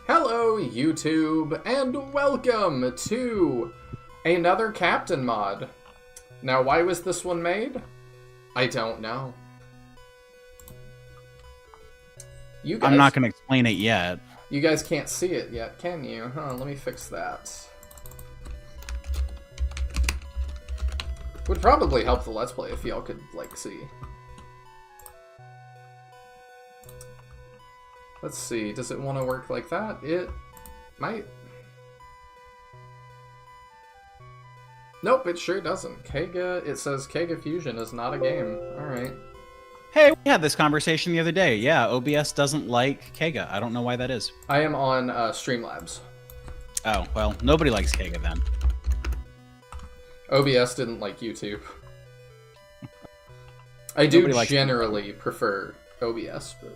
Hello YouTube, and welcome to another Kaptain mod. Now why was this one made? I don't know. You guys, I'm not going to explain it yet. You guys can't see it yet, can you? Let me fix that. Would probably help the Let's Play if y'all could, like, see. Let's see, does it want to work like that? It might. Nope, it sure doesn't. Kega, it says Kega Fusion is not a game. Alright. Hey, we had this conversation the other day. Yeah, OBS doesn't like Kega. I don't know why that is. I am on Streamlabs. Oh, well, nobody likes Kega then. OBS didn't like YouTube. I do generally prefer OBS, but...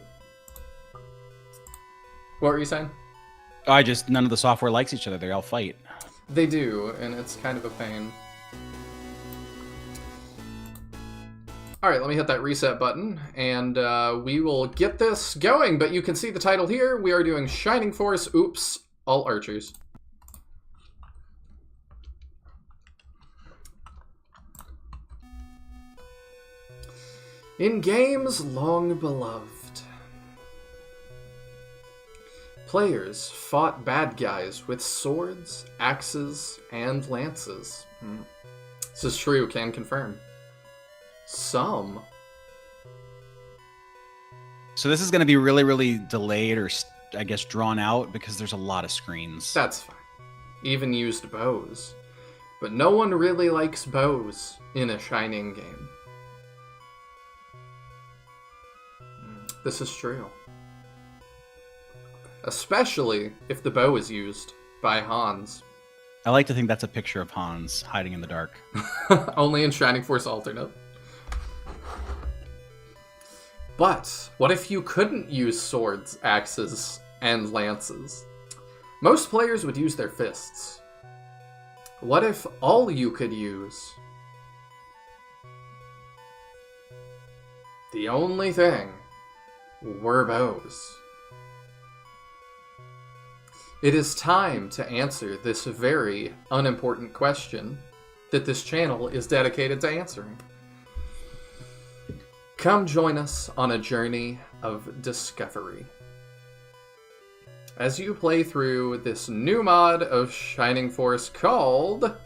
What were you saying? None of the software likes each other. They all fight. They do, and it's kind of a pain. Alright, let me hit that reset button, and we will get this going, but you can see the title here. We are doing Shining Force, oops, all archers. In games long beloved, players fought bad guys with swords, axes, and lances. This is true, can confirm. Some. So this is going to be really, really delayed or, I guess, drawn out because there's a lot of screens. That's fine. Even used bows. But no one really likes bows in a Shining game. This is true. Especially if the bow is used by Hans. I like to think that's a picture of Hans hiding in the dark. Only in Shining Force Alternate. But what if you couldn't use swords, axes, and lances? Most players would use their fists. What if all you could use? The only thing were bows. It is time to answer this very unimportant question that this channel is dedicated to answering. Come join us on a journey of discovery. As you play through this new mod of Shining Force called...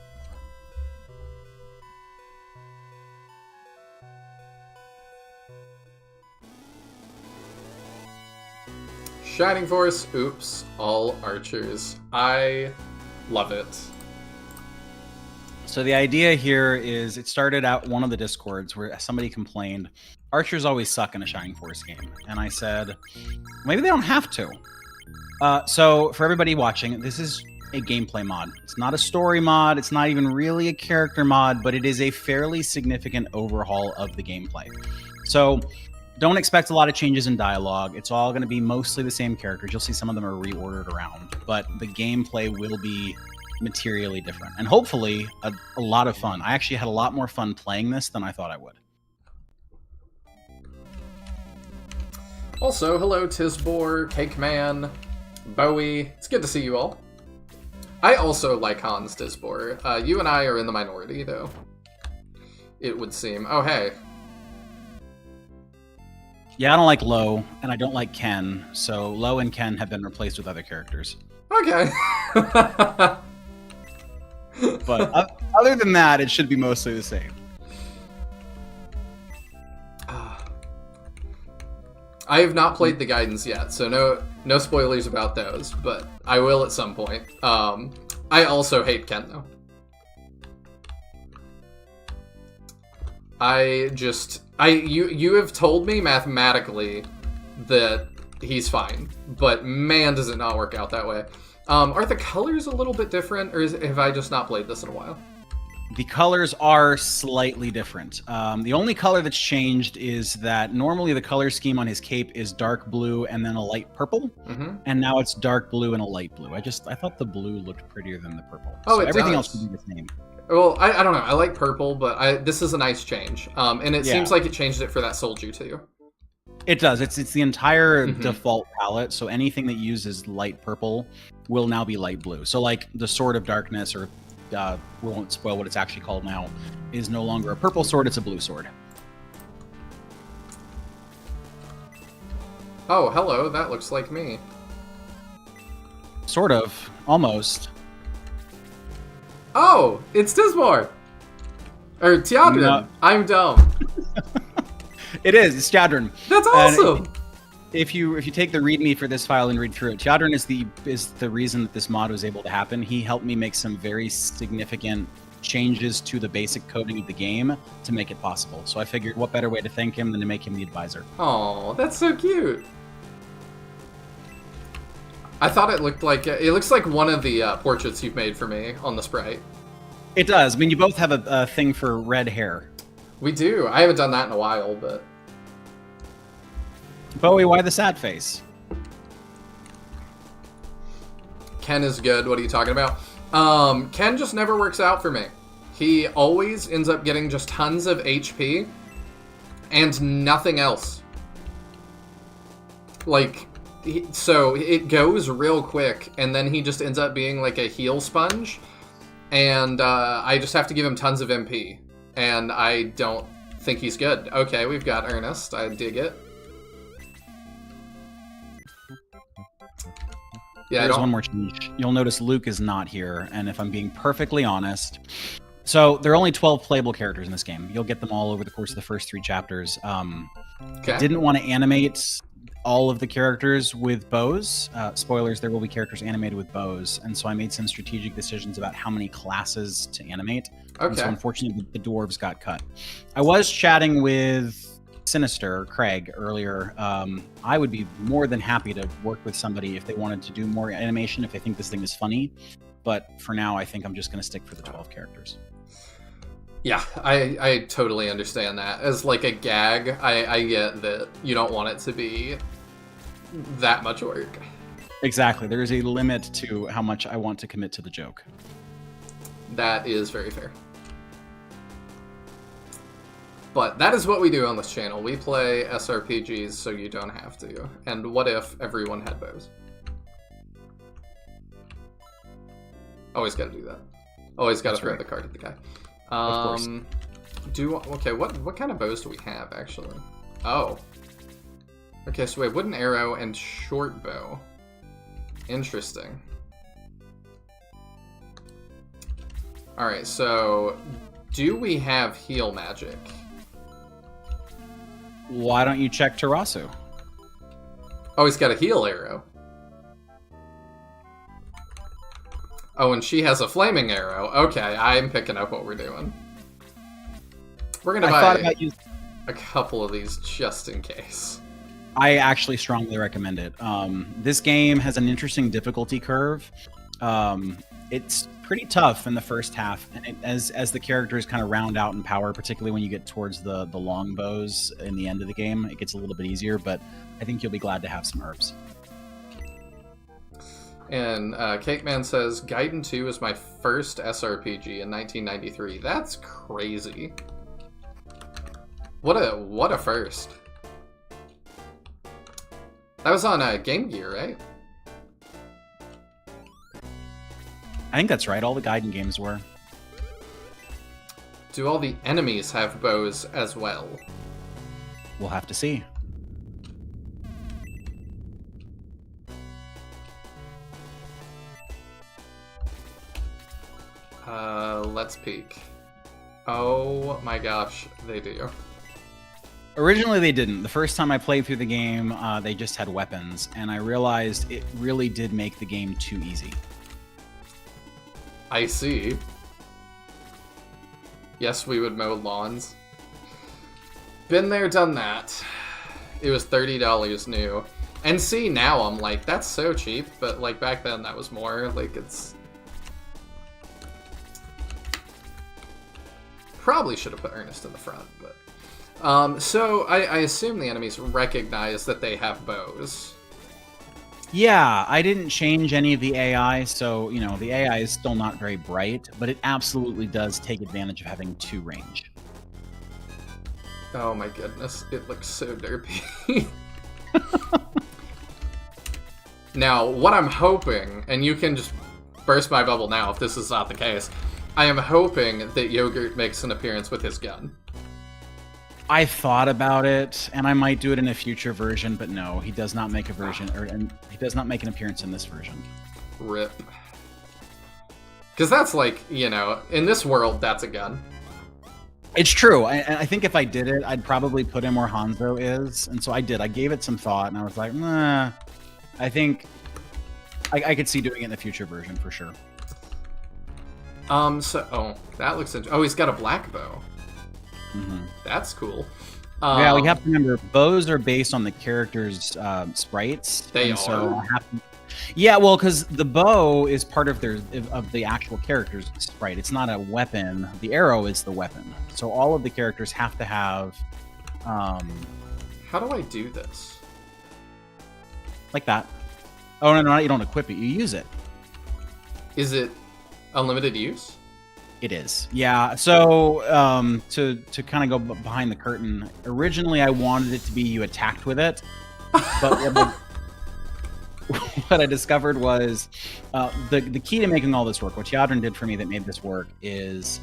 Shining Force, oops, all archers. I love it. So the idea here is it started out one of the Discords where somebody complained, archers always suck in a Shining Force game. And I said, maybe they don't have to. So for everybody watching, this is a gameplay mod. It's not a story mod. It's not even really a character mod, but it is a fairly significant overhaul of the gameplay. So don't expect a lot of changes in dialogue. It's all going to be mostly the same characters. You'll see some of them are reordered around, but the gameplay will be materially different and hopefully a lot of fun. I actually had a lot more fun playing this than I thought I would. Also, hello Tisbor, Cake Man, Bowie. It's good to see you all. I also like Hans Tisbor. You and I are in the minority, though. It would seem. Oh, hey. Yeah, I don't like Lo, and I don't like Ken, so Lo and Ken have been replaced with other characters. Okay. But other than that, it should be mostly the same. I have not played the guidance yet, so no spoilers about those, but I will at some point. I also hate Ken, though. You have told me mathematically that he's fine, but man, does it not work out that way. Are the colors a little bit different, or have I just not played this in a while? The colors are slightly different. The only color that's changed is that normally the color scheme on his cape is dark blue and then a light purple, and now it's dark blue and a light blue. I thought the blue looked prettier than the purple. Oh, so it everything does. else would be the same. Well, I don't know. I like purple, but this is a nice change. And it seems like it changed it for that Solju too. It does. It's the entire default palette, so anything that uses light purple will now be light blue. So like the Sword of Darkness, or we won't spoil what it's actually called now, is no longer a purple sword, it's a blue sword. Oh, hello. That looks like me. Sort of. Almost. Oh, it's Tismor! Or Tiadrin. No. I'm dumb. It is. It's Tiadrin. That's awesome! If you take the README for this file and read through it, Tiadrin is the reason that this mod was able to happen. He helped me make some very significant changes to the basic coding of the game to make it possible. So I figured what better way to thank him than to make him the advisor. Oh, that's so cute. I thought it looked like it looks like one of the portraits you've made for me on the sprite. It does. I mean, you both have a thing for red hair. We do. I haven't done that in a while, but... Bowie, why the sad face? Ken is good. What are you talking about? Ken just never works out for me. He always ends up getting just tons of HP and nothing else. Like, so it goes real quick, and then he just ends up being like a heal sponge, and I just have to give him tons of MP, and I don't think he's good. Okay, we've got Ernest. I dig it. Yeah, There's one more change. You'll notice Luke is not here, and if I'm being perfectly honest, so there are only 12 playable characters in this game. You'll get them all over the course of the first 3 chapters. Okay. I didn't want to animate all of the characters with bows. Spoilers, there will be characters animated with bows, and so I made some strategic decisions about how many classes to animate. Okay. And so unfortunately, the dwarves got cut. I was chatting with Sinister, Craig, earlier. I would be more than happy to work with somebody if they wanted to do more animation, if they think this thing is funny. But for now, I think I'm just going to stick for the 12 characters. Yeah, I totally understand that. As like a gag, I get that you don't want it to be that much work. Exactly. There is a limit to how much I want to commit to the joke. That is very fair. But that is what we do on this channel. We play SRPGs so you don't have to. And what if everyone had bows? Always gotta do that. Always gotta throw the card at the guy. Of course. Okay, what kind of bows do we have, actually? Oh. Okay, so we have wooden arrow and short bow. Interesting. Alright, so do we have heal magic? Why don't you check Tarasu? Oh, he's got a heal arrow. Oh, and she has a flaming arrow. Okay, I'm picking up what we're doing. We're gonna buy a couple of these just in case. I actually strongly recommend it. This game has an interesting difficulty curve. It's pretty tough in the first half, and as the characters kind of round out in power, particularly when you get towards the long bows in the end of the game, it gets a little bit easier, but I think you'll be glad to have some herbs. And Cake Man says, Gaiden 2 is my first SRPG in 1993. That's crazy. What a first. That was on Game Gear, right? I think that's right. All the Gaiden games were. Do all the enemies have bows as well? We'll have to see. Let's peek. Oh my gosh, they do. Originally, they didn't. The first time I played through the game, they just had weapons, and I realized it really did make the game too easy. I see. Yes, we would mow lawns. Been there, done that. It was $30 new. And see, now I'm like, that's so cheap, but like back then that was more. Like, it's... Probably should have put Ernest in the front, but... So I assume the enemies recognize that they have bows. Yeah, I didn't change any of the AI, so, you know, the AI is still not very bright, but it absolutely does take advantage of having 2 range. Oh my goodness, it looks so derpy. Now, what I'm hoping, and you can just burst my bubble now if this is not the case, I am hoping that Yogurt makes an appearance with his gun. I thought about it, and I might do it in a future version, but no, he does not make a version, and he does not make an appearance in this version. RIP. Because that's like, you know, in this world, that's a gun. It's true. I think if I did it, I'd probably put him where Hanzo is, and so I did. I gave it some thought, and I was like, nah, I think I could see doing it in the future version for sure. Oh, that looks interesting. Oh, he's got a black bow. Mm-hmm. That's cool. Yeah, we have to remember, bows are based on the character's sprites. They are? So Yeah, well, because the bow is part of the actual characters, right? It's not a weapon. The arrow is the weapon. So all of the characters have to have, How do I do this? like that. Oh no, you don't equip it. You use it. Is it unlimited use? It is. Yeah. So to kind of go behind the curtain, originally I wanted it to be you attacked with it, but what I discovered was the key to making all this work. What Yadrin did for me that made this work is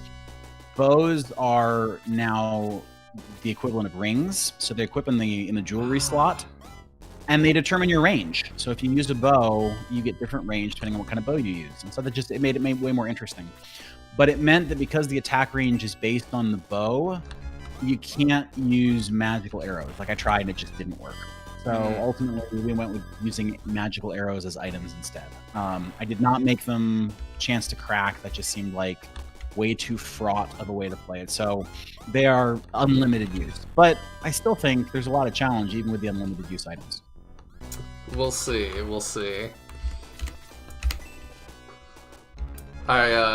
bows are now the equivalent of rings, so they equip in the jewelry slot, and they determine your range. So if you use a bow, you get different range depending on what kind of bow you use. And so it made it way more interesting. But it meant that because the attack range is based on the bow, you can't use magical arrows. Like I tried and it just didn't work. So ultimately, we went with using magical arrows as items instead. I did not make them chance to crack. That just seemed like way too fraught of a way to play it. So they are unlimited use. But I still think there's a lot of challenge even with the unlimited use items. We'll see. We'll see.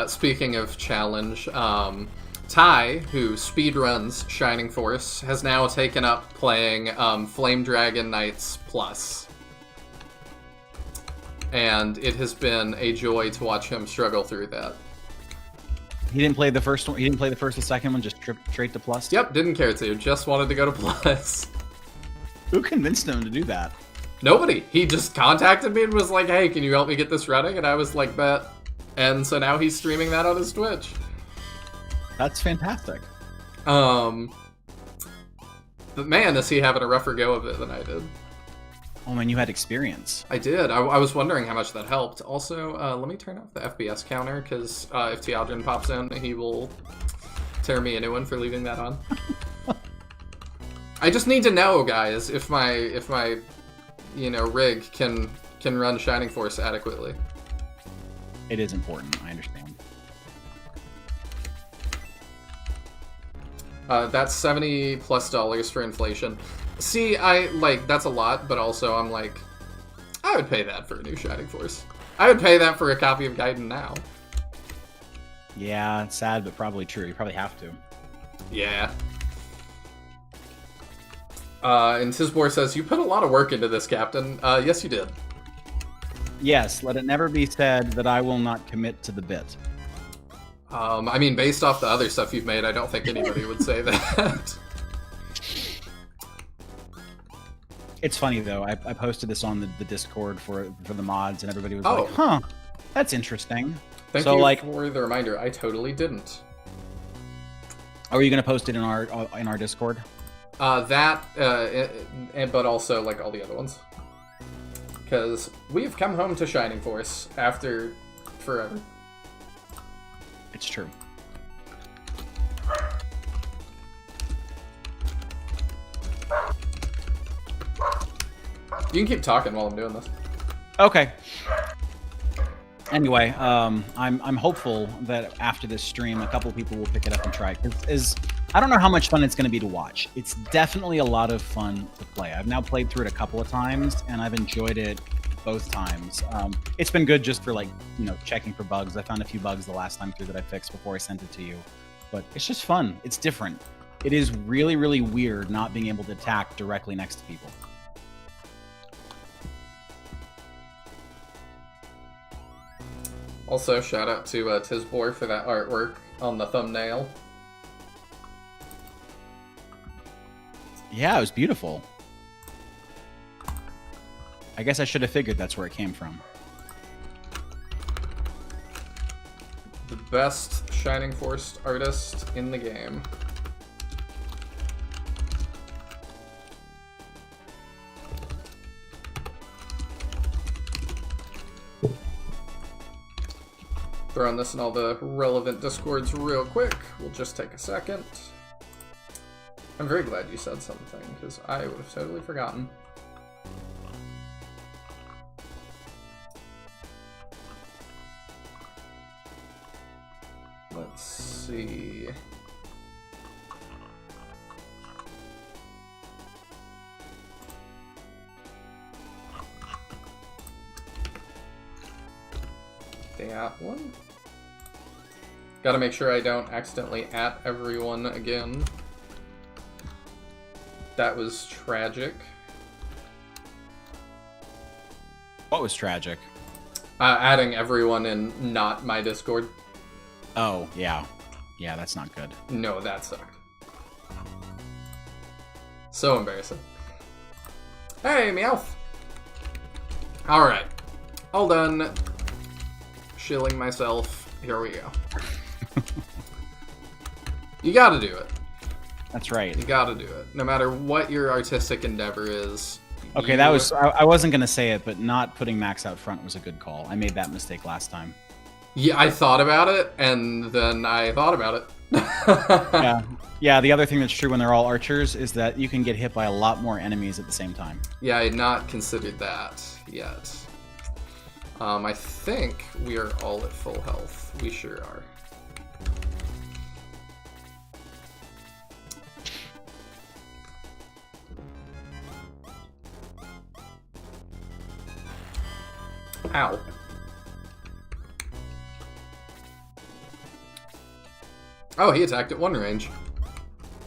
Speaking of challenge, Ty, who speedruns Shining Force, has now taken up playing Flame Dragon Knights Plus. And it has been a joy to watch him struggle through that. He didn't play the first one. He didn't play the first or second one. Just straight to Plus. Yep, didn't care to. Just wanted to go to Plus. Who convinced him to do that? Nobody. He just contacted me and was like, "Hey, can you help me get this running?" And I was like, "Bet." And so now he's streaming that on his Twitch. That's fantastic. But man, is he having a rougher go of it than I did. Oh man, you had experience. I did. I was wondering how much that helped. Also, let me turn off the FPS counter, because if Teodrin pops in, he will tear me a new one for leaving that on. I just need to know, guys, if my rig can run Shining Force adequately. It is important. I understand. That's $70+ for inflation. See, that's a lot, but also I'm like, I would pay that for a new Shining Force. I would pay that for a copy of Gaiden now. Yeah, it's sad, but probably true. You probably have to. Yeah. And Tisbor says, you put a lot of work into this, Captain. Yes, you did. Yes, let it never be said that I will not commit to the bit. I mean, based off the other stuff you've made, I don't think anybody would say that. It's funny, though. I posted this on the Discord for the mods, and everybody was like, huh, that's interesting. Thank you for the reminder. I totally didn't. Are you going to post it in our Discord? But also, like, all the other ones. Because we've come home to Shining Force after forever. It's true. You can keep talking while I'm doing this. Okay. Anyway, I'm hopeful that after this stream, a couple people will pick it up and try it. I don't know how much fun it's going to be to watch. It's definitely a lot of fun to play. I've now played through it a couple of times, and I've enjoyed it both times. It's been good just for checking for bugs. I found a few bugs the last time through that I fixed before I sent it to you. But it's just fun. It's different. It is really, really weird not being able to attack directly next to people. Also, shout out to Tisbor for that artwork on the thumbnail. Yeah, it was beautiful. I guess I should have figured that's where it came from. The best Shining Force artist in the game. Throwing this in all the relevant Discords real quick. We'll just take a second. I'm very glad you said something, because I would have totally forgotten. Let's see. at one. Gotta make sure I don't accidentally at everyone again. That was tragic. What was tragic? Adding everyone in not my Discord. Oh, yeah. Yeah, that's not good. No, that sucked. So embarrassing. Hey, Meowth! Alright. All done. Shilling myself. Here we go. You gotta do it. That's right. You gotta do it. No matter what your artistic endeavor is. Okay, that was... I wasn't going to say it, but not putting Max out front was a good call. I made that mistake last time. Yeah, I thought about it, and then I thought about it. Yeah. Yeah, the other thing that's true when they're all archers is that you can get hit by a lot more enemies at the same time. Yeah, I had not considered that yet. I think we are all at full health. We sure are. Ow. Oh, he attacked at one range.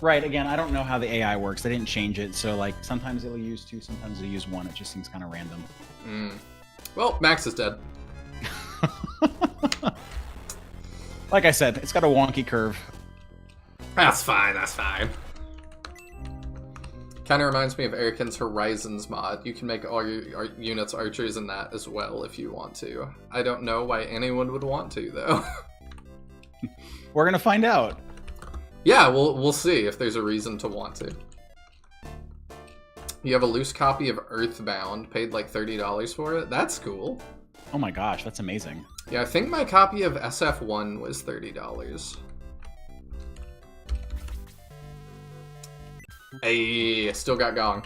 Right, again, I don't know how the AI works. They didn't change it, so like sometimes it'll use 2, sometimes it'll use 1. It just seems kind of random. Well, Max is dead. Like I said, it's got a wonky curve. That's fine, that's fine. Kind of reminds me of Erican's Horizons mod. You can make all your units archers in that as well if you want to. I don't know why anyone would want to, though. We're gonna find out. Yeah, we'll see if there's a reason to want to. You have a loose copy of Earthbound, paid like $30 for it? That's cool. Oh my gosh, that's amazing. Yeah, I think my copy of SF1 was $30. Hey, still got Gong.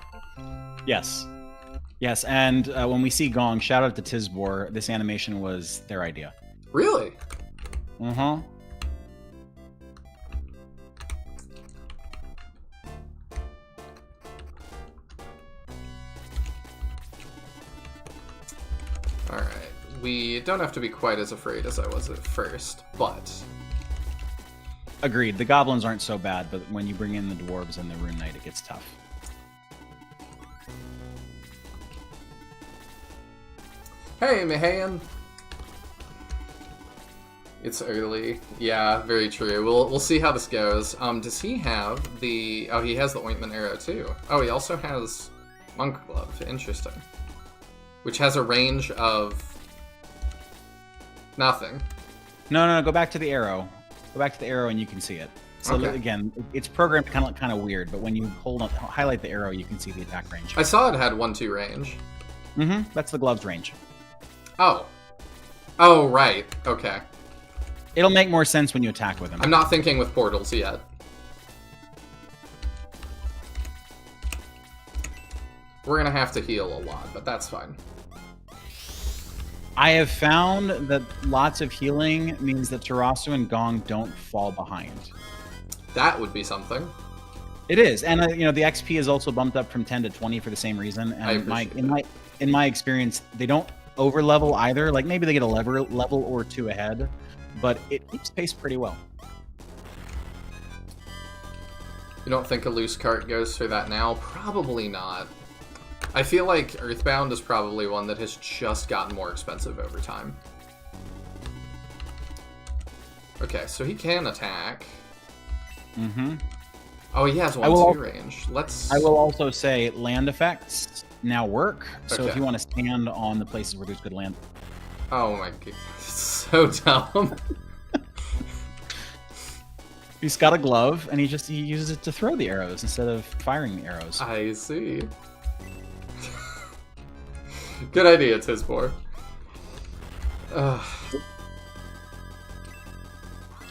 Yes. Yes, and when we see Gong, shout out to Tizbor. This animation was their idea. Really? Uh-huh. Alright, we don't have to be quite as afraid as I was at first, but... Agreed. The goblins aren't so bad, but when you bring in the dwarves and the rune knight, it gets tough. Hey, Mahan! It's early. Yeah, very true. We'll see how this goes. Does he have the... Oh, he has the ointment arrow, too. Oh, he also has monk glove. Interesting. Which has a range of... nothing. No, go back to the arrow. Go back to the arrow and you can see it. So Okay. again, it's programmed kind of weird, but when you highlight the arrow, you can see the attack range. I saw it had 1-2 range. Mm-hmm. That's the gloves range. Oh. Oh, right. Okay. It'll make more sense when you attack with them. I'm not thinking with portals yet. We're gonna have to heal a lot, but that's fine. I have found that lots of healing means that Tarasu and Gong don't fall behind. That would be something. It is, and the XP is also bumped up from 10 to 20 for the same reason. And I appreciate in my experience, they don't over level either. Like maybe they get a level or 2 ahead, but it keeps pace pretty well. You don't think a loose cart goes for that now? Probably not. I feel like Earthbound is probably one that has just gotten more expensive over time. Okay, so he can attack. Mm-hmm. Oh, he has 1-2 range. I will also say land effects now work. So if Okay. you want to stand on the places where there's good land. Oh my god, it's so dumb. He's got a glove, and he uses it to throw the arrows instead of firing the arrows. I see. Good idea, Tizbor.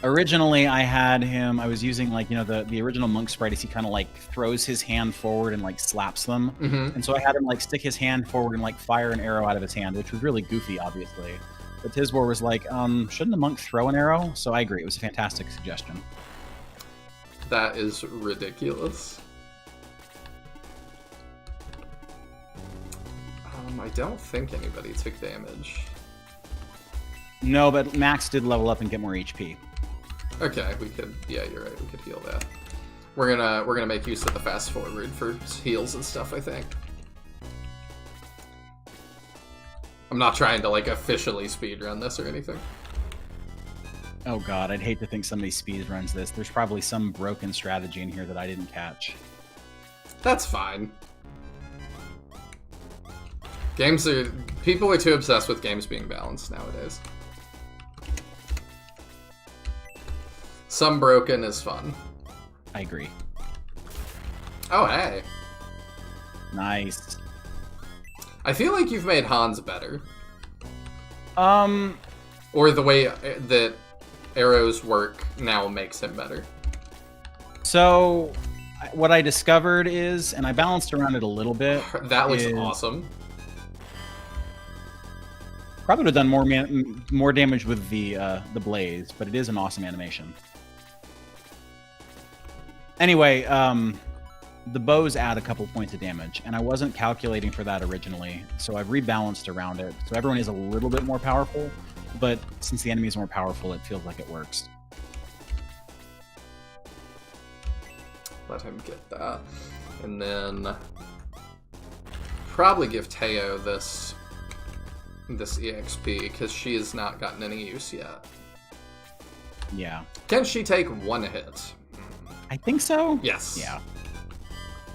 Originally, I was using the original monk sprite is he kind of like throws his hand forward and like slaps them. Mm-hmm. And so I had him like stick his hand forward and like fire an arrow out of his hand, which was really goofy, obviously. But Tizbor was like, shouldn't a monk throw an arrow? So I agree. It was a fantastic suggestion. That is ridiculous. I don't think anybody took damage. No, but Max did level up and get more HP. Okay, we could. Yeah, you're right. We could heal that. We're gonna make use of the fast forward for heals and stuff, I think. I'm not trying to like officially speedrun this or anything. Oh god, I'd hate to think somebody speedruns this. There's probably some broken strategy in here that I didn't catch. That's fine. People are too obsessed with games being balanced nowadays. Some broken is fun. I agree. Oh, hey. Nice. I feel like you've made Hans better. Or the way that arrows work now makes him better. So, what I discovered is, and I balanced around it a little bit. That looks awesome. Probably would have done more damage with the blaze, but it is an awesome animation. Anyway, the bows add a couple points of damage, and I wasn't calculating for that originally, so I've rebalanced around it. So everyone is a little bit more powerful, but since the enemy is more powerful, it feels like it works. Let him get that. And then probably give Teo this EXP, because she has not gotten any use yet. Yeah. Can she take one hit? I think so. Yes. Yeah.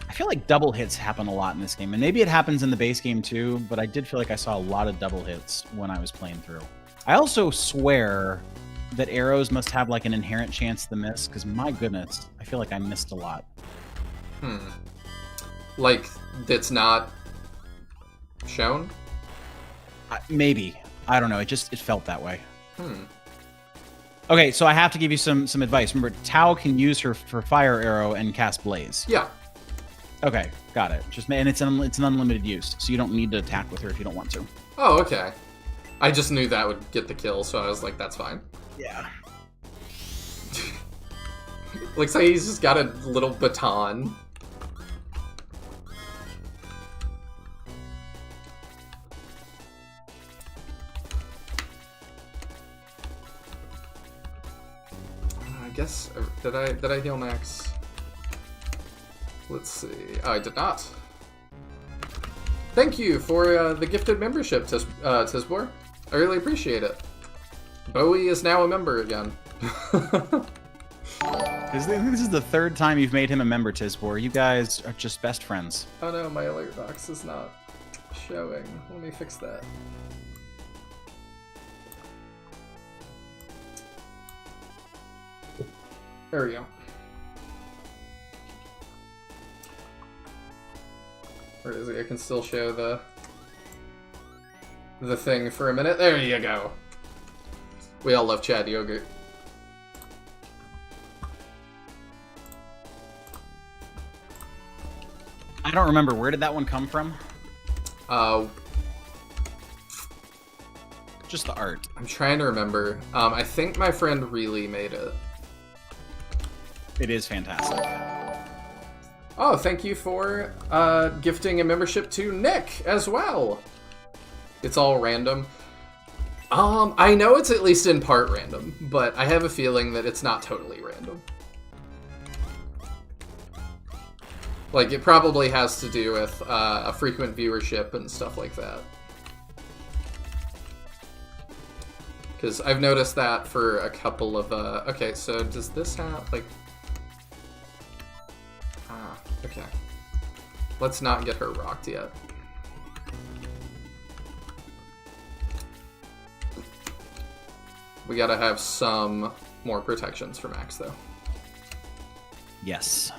I feel like double hits happen a lot in this game, and maybe it happens in the base game too, but I did feel like I saw a lot of double hits when I was playing through. I also swear that arrows must have like an inherent chance to miss, because my goodness, I feel like I missed a lot. Like, it's not shown? Maybe. I don't know. It felt that way. Okay, so I have to give you some advice. Remember, Tao can use her for fire arrow and cast blaze. Yeah. Okay, got it. And it's an unlimited use, so you don't need to attack with her if you don't want to. Oh, okay. I just knew that would get the kill, so I was like, that's fine. Yeah. Looks like he's just got a little baton. I guess, did I heal Max? Let's see. Oh, I did not. Thank you for the gifted membership, Tisbor. I really appreciate it. Bowie is now a member again. This is the third time you've made him a member, Tisbor. You guys are just best friends. Oh no, my alert box is not showing. Let me fix that. There we go. Where is it? I can still show the thing for a minute. There you go. We all love Chad Yogurt. I don't remember. Where did that one come from? Just the art. I'm trying to remember. I think my friend Reely made it. It is fantastic. Oh, thank you for gifting a membership to Nick as well. It's all random. I know it's at least in part random, but I have a feeling that it's not totally random. Like, it probably has to do with a frequent viewership and stuff like that. Because I've noticed that for a couple of... okay, so does this have, like... okay. Let's not get her rocked yet. We gotta have some more protections for Max, though. Yes.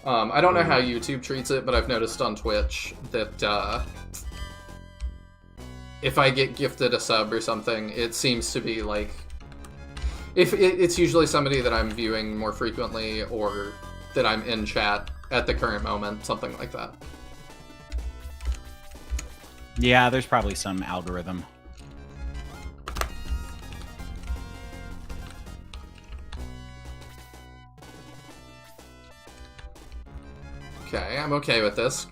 I don't know how YouTube treats it, but I've noticed on Twitch that if I get gifted a sub or something, it seems to be like... If it's usually somebody that I'm viewing more frequently or that I'm in chat at the current moment, something like that. Yeah, there's probably some algorithm. Okay, I'm okay with this.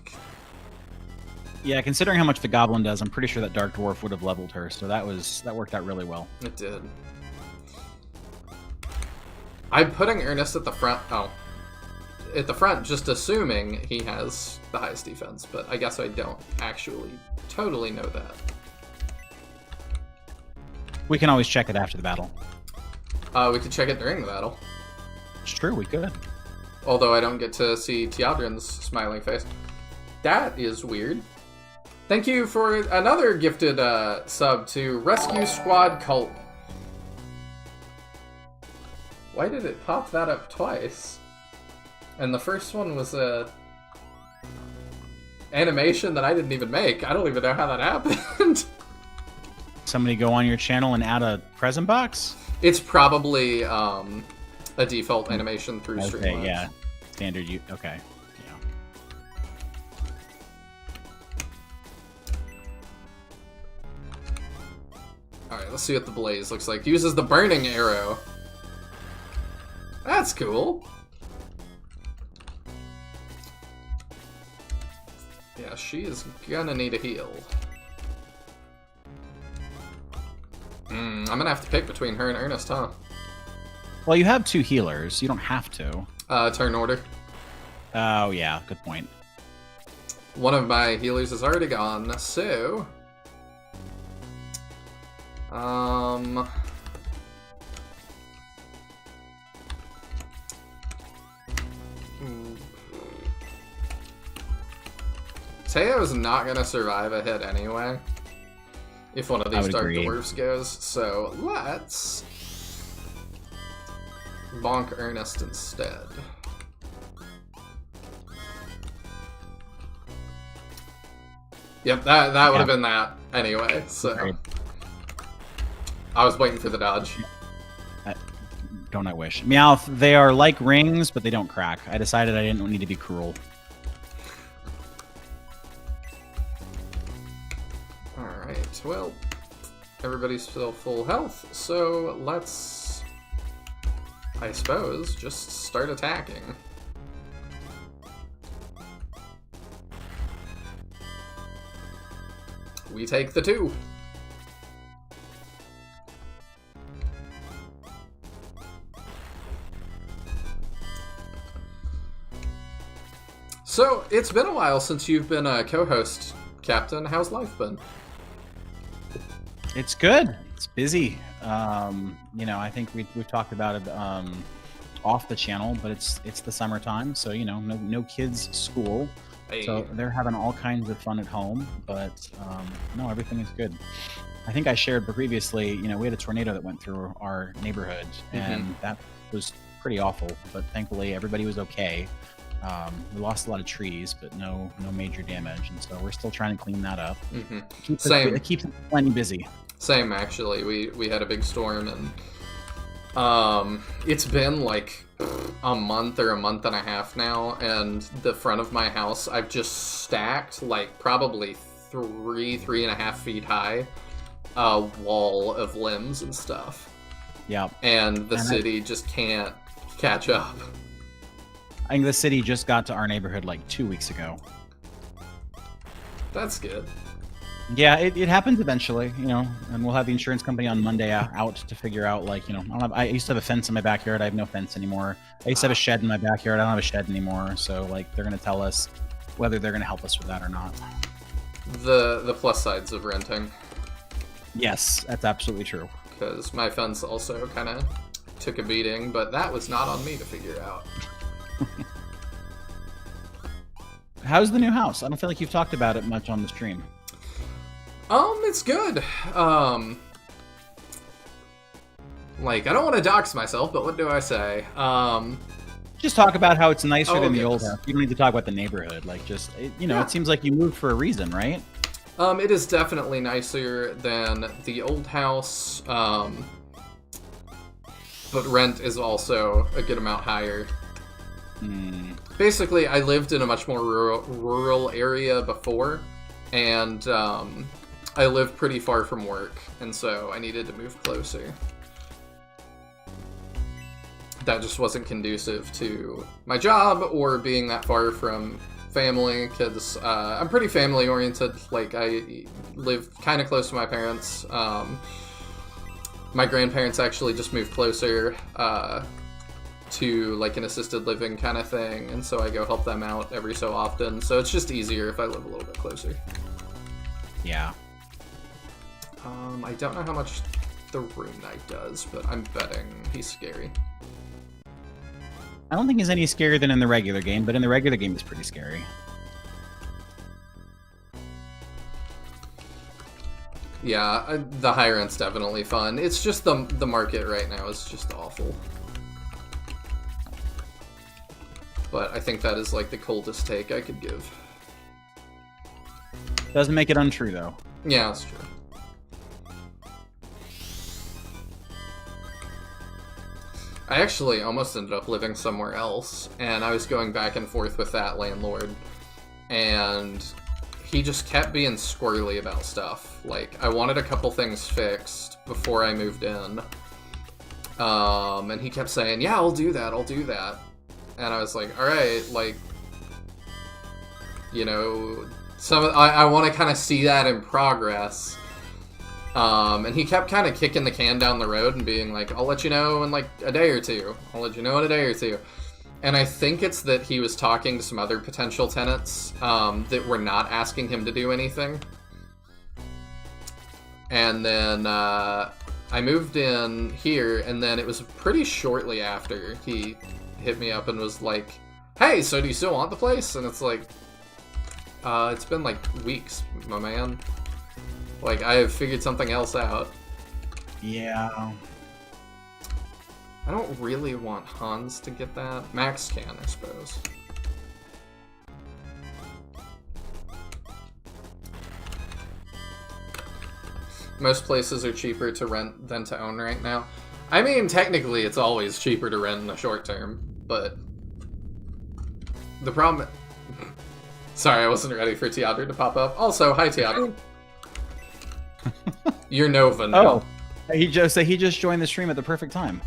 Yeah, considering how much the goblin does, I'm pretty sure that dark dwarf would have leveled her. So that worked out really well. It did. I'm putting Ernest at the front. Oh, at the front, just assuming he has the highest defense. But I guess I don't actually totally know that. We can always check it after the battle. We could check it during the battle. It's true, we could. Although I don't get to see Teodrin's smiling face. That is weird. Thank you for another gifted sub to Rescue Squad Cult. Why did it pop that up twice? And the first one was a animation that I didn't even make. I don't even know how that happened. Somebody go on your channel and add a present box? It's probably a default animation through Streamlabs. Okay, yeah. Standard, okay. Alright, let's see what the blaze looks like. Uses the burning arrow. That's cool. Yeah, she is gonna need a heal. I'm gonna have to pick between her and Ernest, huh? Well, you have 2 healers. You don't have to. Turn order. Oh, yeah. Good point. One of my healers is already gone, so... Teo's not gonna survive a hit anyway. If one of these dark dwarfs goes, so let's bonk Ernest instead. Yep, that would have been that anyway, so... Great. I was waiting for the dodge. Don't I wish. Meowth, they are like rings, but they don't crack. I decided I didn't need to be cruel. Alright, well, everybody's still full health, so let's, I suppose, just start attacking. We take the 2. So, it's been a while since you've been a co-host, Captain. How's life been? It's good. It's busy. You know, I think we've talked about it off the channel, but it's the summertime, so you know, no kids' school. Hey. So they're having all kinds of fun at home, but no, everything is good. I think I shared previously, you know, we had a tornado that went through our neighborhood, and that was pretty awful, but thankfully everybody was okay. We lost a lot of trees, but no major damage, and so we're still trying to clean that up. Same. It keeps us plenty busy. Same, actually. We had a big storm, and it's been like a month or a month and a half now, and the front of my house, I've just stacked like probably 3.5 feet high wall of limbs and stuff. Yeah. And the city just can't catch up. I think the city just got to our neighborhood like 2 weeks ago. That's good. Yeah, it happens eventually, you know, and we'll have the insurance company on Monday out to figure out, like, you know, I used to have a fence in my backyard. I have no fence anymore. I used to have a shed in my backyard. I don't have a shed anymore. So, like, they're going to tell us whether they're going to help us with that or not. The plus sides of renting. Yes, that's absolutely true. Because my fence also kind of took a beating, but that was not on me to figure out. How's the new house? I don't feel like you've talked about it much on the stream. It's good. Like, I don't want to dox myself, but what do I say? Just talk about how it's nicer than the old goodness. house. You don't need to talk about the neighborhood. Like, just, you know, It seems like you moved for a reason, right? It is definitely nicer than the old house, but rent is also a good amount higher. Basically, I lived in a much more rural area before, and I lived pretty far from work, and so I needed to move closer. That just wasn't conducive to my job or being that far from family, because I'm pretty family oriented. Like, I live kind of close to my parents. My grandparents actually just moved closer to like an assisted living kind of thing, and so I go help them out every so often. So it's just easier if I live a little bit closer. Yeah. I don't know how much the Rune Knight does, but I'm betting he's scary. I don't think he's any scarier than in the regular game, but in the regular game, he's pretty scary. Yeah, the higher end's definitely fun. It's just the market right now is just awful. But I think that is like the coldest take I could give. Doesn't make it untrue, though. Yeah, that's true. I actually almost ended up living somewhere else, and I was going back and forth with that landlord, and he just kept being squirrely about stuff. Like, I wanted a couple things fixed before I moved in, and he kept saying, yeah, I'll do that, and I was like, alright, like, you know, I want to kind of see that in progress. And he kept kind of kicking the can down the road and being like, I'll let you know in like a day or two. And I think it's that he was talking to some other potential tenants that were not asking him to do anything. And then I moved in here, and then it was pretty shortly after he hit me up and was like, hey, so do you still want the place? And it's like, it's been like weeks, my man. Like, I have figured something else out. Yeah. I don't really want Hans to get that. Max can, I suppose. Most places are cheaper to rent than to own right now. I mean, technically, it's always cheaper to rent in the short term, but the problem... Sorry, I wasn't ready for Teodra to pop up. Also, hi, Teodra. You're Nova now. Oh, he just joined the stream at the perfect time.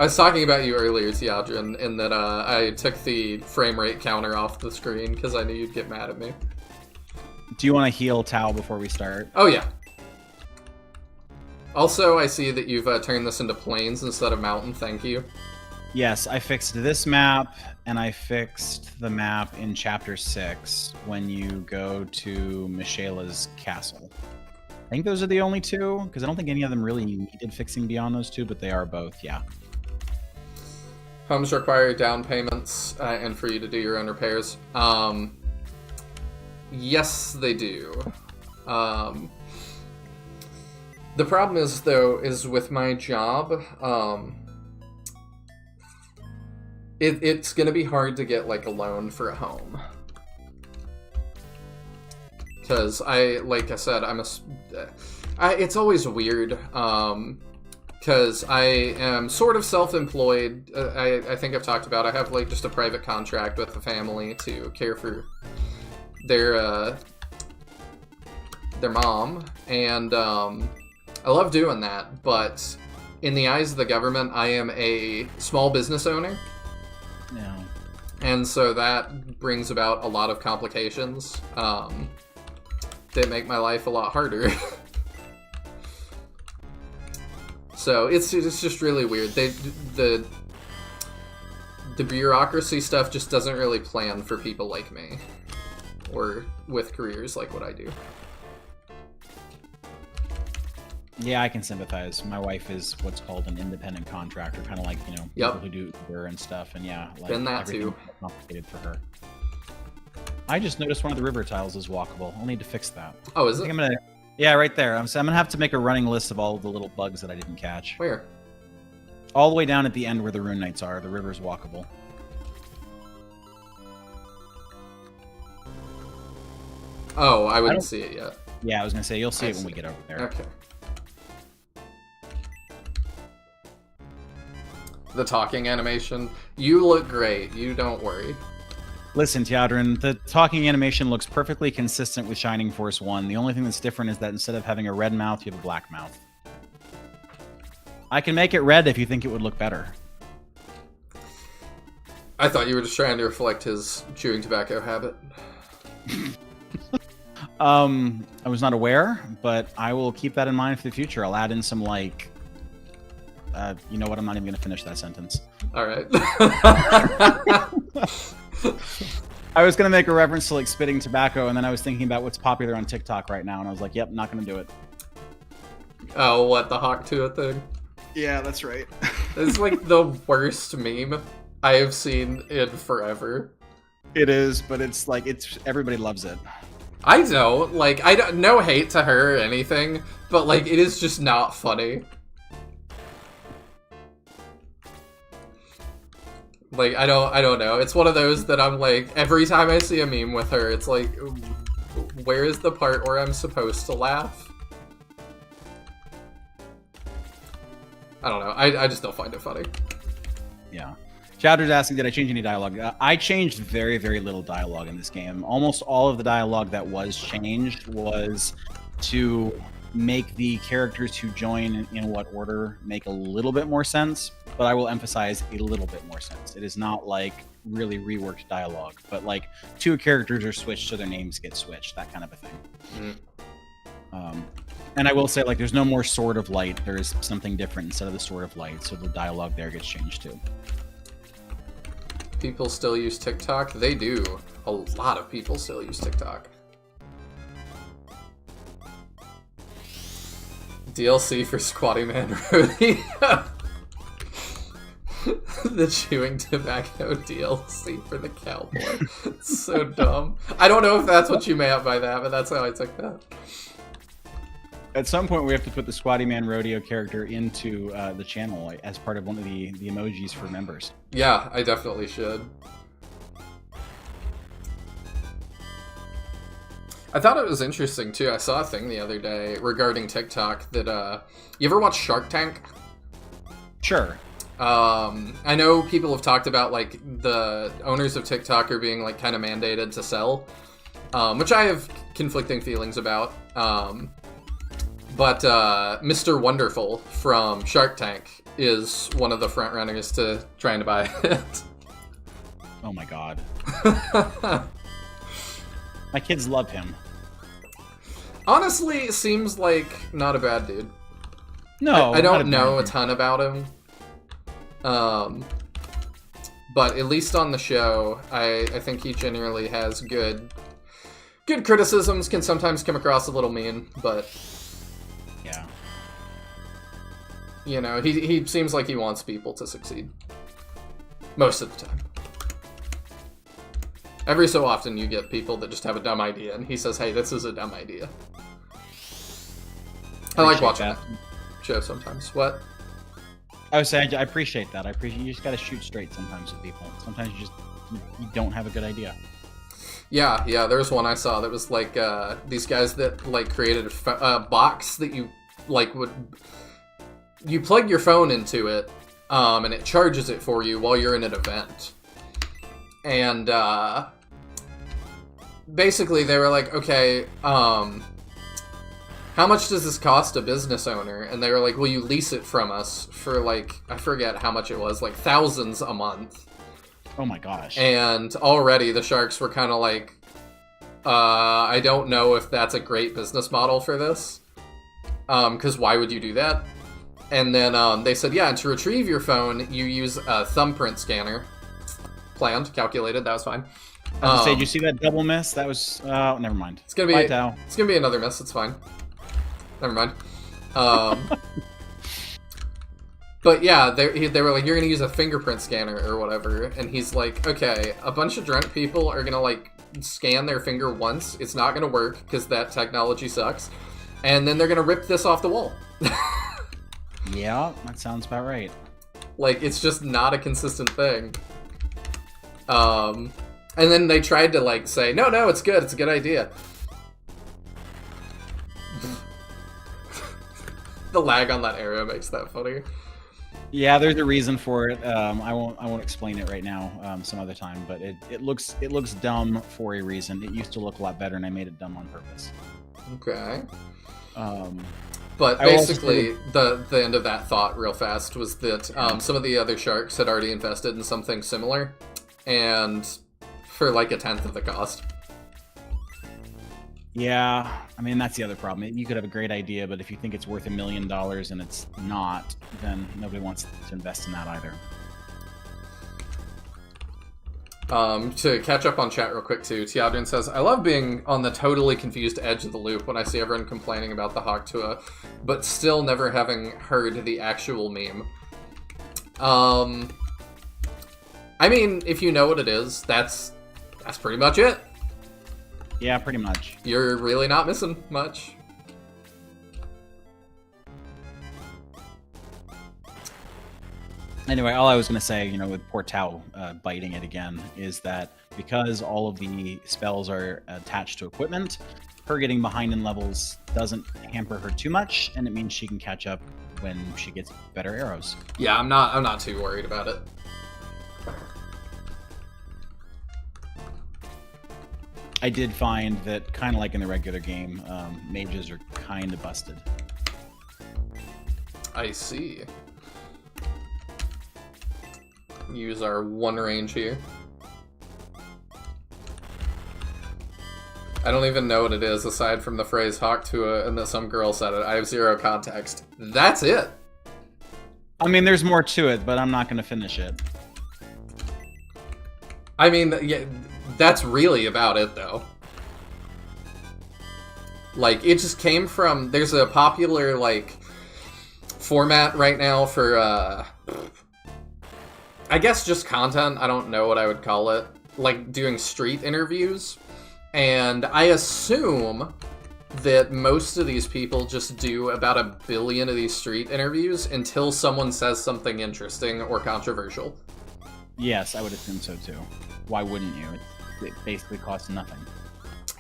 I was talking about you earlier, Teodra, in that I took the frame rate counter off the screen because I knew you'd get mad at me. Do you want to heal Tao before we start? Oh, yeah. Also, I see that you've turned this into plains instead of mountain. Thank you. Yes, I fixed this map, and I fixed the map in Chapter 6 when you go to Michela's castle. I think those are the only two, because I don't think any of them really needed fixing beyond those two, but they are both, yeah. Homes require down payments and for you to do your own repairs. Yes, they do. The problem is, though, is with my job, it's going to be hard to get, like, a loan for a home. Because like I said, it's always weird, because I am sort of self-employed. I think I've talked about, I have, like, just a private contract with the family to care for their mom, and, I love doing that, but in the eyes of the government, I am a small business owner. Yeah. And so that brings about a lot of complications that make my life a lot harder. So it's just really weird. The bureaucracy stuff just doesn't really plan for people like me, or with careers like what I do. Yeah, I can sympathize. My wife is what's called an independent contractor, kind of like, you know, Yep. people who do Uber and stuff, and yeah, like Been that everything's too. complicated for her. I just noticed one of the river tiles is walkable. I'll need to fix that. Oh, is I it? think I'm gonna, yeah, right there. I'm gonna have to make a running list of all of the little bugs that I didn't catch. Where? All the way down at the end where the Rune Knights are. The river's walkable. Oh, I wouldn't see it yet. Yeah, I was gonna say you'll see I it when see. we get over there. Okay. The talking animation. You look great. You don't worry. Listen, Teodrin, the talking animation looks perfectly consistent with Shining Force 1. The only thing that's different is that instead of having a red mouth, you have a black mouth. I can make it red if you think it would look better. I thought you were just trying to reflect his chewing tobacco habit. I was not aware, but I will keep that in mind for the future. I'll add in some, like, you know what? I'm not even going to finish that sentence. All right. I was going to make a reference to, like, spitting tobacco, and then I was thinking about what's popular on TikTok right now, and I was like, yep, not going to do it. Oh, what, the Hawk Tuah thing? Yeah, that's right. It's like the worst meme I have seen in forever. It is, but it's like, everybody loves it. I know, like, I don't, no hate to her or anything, but like, it is just not funny. Like, I don't know. It's one of those that I'm like, every time I see a meme with her, it's like, where is the part where I'm supposed to laugh? I don't know. I just don't find it funny. Yeah. Chowder's asking, did I change any dialogue? I changed very, very little dialogue in this game. Almost all of the dialogue that was changed was to make the characters who join in what order make a little bit more sense, but I will emphasize a little bit more sense. It is not like really reworked dialogue, but like two characters are switched so their names get switched, that kind of a thing. And I will say, like, there's no more Sword of Light. There is something different instead of the Sword of Light, so the dialogue there gets changed too. People still use TikTok? They do. A lot of people still use TikTok. DLC for Squatty Man Rodeo. The chewing tobacco DLC for the cowboy. It's so dumb. I don't know if that's what you meant by that, but that's how I took that. At some point, we have to put the Squatty Man Rodeo character into the channel, like, as part of one of the emojis for members. Yeah, I definitely should. I thought it was interesting, too. I saw a thing the other day regarding TikTok that, you ever watch Shark Tank? Sure. I know people have talked about, like, the owners of TikTok are being, like, kind of mandated to sell, which I have conflicting feelings about. But Mr. Wonderful from Shark Tank is one of the front runners to trying to buy it. Oh my god. My kids love him. Honestly, seems like not a bad dude. No, I don't know a ton about him. But at least on the show, I think he generally has good criticisms. Can sometimes come across a little mean, but yeah. You know, he seems like he wants people to succeed. Most of the time. Every so often you get people that just have a dumb idea, and he says, hey, this is a dumb idea. I like watching that show sometimes. What? I was saying, I appreciate that. You just gotta shoot straight sometimes with people. Sometimes you don't have a good idea. Yeah, there's one I saw that was like, these guys that, like, created a box that you, like, you plug your phone into it, and it charges it for you while you're in an event. And, basically they were like, okay, how much does this cost a business owner? And they were like, well, you lease it from us for, like, I forget how much it was, like thousands a month. Oh my gosh. And already the Sharks were kind of like, I don't know if that's a great business model for this. Because why would you do that? And then they said, yeah, and to retrieve your phone, you use a thumbprint scanner. Planned, calculated, that was fine. I was gonna say, did you see that double miss? That was, never mind. It's gonna be, Bye, Tao. It's gonna be another miss, it's fine. Never mind. But yeah, they were like, you're gonna use a fingerprint scanner or whatever, and he's like, okay, a bunch of drunk people are gonna, like, scan their finger once, it's not gonna work, because that technology sucks, and then they're gonna rip this off the wall. Yeah, that sounds about right. Like, it's just not a consistent thing. And then they tried to, like, say, no, it's good, it's a good idea. The lag on that arrow makes that funny. Yeah, there's a reason for it. I won't explain it right now. Some other time, but it looks dumb for a reason. It used to look a lot better, and I made it dumb on purpose. Okay. But I will basically, the end of that thought, real fast, was that some of the other sharks had already invested in something similar, and for like 1/10 of the cost. Yeah, I mean, that's the other problem. You could have a great idea, but if you think it's worth $1 million and it's not, then nobody wants to invest in that either. To catch up on chat real quick too, Tiadrin says, I love being on the totally confused edge of the loop when I see everyone complaining about the Hawktua, but still never having heard the actual meme. I mean, if you know what it is, that's pretty much it. Yeah, pretty much. You're really not missing much. Anyway, all I was going to say, with poor Tao biting it again, is that because all of the spells are attached to equipment, her getting behind in levels doesn't hamper her too much, and it means she can catch up when she gets better arrows. Yeah, I'm not too worried about it. I did find that, kind of like in the regular game, mages are kind of busted. I see. Use our one range here. I don't even know what it is aside from the phrase Hawktua and that some girl said it. I have zero context. That's it. I mean, there's more to it, but I'm not going to finish it. I mean, yeah, that's really about it, though. Like, it just came from... There's a popular, like, format right now for, I guess just content. I don't know what I would call it. Like, doing street interviews. And I assume that most of these people just do about 1 billion of these street interviews until someone says something interesting or controversial. Yes, I would assume so, too. Why wouldn't you? It basically costs nothing.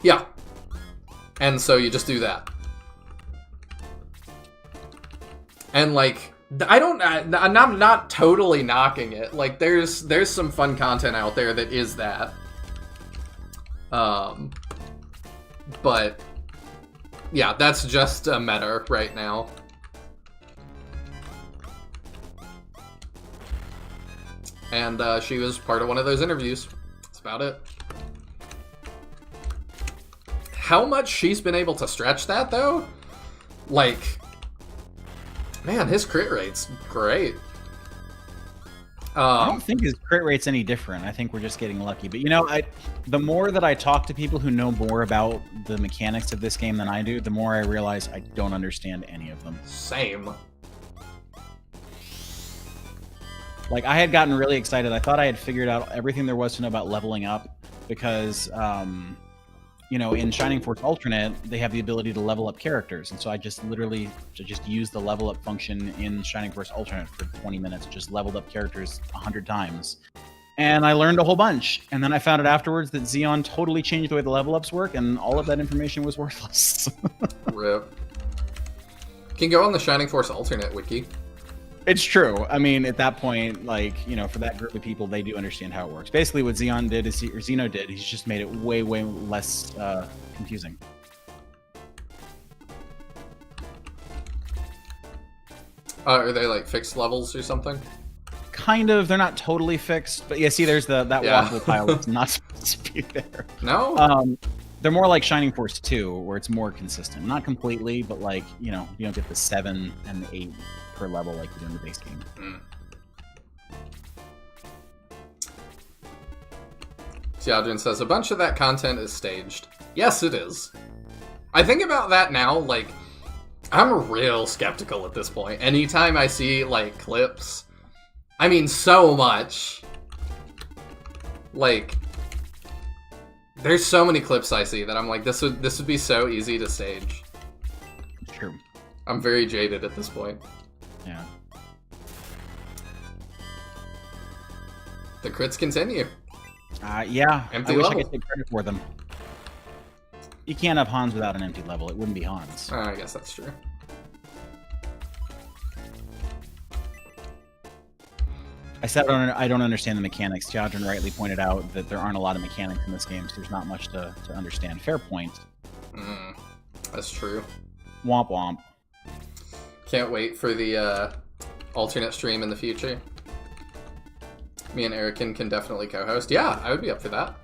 Yeah. And so you just do that. And, like... I'm not totally knocking it. Like, there's some fun content out there that is that. But, yeah, that's just a meta right now. And she was part of one of those interviews. That's about it. How much she's been able to stretch that, though? Like... Man, his crit rate's great. I don't think his crit rate's any different. I think we're just getting lucky. But the more that I talk to people who know more about the mechanics of this game than I do, the more I realize I don't understand any of them. Same. Like, I had gotten really excited. I thought I had figured out everything there was to know about leveling up because, in Shining Force Alternate, they have the ability to level up characters. And so I just literally just used the level up function in Shining Force Alternate for 20 minutes, just leveled up characters 100 times. And I learned a whole bunch. And then I found out afterwards that Xeon totally changed the way the level ups work, and all of that information was worthless. RIP. Can go on the Shining Force Alternate wiki. It's true. I mean, at that point, for that group of people, they do understand how it works. Basically, what Xeno did, he's just made it way, way less confusing. Are they, like, fixed levels or something? Kind of. They're not totally fixed. But, yeah, see, there's that waffle pile that's not supposed to be there. No? They're more like Shining Force 2, where it's more consistent. Not completely, but, you don't get the 7 and the 8 per level like you do in the base game. Tiadrin says, a bunch of that content is staged. Yes, it is. I think about that now, like, I'm real skeptical at this point. Anytime I see, like, clips, I mean, so much. Like, there's so many clips I see that I'm like, this would be so easy to stage. True. I'm very jaded at this point. Yeah. The crits continue. Yeah. Empty I wish level. I could take credit for them. You can't have Hans without an empty level. It wouldn't be Hans. I guess that's true. I said I don't understand the mechanics. Tiadrin rightly pointed out that there aren't a lot of mechanics in this game, so there's not much to understand. Fair point. That's true. Womp womp. Can't wait for the alternate stream in the future. Me and Erican can definitely co-host. Yeah, I would be up for that.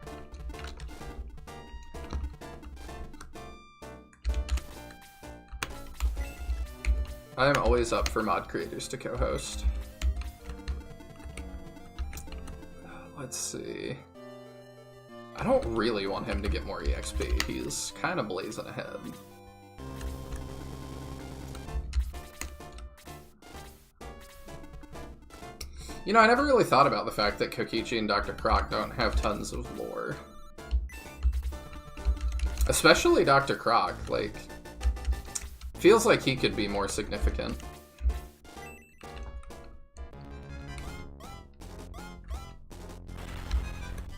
I am always up for mod creators to co-host. Let's see. I don't really want him to get more EXP. He's kind of blazing ahead. You know, I never really thought about the fact that Kokichi and Dr. Croc don't have tons of lore. Especially Dr. Croc, like, feels like he could be more significant.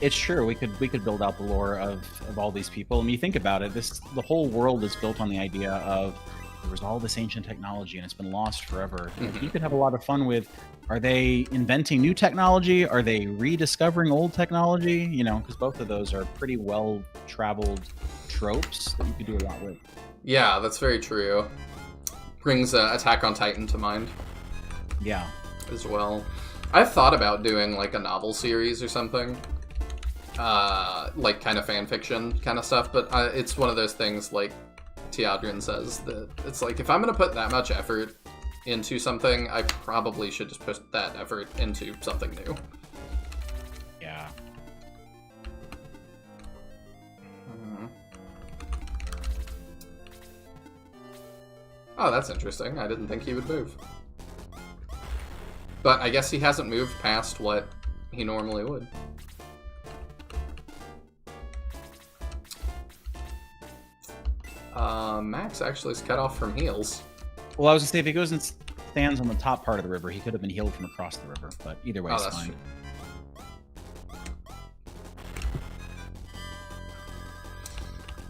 It's true. We could build out the lore of all these people. I mean, you think about it. The whole world is built on the idea of there was all this ancient technology and it's been lost forever. Mm-hmm. You could have a lot of fun with, are they inventing new technology? Are they rediscovering old technology? You know, because both of those are pretty well-traveled tropes that you could do a lot with. Yeah, that's very true. Brings Attack on Titan to mind. Yeah. As well. I've thought about doing like a novel series or something. Like kind of fan fiction kind of stuff, but it's one of those things like Teodrin says that it's like, if I'm going to put that much effort into something, I probably should just put that effort into something new. Yeah. Oh, that's interesting. I didn't think he would move. But I guess he hasn't moved past what he normally would. Max actually is cut off from heals. Well, I was going to say, if he goes and stands on the top part of the river, he could have been healed from across the river, but either way, it's fine. True.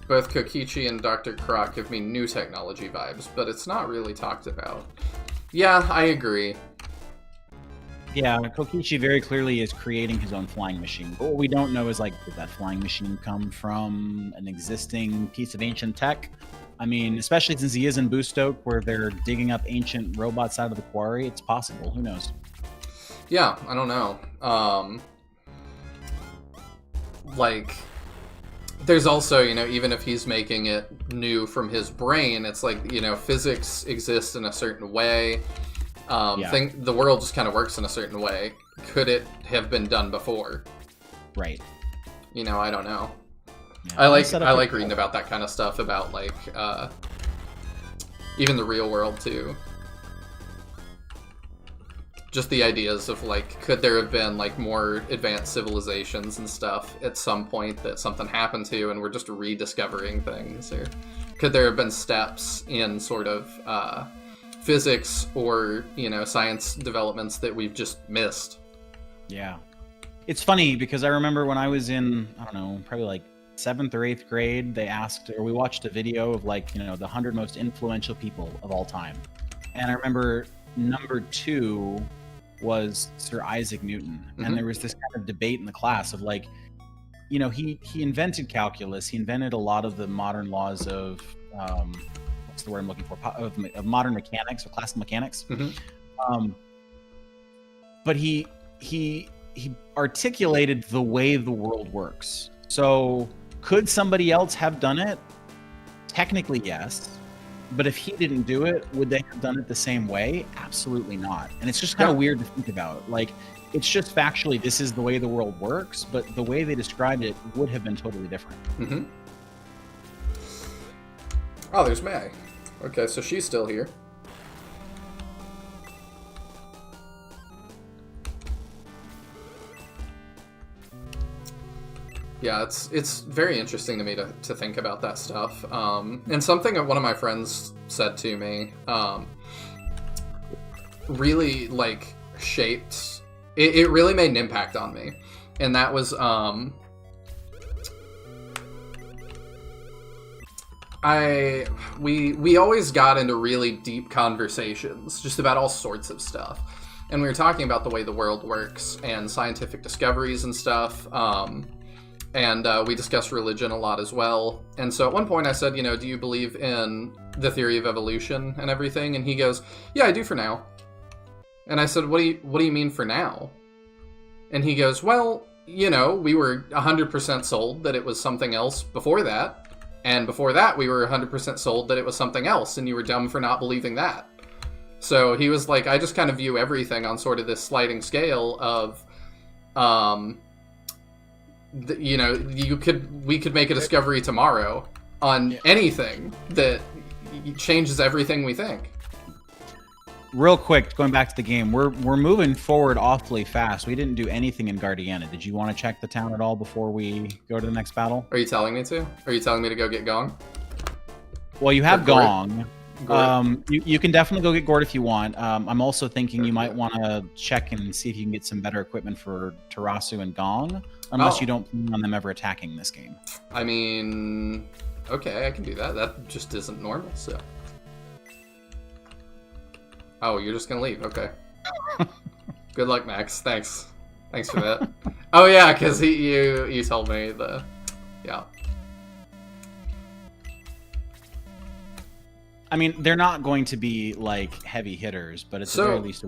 Both Kokichi and Dr. Croc give me new technology vibes, but it's not really talked about. Yeah, I agree. Yeah, Kokichi very clearly is creating his own flying machine. But what we don't know is, like, did that flying machine come from an existing piece of ancient tech? I mean, especially since he is in Bostoke, where they're digging up ancient robots out of the quarry, it's possible. Who knows? Yeah, I don't know. Like, there's also, you know, even if he's making it new from his brain, it's like, you know, physics exists in a certain way. The world just kind of works in a certain way. Could it have been done before? Right. You know, I don't know. Yeah, I like reading about that kind of stuff, about like even the real world too. Just the ideas of like, could there have been like more advanced civilizations and stuff at some point that something happened to, and we're just rediscovering things, or could there have been steps in sort of physics or, you know, science developments that we've just missed? Yeah. It's funny because I remember when I was in, I don't know, probably like 7th or 8th grade, they asked, or we watched a video of like, you know, the 100 most influential people of all time. And I remember number 2 was Sir Isaac Newton. Mm-hmm. And there was this kind of debate in the class of like, you know, he invented calculus. He invented a lot of the modern laws of, what's the word I'm looking for? Of modern mechanics, or classical mechanics. Mm-hmm. But he articulated the way the world works. So could somebody else have done it? Technically, yes. But if he didn't do it, would they have done it the same way? Absolutely not. And it's just kind of weird to think about. Like, it's just factually, this is the way the world works, but the way they described it would have been totally different. Mm-hmm. Oh, there's May. Okay, so she's still here. Yeah, it's very interesting to me to think about that stuff. And something that one of my friends said to me really, like, shaped... It really made an impact on me. And that was... We always got into really deep conversations just about all sorts of stuff. And we were talking about the way the world works and scientific discoveries and stuff. and we discussed religion a lot as well. And so at one point I said, do you believe in the theory of evolution and everything? And he goes, yeah, I do for now. And I said, what do you mean for now? And he goes, well, we were 100% sold that it was something else before that. And before that, we were 100% sold that it was something else, and you were dumb for not believing that. So he was like, I just kind of view everything on sort of this sliding scale of, we could make a discovery tomorrow on anything that changes everything we think. Real quick, going back to the game, we're moving forward awfully fast. We didn't do anything in Guardiana. Did you want to check the town at all before we go to the next battle? Are you telling me to? Are you telling me to go get Gong? Well, you have Gong. Gord? You can definitely go get Gord if you want. I'm also thinking you might want to check and see if you can get some better equipment for Tarasu and Gong, unless you don't plan on them ever attacking this game. I mean, okay, I can do that. That just isn't normal, so... Oh, you're just gonna leave. Okay. Good luck, Max. Thanks for that. Oh yeah, because you told me yeah. I mean, they're not going to be like heavy hitters, but it's at the very least.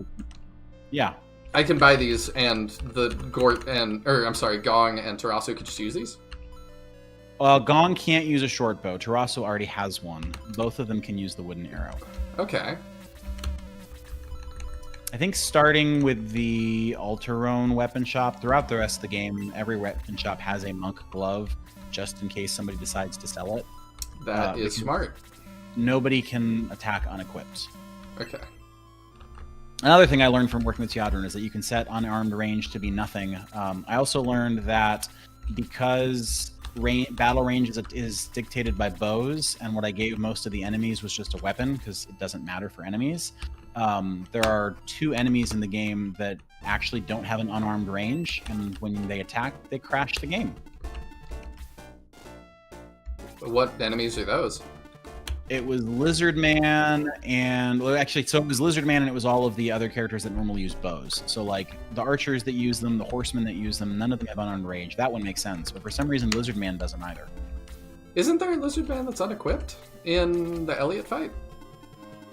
Yeah. I can buy these, and the Gong and Tarasu could just use these. Gong can't use a short bow. Tarasu already has one. Both of them can use the wooden arrow. Okay. I think starting with the Alterone weapon shop, throughout the rest of the game, every weapon shop has a monk glove, just in case somebody decides to sell it. That is smart. Nobody can attack unequipped. Okay. Another thing I learned from working with Teodron is that you can set unarmed range to be nothing. I also learned that because battle range is dictated by bows, and what I gave most of the enemies was just a weapon, because it doesn't matter for enemies. There are 2 enemies in the game that actually don't have an unarmed range, and when they attack, they crash the game. What enemies are those? It was Lizard Man, and it was Lizard Man, and it was all of the other characters that normally use bows. So like the archers that use them, the horsemen that use them, none of them have unarmed range. That one makes sense, but for some reason Lizard Man doesn't either. Isn't there a Lizard Man that's unequipped in the Elliot fight?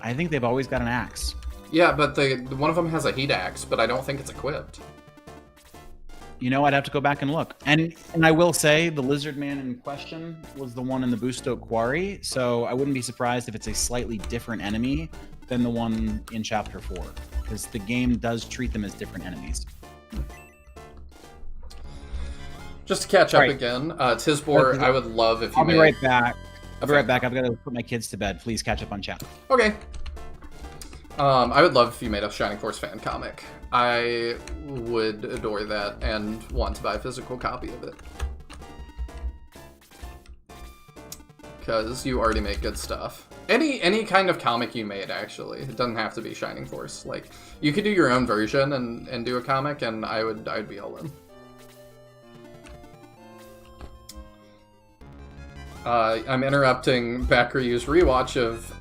I think they've always got an axe. Yeah, but one of them has a heat axe, but I don't think it's equipped. I'd have to go back and look. And I will say the Lizard Man in question was the one in the Busto Quarry, so I wouldn't be surprised if it's a slightly different enemy than the one in Chapter 4, because the game does treat them as different enemies. Just to catch up again, Tisbor, I would love if you I'll be right back. I've got to put my kids to bed. Please catch up on chat. Okay. I would love if you made a Shining Force fan comic. I would adore that and want to buy a physical copy of it. Because you already make good stuff. Any kind of comic you made, actually. It doesn't have to be Shining Force. Like, you could do your own version and do a comic, and I'd be all in. I'm interrupting Bakryu's rewatch of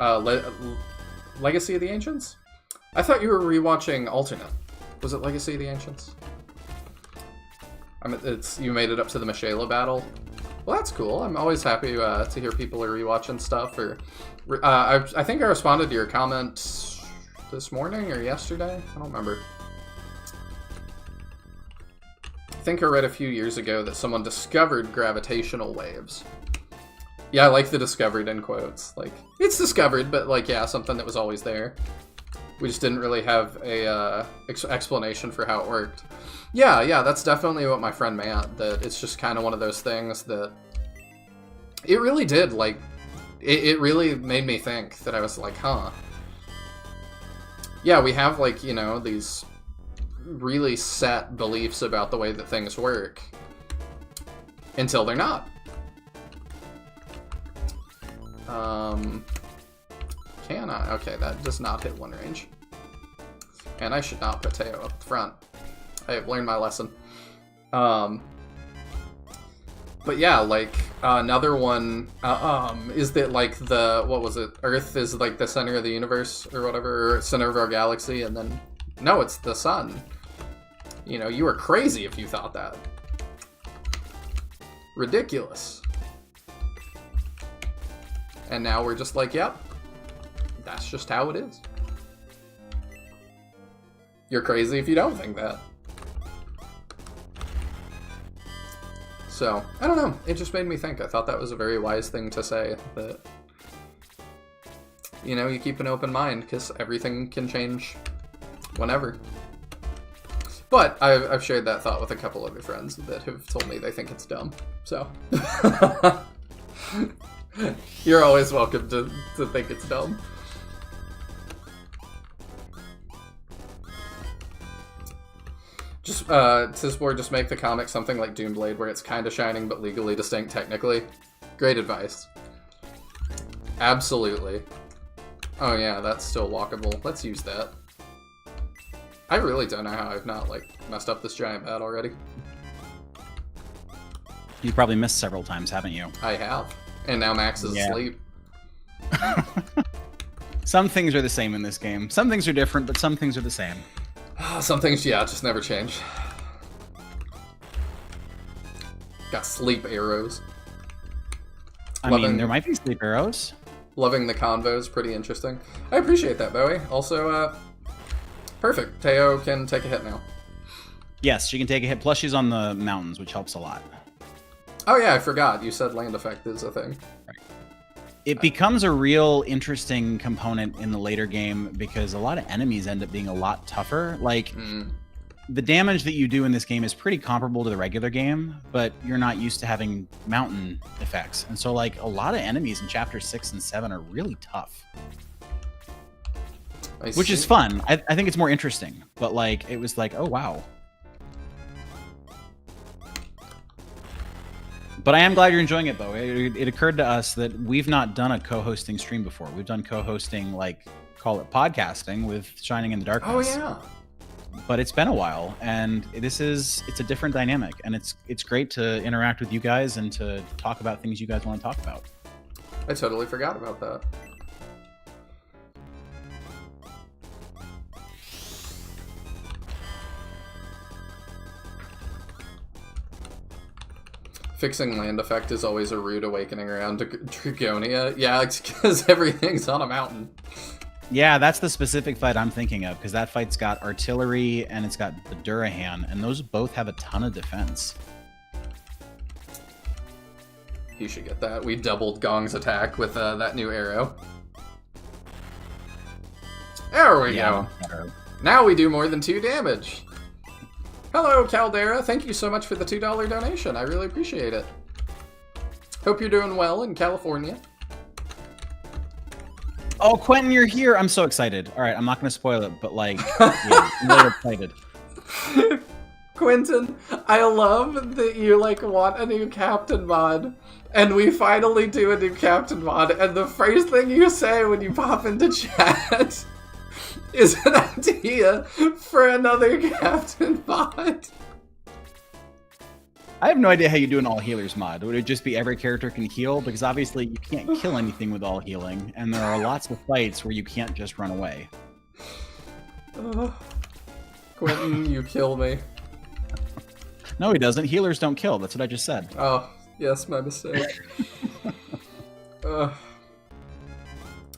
Legacy of the Ancients? I thought you were rewatching Alternate. Was it Legacy of the Ancients? You made it up to the Mishayla battle. Well, that's cool. I'm always happy to hear people are rewatching stuff. I think I responded to your comment this morning or yesterday. I don't remember. I think I read a few years ago that someone discovered gravitational waves. Yeah, I like the discovered in quotes. Like, it's discovered, but like, yeah, something that was always there. We just didn't really have a explanation for how it worked. Yeah, that's definitely what my friend meant, that it's just kind of one of those things that it really did, like, it really made me think that I was like, huh. Yeah, we have, like, these really set beliefs about the way that things work until they're not. Can I? Okay, that does not hit one range. And I should not put Teo up front. I have learned my lesson. But yeah, like, another one, is that, like, what was it? Earth is, like, the center of the universe, or whatever, or center of our galaxy, and then, no, it's the sun. You were crazy if you thought that. Ridiculous. And now we're just like, yep, that's just how it is. You're crazy if you don't think that. So, I don't know. It just made me think. I thought that was a very wise thing to say, that, you know, you keep an open mind, because everything can change whenever. But I've shared that thought with a couple other friends that have told me they think it's dumb. So, you're always welcome to think it's dumb. Just, Tisbor, just make the comic something like Doomblade, where it's kind of shining but legally distinct technically. Great advice. Absolutely. Oh yeah, that's still walkable. Let's use that. I really don't know how I've not, like, messed up this giant bat already. You probably missed several times, haven't you? I have. And now Max is asleep. Some things are the same in this game. Some things are different, but some things are the same. Some things, yeah, just never change. Got sleep arrows. I mean, there might be sleep arrows. Loving the convos, pretty interesting. I appreciate that, Bowie. Also, perfect. Teo can take a hit now. Yes, she can take a hit. Plus, she's on the mountains, which helps a lot. Oh yeah, I forgot. You said land effect is a thing. Right. It becomes a real interesting component in the later game because a lot of enemies end up being a lot tougher. Like, the damage that you do in this game is pretty comparable to the regular game, but you're not used to having mountain effects. And so, like, a lot of enemies in Chapters 6 and 7 are really tough. Which is fun. I think it's more interesting. But, like, it was like, oh, wow. But I am glad you're enjoying it, though. It occurred to us that we've not done a co-hosting stream before. We've done co-hosting, like, call it podcasting with Shining in the Darkness. Oh, yeah. But it's been a while, and it's a different dynamic, and it's great to interact with you guys and to talk about things you guys want to talk about. I totally forgot about that. Fixing land effect is always a rude awakening around Dragonia. Yeah, it's because everything's on a mountain. Yeah, that's the specific fight I'm thinking of, because that fight's got artillery and it's got the Durahan, and those both have a ton of defense. You should get that. We doubled Gong's attack with that new arrow. There we go. Now we do more than 2 damage. Hello, Caldera. Thank you so much for the $2 donation. I really appreciate it. Hope you're doing well in California. Oh, Quentin, you're here. I'm so excited. All right, I'm not going to spoil it, but, like, yeah, I'm really excited. Quentin, I love that you, like, want a new Kaptain mod, and we finally do a new Kaptain mod, and the first thing you say when you pop into chat is an idea for another Kaptain mod. I have no idea how you do an all healers mod. Would it just be every character can heal? Because obviously you can't kill anything with all healing, and there are lots of fights where you can't just run away. Quentin, you kill me. No, he doesn't. Healers don't kill. That's what I just said. Oh, yes, my mistake.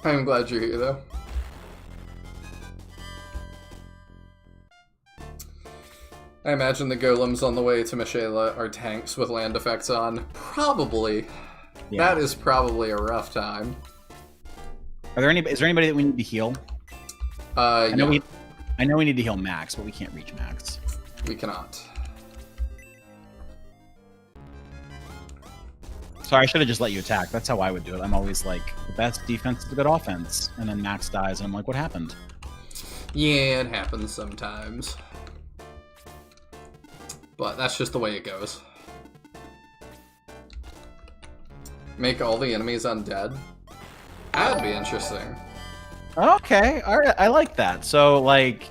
I'm glad you're here, though. I imagine the golems on the way to Michela are tanks with land effects on. Probably. Yeah. That is probably a rough time. Is there anybody that we need to heal? I know we need to heal Max, but we can't reach Max. We cannot. Sorry, I should have just let you attack. That's how I would do it. I'm always like, the best defense is a good offense. And then Max dies, and I'm like, what happened? Yeah, it happens sometimes. But that's just the way it goes. Make all the enemies undead? That'd be interesting. Okay, alright, I like that. So, like,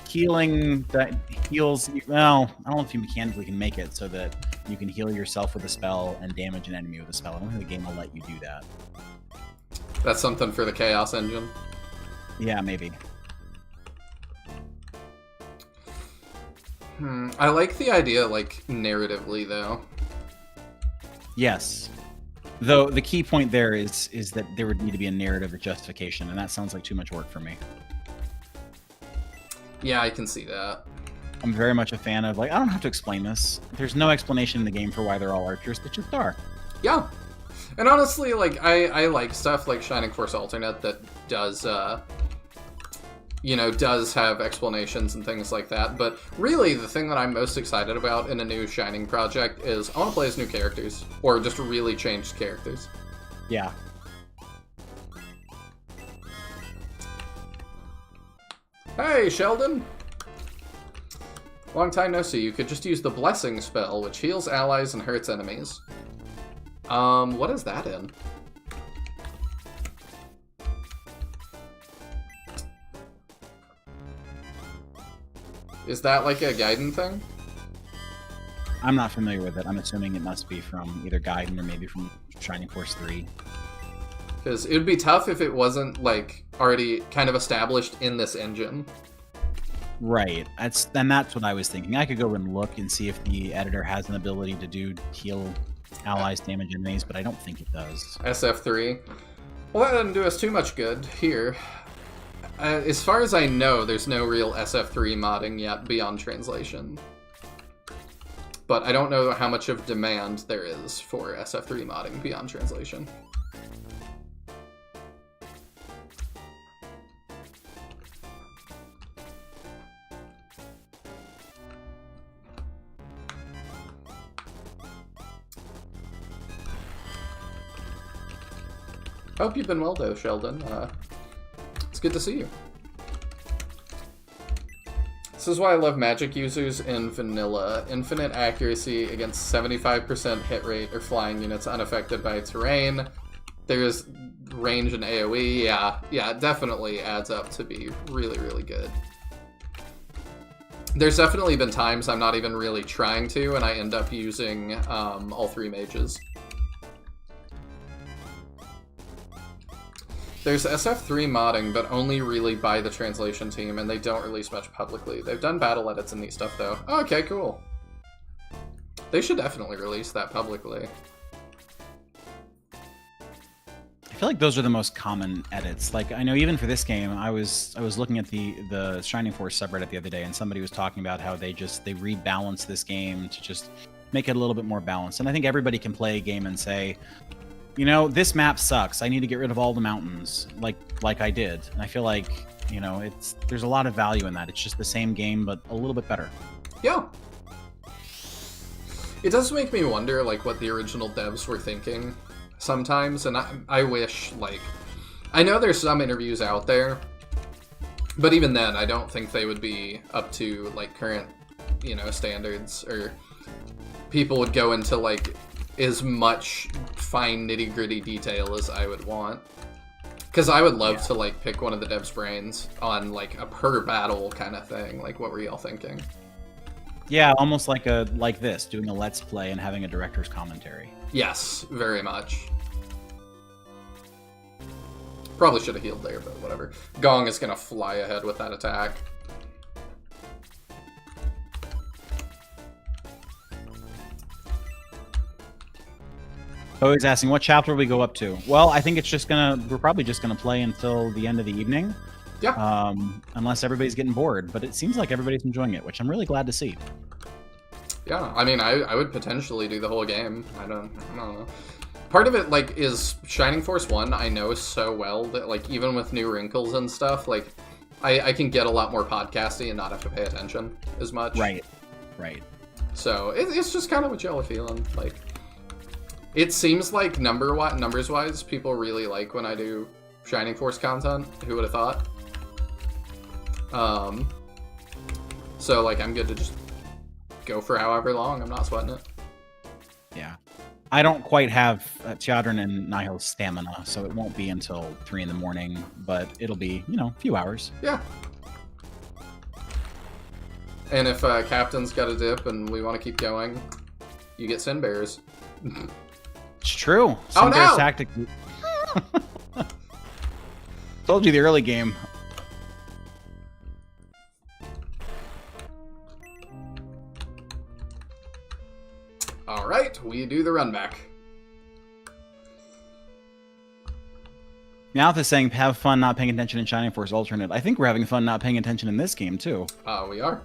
healing that heals... Well, I don't know if you mechanically can make it so that you can heal yourself with a spell and damage an enemy with a spell. I don't think the game will let you do that. That's something for the Chaos engine? Yeah, maybe. I like the idea, like, narratively, though. Yes. Though the key point there is that there would need to be a narrative justification, and that sounds like too much work for me. Yeah, I can see that. I'm very much a fan of, like, I don't have to explain this. There's no explanation in the game for why they're all archers. They just are. Yeah. And honestly, like, I like stuff like Shining Force Alternate that does, does have explanations and things like that. But really, the thing that I'm most excited about in a new Shining project is I want to play as new characters. Or just really changed characters. Yeah. Hey, Sheldon! Long time no see. You could just use the Blessing spell, which heals allies and hurts enemies. What is that in? Is that like a Gaiden thing? I'm not familiar with it. I'm assuming it must be from either Gaiden or maybe from Shining Force 3. Because it would be tough if it wasn't, like, already kind of established in this engine. Right. That's what I was thinking. I could go and look and see if the editor has an ability to heal allies, damage enemies, but I don't think it does. SF3. Well, that doesn't do us too much good here. As far as I know, there's no real SF3 modding yet beyond translation. But I don't know how much of demand there is for SF3 modding beyond translation. Hope you've been well, though, Sheldon. It's good to see you. This is why I love magic users in vanilla. Infinite accuracy against 75% hit rate or flying units unaffected by terrain. There's range and AoE. Yeah, it definitely adds up to be really, really good. There's definitely been times I'm not even really trying to, and I end up using all three mages. There's SF3 modding, but only really by the translation team, and they don't release much publicly. They've done battle edits and neat stuff, though. Okay, cool. They should definitely release that publicly. I feel like those are the most common edits. Like, I know even for this game, I was looking at the Shining Force subreddit the other day, and somebody was talking about how they rebalance this game to just make it a little bit more balanced. And I think everybody can play a game and say, you know, this map sucks. I need to get rid of all the mountains, like I did. And I feel like, you know, there's a lot of value in that. It's just the same game, but a little bit better. Yeah. It does make me wonder, like, what the original devs were thinking sometimes, and I wish, like, I know there's some interviews out there, but even then, I don't think they would be up to, like, current, you know, standards, or people would go into, like, as much fine nitty-gritty detail as I would want. Because I would love to, like, pick one of the devs' brains on, like, a per-battle kind of thing. Like, what were y'all thinking? Yeah, almost like this, doing a Let's Play and having a director's commentary. Yes, very much. Probably should have healed there, but whatever. Gong is gonna fly ahead with that attack. So he's asking, what chapter will we go up to? Well, I think we're probably just gonna play until the end of the evening. Yeah. Unless everybody's getting bored, but it seems like everybody's enjoying it, which I'm really glad to see. Yeah, I mean, I would potentially do the whole game. I don't know. Part of it, like, is Shining Force 1, I know so well that, like, even with new wrinkles and stuff, like, I can get a lot more podcasty and not have to pay attention as much. Right. So, it's just kind of what y'all are feeling. Like, it seems like numbers-wise, people really like when I do Shining Force content. Who would have thought? So, like, I'm good to just go for however long. I'm not sweating it. Yeah. I don't quite have Teodrin and Nihil's stamina, so it won't be until 3 in the morning, but it'll be, you know, a few hours. Yeah. And if Kaptain's got a dip and we want to keep going, you get Sin Bears. It's true. Oh, no! Tactic. Told you the early game. Alright, we do the run back. Meowth is saying, have fun not paying attention in Shining Force Alternate. I think we're having fun not paying attention in this game, too. We are.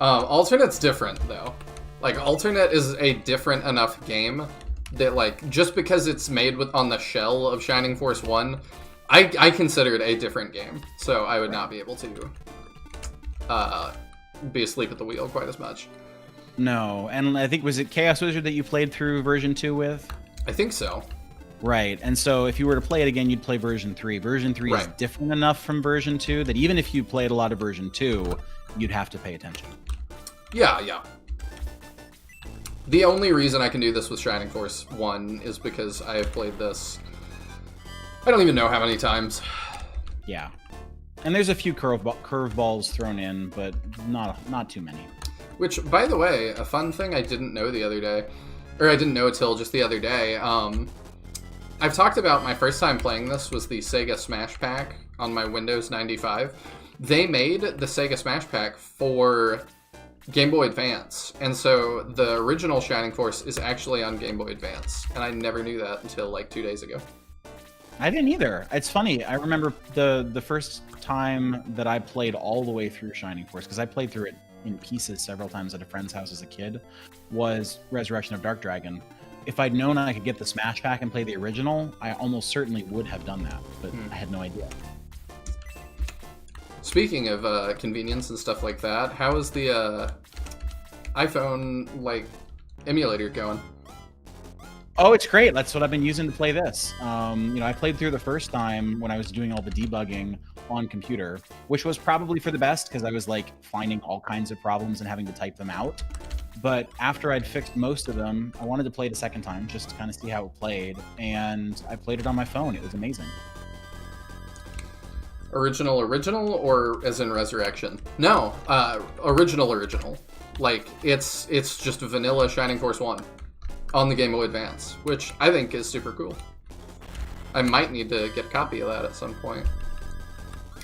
Alternate's different, though. Like, Alternate is a different enough game that, like, just because it's made on the shell of Shining Force 1, I consider it a different game. So I would not be able to be asleep at the wheel quite as much. No, and I think, was it Chaos Wizard that you played through version 2 with? I think so. Right, and so if you were to play it again, you'd play version 3. Version 3 is different enough from version 2 that even if you played a lot of version 2, you'd have to pay attention. Yeah. The only reason I can do this with Shining Force 1 is because I have played this, I don't even know how many times. Yeah. And there's a few curveballs thrown in, but not too many. Which, by the way, a fun thing I didn't know the other day, or I didn't know till just the other day, I've talked about my first time playing this was the Sega Smash Pack on my Windows 95. They made the Sega Smash Pack for Game Boy Advance, and so the original Shining Force is actually on Game Boy Advance, and I never knew that until like 2 days ago. I didn't either. It's funny. I remember the first time that I played all the way through Shining Force, because I played through it in pieces several times at a friend's house as a kid, was Resurrection of Dark Dragon. If I'd known I could get the Smash Pack and play the original, I almost certainly would have done that, but I had no idea. Speaking of convenience and stuff like that, how is the iPhone like emulator going? Oh, it's great. That's what I've been using to play this. I played through the first time when I was doing all the debugging on computer, which was probably for the best because I was like finding all kinds of problems and having to type them out. But after I'd fixed most of them, I wanted to play it a second time just to kind of see how it played, and I played it on my phone. It was amazing. Original, or as in Resurrection? No, original. Like, it's just vanilla Shining Force 1 on the Game Boy Advance, which I think is super cool. I might need to get a copy of that at some point.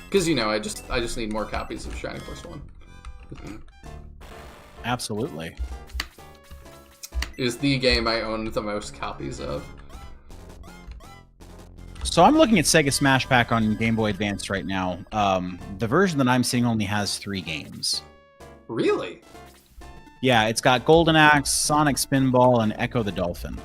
Because, I just need more copies of Shining Force 1. Absolutely. It is the game I own the most copies of. So I'm looking at Sega Smash Pack on Game Boy Advance right now. The version that I'm seeing only has 3 games. Really? Yeah, it's got Golden Axe, Sonic Spinball, and Echo the Dolphin.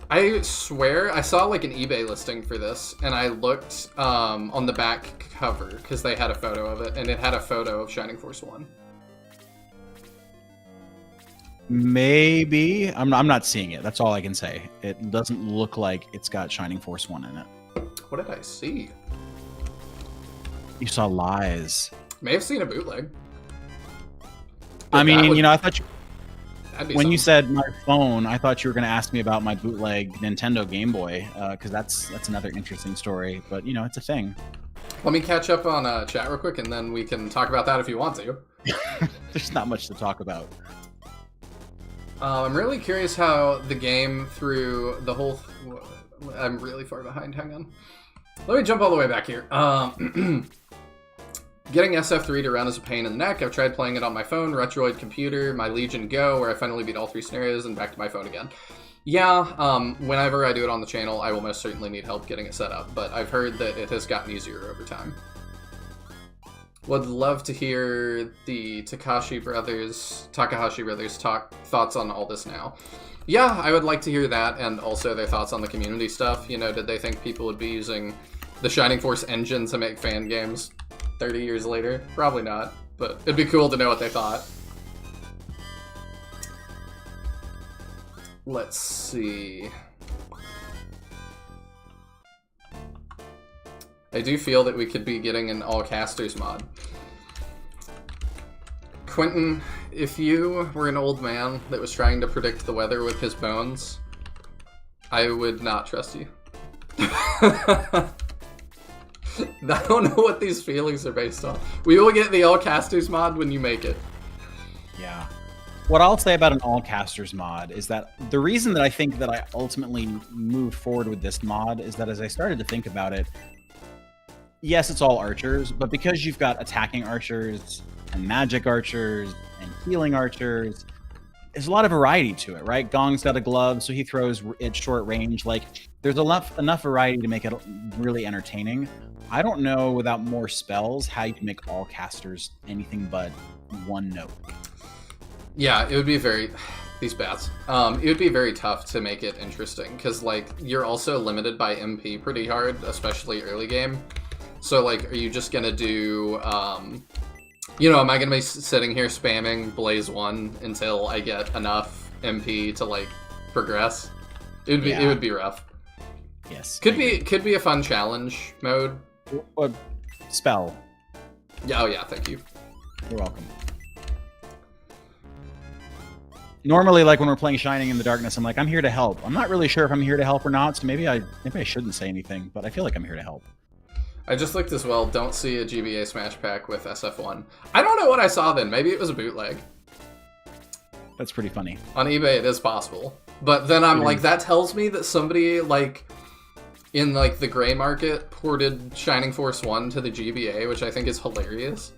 I swear I saw like an eBay listing for this, and I looked on the back cover because they had a photo of it, and it had a photo of Shining Force 1. Maybe. I'm not seeing it. That's all I can say. It doesn't look like it's got Shining Force 1 in it. What did I see? You saw lies. May have seen a bootleg. I mean, I thought when you said my phone, I thought you were going to ask me about my bootleg Nintendo Game Boy, because that's another interesting story. But, it's a thing. Let me catch up on chat real quick, and then we can talk about that if you want to. There's not much to talk about. I'm really curious how the game through the whole... I'm really far behind, hang on. Let me jump all the way back here. Getting SF3 to run is a pain in the neck. I've tried playing it on my phone, Retroid computer, my Legion Go, where I finally beat all 3 scenarios, and back to my phone again. Yeah, whenever I do it on the channel, I will most certainly need help getting it set up, but I've heard that it has gotten easier over time. Would love to hear the Takahashi brothers thoughts on all this now. Yeah, I would like to hear that, and also their thoughts on the community stuff. Did they think people would be using the Shining Force engine to make fan games 30 years later? Probably not, but it'd be cool to know what they thought. Let's see. I do feel that we could be getting an all casters mod. Quentin, if you were an old man that was trying to predict the weather with his bones, I would not trust you. I don't know what these feelings are based on. We will get the all casters mod when you make it. Yeah. What I'll say about an all casters mod is that the reason that I think that I ultimately moved forward with this mod is that as I started to think about it, yes, it's all archers, but because you've got attacking archers and magic archers and healing archers, there's a lot of variety to it, right? Gong's got a glove, so he throws at short range. Like, there's enough variety to make it really entertaining. I don't know, without more spells, how you can make all casters anything but one note. Yeah, it would be very... These bats. It would be very tough to make it interesting, because, like, you're also limited by MP pretty hard, especially early game. So, like, are you just gonna do, you know, am I gonna be sitting here spamming Blaze 1 until I get enough MP to, like, progress? It would be rough. Yes. Could be a fun challenge mode. Spell. Yeah, oh yeah, thank you. You're welcome. Normally, like when we're playing Shining in the Darkness, I'm like, I'm here to help. I'm not really sure if I'm here to help or not, so maybe I shouldn't say anything, but I feel like I'm here to help. I just looked as well. Don't see a GBA Smash Pack with SF1. I don't know what I saw then. Maybe it was a bootleg. That's pretty funny. On eBay, it is possible. But then I'm like, that tells me that somebody, like, in, like, the gray market ported Shining Force 1 to the GBA, which I think is hilarious.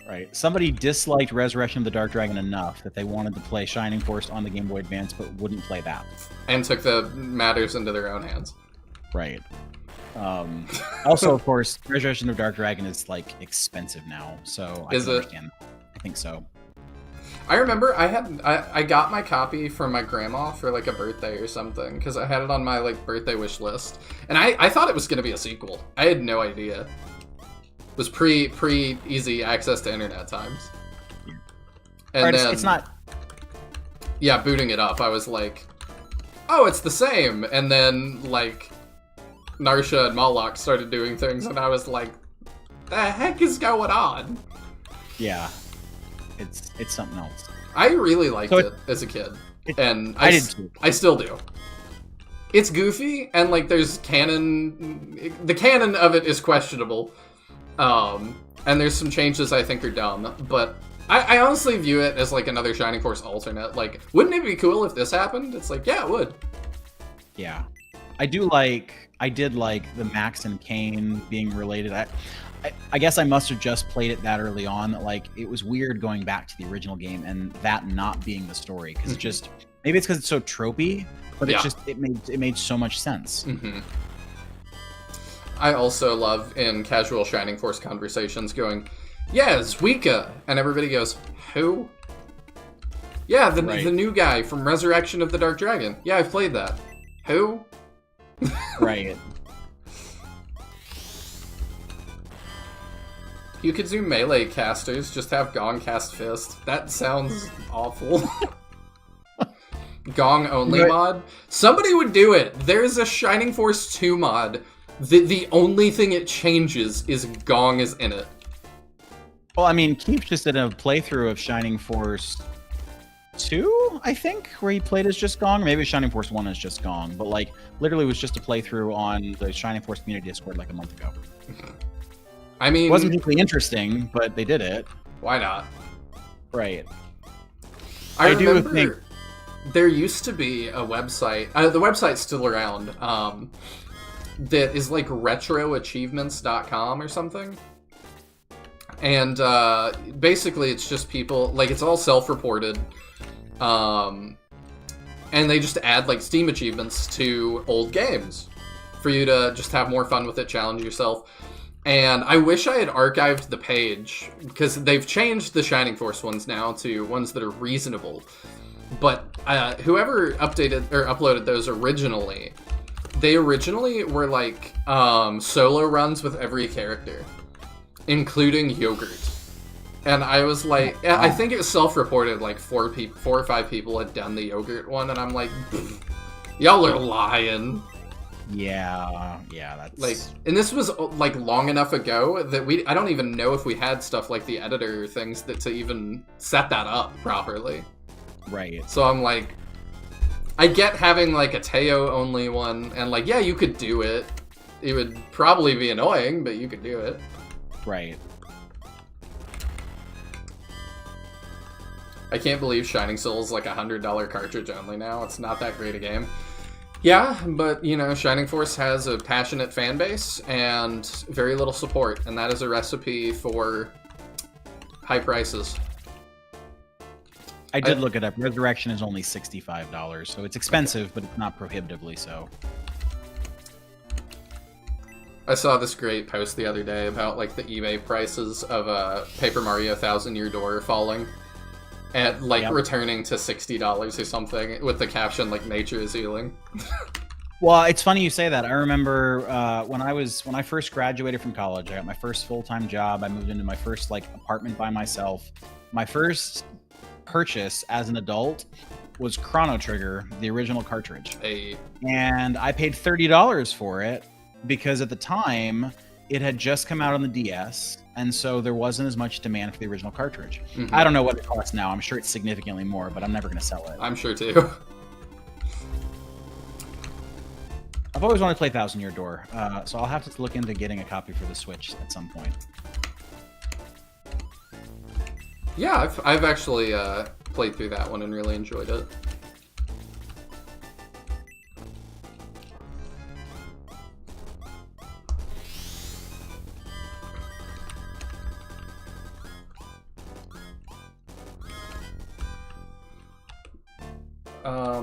Right. Somebody disliked Resurrection of the Dark Dragon enough that they wanted to play Shining Force on the Game Boy Advance, but wouldn't play that. And took the matters into their own hands. Right. Also, of course, Resurrection of the Dark Dragon is, like, expensive now, so I can understand. I think so. I remember I got my copy from my grandma for, like, a birthday or something, because I had it on my, like, birthday wish list. And I thought it was going to be a sequel. I had no idea. It was pre-easy access to internet times. And right, then, it's not... Yeah, booting it up, I was like, oh, it's the same. And then, like, Narsha and Moloch started doing things, and I was like, the heck is going on? Yeah. It's something else. I really liked it as a kid, and I did too. I still do. It's goofy, and like there's canon. The canon of it is questionable, and there's some changes I think are dumb. But I honestly view it as like another Shining Force alternate. Like, wouldn't it be cool if this happened? It's like, yeah, it would. Yeah, I did like the Max and Kane being related. I guess I must have just played it that early on. Like, it was weird going back to the original game and that not being the story, because just maybe it's because it's so tropey, but it made so much sense. Mm-hmm. I also love in casual Shining Force conversations going, "Yeah, Zuika," and everybody goes, "Who?" Yeah, the new guy from Resurrection of the Dark Dragon. Yeah, I've played that. Who? Right. You could do melee casters, just have Gong cast Fist. That sounds awful. Gong only mod? Somebody would do it. There's a Shining Force 2 mod. The only thing it changes is Gong is in it. Well, I mean, Keith just did a playthrough of Shining Force 2, I think, where he played as just Gong. Maybe Shining Force 1 is just Gong, but like literally was just a playthrough on the Shining Force community Discord like a month ago. I mean, it wasn't particularly interesting, but they did it. Why not? Right. I remember there used to be a website. The website's still around. That is like retroachievements.com or something. And basically, it's just people, like, it's all self-reported. And they just add like Steam achievements to old games for you to just have more fun with it, challenge yourself. And I wish I had archived the page, because they've changed the Shining Force ones now to ones that are reasonable. But whoever updated or uploaded those originally, they originally were like solo runs with every character, including Yogurt. And I was like, I think it was self-reported, like 4 or 5 people had done the Yogurt one, and I'm like, y'all are lying. Yeah, that's like, and this was like long enough ago that I don't even know if we had stuff like the editor things to even set that up properly. Right. So I'm like, I get having like a Teo only one, and like, yeah, you could do it. It would probably be annoying, but you could do it. Right. I can't believe Shining Soul is like $100 cartridge only now. It's not that great a game. Yeah, but, you know, Shining Force has a passionate fan base and very little support, and that is a recipe for high prices. I did look it up. Resurrection is only $65, so it's expensive, but it's not prohibitively so. I saw this great post the other day about like the eBay prices of Paper Mario Thousand Year Door falling, and like returning to $60 or something, with the caption like "Nature is healing." Well, it's funny you say that. I remember when I first graduated from college, I got my first full-time job. I moved into my first like apartment by myself. My first purchase as an adult was Chrono Trigger, the original cartridge. And I paid $30 for it because at the time it had just come out on the DS, and so there wasn't as much demand for the original cartridge. Mm-hmm. I don't know what it costs now. I'm sure it's significantly more, but I'm never going to sell it. I'm sure too. I've always wanted to play Thousand Year Door, so I'll have to look into getting a copy for the Switch at some point. Yeah, I've actually played through that one and really enjoyed it.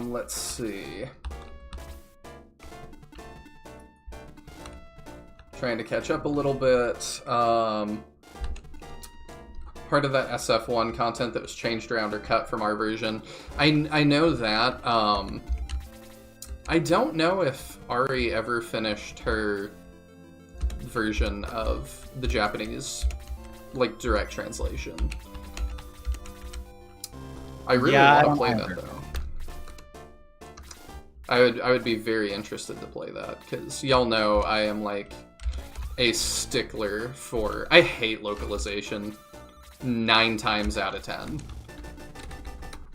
Let's see. Trying to catch up a little bit. Part of that SF1 content that was changed around or cut from our version. I know that. I don't know if Ari ever finished her version of the Japanese, like, direct translation. I really want to play that, though. I would be very interested to play that, because y'all know I am, like, a stickler for... I hate localization 9 times out of 10.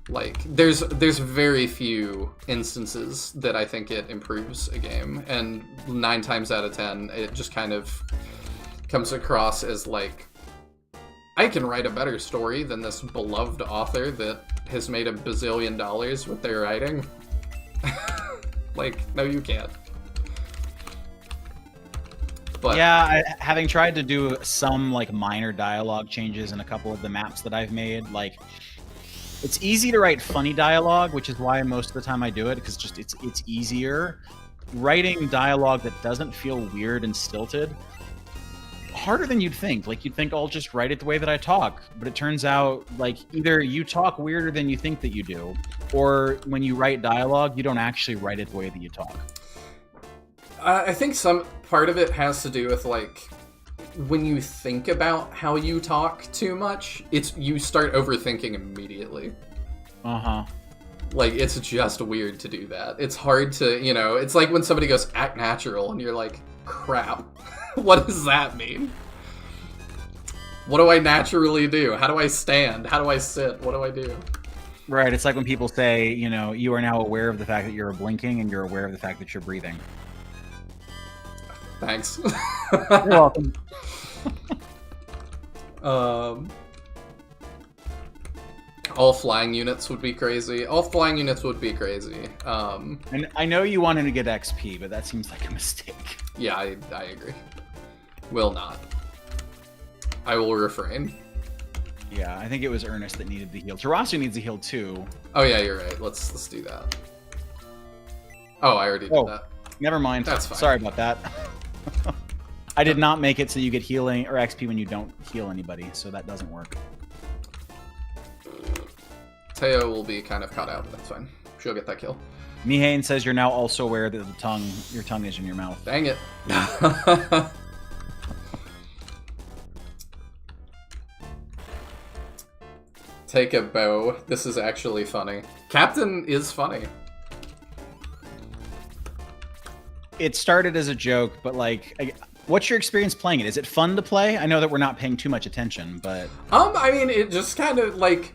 Like, there's very few instances that I think it improves a game, and 9 times out of 10, it just kind of comes across as, like, I can write a better story than this beloved author that has made $1 bazillion with their writing. Like, no, you can't. But yeah, having tried to do some like minor dialogue changes in a couple of the maps that I've made, like it's easy to write funny dialogue, which is why most of the time I do it, because just it's easier. Writing dialogue that doesn't feel weird and stilted, harder than you'd think. Like you'd think I'll just write it the way that I talk, but it turns out like either you talk weirder than you think that you do, or when you write dialogue, you don't actually write it the way that you talk. I think some part of it has to do with like when you think about how you talk too much, you start overthinking immediately. Like it's just weird to do that. It's hard to, it's like when somebody goes act natural and you're like, crap. What does that mean? What do I naturally do? How do I stand? How do I sit? What do I do? Right, it's like when people say, you are now aware of the fact that you're blinking and you're aware of the fact that you're breathing. Thanks. You're welcome. All flying units would be crazy. All flying units would be crazy. And I know you wanted to get XP, but that seems like a mistake. Yeah, I agree. Will not. I will refrain. Yeah, I think it was Ernest that needed the heal. Tarasu needs a heal too. Oh yeah, you're right. Let's do that. Oh, I already did that. Never mind. That's fine. Sorry about that. I did not make it so you get healing or XP when you don't heal anybody, so that doesn't work. Teo will be kind of caught out, but that's fine. She'll get that kill. Mihane says you're now also aware that your tongue is in your mouth. Dang it. Take a bow. This is actually funny. Kaptain is funny. It started as a joke, but like, what's your experience playing it? Is it fun to play? I know that we're not paying too much attention, but I mean, it just kind of like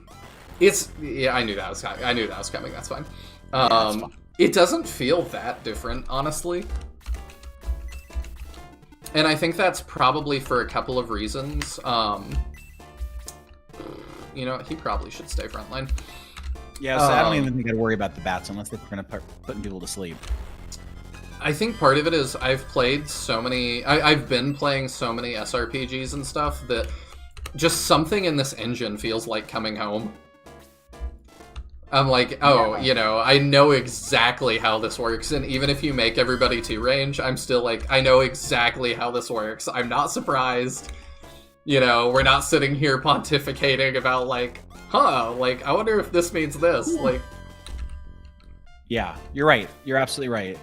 I knew that was coming. That's fine. That's fine. It doesn't feel that different, honestly. And I think that's probably for a couple of reasons. He probably should stay frontline. Yeah, so I don't even think I'd worry about the bats unless they're going to putting people to sleep. I think part of it is I've played so many... I've been playing so many SRPGs and stuff that just something in this engine feels like coming home. I'm like, oh, Yeah. you know, I know exactly how this works, and even if you make everybody 2-range, I'm still like, I know exactly how this works. I'm not surprised. You know, we're not sitting here pontificating about, like, like, I wonder if this means this. Like, Yeah, you're right. You're absolutely right.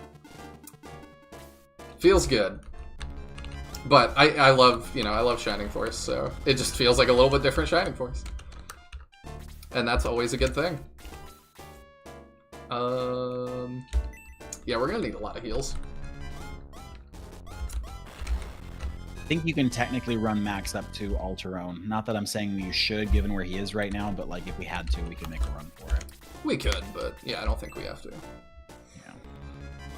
feels good. But I love, you know, I love Shining Force, so it just feels like a little bit different Shining Force. And that's always a good thing. Yeah, we're gonna need a lot of heals. I think you can technically run Max up to Alterone. Not that I'm saying you should, given where he is right now, but like if we had to, we could make a run for it. We could, but yeah, I don't think we have to. Yeah.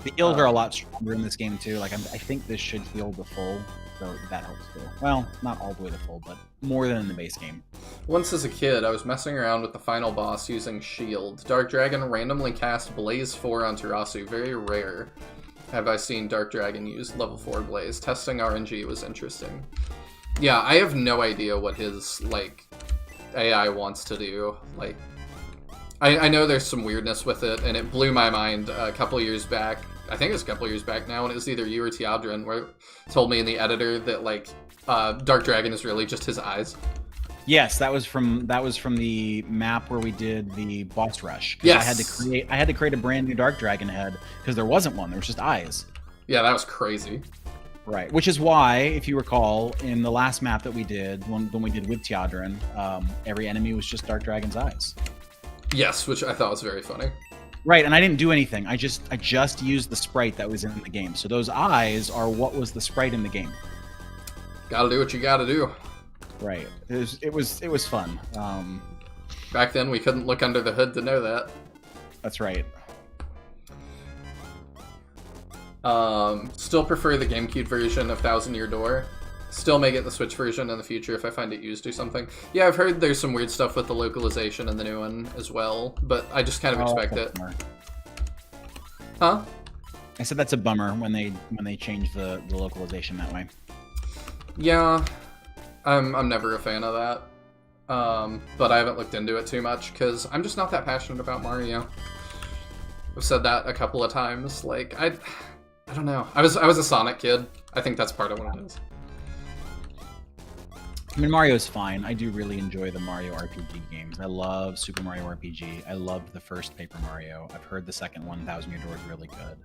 The heals are a lot stronger in this game too. Like I think this should heal the full, so that helps too. Well, not all the way to full, but more than in the base game. Once as a kid, I was messing around with the final boss using Shield. Dark Dragon randomly cast Blaze 4 on Tarasu. Very rare have I seen Dark Dragon use level 4 Blaze. Testing RNG was interesting. Yeah, I have no idea what his, like, AI wants to do. Like, I know there's some weirdness with it, and it blew my mind a couple years back. I think it was a couple years back now, and it was either you or Teodrin where it told me in the editor that, like, Dark Dragon is really just his eyes. Yes, that was from the map where we did the boss rush. Yes. I had to create a brand new Dark Dragon head because there wasn't one. There was just eyes. Yeah, that was crazy. Right, which is why, if you recall, in the last map that we did, when we did with Teodrin, every enemy was just Dark Dragon's eyes. Yes, which I thought was very funny. Right, and I didn't do anything. I just used the sprite that was in the game. So those eyes are what was the sprite in the game. Gotta do what you gotta do. Right. It was fun. Back then, we couldn't look under the hood to know that. That's right. Still prefer the GameCube version of Thousand Year Door. Still may get the Switch version in the future if I find it used or something. Yeah, I've heard there's some weird stuff with the localization in the new one as well, but I just kind of expect it. Huh? I said that's a bummer when they change the localization that way. Yeah, I'm never a fan of that. But I haven't looked into it too much because I'm just not that passionate about Mario. I've said that a couple of times. Like I don't know. I was a Sonic kid. I think that's part of what it is. I mean, Mario's fine. I do really enjoy the Mario RPG games. I love Super Mario RPG. I loved the first Paper Mario. I've heard the second one, Thousand Year Door, is really good.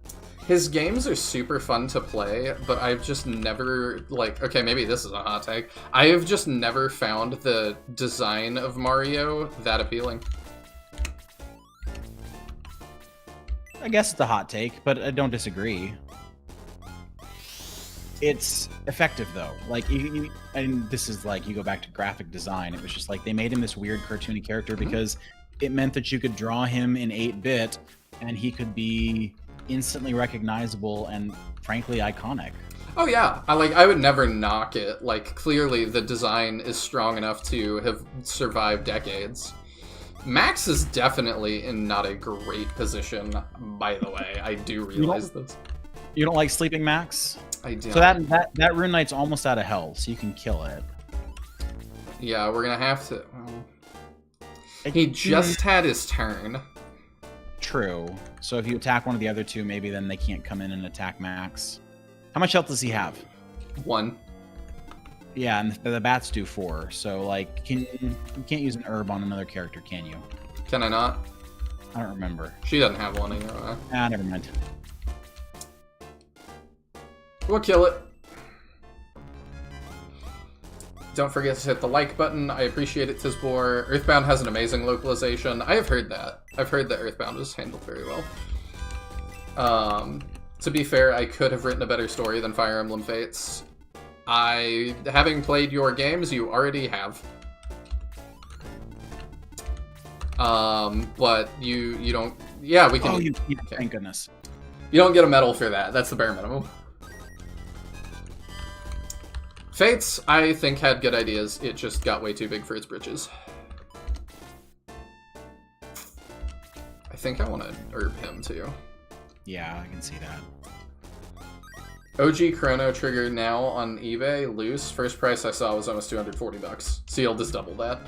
His games are super fun to play, but I've just never, like, okay, maybe this is a hot take. I have just never found the design of Mario that appealing. I guess it's a hot take, but I don't disagree. It's effective though. Like, and this is like, you go back to graphic design. It was just like they made him this weird cartoony character because it meant that you could draw him in 8-bit and he could be instantly recognizable and frankly iconic. Oh yeah, I would never knock it. Like, clearly the design is strong enough to have survived decades. Max is definitely in not a great position, by the way. I do realize this. You don't like Sleeping Max? I do. So that Rune Knight's almost out of health, so you can kill it. Yeah, we're gonna have to. He just had his turn. True. So if you attack one of the other two, maybe then they can't come in and attack Max. How much health does he have? 1. Yeah, and the bats do 4. So like, you can't use an herb on another character, can you? Can I not? I don't remember. She doesn't have one either. Ah, never mind. We'll kill it. Don't forget to hit the like button. I appreciate it, Tizbor. Earthbound has an amazing localization. I have heard that. I've heard that Earthbound is handled very well. To be fair, I could have written a better story than Fire Emblem Fates. Having played your games, you already have. But you don't. Yeah, we can. Oh, okay. Thank goodness. You don't get a medal for that. That's the bare minimum. Fates, I think, had good ideas. It just got way too big for its britches. I think I want to herb him, too. Yeah, I can see that. OG Chrono Trigger now on eBay, loose. First price I saw was almost $240. Sealed is double that.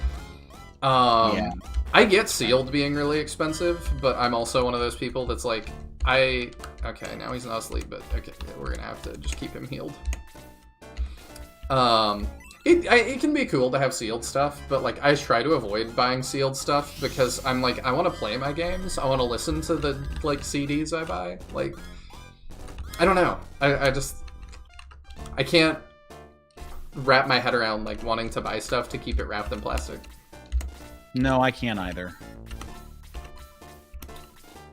Yeah. I get sealed being really expensive, but I'm also one of those people that's like, okay, now he's not asleep, but okay, yeah, we're gonna have to just keep him healed. It can be cool to have sealed stuff, but like I try to avoid buying sealed stuff because I'm like, I want to play my games, I want to listen to the like CDs I buy. Like, I don't know, I can't wrap my head around like wanting to buy stuff to keep it wrapped in plastic. No, I can't either.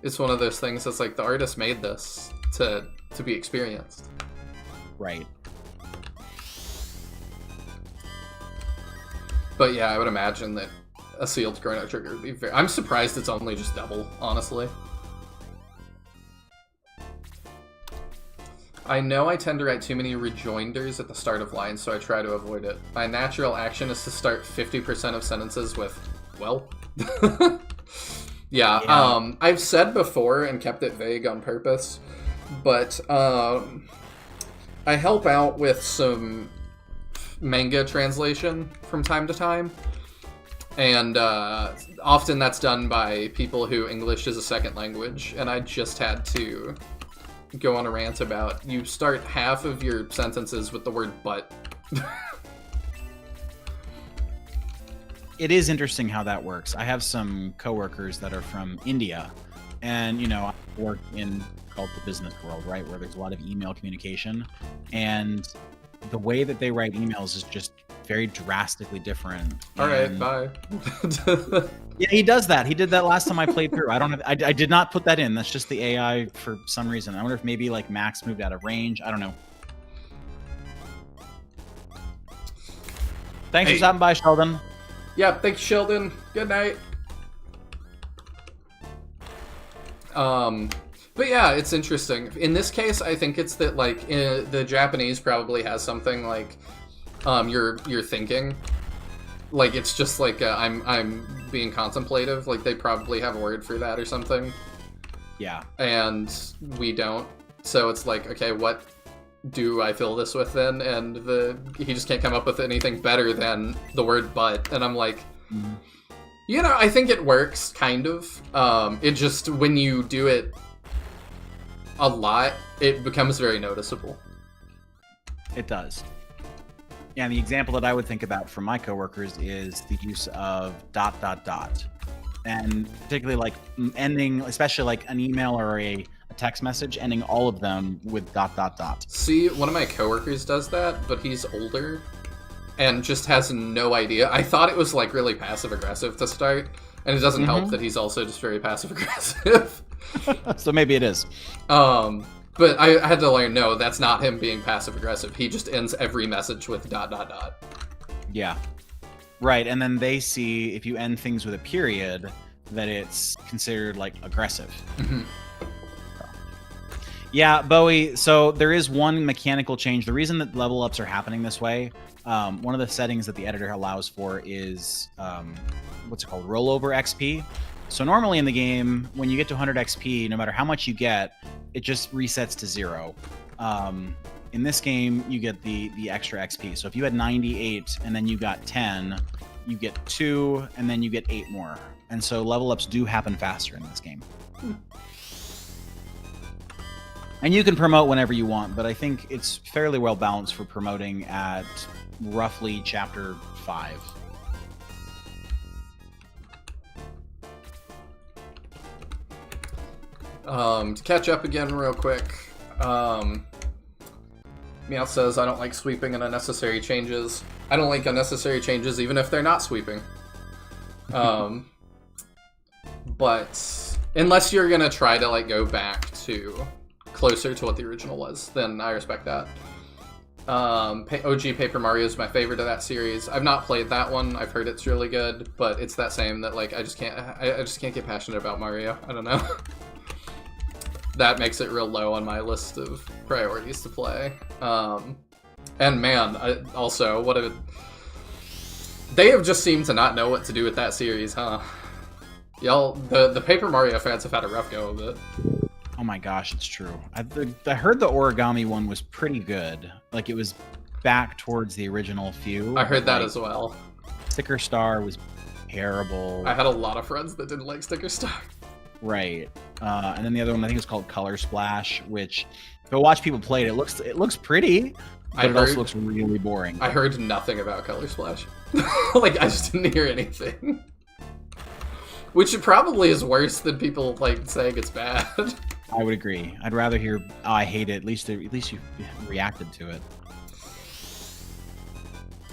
It's one of those things that's like the artist made this to be experienced. Right. But yeah, I would imagine that a sealed Chrono Trigger would be very... I'm surprised it's only just double, honestly. I know I tend to write too many rejoinders at the start of lines, so I try to avoid it. My natural action is to start 50% of sentences with, well... yeah, I've said before and kept it vague on purpose, but I help out with some manga translation from time to time, and often that's done by people who English is a second language, and I just had to go on a rant about you start half of your sentences with the word but. It is interesting how that works. I have some coworkers that are from India, and I work in called the business world, right, where there's a lot of email communication, and the way that they write emails is just very drastically different. All right, bye. Yeah, he does that. He did that last time I played through. I did not put that in. That's just the AI for some reason. I wonder if maybe like Max moved out of range. I don't know. Thanks for stopping by, Sheldon. Yeah, thanks, Sheldon. Good night. But yeah, it's interesting. In this case, I think it's that like the Japanese probably has something like you're thinking, like it's just like I'm being contemplative. Like they probably have a word for that or something. Yeah. And we don't. So it's like, okay, what do I fill this with then? And he just can't come up with anything better than the word but. And I'm like, I think it works, kind of. It just, when you do it a lot, it becomes very noticeable. It does. Yeah, and the example that I would think about from my coworkers is the use of ... And particularly like ending, especially like an email or a text message, ending all of them with ... See, one of my coworkers does that, but he's older and just has no idea. I thought it was like really passive aggressive to start, and it doesn't help that he's also just very passive aggressive. So maybe it is. But I had to learn, no, that's not him being passive aggressive. He just ends every message with ... Yeah. Right, and then they see if you end things with a period that it's considered like aggressive. Yeah, Bowie, so there is one mechanical change. The reason that level ups are happening this way, one of the settings that the editor allows for is, what's it called, rollover XP. So normally in the game, when you get to 100 XP, no matter how much you get, it just resets to 0. In this game, you get the extra XP. So if you had 98 and then you got 10, you get 2, and then you get 8 more. And so level ups do happen faster in this game. And you can promote whenever you want, but I think it's fairly well balanced for promoting at roughly chapter 5. To catch up again real quick, Meow says, I don't like sweeping and unnecessary changes. I don't like unnecessary changes even if they're not sweeping. But unless you're gonna try to like go back to closer to what the original was, then I respect that. OG Paper Mario is my favorite of that series. I've not played that one. I've heard it's really good, but it's that same that like I just can't get passionate about Mario. I don't know. That makes it real low on my list of priorities to play. And man, they have just seemed to not know what to do with that series, huh? Y'all, the Paper Mario fans have had a rough go of it. Oh my gosh, it's true. I heard the origami one was pretty good. Like it was back towards the original few. I heard that as well. Sticker Star was terrible. I had a lot of friends that didn't like Sticker Star. Right. And then the other one I think is called Color Splash, which if I watch people play it, it looks pretty, but it also looks really boring. I heard nothing about Color Splash. Like, I just didn't hear anything. Which probably is worse than people like saying it's bad. I would agree. I'd rather hear, oh, I hate it. At least you reacted to it.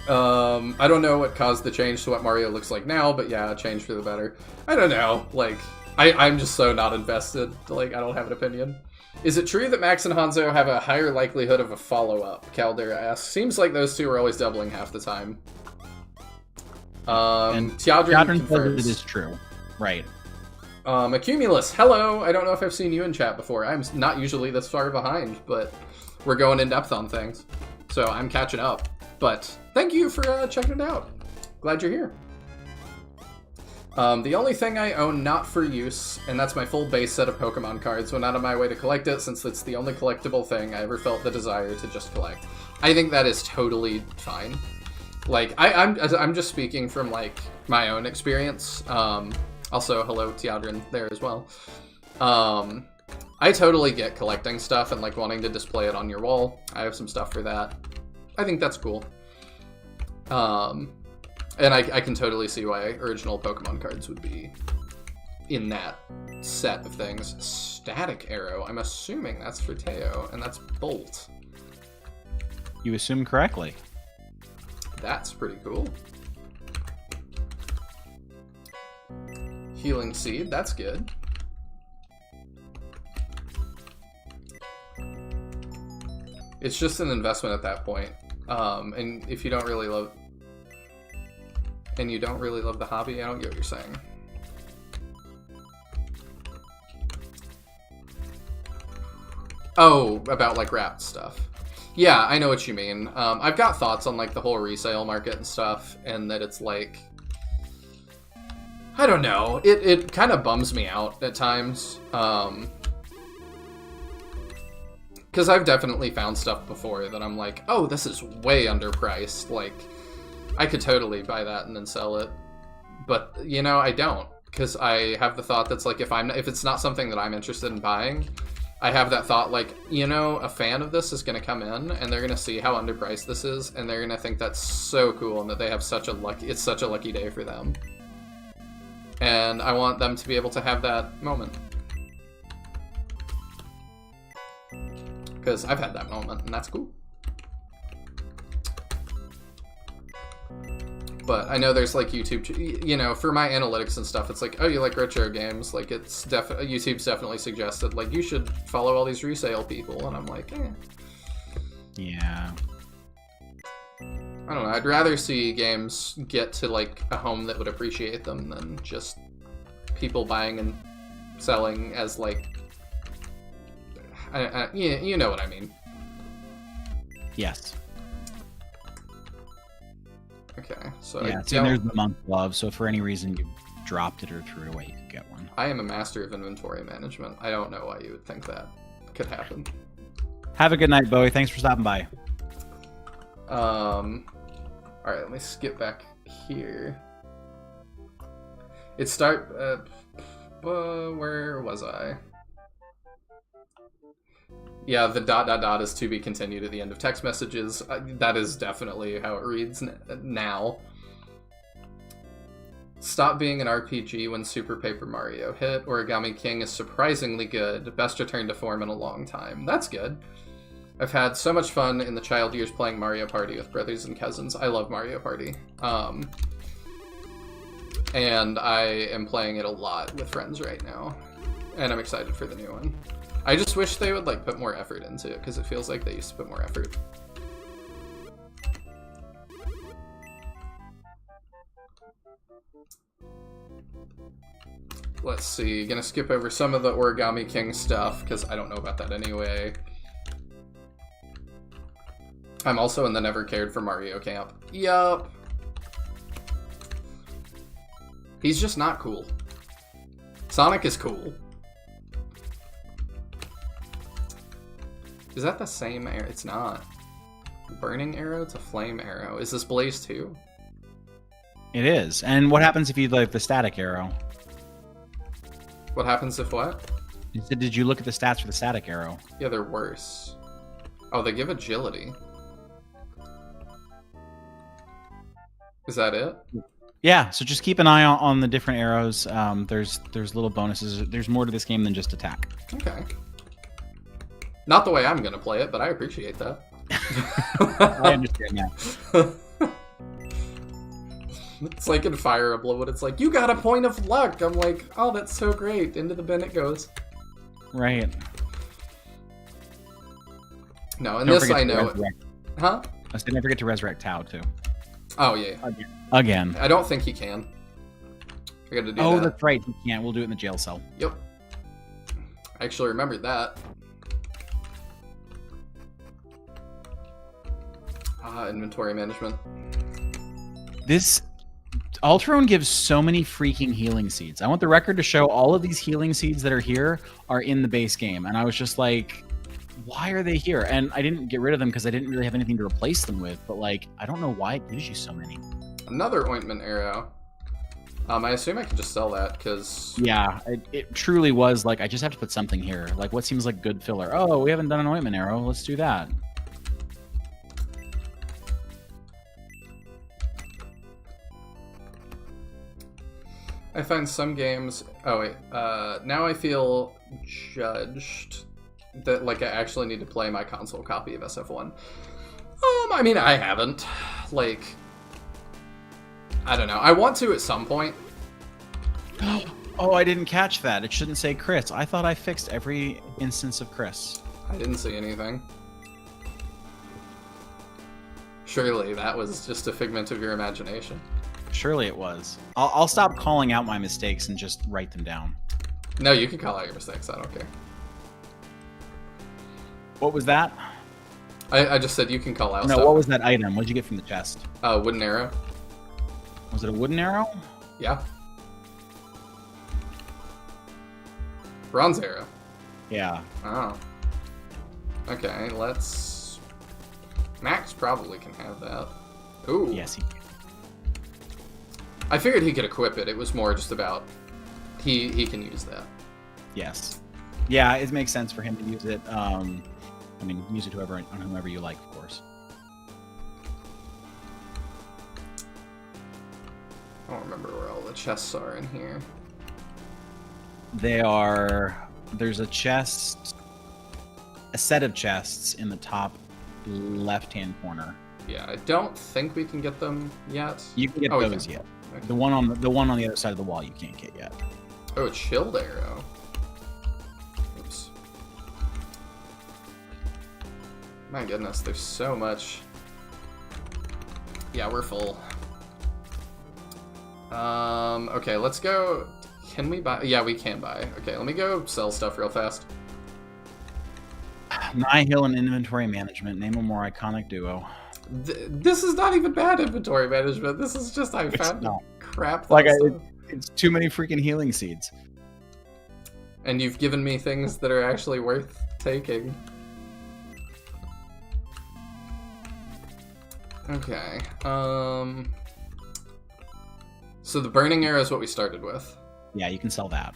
I don't know what caused the change to what Mario looks like now, but yeah, change for the better. I don't know. Like, I'm just so not invested. Like, I don't have an opinion. Is it true that Max and Hanzo have a higher likelihood of a follow-up? Caldera asks. Seems like those two are always doubling half the time. Tiadrin confirms. Says it is true. Right. Accumulus, hello! I don't know if I've seen you in chat before. I'm not usually this far behind, but we're going in depth on things. So I'm catching up. But thank you for checking it out. Glad you're here. The only thing I own not for use, and that's my full base set of Pokemon cards, went out of my way to collect it since it's the only collectible thing I ever felt the desire to just collect. I think that is totally fine. Like, I'm just speaking from, like, my own experience. Also, hello, Tiadrin there as well. I totally get collecting stuff and, like, wanting to display it on your wall. I have some stuff for that. I think that's cool. And I can totally see why original Pokemon cards would be in that set of things. Static Arrow, I'm assuming that's for Teo, and that's Bolt. You assume correctly. That's pretty cool. Healing Seed, that's good. It's just an investment at that point. And if you don't really love... And you don't really love the hobby, I don't get what you're saying. Oh, about, like, wrapped stuff. Yeah, I know what you mean. I've got thoughts on, like, the whole resale market and stuff, and that it's, like... I don't know. It kind of bums me out at times. Because I've definitely found stuff before that I'm like, oh, this is way underpriced. Like, I could totally buy that and then sell it. But, you know, I don't. Because I have the thought that's like, if it's not something that I'm interested in buying, I have that thought like, you know, a fan of this is going to come in and they're going to see how underpriced this is and they're going to think that's so cool and that they have it's such a lucky day for them. And I want them to be able to have that moment. Because I've had that moment, and that's cool. But I know there's, like, YouTube... You know, for my analytics and stuff, it's like, oh, you like retro games? Like, it's YouTube's definitely suggested, like, you should follow all these resale people. And I'm like, eh. Yeah. I don't know. I'd rather see games get to, like, a home that would appreciate them than just people buying and selling as, like... you know what I mean. Yes. Okay, so yeah, see, there's the Monk Glove, so if for any reason you dropped it or threw it away, you could get one. I am a master of inventory management. I don't know why you would think that could happen. Have a good night, Bowie. Thanks for stopping by. Alright, let me skip back here. Where was I? Yeah, the ... is to be continued at the end of text messages. That is definitely how it reads now. Stop being an RPG when Super Paper Mario hit. Origami King is surprisingly good. Best return to form in a long time. That's good. I've had so much fun in the child years playing Mario Party with brothers and cousins. I love Mario Party. And I am playing it a lot with friends right now. And I'm excited for the new one. I just wish they would, like, put more effort into it, because it feels like they used to put more effort. Let's see, gonna skip over some of the Origami King stuff, because I don't know about that anyway. I'm also in the Never Cared for Mario camp. Yup. He's just not cool. Sonic is cool. Is that the same arrow? It's not. Burning arrow to flame arrow. Is this Blaze 2? It is. And what happens if you like the static arrow? What happens if what? Did you look at the stats for the static arrow? Yeah, they're worse. Oh, they give agility. Is that it? Yeah, so just keep an eye on the different arrows. There's little bonuses. There's more to this game than just attack. Okay. Not the way I'm gonna play it, but I appreciate that. I understand that. It's like in Fire Emblem when it's like, you got a point of luck. I'm like, oh, that's so great. Into the bin it goes. Right. No, and this I know. Resurrect. Huh? I said, don't forget to resurrect Tao too. Oh yeah. Again. I don't think he can. I gotta do that. Oh, that's right. He can't. We'll do it in the jail cell. Yep. I actually remembered that. Inventory management. This Alterone gives so many freaking healing seeds. I want the record to show all of these healing seeds that are here are in the base game. And I was just like, why are they here? And I didn't get rid of them because I didn't really have anything to replace them with. But like, I don't know why it gives you so many. Another ointment arrow. I assume I can just sell that because... Yeah, it truly was like, I just have to put something here. Like, what seems like good filler? Oh, we haven't done an ointment arrow. Let's do that. I find some games... Oh, wait. Now I feel judged that, like, I actually need to play my console copy of SF1. I mean, I haven't. Like... I don't know. I want to at some point. Oh, I didn't catch that. It shouldn't say Chris. I thought I fixed every instance of Chris. I didn't see anything. Surely that was just a figment of your imagination. Surely it was. I'll stop calling out my mistakes and just write them down. No, you can call out your mistakes. I don't care. What was that? I just said you can call out No, stuff. what was that item? What did you get from the chest? Wooden arrow. Was it a wooden arrow? Yeah. Bronze arrow. Yeah. Oh. Okay, let's... Max probably can have that. Ooh. Yes, he can. I figured he could equip it. It was more just about... He can use that. Yes. Yeah, it makes sense for him to use it. I mean, use it on whomever you like, of course. I don't remember where all the chests are in here. There's a chest, a set of chests in the top left-hand corner. Yeah, I don't think we can get them yet. You can get those yet. Okay. The one on the other side of the wall you can't get yet. Oh, a chilled arrow. Oops. My goodness, there's so much. Yeah, we're full. Okay, let's go. Can we buy? Yeah, we can buy. Okay, let me go sell stuff real fast. Nihil and inventory management. Name a more iconic duo. This is not even bad inventory management. This is just I found crap. Like it's too many freaking healing seeds. And you've given me things that are actually worth taking. Okay. So the burning arrow is what we started with. Yeah, you can sell that.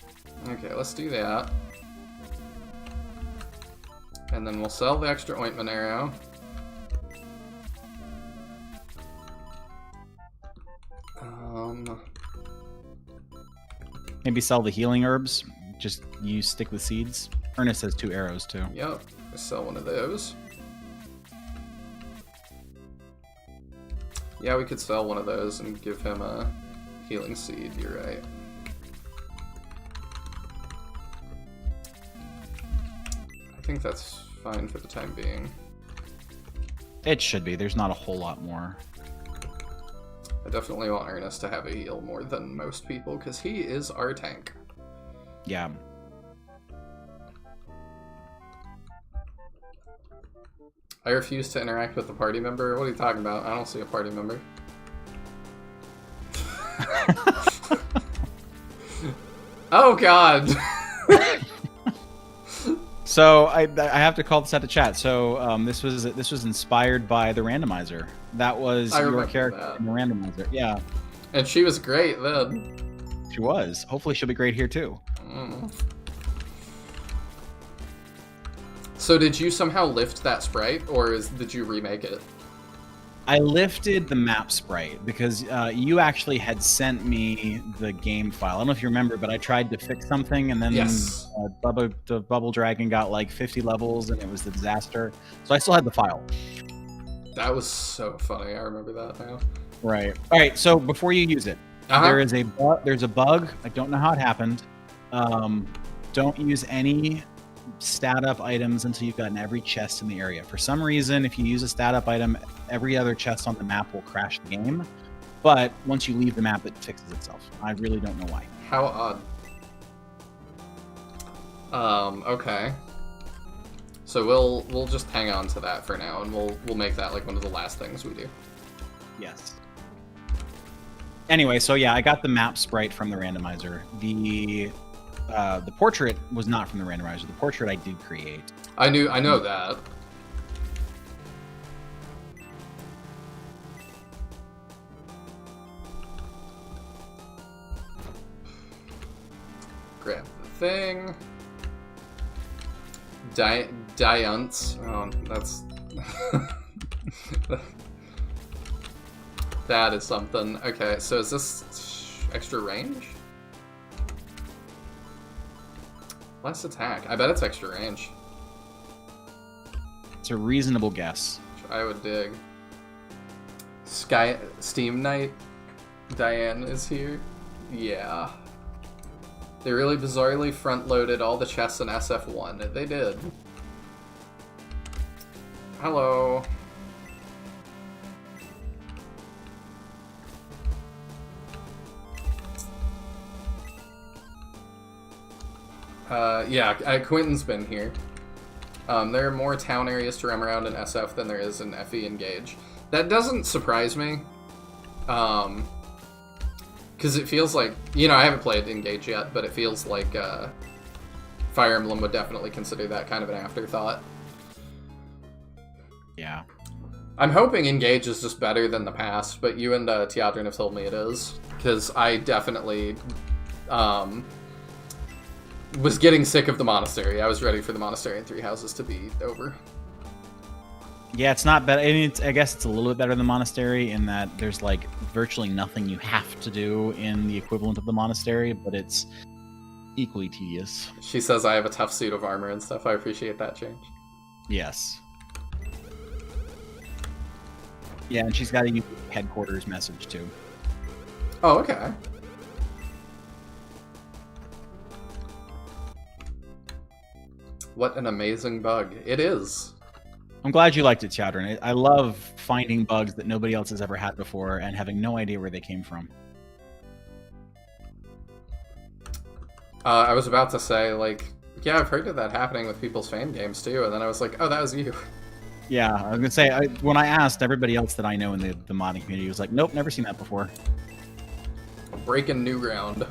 Okay, let's do that. And then we'll sell the extra ointment arrow. Maybe sell the healing herbs. Just stick with seeds. Ernest has 2 arrows too. Yep, let's sell one of those. Yeah, we could sell one of those and give him a healing seed, you're right. I think that's fine for the time being. It should be. There's not a whole lot more. I definitely want Ernest to have a heal more than most people, because he is our tank. Yeah. I refuse to interact with the party member. What are you talking about? I don't see a party member. Oh god! So I have to call this out to chat. So this was inspired by the randomizer. That was your character in the randomizer. Yeah. And she was great then. She was. Hopefully she'll be great here too. Mm. So did you somehow lift that sprite, or did you remake it? I lifted the map sprite because you actually had sent me the game file. I don't know if you remember, but I tried to fix something, and then Yes. the Bubble Dragon got like 50 levels, and it was a disaster. So I still had the file. That was so funny. I remember that now. Right. All right. So before you use it, there's a bug. I don't know how it happened. Don't use any stat up items until you've gotten every chest in the area. For some reason, if you use a stat up item, every other chest on the map will crash the game. But once you leave the map, it fixes itself. I really don't know why. How odd. Okay. So we'll just hang on to that for now, and we'll make that like one of the last things we do. Yes. Anyway, so yeah, I got the map sprite from the randomizer. The portrait was not from the randomizer. The portrait I did create. I know that. Grab the thing. Diunts. Oh, that's that is something. Okay, so is this extra range? Less attack. I bet it's extra range. It's a reasonable guess. Which I would dig. Steam Knight. Diane is here. Yeah. They really bizarrely front-loaded all the chests in SF1. They did. Hello. Yeah, Quentin's been here. There are more town areas to roam around in SF than there is in FE Engage. That doesn't surprise me. Because it feels like, I haven't played Engage yet, but it feels like Fire Emblem would definitely consider that kind of an afterthought. Yeah. I'm hoping Engage is just better than the past, but you and Teodrin have told me it is. Because I definitely was getting sick of the monastery. I was ready for the monastery and Three Houses to be over. Yeah, it's not better. I mean, I guess it's a little bit better than Monastery in that there's like virtually nothing you have to do in the equivalent of the Monastery, but it's equally tedious. She says I have a tough suit of armor and stuff. I appreciate that change. Yes. Yeah, and she's got a headquarters message too. Oh, okay. What an amazing bug. It is. I'm glad you liked it, Chowdern. I love finding bugs that nobody else has ever had before and having no idea where they came from. I was about to say, yeah, I've heard of that happening with people's fan games too, and then I was like, oh, that was you. Yeah, I was going to say, when I asked, everybody else that I know in the modding community was like, nope, never seen that before. Breaking new ground.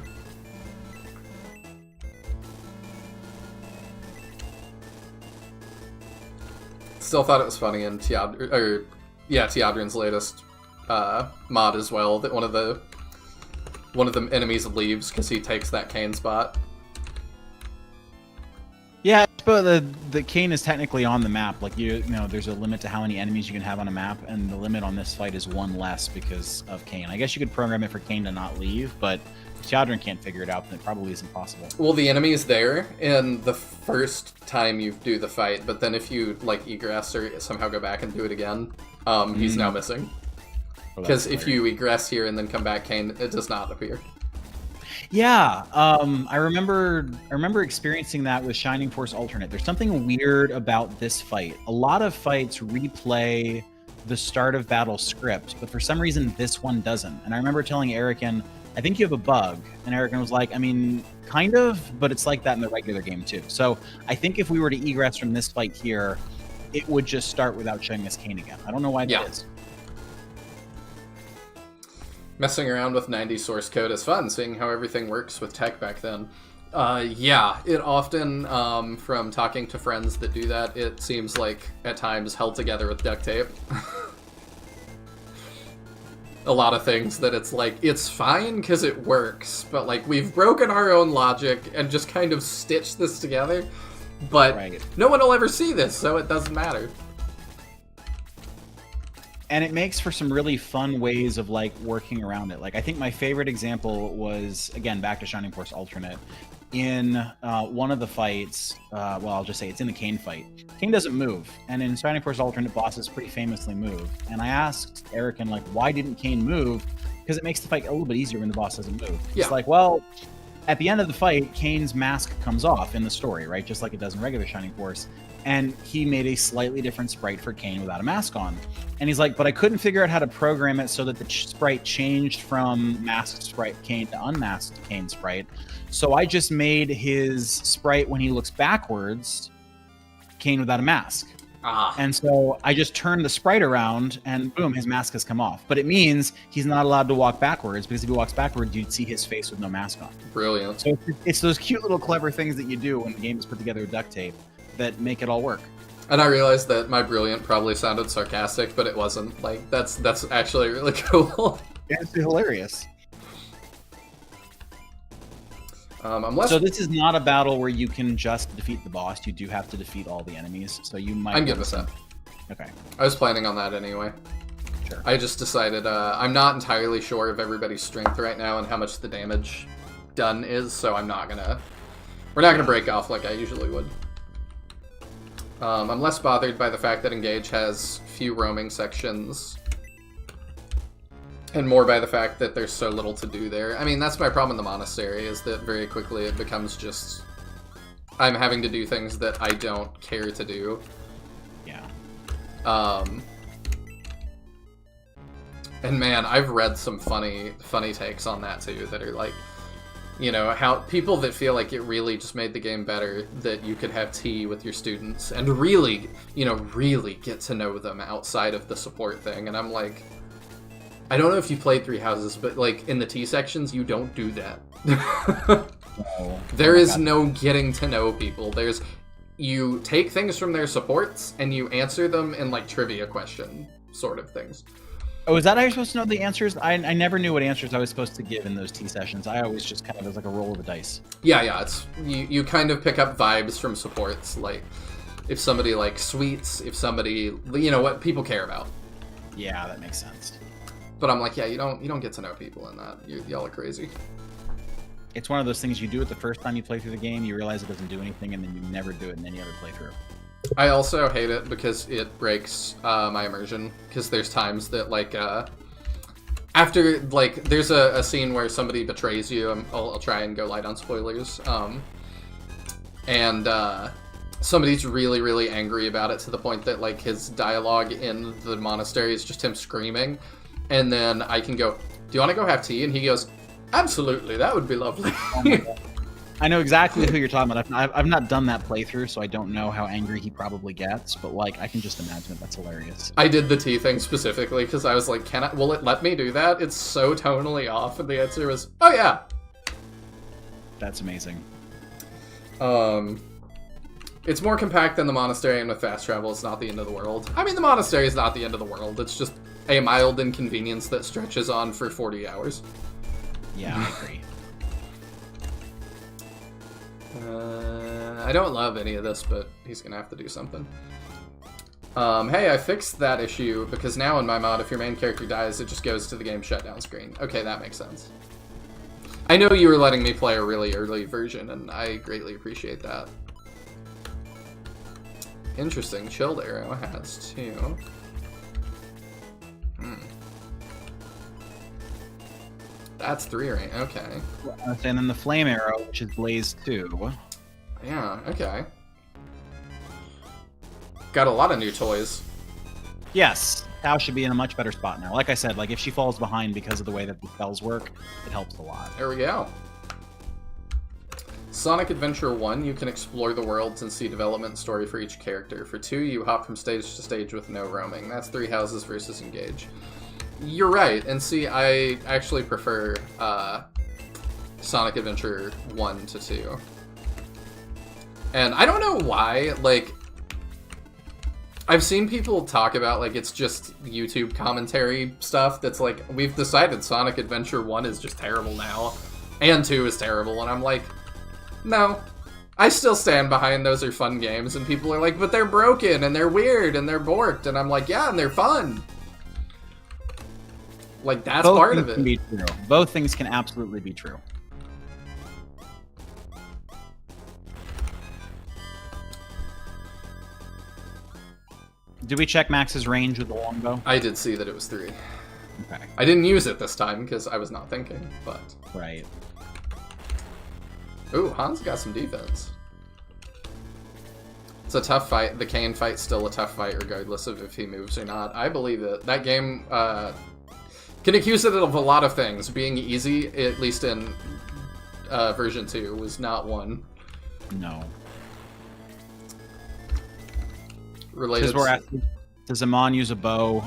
Still thought it was funny in Teodrin's latest mod as well, that one of the enemies leaves because he takes that Kane spot. Yeah, but the Kane is technically on the map. Like you know, there's a limit to how many enemies you can have on a map, and the limit on this fight is one less because of Kane. I guess you could program it for Kane to not leave, but if Teodrin can't figure it out, then it probably isn't possible. Well, the enemy is there in the first time you do the fight, but then if you egress or somehow go back and do it again, he's now missing. Because if you egress here and then come back, Kane, it does not appear. Yeah, I remember experiencing that with Shining Force Alternate. There's something weird about this fight. A lot of fights replay the start of battle script, but for some reason this one doesn't. And I remember telling Erican, I think you have a bug. And Erican was like, I mean, kind of, but it's like that in the regular game too. So I think if we were to egress from this fight here, it would just start without showing us Kane again. I don't know why that is. Messing around with 90s source code is fun, seeing how everything works with tech back then. Yeah, it often, from talking to friends that do that, it seems like, at times, held together with duct tape. a lot of things that it's like, it's fine because it works, but like we've broken our own logic and just kind of stitched this together, but no one will ever see this, so it doesn't matter. And it makes for some really fun ways of like working around it. Like I think my favorite example was, again, back to Shining Force Alternate. In one of the fights, well, I'll just say it's in the Kain fight. Kain doesn't move, and in Shining Force Alternate, bosses pretty famously move. And I asked Eric, and like, why didn't Kain move? Because it makes the fight a little bit easier when the boss doesn't move. Yeah. It's like, well, at the end of the fight, Kain's mask comes off in the story, right? Just like it does in regular Shining Force. And he made a slightly different sprite for Kain without a mask on. And he's like, but I couldn't figure out how to program it so that the sprite changed from masked sprite Kain to unmasked Kain sprite. So I just made his sprite when he looks backwards, Kain without a mask. And so I just turned the sprite around and boom, his mask has come off. But it means he's not allowed to walk backwards, because if he walks backwards, you'd see his face with no mask on. Brilliant. So it's those cute little clever things that you do when the game is put together with duct tape that make it all work. And I realized that my brilliant probably sounded sarcastic, but it wasn't. Like, that's actually really cool. Yeah, it's hilarious. So this is not a battle where you can just defeat the boss. You do have to defeat all the enemies. So you might. I'm good with that. Okay. I was planning on that anyway. Sure. I just decided I'm not entirely sure of everybody's strength right now and how much the damage done is, so we're not gonna break off like I usually would. I'm less bothered by the fact that Engage has few roaming sections, and more by the fact that there's so little to do there. I mean, that's my problem in the monastery, is that very quickly it becomes just, I'm having to do things that I don't care to do. Yeah. And man, I've read some funny takes on that too, that are like, you know, how people that feel like it really just made the game better, that you could have tea with your students and really, you know, really get to know them outside of the support thing. And I'm like, I don't know if you played Three Houses, but like in the tea sections, you don't do that. No. There is no getting to know people. You take things from their supports and you answer them in like trivia question sort of things. Oh, is that how you're supposed to know the answers? I never knew what answers I was supposed to give in those tea sessions. I always just kind of, it was like a roll of the dice. Yeah, it's you kind of pick up vibes from supports, like if somebody likes sweets, if somebody, you know, what people care about. Yeah, that makes sense. But I'm like, yeah, you don't get to know people in that. Y'all are crazy. It's one of those things you do it the first time you play through the game, you realize it doesn't do anything, and then you never do it in any other playthrough. I also hate it because it breaks my immersion, because there's times that, like, after, like, there's a scene where somebody betrays you. I'll try and go light on spoilers. And somebody's really, really angry about it to the point that, like, his dialogue in the monastery is just him screaming. And then I can go, do you want to go have tea? And he goes, absolutely, that would be lovely. Oh my God. I know exactly who you're talking about. I've not done that playthrough, so I don't know how angry he probably gets, but like I can just imagine it. That's hilarious. I did the tea thing specifically because I was like, will it let me do that? It's so tonally off, and the answer was, oh yeah. That's amazing. It's more compact than the monastery, and with fast travel, it's not the end of the world. I mean, the monastery is not the end of the world. It's just a mild inconvenience that stretches on for 40 hours. Yeah, I agree. I don't love any of this, but he's gonna have to do something. Hey, I fixed that issue, because now in my mod, if your main character dies, it just goes to the game shutdown screen. Okay, that makes sense. I know you were letting me play a really early version, and I greatly appreciate that. Interesting. Chilled Arrow has two. That's 3, right? Okay. And then the Flame Arrow, which is Blaze 2. Yeah, okay. Got a lot of new toys. Yes, Tao should be in a much better spot now. Like I said, like if she falls behind because of the way that the spells work, it helps a lot. There we go. Sonic Adventure 1, you can explore the worlds and see development story for each character. For 2, you hop from stage to stage with no roaming. That's 3 houses versus Engage. You're right, and see, I actually prefer Sonic Adventure 1 to 2. And I don't know why, like, I've seen people talk about, like, it's just YouTube commentary stuff that's like, we've decided Sonic Adventure 1 is just terrible now, and 2 is terrible, and I'm like, no. I still stand behind those are fun games, and people are like, but they're broken, and they're weird, and they're borked, and I'm like, yeah, and they're fun. Like, that's Both part things of it. Can be true. Both things can absolutely be true. Did we check Max's range with the longbow? I did see that it was 3. Okay. I didn't use it this time because I was not thinking, but... Right. Ooh, Hans got some defense. It's a tough fight. The Kane fight's still a tough fight regardless of if he moves or not. I believe it. That game can accuse it of a lot of things. Being easy, at least in version 2, was not one. No. Related We're asking, does Amon use a bow?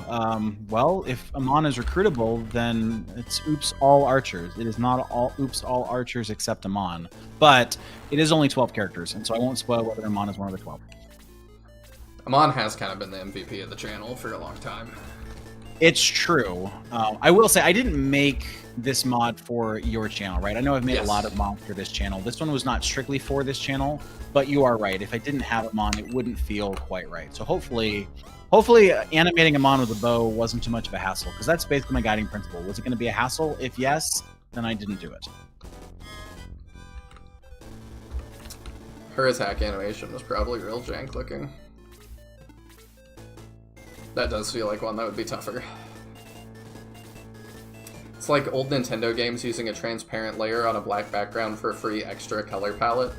Well, if Amon is recruitable, then it's oops all archers. It is not all oops all archers except Amon. But it is only 12 characters, and so I won't spoil whether Amon is one of the 12. Amon has kind of been the MVP of the channel for a long time. It's true. I will say I didn't make this mod for your channel, right? I know I've made a lot of mods for this channel. This one was not strictly for this channel, but you are right. If I didn't have Amon, it wouldn't feel quite right. So hopefully animating Amon with a bow wasn't too much of a hassle, because that's basically my guiding principle. Was it going to be a hassle? If yes, then I didn't do it. Her attack animation was probably real jank looking. That does feel like one that would be tougher. It's like old Nintendo games using a transparent layer on a black background for a free extra color palette.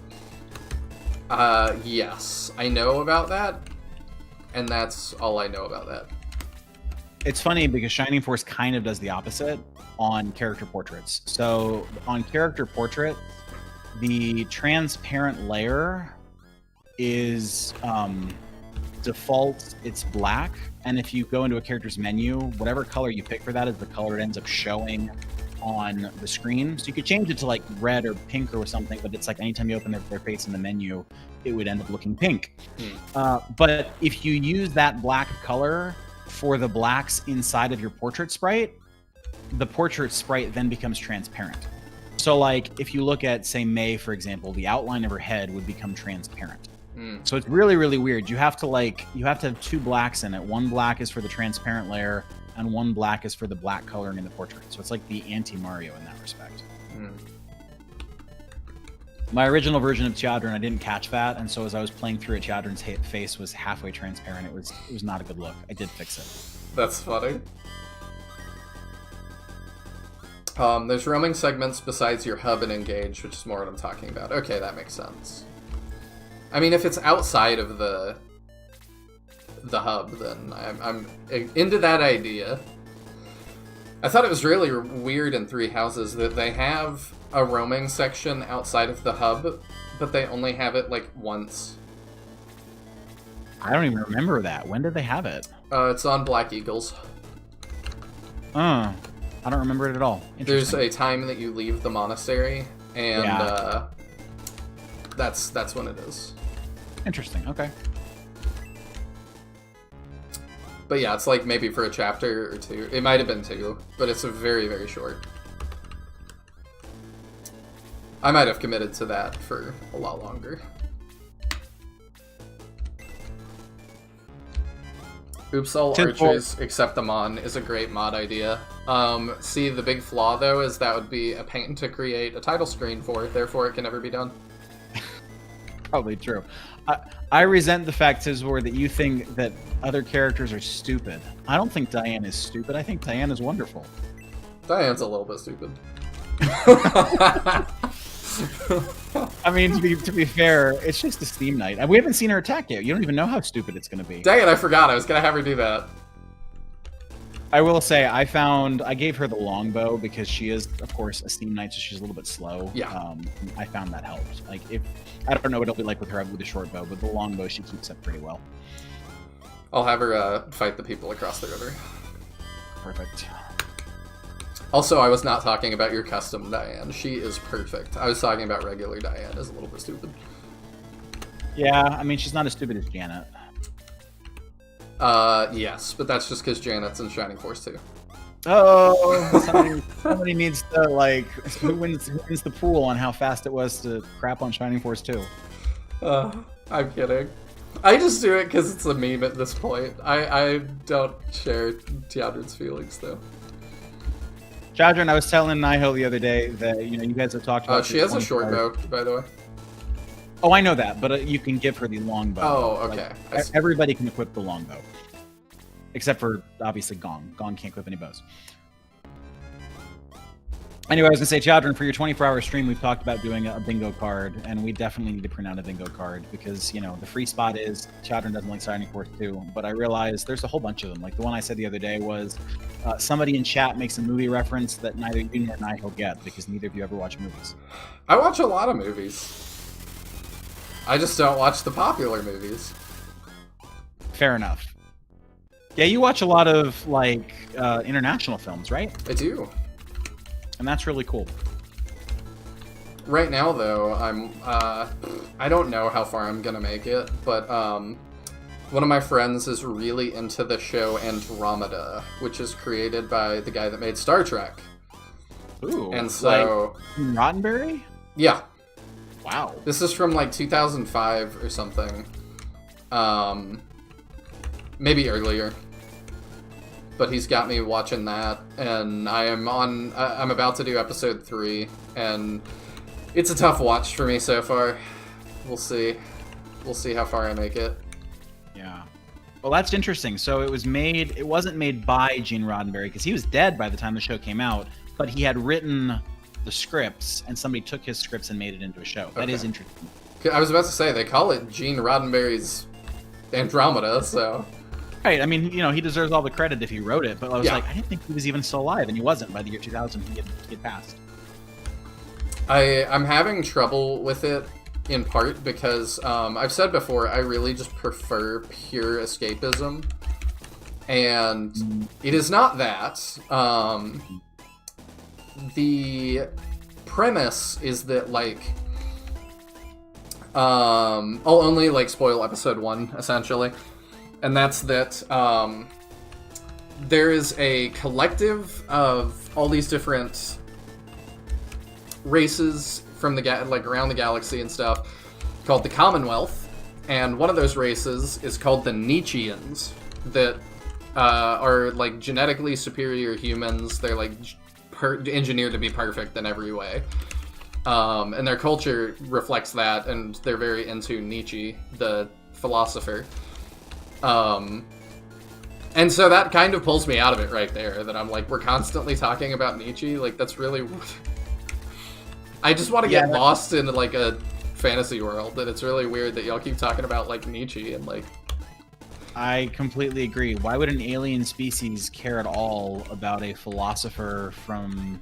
Yes. I know about that, and that's all I know about that. It's funny because Shining Force kind of does the opposite on character portraits. So on character portrait, the transparent layer is default, it's black, and if you go into a character's menu, whatever color you pick for that is the color it ends up showing on the screen. So you could change it to like red or pink or something, but it's like anytime you open their face in the menu, it would end up looking pink. But if you use that black color for the blacks inside of your portrait sprite, the portrait sprite then becomes transparent. So like if you look at, say, May, for example, the outline of her head would become transparent. So it's really, really weird. You have to have 2 blacks in it. One black is for the transparent layer, and one black is for the black coloring in the portrait. So it's like the anti-Mario in that respect. My original version of Chiadron, I didn't catch that, and so as I was playing through it, Chiadron's face was halfway transparent. It was not a good look. I did fix it. That's funny. There's roaming segments besides your hub and engage, which is more what I'm talking about. Okay, that makes sense. I mean, if it's outside of the hub, then I'm into that idea. I thought it was really weird in Three Houses that they have a roaming section outside of the hub, but they only have it like once. I don't even remember that. When did they have it? It's on Black Eagles. I don't remember it at all. There's a time that you leave the monastery, and that's when it is. Interesting. Okay. But yeah, it's like maybe for a chapter or 2. It might have been 2, but it's a very, very short. I might have committed to that for a lot longer. Oops, all archers except Amon is a great mod idea. See, the big flaw though is that would be a pain to create a title screen for, therefore it can never be done. Probably true. I resent the fact, Tizwar, that you think that other characters are stupid. I don't think Diane is stupid. I think Diane is wonderful. Diane's a little bit stupid. I mean, to be fair, it's just a Steam night. And we haven't seen her attack yet. You don't even know how stupid it's going to be. Dang it, I forgot. I was going to have her do that. I will say, I gave her the longbow because she is, of course, a Steam Knight, so she's a little bit slow. Yeah. I found that helped. Like, I don't know what it'll be like with her with the short bow, but the longbow she keeps up pretty well. I'll have her fight the people across the river. Perfect. Also, I was not talking about your custom Diane. She is perfect. I was talking about regular Diane is a little bit stupid. Yeah, I mean, she's not as stupid as Janet. Yes, but that's just because Janet's in Shining Force 2. Oh, somebody needs to, like, who wins the pool on how fast it was to crap on Shining Force 2? I'm kidding. I just do it because it's a meme at this point. I don't share Tiandrin's feelings, though. Chadron, I was telling Nihil the other day that, you guys have talked about... she has a short bow, by the way. Oh, I know that, but you can give her the long bow. Oh, okay. Like, everybody can equip the long bow. Except for, obviously, Gong. Gong can't equip any bows. Anyway, I was going to say, Chadron, for your 24-hour stream, we've talked about doing a bingo card, and we definitely need to print out a bingo card, because, the free spot is Chadron doesn't like Shining Force 2, but I realized there's a whole bunch of them. Like, the one I said the other day was, somebody in chat makes a movie reference that neither you nor Nihil get, because neither of you ever watch movies. I watch a lot of movies. I just don't watch the popular movies. Fair enough. Yeah, you watch a lot of, like, international films, right? I do. And that's really cool. Right now, though, I don't know how far I'm gonna make it, but, one of my friends is really into the show Andromeda, which is created by the guy that made Star Trek. Ooh. And so... Like Roddenberry? Yeah. Wow. This is from, like, 2005 or something. Maybe earlier. But he's got me watching that, and I'm about to do episode 3, and it's a tough watch for me so far. We'll see. We'll see how far I make it. Yeah. Well, that's interesting. So it wasn't made by Gene Roddenberry, because he was dead by the time the show came out, but he had written the scripts, and somebody took his scripts and made it into a show. That is interesting. I was about to say, they call it Gene Roddenberry's Andromeda, so... Right, I mean, he deserves all the credit if he wrote it, but I was like, I didn't think he was even still alive, and he wasn't. By the year 2000, he had passed. I'm having trouble with it, in part, because, I've said before, I really just prefer pure escapism, and it is not that. The premise is that, like, I'll only, like, spoil episode 1, essentially. And that's that there is a collective of all these different races from around the galaxy and stuff called the Commonwealth, and one of those races is called the Nietzscheans that are like genetically superior humans. They're like engineered to be perfect in every way, and their culture reflects that, and they're very into Nietzsche, the philosopher. And so that kind of pulls me out of it right there, that I'm like, we're constantly talking about Nietzsche, like, that's really... I just want to get lost in, like, a fantasy world, and it's really weird that y'all keep talking about, like, Nietzsche, and, like... I completely agree. Why would an alien species care at all about a philosopher from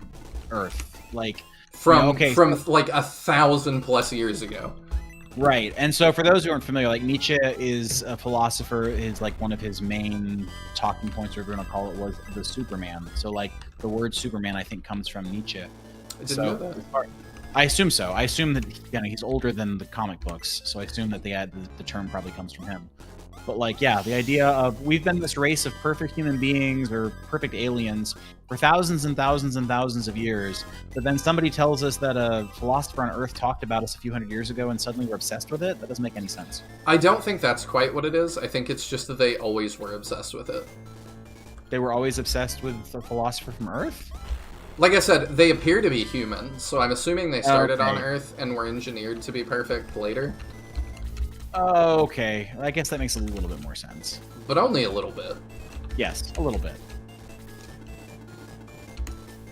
Earth? Like... From like, 1,000+ years ago. Right, and so for those who aren't familiar, like, Nietzsche is a philosopher, is like one of his main talking points, or whatever you want to call it, was the Superman. So, like, the word Superman, I think, comes from Nietzsche. I didn't know that. I assume so. I assume that he's older than the comic books, so I assume that the term probably comes from him. But, like, yeah, the idea of we've been this race of perfect human beings or perfect aliens for thousands and thousands and thousands of years, but then somebody tells us that a philosopher on Earth talked about us a few hundred years ago and suddenly we're obsessed with it? That doesn't make any sense. I don't think that's quite what it is. I think it's just that they always were obsessed with it. They were always obsessed with a philosopher from Earth? Like I said, they appear to be human, so I'm assuming they started on Earth and were engineered to be perfect later. Oh, okay. I guess that makes a little bit more sense. But only a little bit. Yes, a little bit.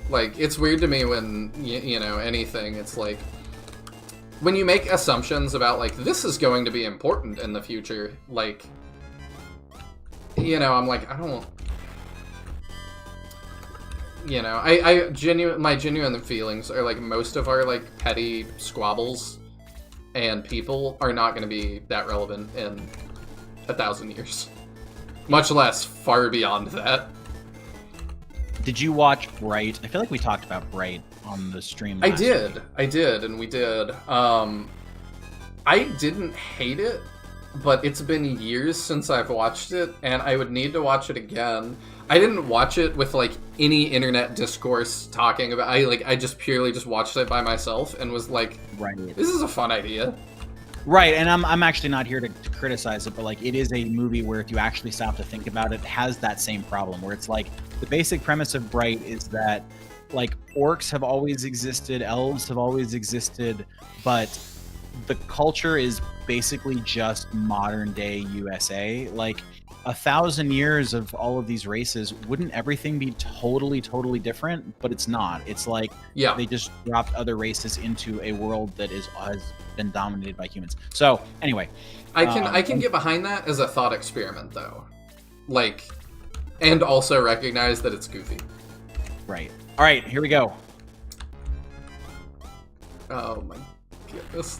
Like, it's weird to me when, you know, anything, it's like... When you make assumptions about, like, this is going to be important in the future, like... You know, I'm like, I don't... You know, my genuine feelings are, like, most of our, like, petty squabbles and people are not going to be that relevant in 1,000 years. Much less far beyond that. Did you watch Bright? I feel like we talked about Bright on the stream last week. I did, and we did. I didn't hate it. but it's been years since I've watched it, and I would need to watch it again. I didn't watch it with like any internet discourse talking about. I just purely just watched it by myself and was like, Right. this is a fun idea. Right, and I'm actually not here to criticize it, but like it is a movie where if you actually stop to think about it, has that same problem where it's like the basic premise of Bright is that like orcs have always existed, elves have always existed, but the culture is basically just modern day USA. Like 1,000 years of all of these races, wouldn't everything be totally different? But it's not. It's like Yeah. they just dropped other races into a world that has been dominated by humans. So anyway, I can get behind that as a thought experiment though. Like, and also recognize that it's goofy. right. All right, here we go. Oh my goodness.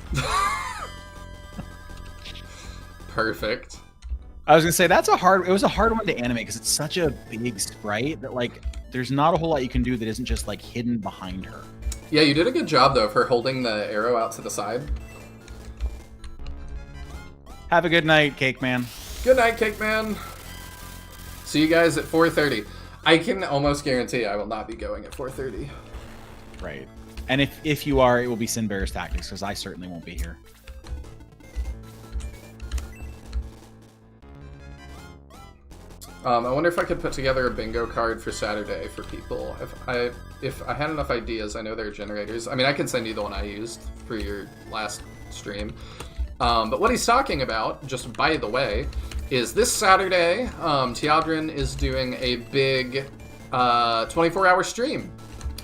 Perfect. I was gonna say it was a hard one to animate because it's such a big sprite that like there's not a whole lot you can do that isn't just like hidden behind her. Yeah, you did a good job though of her holding the arrow out to the side. Have a good night, Cake Man. Good night, Cake Man. See you guys at 4:30. I can almost guarantee I will not be going at 4:30. Right. And if you are, it will be Sinbear's Tactics because I certainly won't be here. I wonder if I could put together a bingo card for Saturday for people. If I had enough ideas, I know there are generators. I mean, I can send you the one I used for your last stream. But what he's talking about, just by the way, is this Saturday, Teodrin is doing a big 24-hour stream,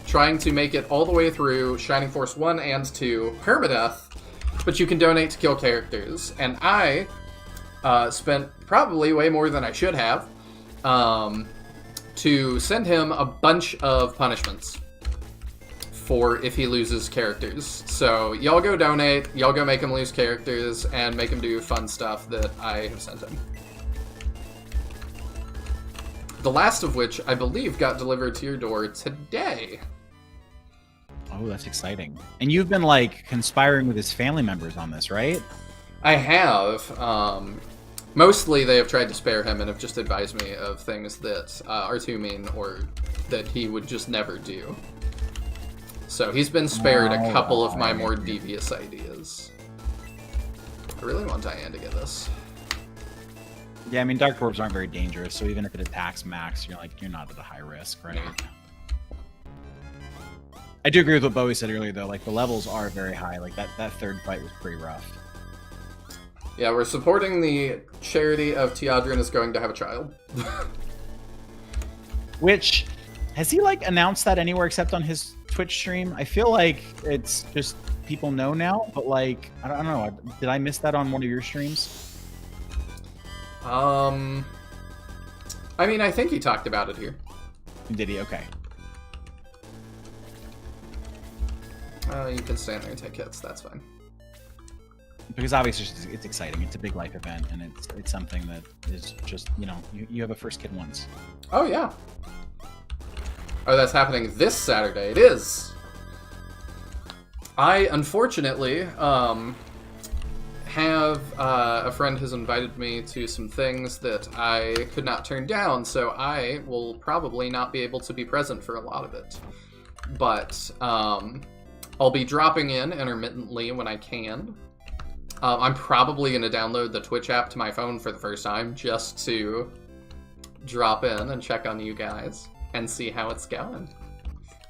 trying to make it all the way through Shining Force 1 and 2 permadeath, but you can donate to kill characters. And I spent probably way more than I should have to send him a bunch of punishments for if he loses characters. So y'all go donate, y'all go make him lose characters, and make him do fun stuff that I have sent him. The last of which, I believe, got delivered to your door today. Oh, that's exciting. And you've been like conspiring with his family members on this, right? I have. Mostly they have tried to spare him and have just advised me of things that are too mean or that he would just never do. So he's been spared a couple of my more devious ideas. I really want Diane to get this. Yeah, I mean, Dark Dwarves aren't very dangerous, so even if it attacks max, you're not at a high risk, right? Yeah. I do agree with what Bowie said earlier, though. Like, the levels are very high. Like, that third fight was pretty rough. Yeah, we're supporting the charity of Teodrin is going to have a child. Which, has he, like, announced that anywhere except on his Twitch stream? I feel like it's just people know now, but, like, I don't know. Did I miss that on one of your streams? I mean, I think he talked about it here. Did he? Okay. You can stand there and take hits, that's fine. Because obviously it's exciting. It's a big life event, and it's something that is just, you have a first kid once. Oh, yeah. Oh, that's happening this Saturday. It is. I, unfortunately, have a friend has invited me to some things that I could not turn down, so I will probably not be able to be present for a lot of it. But I'll be dropping in intermittently when I can. I'm probably going to download the Twitch app to my phone for the first time just to drop in and check on you guys and see how it's going.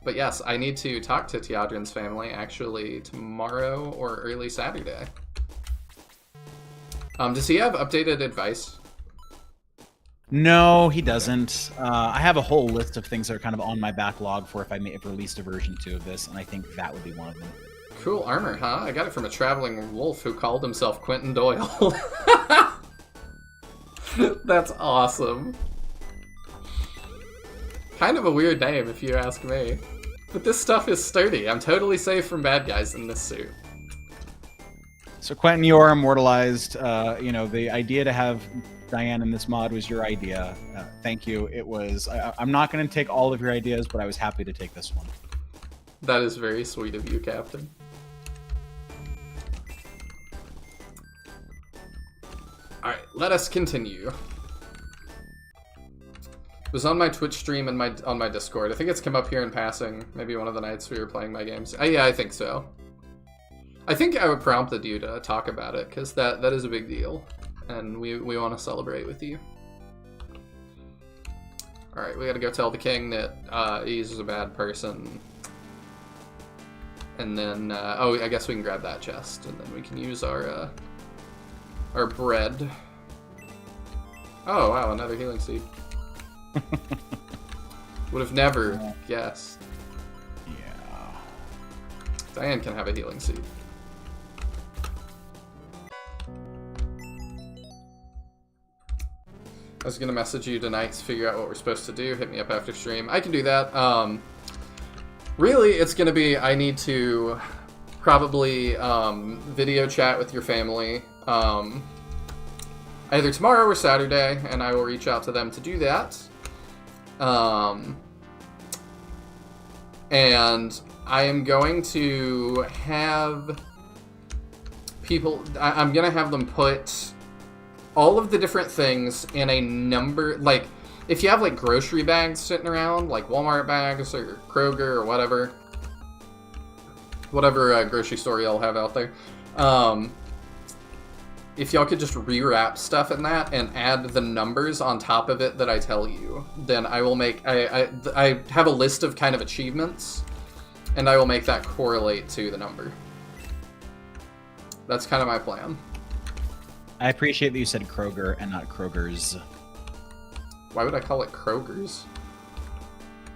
But yes, I need to talk to Teodrin's family actually tomorrow or early Saturday. Does he have updated advice? No, he doesn't. I have a whole list of things that are kind of on my backlog for if I may have released a version 2 of this, and I think that would be one of them. Cool armor, huh? I got it from a traveling wolf who called himself Quentin Doyle. That's awesome. Kind of a weird name, if you ask me. But this stuff is sturdy. I'm totally safe from bad guys in this suit. So Quentin, you are immortalized. The idea to have Diane in this mod was your idea. Thank you. It was. I'm not going to take all of your ideas, but I was happy to take this one. That is very sweet of you, Captain. let us continue. It was on my Twitch stream and on my Discord. I think it's come up here in passing. Maybe one of the nights we were playing my games. Yeah, I think so. I think I prompted you to talk about it, because that is a big deal. And we want to celebrate with you. Alright, we gotta go tell the king that he's a bad person. And then, oh, I guess we can grab that chest, and then we can use our bread. Oh, wow, another healing seed. Would have never guessed. Yeah. Diane can have a healing seed. I was gonna message you tonight to figure out what we're supposed to do. Hit me up after stream. I can do that. Really, it's gonna be, I need to probably video chat with your family either tomorrow or Saturday, and I will reach out to them to do that. And I am going to have people, I'm gonna have them put all of the different things in a number, like, if you have, like, grocery bags sitting around, like Walmart bags or Kroger or whatever grocery store y'all have out there, if y'all could just rewrap stuff in that and add the numbers on top of it that I tell you, then I will make, I have a list of kind of achievements, and I will make that correlate to the number. That's kind of my plan. I appreciate that you said Kroger and not Kroger's. Why would I call it Kroger's?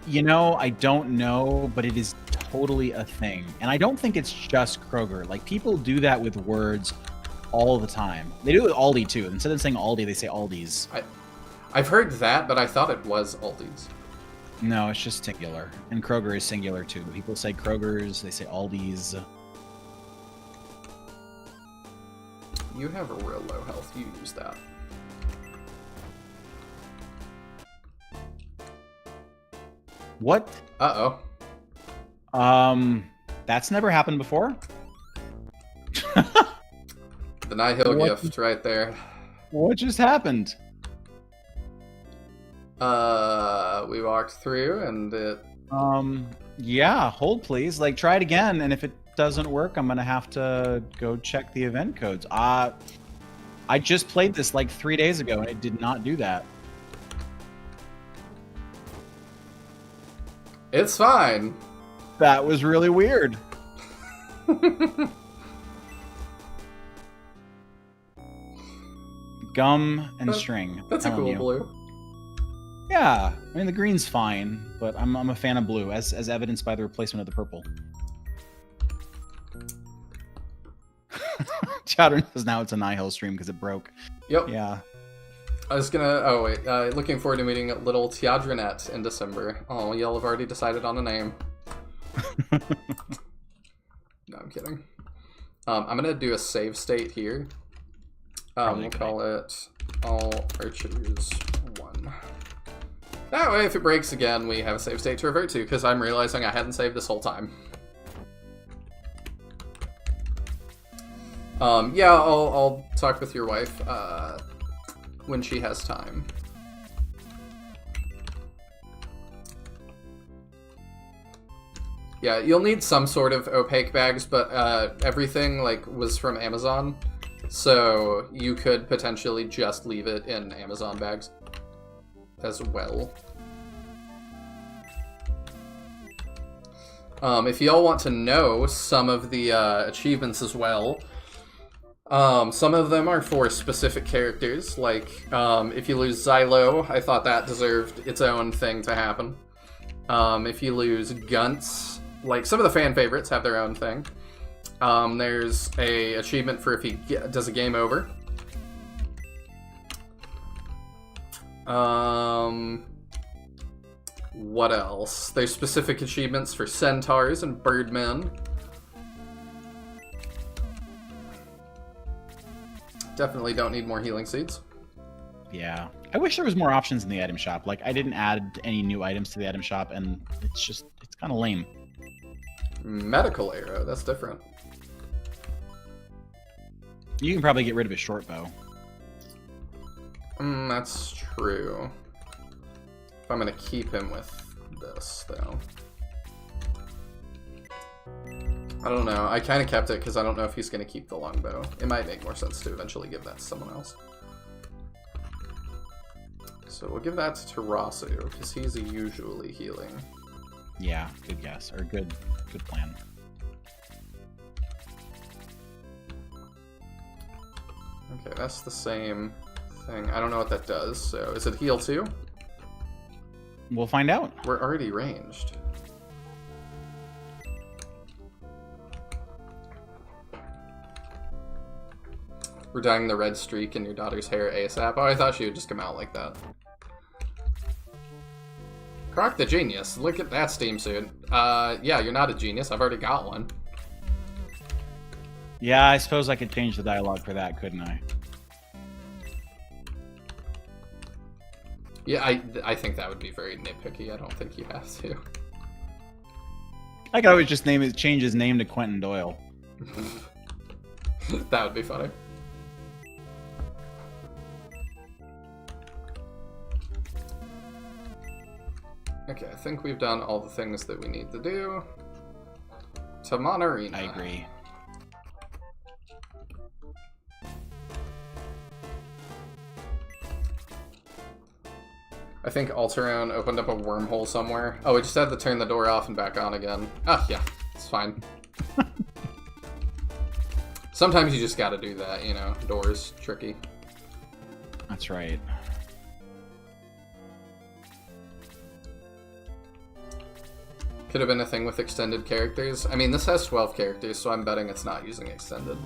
You know, I don't know, but it is totally a thing. And I don't think it's just Kroger. Like, people do that with words all the time. They do it with Aldi, too. Instead of saying Aldi, they say Aldi's. I've heard that, but I thought it was Aldi's. No, it's just singular. And Kroger is singular, too. People say Kroger's, they say Aldi's. You have a real low health. You use that. What? Uh-oh. That's never happened before. The Nihil gift right there. What just happened? We walked through and it... Yeah, hold please. Like, try it again, and if it doesn't work, I'm gonna have to go check the event codes. I just played this like 3 days ago, and it did not do that. It's fine. That was really weird. Gum and string. That's a cool blue. Yeah, I mean the green's fine, but I'm a fan of blue, as evidenced by the replacement of the purple. Chowder says now it's a Nihil stream because it broke. Yep. Yeah. I was gonna... Oh, wait. Looking forward to meeting Little Tiadranet in December. Oh, y'all have already decided on a name. No, I'm kidding. I'm gonna do a save state here. We'll call it All Archers 1. That way, if it breaks again, we have a save state to revert to, because I'm realizing I hadn't saved this whole time. Yeah, I'll talk with your wife when she has time. Yeah, you'll need some sort of opaque bags, but everything like was from Amazon, so you could potentially just leave it in Amazon bags as well. If y'all want to know some of the achievements as well, some of them are for specific characters, like if you lose Xylo, I thought that deserved its own thing to happen. If you lose Gunts, like some of the fan favorites have their own thing. There's a achievement for if he does a game over. What else? There's specific achievements for centaurs and birdmen. Definitely don't need more healing seeds. Yeah. I wish there was more options in the item shop. Like, I didn't add any new items to the item shop, and it's kind of lame. Medical arrow, that's different. You can probably get rid of his short bow. That's true. If I'm gonna keep him with this, though. I don't know. I kind of kept it because I don't know if he's gonna keep the longbow. It might make more sense to eventually give that to someone else. So we'll give that to Tarasu, because he's usually healing. Yeah, good guess. Or good plan. Okay, that's the same thing. I don't know what that does, so is it heal too? We'll find out. We're already ranged. We're dyeing the red streak in your daughter's hair ASAP. Oh, I thought she would just come out like that. Croc the genius. Look at that steam suit. Yeah, you're not a genius. I've already got one. Yeah, I suppose I could change the dialogue for that, couldn't I? Yeah, I think that would be very nitpicky. I don't think you have to. I could always just change his name to Quentin Doyle. That would be funny. Okay, I think we've done all the things that we need to do. To Monarena. I agree. I think Alterone opened up a wormhole somewhere. Oh, we just had to turn the door off and back on again. Ah, yeah, it's fine. Sometimes you just gotta do that, you know. Doors, tricky. That's right. Could have been a thing with extended characters. I mean, this has 12 characters, so I'm betting it's not using extended.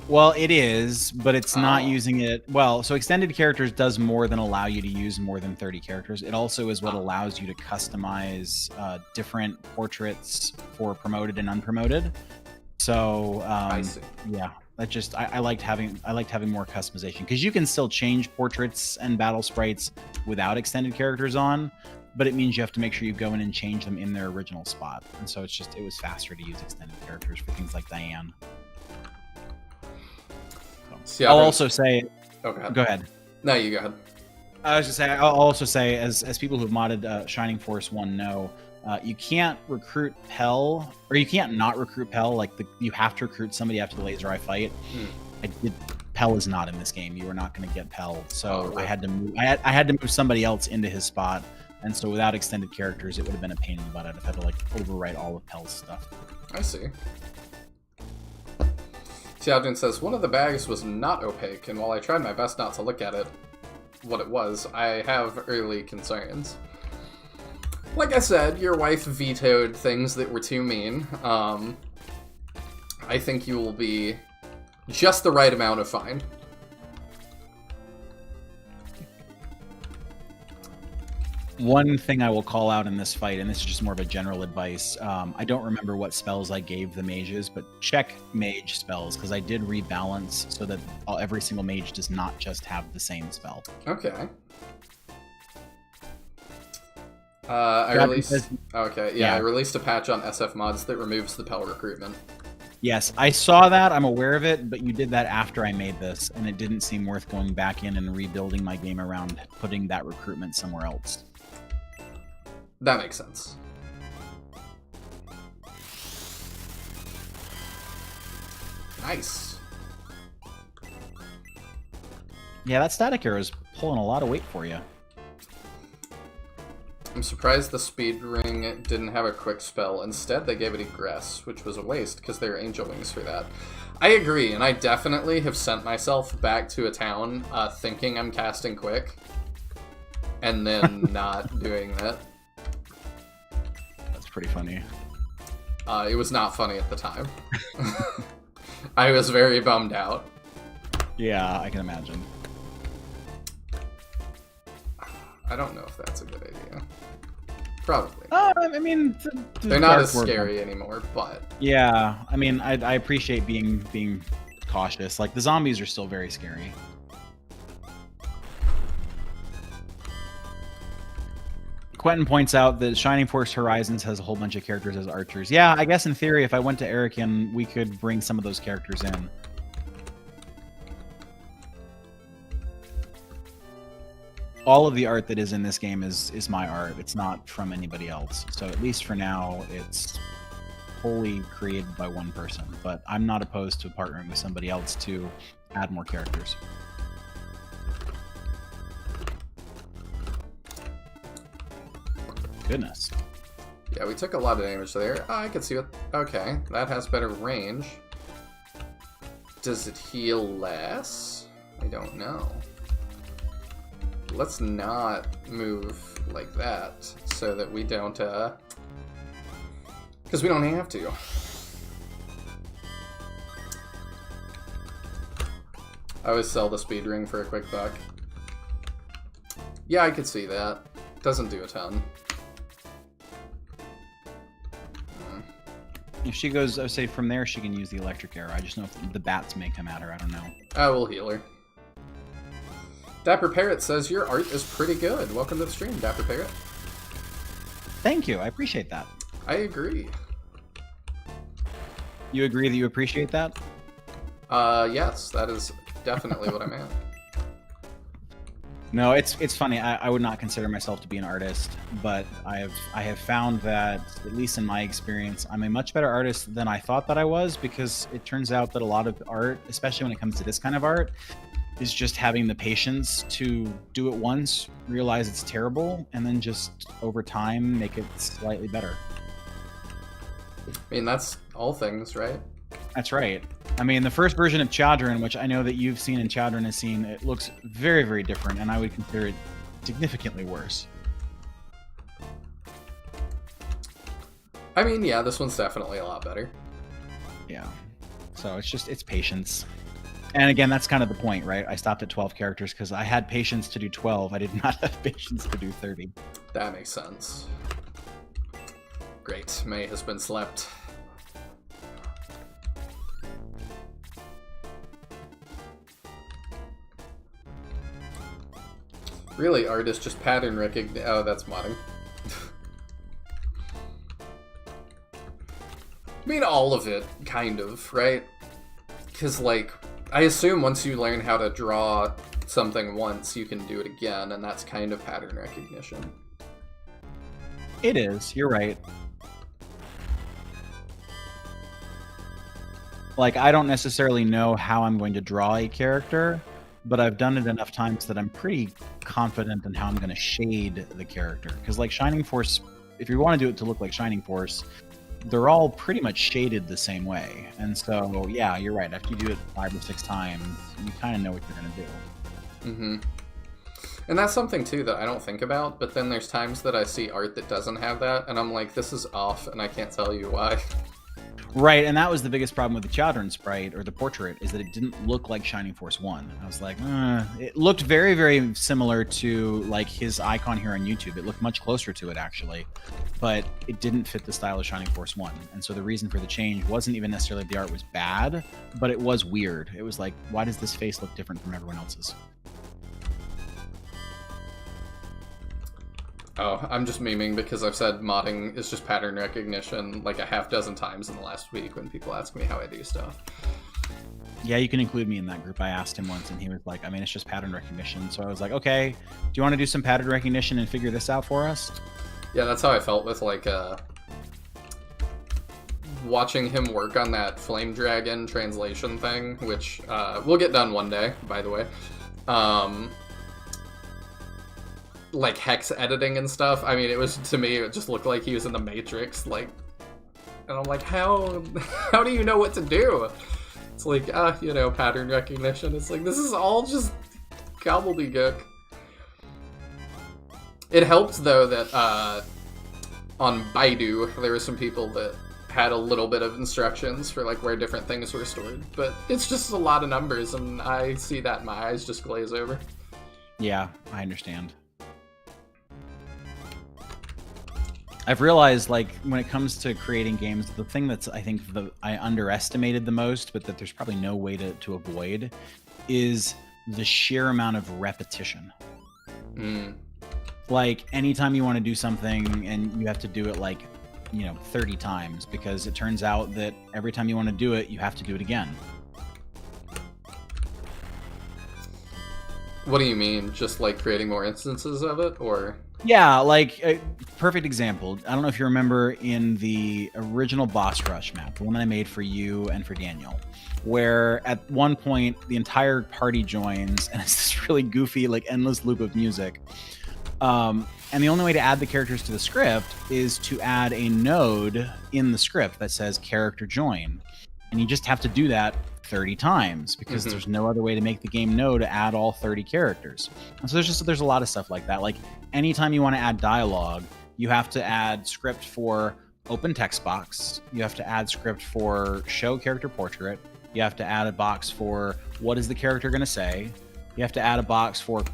Well, it is, but it's not using it. Well, so extended characters does more than allow you to use more than 30 characters. It also is what allows you to customize different portraits for promoted and unpromoted. So, I see. Yeah, that just I liked having more customization, because you can still change portraits and battle sprites without extended characters on, but it means you have to make sure you go in and change them in their original spot. And so it was faster to use extended characters for things like Diane. See, I'll also say... Oh, go ahead. Go ahead. No, you go ahead. I was just saying, I'll also say, as people who've modded Shining Force 1 know, you can't recruit Pell, or you can't not recruit Pell. Like, you have to recruit somebody after the laser eye fight. Pell is not in this game. You are not going to get Pell. So I had to move. I had to move somebody else into his spot. And so without extended characters, it would have been a pain in the butt. I'd have had to like overwrite all of Pell's stuff. I see. Xiaojun says, one of the bags was not opaque, and while I tried my best not to look at it, what it was, I have early concerns. Like I said, your wife vetoed things that were too mean. I think you will be just the right amount of fine. One thing I will call out in this fight, and this is just more of a general advice, I don't remember what spells I gave the mages, but check mage spells, because I did rebalance so that every single mage does not just have the same spell. Okay. I released a patch on SF mods that removes the Pell recruitment. Yes, I saw that. I'm aware of it, but you did that after I made this, and it didn't seem worth going back in and rebuilding my game around putting that recruitment somewhere else. That makes sense. Nice. Yeah, that static arrow is pulling a lot of weight for you. I'm surprised the speed ring didn't have a quick spell. Instead, they gave it egress, which was a waste because they were angel wings for that. I agree, and I definitely have sent myself back to a town thinking I'm casting quick, and then not doing that. That's pretty funny. It was not funny at the time. I was very bummed out. Yeah, I can imagine. I don't know if that's a good idea. Probably. I mean, they're not as scary anymore, but yeah, I mean, I appreciate being cautious. Like, the zombies are still very scary. Quentin points out that Shining Force Horizons has a whole bunch of characters as archers. Yeah, I guess in theory, if I went to Erican, we could bring some of those characters in. all of the art that is in this game is my art. It's not from anybody else. So at least for now, it's wholly created by one person. But I'm not opposed to partnering with somebody else to add more characters. Goodness. Yeah, we took a lot of damage there. Oh, I can see what... Okay, that has better range. Does it heal less? I don't know. Let's not move like that so that we don't, because we don't have to. I always sell the speed ring for a quick buck. Yeah, I could see that. Doesn't do a ton. If she goes, I would say from there she can use the electric arrow. I just know if the bats may come at her. I don't know. I will heal her. Dapper Parrot says, your art is pretty good. Welcome to the stream, Dapper Parrot. Thank you. I appreciate that. I agree. You agree that you appreciate that? Yes, that is definitely what I meant. No, it's funny. I would not consider myself to be an artist, but I have found that, at least in my experience, I'm a much better artist than I thought that I was, because it turns out that a lot of art, especially when it comes to this kind of art, is just having the patience to do it once, realize it's terrible, and then just over time make it slightly better. I mean, that's all things, right? That's right. I mean, the first version of Chadron, which I know that you've seen and Chadron has seen, it looks very, very different, and I would consider it significantly worse. I mean, yeah, this one's definitely a lot better. Yeah. So it's patience. And again, that's kind of the point, right? I stopped at 12 characters because I had patience to do 12. I did not have patience to do 30. That makes sense. Great. May has been slept. Really, art is just pattern recognition. Oh, that's modding. I mean, all of it, kind of, right? Because, like, I assume once you learn how to draw something once, you can do it again, and that's kind of pattern recognition. It is. You're right. Like, I don't necessarily know how I'm going to draw a character, but I've done it enough times that I'm pretty confident in how I'm going to shade the character. Because, like, Shining Force, if you want to do it to look like Shining Force, they're all pretty much shaded the same way. And so, yeah, you're right. After you do it 5 or 6 times, you kind of know what you're going to do. Mm-hmm. And that's something, too, that I don't think about, but then there's times that I see art that doesn't have that, and I'm like, this is off, and I can't tell you why. Right, and that was the biggest problem with the Chadron sprite, or the portrait, is that it didn't look like Shining Force 1. I was like, it looked very, very similar to, like, his icon here on YouTube. It looked much closer to it, actually, but it didn't fit the style of Shining Force 1. And so the reason for the change wasn't even necessarily the art was bad, but it was weird. It was like, why does this face look different from everyone else's? Oh, I'm just memeing because I've said modding is just pattern recognition like a half dozen times in the last week when people ask me how I do stuff. Yeah, you can include me in that group. I asked him once and he was like, I mean, it's just pattern recognition. So I was like, okay, do you want to do some pattern recognition and figure this out for us? Yeah, that's how I felt with, like, watching him work on that Flame Dragon translation thing, which we'll get done one day, by the way. Like, hex editing and stuff. I mean, it was, to me, it just looked like he was in the Matrix, like, and I'm like, how do you know what to do? It's like, you know, pattern recognition. It's like, this is all just gobbledygook. It helped, though, that, on Baidu, there were some people that had a little bit of instructions for, like, where different things were stored. But it's just a lot of numbers, and I see that and my eyes just glaze over. Yeah, I understand. I've realized, like, when it comes to creating games, the thing that's, I think, I underestimated the most, but that there's probably no way to avoid, is the sheer amount of repetition. Like, anytime you want to do something and you have to do it, like, you know, 30 times, because it turns out that every time you want to do it, you have to do it again. What do you mean? Just like creating more instances of it, or? Yeah, like a perfect example. I don't know if you remember in the original boss rush map, the one that I made for you and for Daniel, where at one point the entire party joins and it's this really goofy, like endless loop of music. And the only way to add the characters to the script is to add a node in the script that says character join. And you just have to do that 30 times because there's no other way to make the game know to add all 30 characters. And so there's a lot of stuff like that. Like anytime you want to add dialogue, you have to add script for open text box. You have to add script for show character portrait. You have to add a box for what is the character going to say. You have to add a box for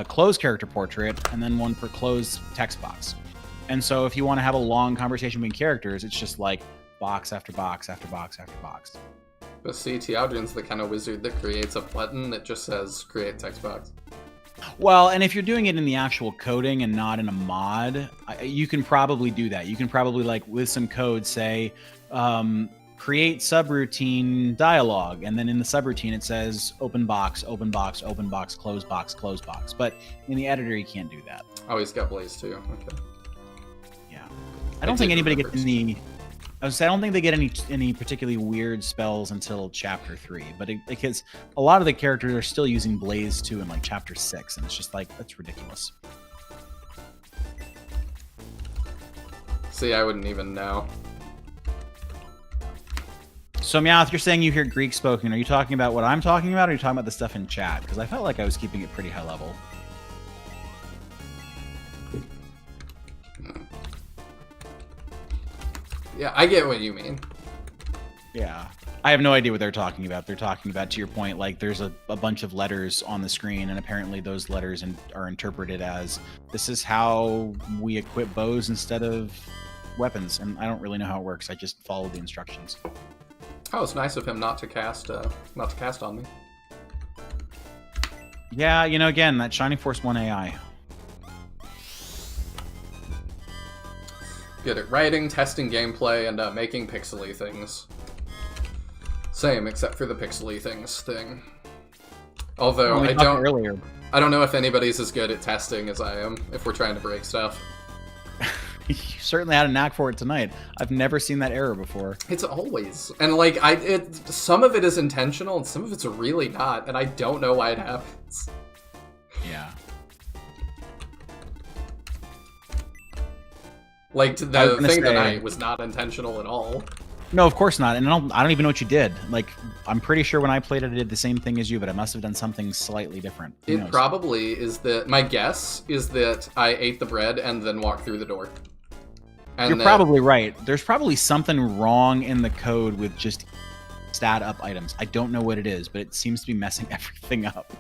close character portrait, and then one for close text box. And so if you want to have a long conversation between characters, it's just like box after box after box after box. But see, Tiaudrin's the kind of wizard that creates a button that just says create text box. Well, and if you're doing it in the actual coding and not in a mod, you can probably do that. You can probably, like, with some code say, create subroutine dialogue, and then in the subroutine it says open box, open box, open box, close box, close box. But in the editor, you can't do that. Oh, he's got Blaze too. Okay. Yeah, I don't think anybody gets any. I don't think they get any particularly weird spells until chapter 3. But because a lot of the characters are still using Blaze 2 in like chapter 6, and it's just like that's ridiculous. See, I wouldn't even know. So, Meowth, you're saying you hear Greek spoken. Are you talking about what I'm talking about, or are you talking about the stuff in chat? Because I felt like I was keeping it pretty high level. Yeah, I get what you mean. Yeah. I have no idea what they're talking about. They're talking about, to your point, like there's a bunch of letters on the screen, and apparently those letters are interpreted as, this is how we equip bows instead of weapons. And I don't really know how it works. I just follow the instructions. Oh, it's nice of him not to cast on me. Yeah, you know, again, that Shining Force 1 AI. Good at writing, testing gameplay, and making pixely things. Same, except for the pixely things thing. Although I don't know if anybody's as good at testing as I am. If we're trying to break stuff. You certainly had a knack for it tonight. I've never seen that error before. It's always, and like some of it is intentional, and some of it's really not, and I don't know why it happens. Yeah. Like the thing tonight was not intentional at all. No, of course not. And I don't even know what you did. Like, I'm pretty sure when I played it, I did the same thing as you, but I must have done something slightly different. It probably is that. My guess is that I ate the bread and then walked through the door. And you're probably right. There's probably something wrong in the code with just stat up items. I don't know what it is, but it seems to be messing everything up.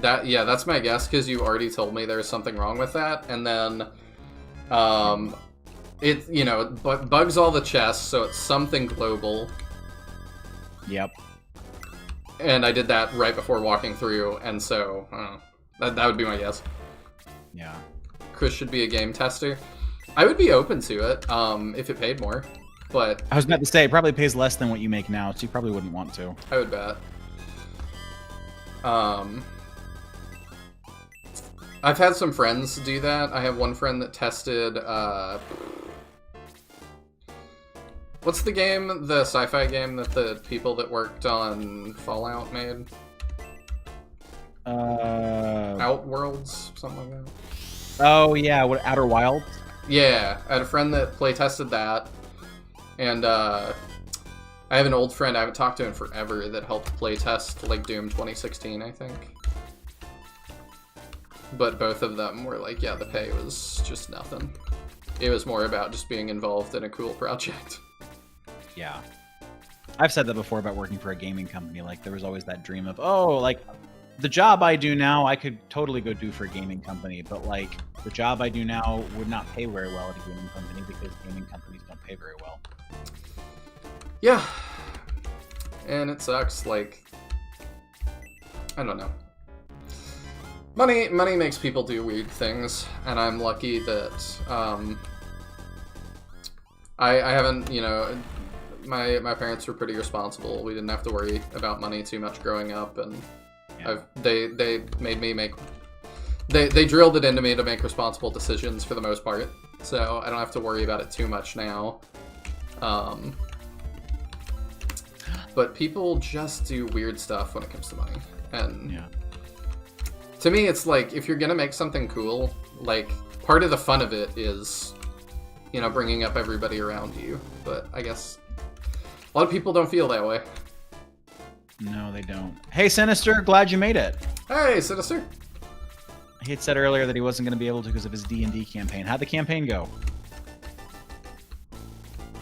That's my guess, because you already told me there's something wrong with that, and then it bugs all the chests, so it's something global. Yep. And I did that right before walking through, and so that would be my guess. Yeah. Chris should be a game tester. I would be open to it if it paid more, but I was about to say it probably pays less than what you make now, so you probably wouldn't want to. I would bet. I've had some friends do that. I have one friend that tested what's the game, the sci-fi game that the people that worked on Fallout made? Outworlds, something like that. Oh yeah, what, Outer Wilds? Yeah, I had a friend that play tested that, and I have an old friend I haven't talked to in forever that helped play test like Doom 2016, I think. But both of them were like, yeah, the pay was just nothing. It was more about just being involved in a cool project. Yeah. I've said that before about working for a gaming company. Like, there was always that dream of, oh, like, the job I do now, I could totally go do for a gaming company. But, like, the job I do now would not pay very well at a gaming company because gaming companies don't pay very well. Yeah. And it sucks. Like, I don't know. Money makes people do weird things, and I'm lucky that I haven't, my parents were pretty responsible. We didn't have to worry about money too much growing up, and Yeah. They made me make. They drilled it into me to make responsible decisions for the most part, so I don't have to worry about it too much now. But people just do weird stuff when it comes to money, and Yeah. to me, it's like if you're gonna make something cool, like part of the fun of it is, you know, bringing up everybody around you. But I guess a lot of people don't feel that way. No, they don't. Hey, Sinister, glad you made it. Hey, Sinister. He had said earlier that he wasn't going to be able to because of his D&D campaign. How'd the campaign go?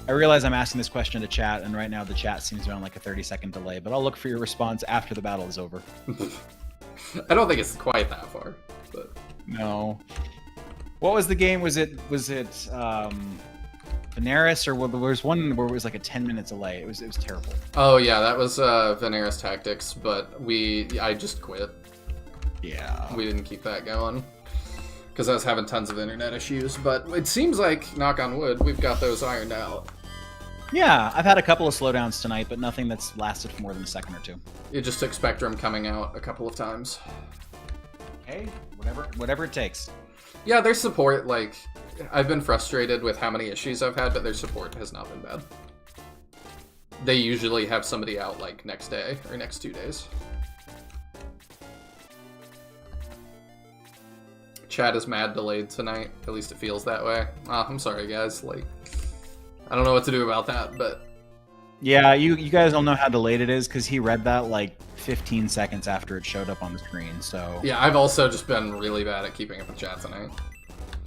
I realize I'm asking this question to chat, and right now the chat seems to be on like a 30-second delay, but I'll look for your response after the battle is over. I don't think it's quite that far, but No. What was the game? Was it Veneris, or there was one where it was like a 10-minute delay? It was terrible. oh yeah, that was Veneris Tactics, but I just quit. Yeah. We didn't keep that going because I was having tons of internet issues. But it seems like, knock on wood, we've got those ironed out. Yeah, I've had a couple of slowdowns tonight, but nothing that's lasted for more than a second or two. It just took Spectrum coming out a couple of times. Hey, whatever it takes. Yeah, their support, like, I've been frustrated with how many issues I've had, but their support has not been bad. They usually have somebody out, like, next day or next 2 days. Chat is mad delayed tonight. At least it feels that way. I'm sorry, guys. Like, I don't know what to do about that, but... Yeah, you guys don't know how delayed it is because he read that like 15 seconds after it showed up on the screen, so... Yeah, I've also just been really bad at keeping up with chat tonight.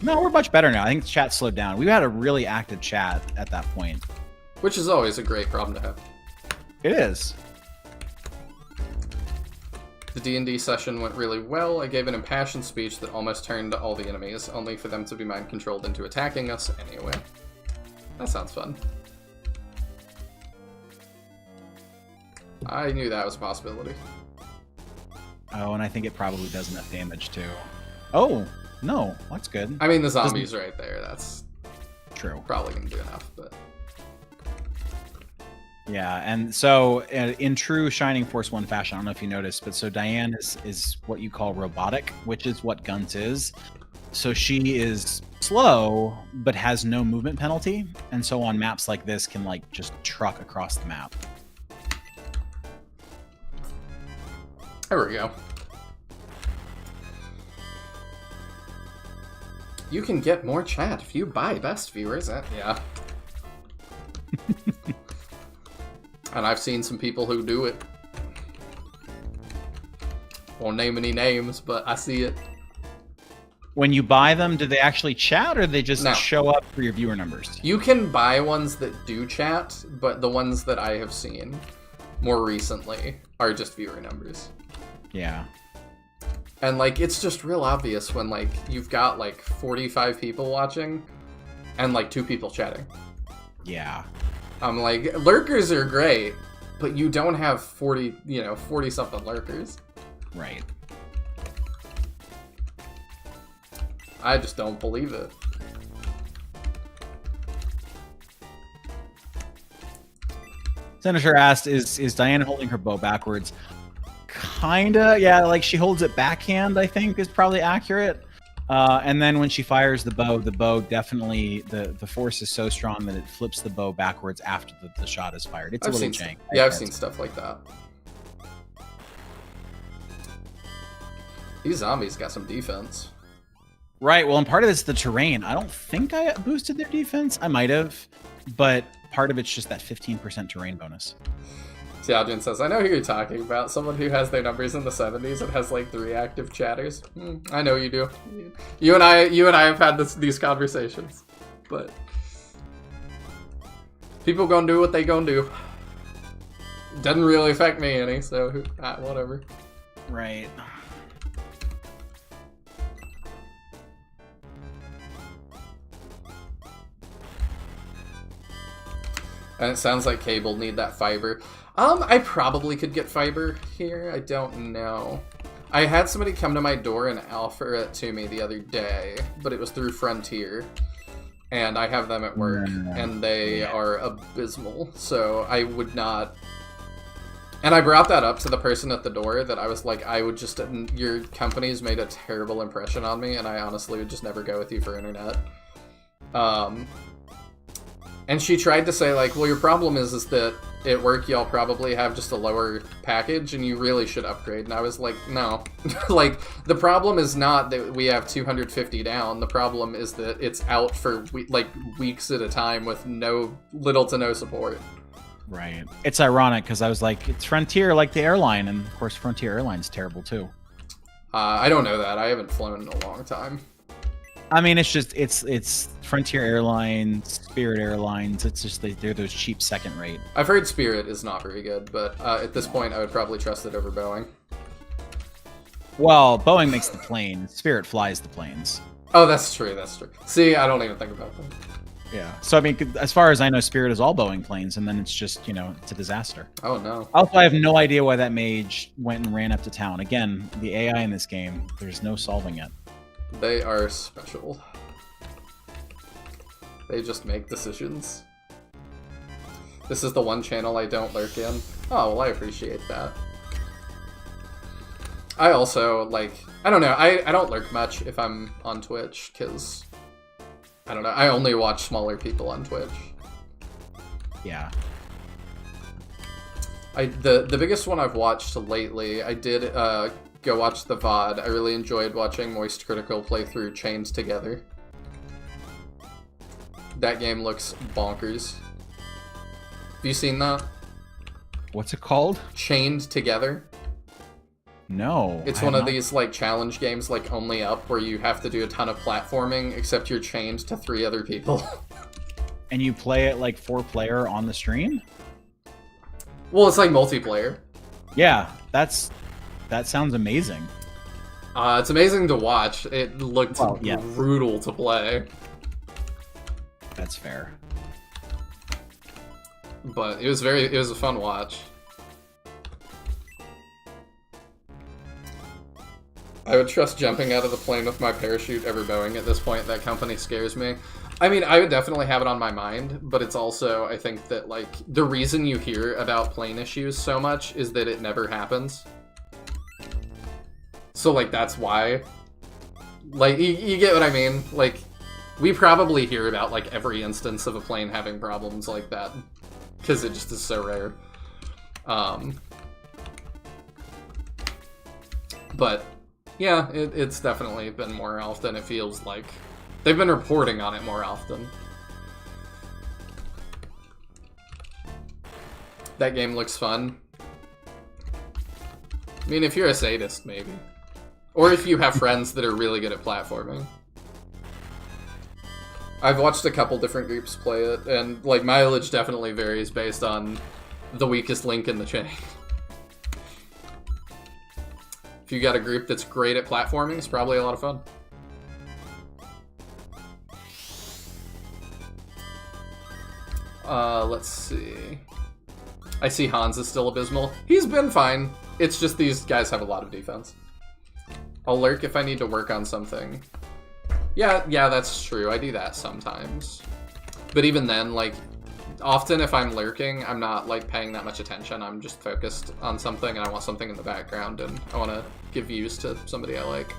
No, we're much better now. I think the chat slowed down. We had a really active chat at that point. Which is always a great problem to have. It is. The D&D session went really well. I gave an impassioned speech that almost turned all the enemies, only for them to be mind-controlled into attacking us anyway. That sounds fun. I knew that was a possibility. Oh, and I think it probably does enough damage too. Oh, no, that's good. I mean, the zombies right there, that's True. probably going to do enough, but... Yeah, and so in true Shining Force 1 fashion, I don't know if you noticed, but so Diane is what you call robotic, which is what Guns is. So she is slow, but has no movement penalty, and so on maps like this can like just truck across the map. There we go. You can get more chat if you buy best viewers. Yeah. And I've seen some people who do it. Won't name any names, but I see it. When you buy them, do they actually chat, or they just No. show up for your viewer numbers? You can buy ones that do chat, but the ones that I have seen more recently are just viewer numbers. Yeah. And, like, it's just real obvious when, like, you've got, like, 45 people watching and, like, 2 people chatting. Yeah. I'm like, lurkers are great, but you don't have 40-something lurkers. Right. I just don't believe it. Senator asked, is Diane holding her bow backwards? Kinda, yeah, like she holds it backhand, I think is probably accurate. And then when she fires the bow definitely, the force is so strong that it flips the bow backwards after the shot is fired. It's a little jank. I've seen stuff like that. These zombies got some defense. Right, well, and part of it's the terrain. I don't think I boosted their defense. I might have, but part of it's just that 15% terrain bonus. Tiajin says, I know who you're talking about. Someone who has their numbers in the 70s and has like 3 active chatters. I know you do. You and I have had these conversations. But people gonna do what they gonna do. Doesn't really affect me any, so whatever. Right. And it sounds like Cable need that fiber. I probably could get fiber here. I don't know. I had somebody come to my door and offer it to me the other day, but it was through Frontier. And I have them at work, and they are abysmal. So I would not... And I brought that up to the person at the door that I was like, I would just, your company's made a terrible impression on me, and I honestly would just never go with you for internet. And she tried to say, like, well, your problem is that at work y'all probably have just a lower package, and you really should upgrade. And I was like, no. Like, the problem is not that we have 250 down. The problem is that it's out for, weeks at a time with little to no support. Right. It's ironic because I was like, it's Frontier like the airline, and of course Frontier Airlines terrible too. I don't know that. I haven't flown in a long time. I mean, it's just it's Frontier Airlines, Spirit Airlines. It's just they're those cheap second rate. I've heard Spirit is not very good, but at this point, I would probably trust it over Boeing. Well, Boeing makes the plane. Spirit flies the planes. Oh, that's true. That's true. See, I don't even think about that. Yeah. So, I mean, as far as I know, Spirit is all Boeing planes, and then it's just, it's a disaster. Oh, no. Also, I have no idea why that mage went and ran up to town. Again, the AI in this game, there's no solving it. They are special. They just make decisions. This is the one channel I don't lurk in. Oh, well, I appreciate that. I also, I don't know, I don't lurk much if I'm on Twitch, because... I don't know. I only watch smaller people on Twitch. Yeah. The biggest one I've watched lately, I did go watch the VOD. I really enjoyed watching Moist Critical play through Chained Together. That game looks bonkers. Have you seen that? What's it called? Chained Together. No. It's one of these, challenge games, Only Up, where you have to do a ton of platforming, except you're chained to 3 other people. And you play it, 4-player on the stream? Well, it's, multiplayer. Yeah, that sounds amazing. It's amazing to watch. It looked brutal to play. That's fair. But it was a fun watch. I would trust jumping out of the plane with my parachute ever Boeing at this point. That company scares me. I mean, I would definitely have it on my mind, but it's also, I think that, the reason you hear about plane issues so much is that it never happens. So, that's why. You get what I mean? We probably hear about, every instance of a plane having problems like that, because it just is so rare. But... yeah, it's definitely been more often. It feels like they've been reporting on it more often. That game looks fun. I mean, if you're a sadist, maybe. Or if you have friends that are really good at platforming. I've watched a couple different groups play it, and, mileage definitely varies based on the weakest link in the chain. If you got a group that's great at platforming, it's probably a lot of fun. Let's see. I see Hans is still abysmal. He's been fine. It's just these guys have a lot of defense. I'll lurk if I need to work on something. Yeah, that's true. I do that sometimes. But even then, often if I'm lurking, I'm not, paying that much attention. I'm just focused on something, and I want something in the background, and I want to give views to somebody I like.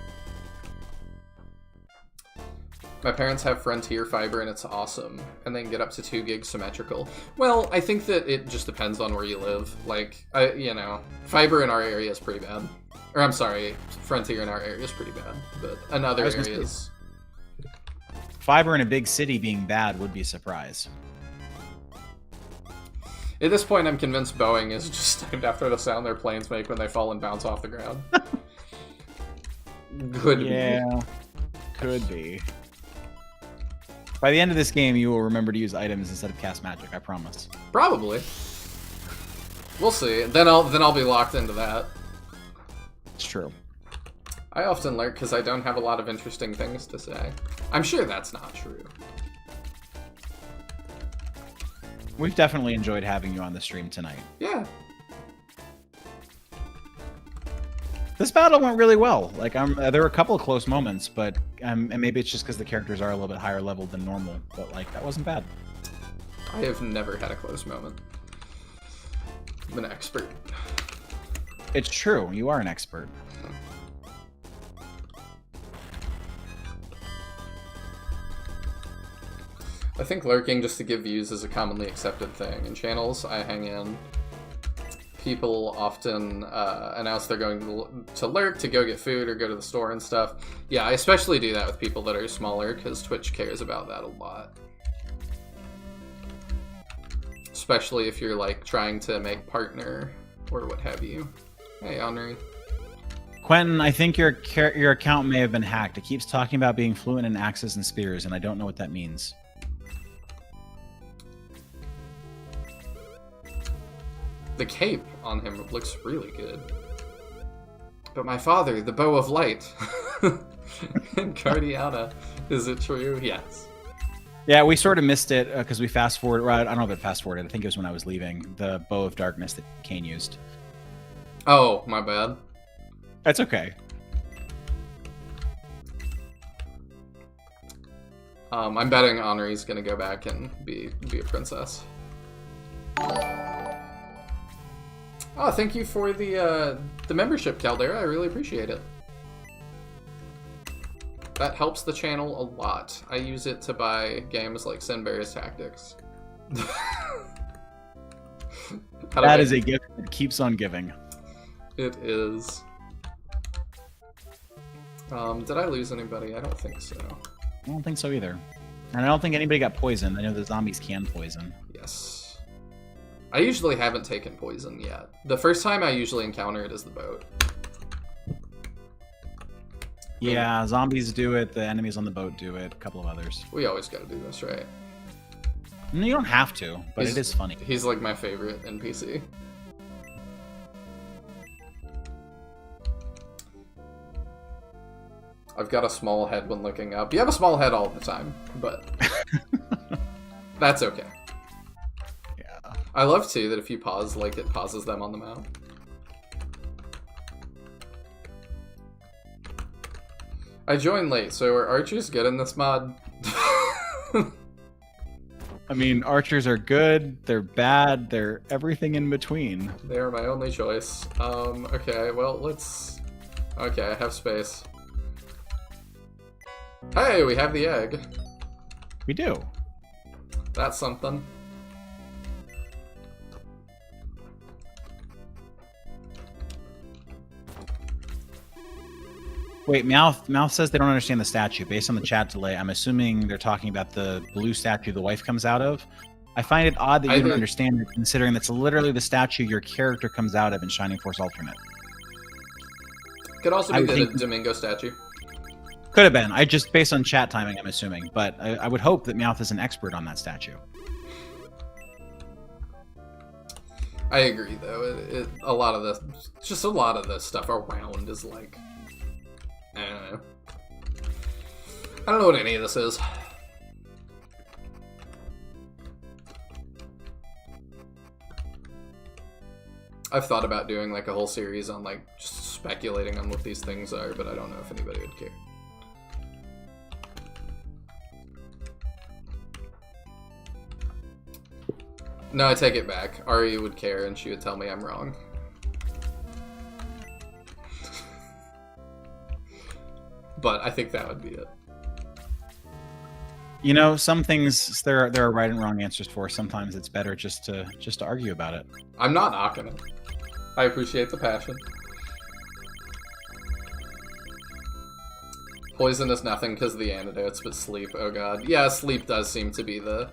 My parents have Frontier fiber, and it's awesome. And they can get up to 2 gigs symmetrical. Well, I think that it just depends on where you live. Fiber in our area is pretty bad. Or, I'm sorry, Frontier in our area is pretty bad. But in other areas... fiber in a big city being bad would be a surprise. At this point, I'm convinced Boeing is just named after the sound their planes make when they fall and bounce off the ground. Could be. Yeah, could be. By the end of this game, you will remember to use items instead of cast magic, I promise. Probably. We'll see. Then I'll be locked into that. It's true. I often lurk because I don't have a lot of interesting things to say. I'm sure that's not true. We've definitely enjoyed having you on the stream tonight. Yeah. This battle went really well. There were a couple of close moments, but and maybe it's just because the characters are a little bit higher level than normal. But that wasn't bad. I have never had a close moment. I'm an expert. It's true. You are an expert. I think lurking just to give views is a commonly accepted thing. In channels I hang in, people often announce they're going to lurk to go get food or go to the store and stuff. Yeah, I especially do that with people that are smaller because Twitch cares about that a lot. Especially if you're like trying to make partner or what have you. Hey, Henri. Quentin, I think your account may have been hacked. It keeps talking about being fluent in axes and spears, and I don't know what that means. The cape on him looks really good. But my father, the bow of light. And Guardiana, is it true? Yes. Yeah, we sort of missed it because we fast forward. Well, I don't know if it fast forwarded. I think it was when I was leaving. The bow of darkness that Kane used. Oh, my bad. That's okay. I'm betting Henri's gonna go back and be a princess. Oh, thank you for the membership, Caldera. I really appreciate it. That helps the channel a lot. I use it to buy games like Sinbear's Tactics. That is a gift that keeps on giving. It is. Did I lose anybody? I don't think so. I don't think so either. And I don't think anybody got poisoned. I know the zombies can poison. Yes. I usually haven't taken poison yet. The first time I usually encounter it is the boat. Yeah, zombies do it. The enemies on the boat do it. A couple of others. We always gotta do this, right? No, you don't have to, but it is funny. He's like my favorite NPC. I've got a small head when looking up. You have a small head all the time, but that's okay. Yeah. I love, too, that if you pause, like, it pauses them on the map. I joined late, so are archers good in this mod? I mean, archers are good, they're bad, they're everything in between. They are my only choice. Okay, well, let's... Okay, I have space. Hey, we have the egg. We do. That's something. Wait, Mouth says they don't understand the statue. Based on the chat delay, I'm assuming they're talking about the blue statue the wife comes out of. I find it odd that you don't understand it, considering that's literally the statue your character comes out of in Shining Force Alternate. Could also be the Domingo statue. Could have been. I just, based on chat timing, I'm assuming. But I would hope that Meowth is an expert on that statue. I agree, though. A lot of the stuff around is like... I don't know. I don't know what any of this is. I've thought about doing like a whole series on like just speculating on what these things are, but I don't know if anybody would care. No, I take it back. Ari would care and she would tell me I'm wrong. But I think that would be it. You know, some things there are right and wrong answers for. Sometimes it's better just to argue about it. I'm not knocking it. I appreciate the passion. Poison is nothing because of the antidotes, but sleep, oh god. Yeah, sleep does seem to be the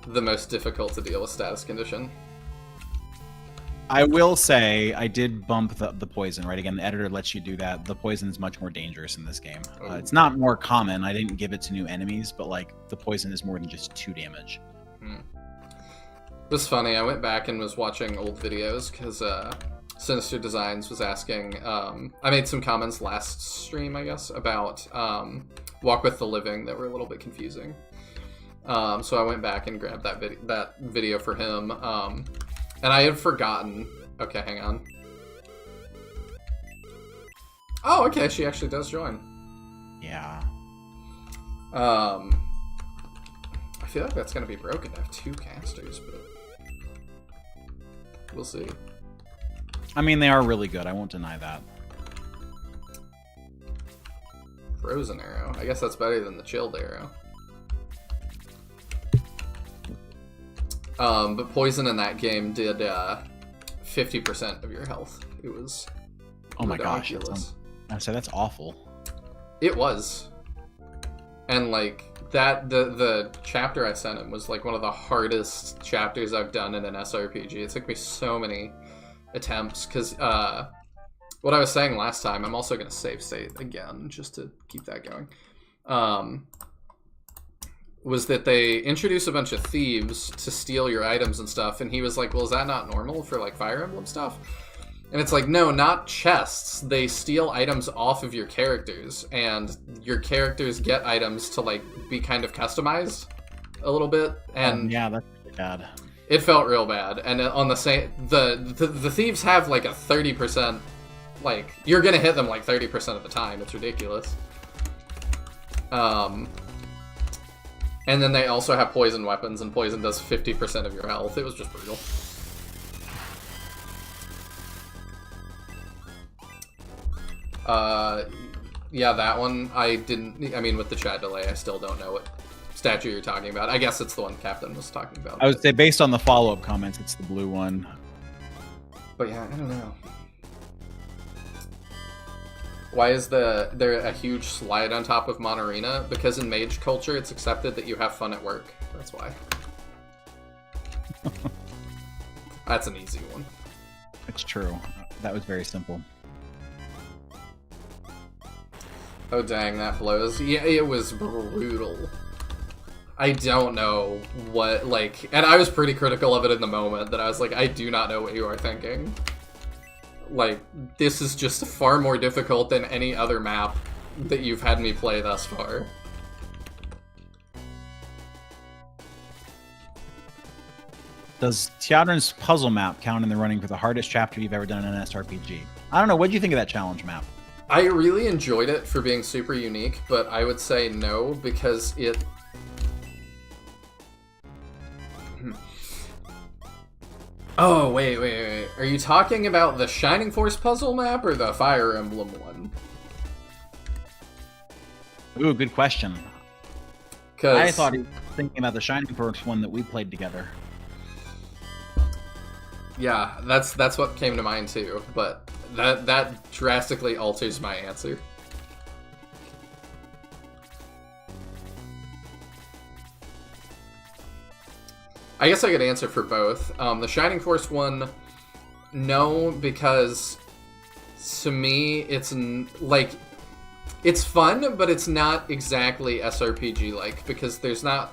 most difficult to deal with status condition. I will say, I did bump the poison, right? Again, the editor lets you do that. The poison is much more dangerous in this game. It's not more common. I didn't give it to new enemies, but like the poison is more than just 2 damage. It was funny. I went back and was watching old videos because Sinister Designs was asking... I made some comments last stream, I guess, about Walk with the Living that were a little bit confusing. So I went back and grabbed that video for him. And I had forgotten... Okay, hang on. Oh, okay, she actually does join. Yeah. I feel like that's going to be broken to have 2 casters, but... We'll see. I mean, they are really good. I won't deny that. Frozen arrow. I guess that's better than the chilled arrow. But poison in that game did 50% of your health. It was Oh my gosh. ridiculous. I say that's awful. It was. And like that the chapter I sent him was like one of the hardest chapters I've done in an SRPG. It took me so many attempts because what I was saying last time, I'm also going to save state again just to keep that going. Was that they introduce a bunch of thieves to steal your items and stuff, and he was like, well, is that not normal for like Fire Emblem stuff? And it's like, no, not chests. They steal items off of your characters, and your characters get items to like be kind of customized a little bit. And yeah, that's really bad. It felt real bad. And on the same, the thieves have like a 30%, like you're gonna hit them like 30% of the time. It's ridiculous. And then they also have poison weapons, and poison does 50% of your health. It was just brutal. Yeah, that one, I mean, with the chat delay, I still don't know what statue you're talking about. I guess it's the one Kaptain was talking about. I would say, based on the follow-up comments, it's the blue one. But yeah, I don't know. Why is there a huge slide on top of Monarena? Because in mage culture, it's accepted that you have fun at work. That's why. That's an easy one. It's true. That was very simple. Oh dang, that blows. Yeah, it was brutal. I don't know what, like... And I was pretty critical of it in the moment, that I was like, I do not know what you are thinking. Like, this is just far more difficult than any other map that you've had me play thus far. Does Teodrin's puzzle map count in the running for the hardest chapter you've ever done in an SRPG? I don't know. What do you think of that challenge map? I really enjoyed it for being super unique, but I would say no, because it... Oh, wait. Are you talking about the Shining Force puzzle map or the Fire Emblem one? Ooh, good question. Cause... I thought he was thinking about the Shining Force one that we played together. Yeah, that's what came to mind too, but that drastically alters my answer. I guess I could answer for both. The Shining Force one, no, because to me, it's like, it's fun, but it's not exactly SRPG-like, because there's not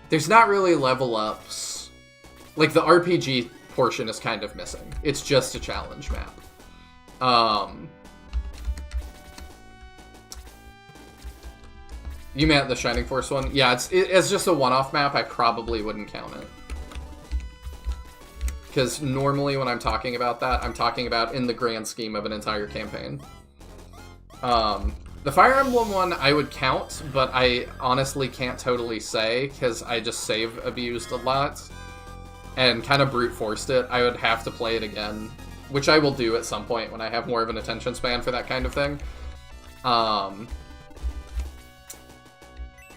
really level ups. Like, the RPG portion is kind of missing. It's just a challenge map. You meant the Shining Force one? Yeah, it's just a one-off map. I probably wouldn't count it. Because normally when I'm talking about that, I'm talking about in the grand scheme of an entire campaign. The Fire Emblem one I would count, but I honestly can't totally say, because I just save abused a lot. And kind of brute forced it. I would have to play it again, which I will do at some point when I have more of an attention span for that kind of thing.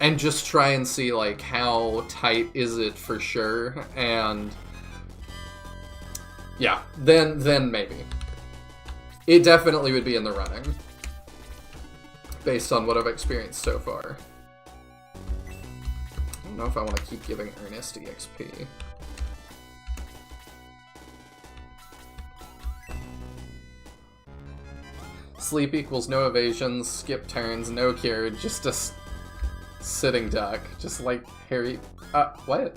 And just try and see, like, how tight is it for sure, and yeah, then maybe. It definitely would be in the running, based on what I've experienced so far. I don't know if I want to keep giving Ernest EXP. Sleep equals no evasions, skip turns, no cure, just a sitting duck, just like Harry. What?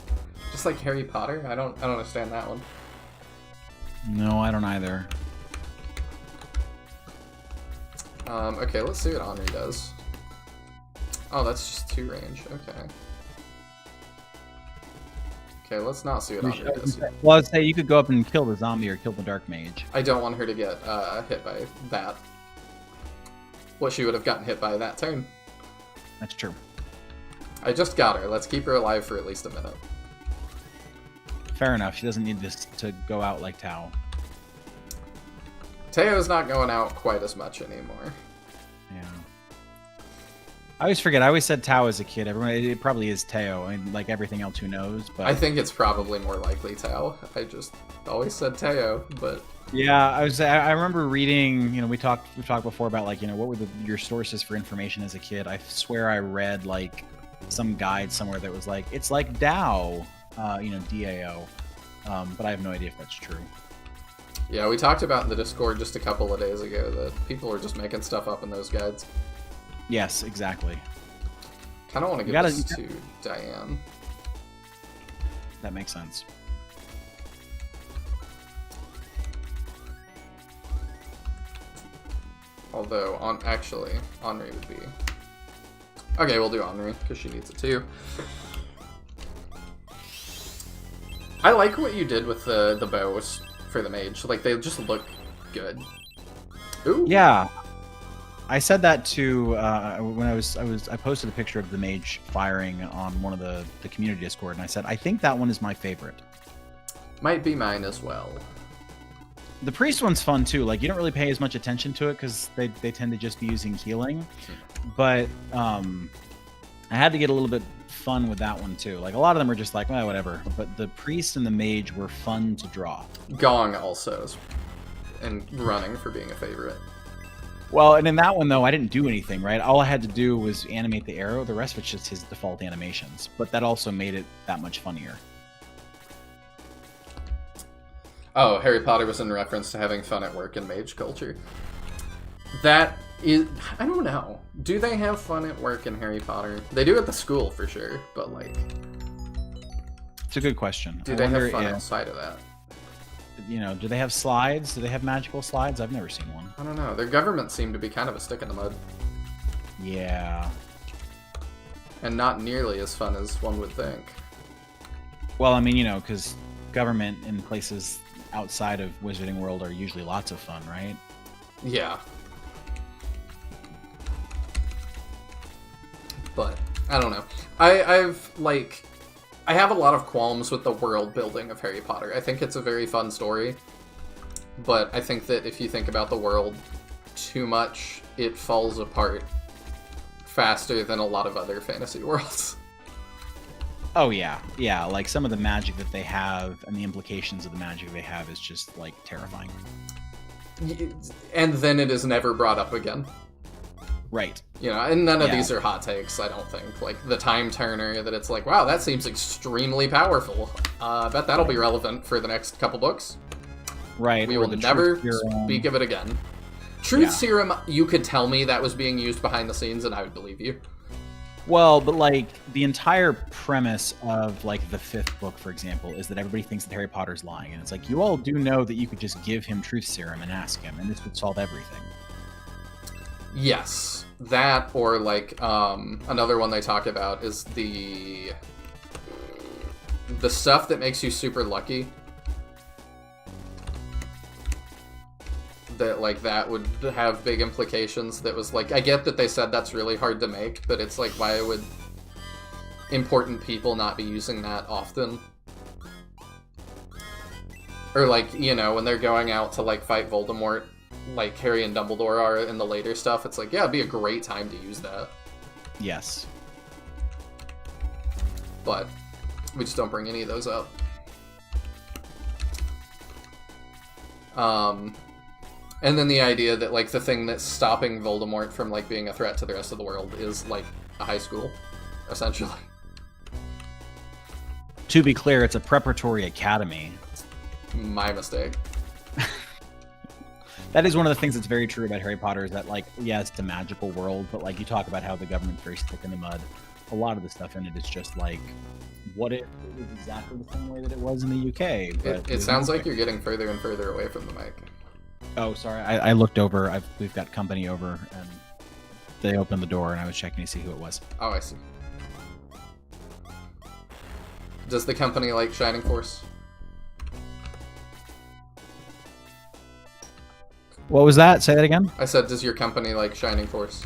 Just like Harry Potter? I don't understand that one. No, I don't either. Okay, let's see what Henri does. Oh, that's just 2 range. Okay. Okay, let's not see what Henri does. Well, I'd say you could go up and kill the zombie or kill the dark mage. I don't want her to get hit by that. What she would have gotten hit by that turn. That's true. I just got her. Let's keep her alive for at least a minute. Fair enough. She doesn't need this to go out like Tao. Teo's not going out quite as much anymore. Yeah. I always forget. I always said Tao as a kid. Everyone, it probably is Teo, and like everything else, who knows? But I think it's probably more likely Tao. I just always said Teo, but yeah, I remember reading. You know, we talked before about like, you know, what were your sources for information as a kid. I swear I read like some guide somewhere that was like, it's like Dao, you know, DAO, but I have no idea if that's true. Yeah, we talked about in the Discord just a couple of days ago that people are just making stuff up in those guides. Yes, exactly. Kind of want to give this to Diane. That makes sense. Although, actually, Henri would be... Okay, we'll do Henri, because she needs it too. I like what you did with the bows for the mage. Like, they just look good. Ooh. Yeah. I said that to when I posted a picture of the mage firing on one of the community Discord, and I said I think that one is my favorite. Might be mine as well. The priest one's fun too. Like, you don't really pay as much attention to it because they tend to just be using healing, but I had to get a little bit fun with that one too. Like, a lot of them are just like, well, whatever. But the priest and the mage were fun to draw. Gong also is and running for being a favorite. Well, and in that one, though, I didn't do anything, right? All I had to do was animate the arrow. The rest of it's just his default animations. But that also made it that much funnier. Oh, Harry Potter was in reference to having fun at work in mage culture. That is... I don't know. Do they have fun at work in Harry Potter? They do at the school, for sure. But, like... It's a good question. Do they have fun outside of that? You know, do they have slides? Do they have magical slides? I've never seen one. I don't know. Their government seemed to be kind of a stick in the mud. Yeah. And not nearly as fun as one would think. Well, I mean, you know, because government in places outside of Wizarding World are usually lots of fun, right? Yeah. But, I don't know. I have a lot of qualms with the world building of Harry Potter. I think it's a very fun story, but I think that if you think about the world too much, it falls apart faster than a lot of other fantasy worlds. Oh, yeah. Yeah, like some of the magic that they have and the implications of the magic they have is just, like, terrifying. And then it is never brought up again. Right. You know, and none of these are hot takes, I don't think. Like, the Time Turner, that it's like, wow, that seems extremely powerful. I bet that'll be relevant for the next couple books. Right. We will never speak of it again. Truth Serum, you could tell me that was being used behind the scenes, and I would believe you. Well, but, like, the entire premise of, like, the 5th book, for example, is that everybody thinks that Harry Potter's lying. And it's like, you all do know that you could just give him Truth Serum and ask him, and this would solve everything. Yes, that, or like another one they talk about is the stuff that makes you super lucky. That like that would have big implications. That was like, I get that they said that's really hard to make, but it's like, why would important people not be using that often? Or like, you know, when they're going out to like fight Voldemort, like Harry and Dumbledore are in the later stuff, it's like, yeah, it'd be a great time to use that. Yes. But we just don't bring any of those up. And then the idea that, like, the thing that's stopping Voldemort from, like, being a threat to the rest of the world is, like, a high school, essentially. To be clear, it's a preparatory academy. My mistake. That is one of the things that's very true about Harry Potter is that, like, yeah, it's a magical world, but, like, you talk about how the government's very stick in the mud. A lot of the stuff in it is just, like, what if it was exactly the same way that it was in the UK? But it sounds like you're getting further and further away from the mic. Oh, sorry. I looked over. We've got company over, and they opened the door, and I was checking to see who it was. Oh, I see. Does the company like Shining Force? What was that? Say that again? I said, does your company like Shining Force?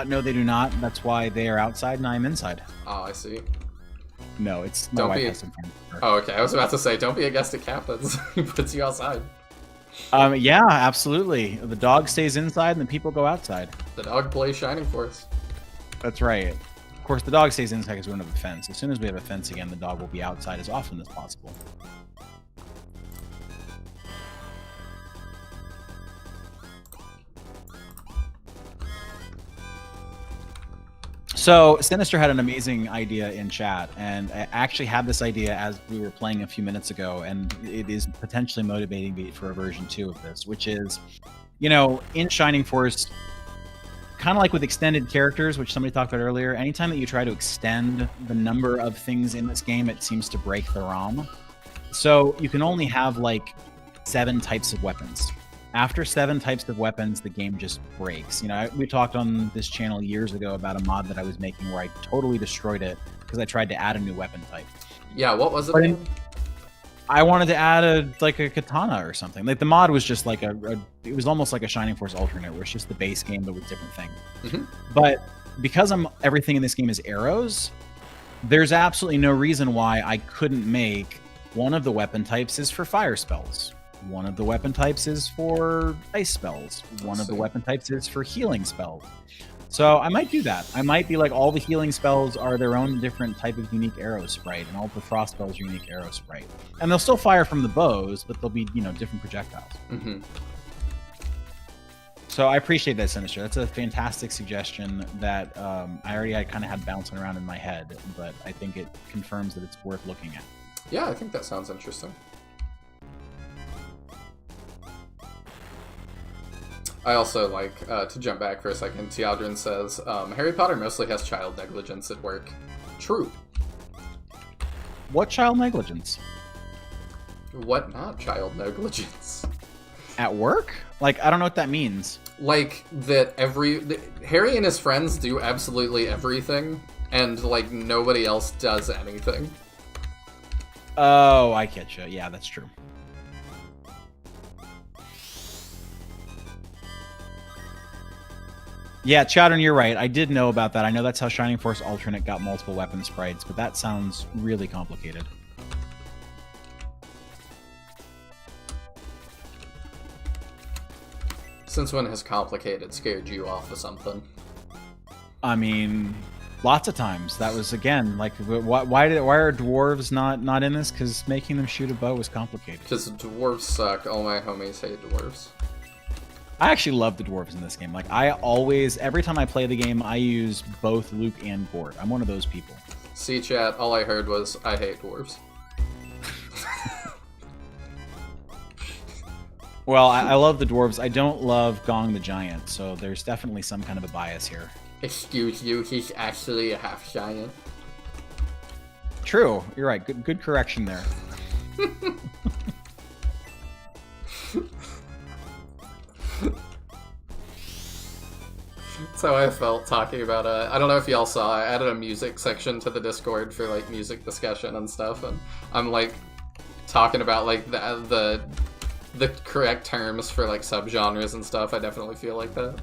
No, they do not. That's why they are outside and I'm inside. Oh, I see. No, it's my Don't wife be- has some friends. with her. Oh, okay. I was about to say, don't be a guest at Kaptain's. He puts you outside. Yeah, absolutely. The dog stays inside and the people go outside. The dog plays Shining Force. That's right. Of course, the dog stays inside because we don't have a fence. As soon as we have a fence again, the dog will be outside as often as possible. So, Sinister had an amazing idea in chat, and I actually had this idea as we were playing a few minutes ago, and it is potentially motivating me for a version 2 of this, which is, you know, in Shining Force, kind of like with extended characters, which somebody talked about earlier, anytime that you try to extend the number of things in this game, it seems to break the ROM. So you can only have like 7 types of weapons. After 7 types of weapons, the game just breaks. You know, we talked on this channel years ago about a mod that I was making where I totally destroyed it because I tried to add a new weapon type. Yeah, what was it? But I wanted to add a katana or something. Like the mod was just like it was almost like a Shining Force alternate, where it's just the base game but with different things. Mm-hmm. But because everything in this game is arrows, there's absolutely no reason why I couldn't make one of the weapon types is for fire spells. One of the weapon types is for ice spells. One of the weapon types is for healing spells. So I might do that. I might be like, all the healing spells are their own different type of unique arrow sprite, and all the frost spells are unique arrow sprite. And they'll still fire from the bows, but they'll be, you know, different projectiles. Mm-hmm. So I appreciate that, Sinister. That's a fantastic suggestion that I already kind of had bouncing around in my head, but I think it confirms that it's worth looking at. Yeah, I think that sounds interesting. I also like, to jump back for a second, Teodrin says, Harry Potter mostly has child negligence at work. True. What child negligence? What not child negligence? At work? Like, I don't know what that means. Like, that Harry and his friends do absolutely everything, and, like, nobody else does anything. Oh, I get you. Yeah, that's true. Yeah, Chowdern, you're right. I did know about that. I know that's how Shining Force Alternate got multiple weapon sprites, but that sounds really complicated. Since when has complicated scared you off of something? I mean, lots of times. That was, again, like, why are dwarves not in this? Because making them shoot a bow was complicated. Because dwarves suck. All my homies hate dwarves. I actually love the dwarves in this game. Like, I always, every time I play the game, I use both Luke and Gort. I'm one of those people. See, chat, all I heard was, I hate dwarves. Well, I love the dwarves. I don't love Gong the Giant, so there's definitely some kind of a bias here. Excuse you, he's actually a half giant. True. You're right. Good correction there. That's how I felt talking about I don't know if y'all saw, I added a music section to the Discord for like music discussion and stuff, and I'm like talking about like the correct terms for like subgenres and stuff. I definitely feel like that.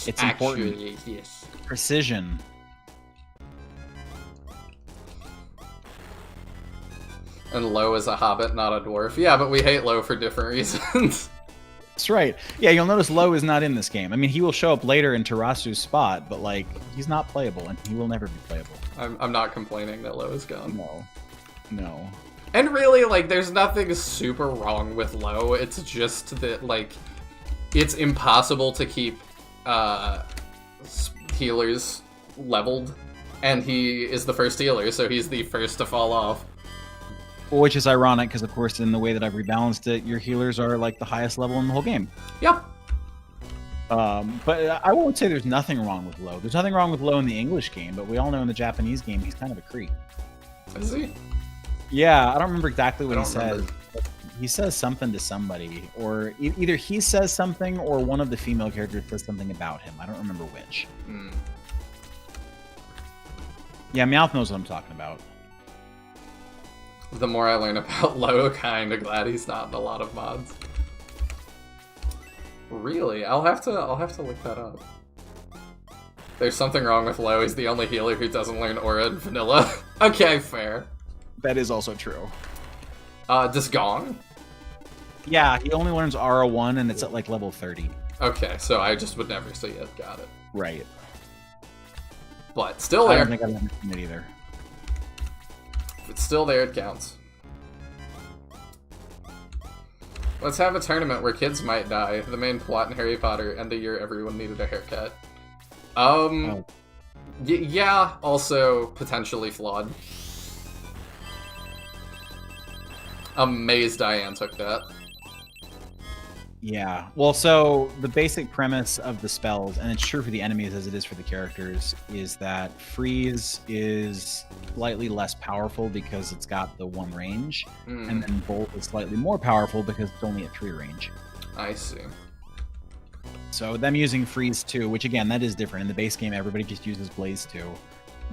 It's important. Actually, yes. Precision. And Lo is a hobbit, not a dwarf. Yeah, but we hate Lo for different reasons. That's right. Yeah, you'll notice Lo is not in this game. I mean, he will show up later in Tarasu's spot, but like, he's not playable, and he will never be playable. I'm not complaining that Lo is gone. No. And really, like, there's nothing super wrong with Lo. It's just that, like, it's impossible to keep healers leveled, and he is the first healer, so he's the first to fall off. Which is ironic, because of course, in the way that I've rebalanced it, your healers are like the highest level in the whole game. Yeah. But I won't say there's nothing wrong with Lo. There's nothing wrong with Lo in the English game, but we all know in the Japanese game he's kind of a creep. Is he? Yeah, I don't remember exactly what he says. remember. He says something to somebody, or either he says something, or one of the female characters says something about him. I don't remember which. Hmm. Yeah, Meowth knows what I'm talking about. The more I learn about Lo, kinda glad he's not in a lot of mods. Really? I'll have to look that up. There's something wrong with Lo. He's the only healer who doesn't learn Aura in vanilla. Okay, fair. That is also true. Does Gong? Yeah, he only learns Aura 1, and it's at like level 30. Okay, so I just would never see it. Got it. Right. But still I there. don't think I've ever seen it either. If it's still there, it counts. Let's have a tournament where kids might die. The main plot in Harry Potter, and the year everyone needed a haircut. Yeah, also potentially flawed. I'm amazed Diane took that. Yeah. Well, so the basic premise of the spells, and it's true for the enemies as it is for the characters, is that Freeze is slightly less powerful because it's got the 1 range, and then Bolt is slightly more powerful because it's only at 3 range. I see. So them using Freeze 2, which again, that is different. In the base game, everybody just uses Blaze 2.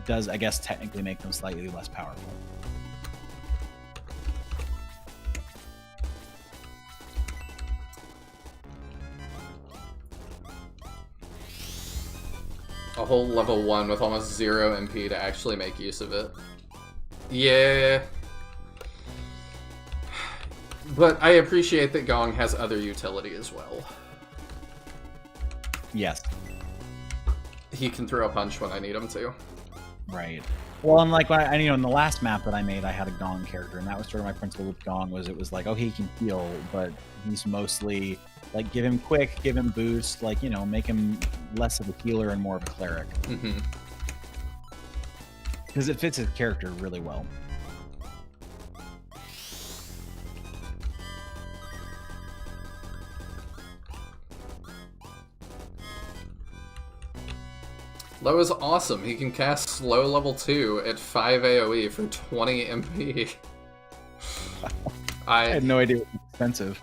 Does, I guess, technically make them slightly less powerful. A whole level 1 with almost 0 MP to actually make use of it. Yeah. But I appreciate that Gong has other utility as well. Yes. He can throw a punch when I need him to. Right. Well, and like, in the last map that I made, I had a Gong character, and that was sort of my principle with Gong, was it was like, oh, he can heal, but he's mostly, like, give him quick, give him boost, like, make him less of a healer and more of a cleric. Mm-hmm. Because it fits his character really well. Lo is awesome. He can cast Slow level 2 at 5 AoE for 20 MP. I had no idea it was expensive.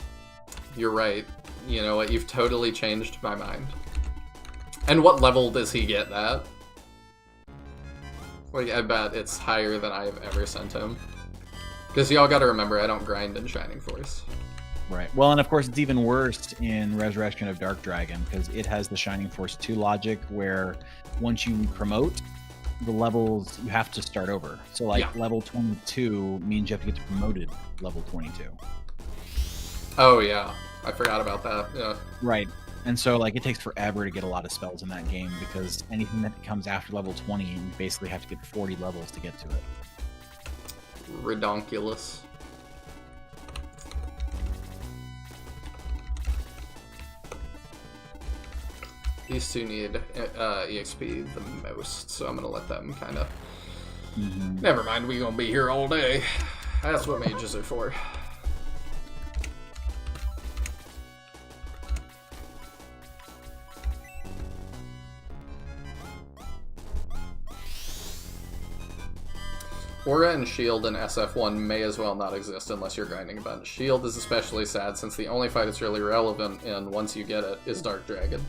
You're right. You know what? You've totally changed my mind. And what level does he get that? Like, I bet it's higher than I've ever sent him. Because y'all gotta remember, I don't grind in Shining Force. Right. Well, and of course, it's even worse in Resurrection of Dark Dragon, because it has the Shining Force 2 logic, where once you promote, the levels, you have to start over. So, like, level 22 means you have to get to promoted level 22. Oh, yeah. I forgot about that. Yeah. Right. And so, like, it takes forever to get a lot of spells in that game, because anything that comes after level 20, you basically have to get 40 levels to get to it. Redonkulous. These two need EXP the most, so I'm gonna let them kind of... Never mind, we gonna be here all day. That's what mages are for. Aura and Shield in SF1 may as well not exist unless you're grinding a bunch. Shield is especially sad since the only fight it's really relevant in once you get it is Dark Dragon.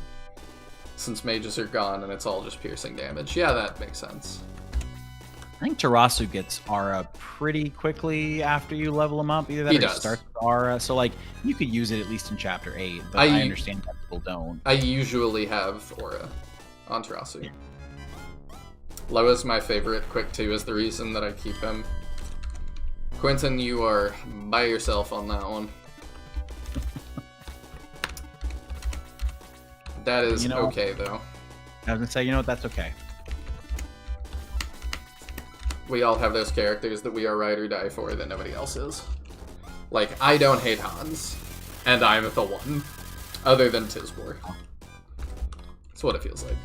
Since mages are gone and it's all just piercing damage. Yeah, that makes sense. I think Tarasu gets Aura pretty quickly after you level him up. Either that He or does. starts with Aura. So, like, you could use it at least in Chapter 8, but I understand that people don't. I usually have Aura on Tarasu. Lo is my favorite. Quick 2 is the reason that I keep him. Quentin, you are by yourself on that one. That is okay, though. I was gonna say, you know what, that's okay. We all have those characters that we are ride or die for that nobody else is. Like, I don't hate Hans, and I'm the one, other than Tisbor. That's what it feels like.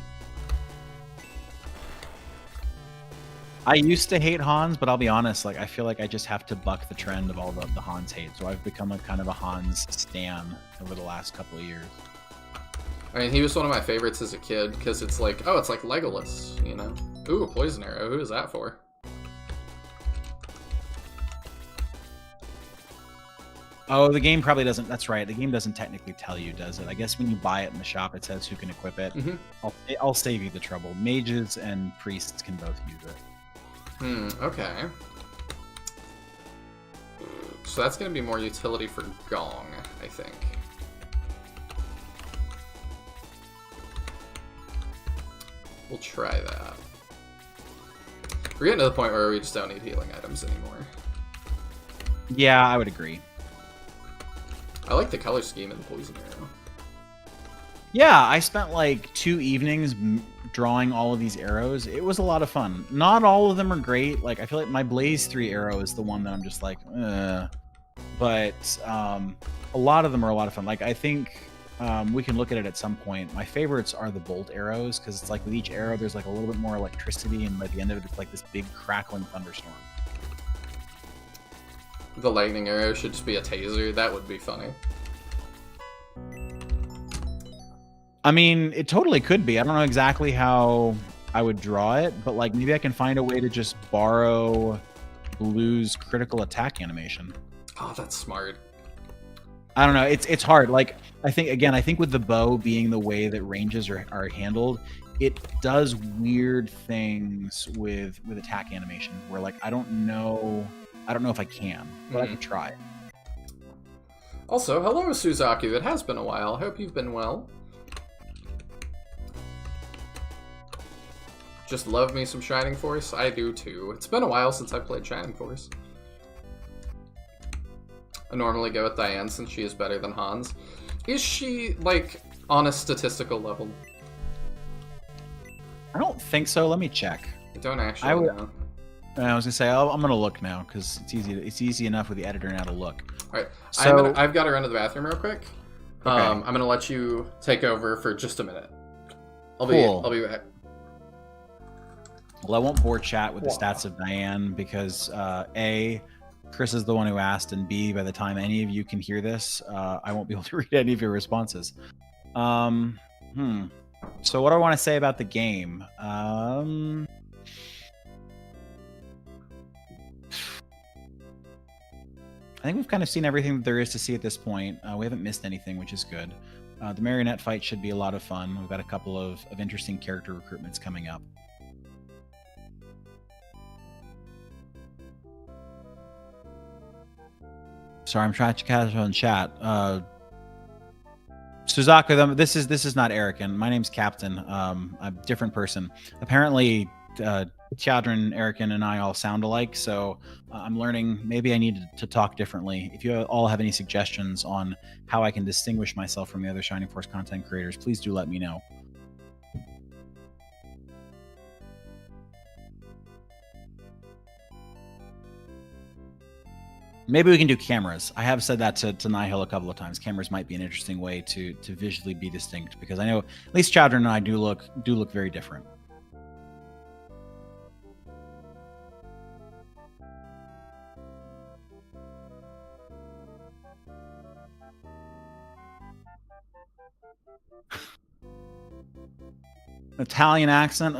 I used to hate Hans, but I'll be honest, like, I feel like I just have to buck the trend of all the Hans hate, so I've become a kind of a Hans stan over the last couple of years. I mean, he was one of my favorites as a kid, because it's like, oh, it's like Legolas, you know? Ooh, a poison arrow, who is that for? Oh, the game probably doesn't, that's right, the game doesn't technically tell you, does it? I guess when you buy it in the shop, it says who can equip it. I'll save you the trouble. Mages and priests can both use it. Okay. So that's going to be more utility for Gong, I think. We'll We'll try that. We're getting to the point where we just don't need healing items anymore. Yeah, I would agree. I like the color scheme in the poison arrow. Yeah, I spent like 2 evenings drawing all of these arrows. It was a lot of fun. Not all of them are great. Like, I feel like my Blaze 3 arrow is the one that I'm just like, but a lot of them are a lot of fun. Like, I think we can look at it at some point. My favorites are the bolt arrows, because it's like with each arrow there's like a little bit more electricity, and by the end of it it's like this big crackling thunderstorm. The lightning arrow should just be a taser. That would be funny. I mean, it totally could be. I don't know exactly how I would draw it, but like maybe I can find a way to just borrow Blue's critical attack animation. Oh, that's smart. I don't know. It's hard. Like, I think with the bow being the way that ranges are handled, it does weird things with attack animation where like I don't know if I can, but I can try. Also, hello Suzaku. It has been a while. Hope you've been well. Just love me some Shining Force? I do too. It's been a while since I played Shining Force. I normally go with Diane since she is better than Hans. Is she, like, on a statistical level? I don't think so. Let me check. I don't actually know. I was gonna say I'm gonna look now because it's easy enough with the editor now to look. All right, so I've got to run to the bathroom real quick. Okay. I'm gonna let you take over for just a minute. I'll be back. Well, I won't bore chat with the stats of Diane because A, Chris is the one who asked, and B, by the time any of you can hear this, I won't be able to read any of your responses. So what do I want to say about the game? I think we've kind of seen everything that there is to see at this point. We haven't missed anything, which is good. The marionette fight should be a lot of fun. We've got a couple of interesting character recruitments coming up. Sorry, I'm trying to catch on chat. Suzaku, this is not Eric, and my name's Kaptain. I'm a different person. Apparently, Chadron, Erican, and I all sound alike, so I'm learning. Maybe I need to talk differently. If you all have any suggestions on how I can distinguish myself from the other Shining Force content creators, please do let me know. Maybe we can do cameras. I have said that to Nihil a couple of times. Cameras might be an interesting way to visually be distinct, because I know at least Chowdhury and I do look very different. Italian accent?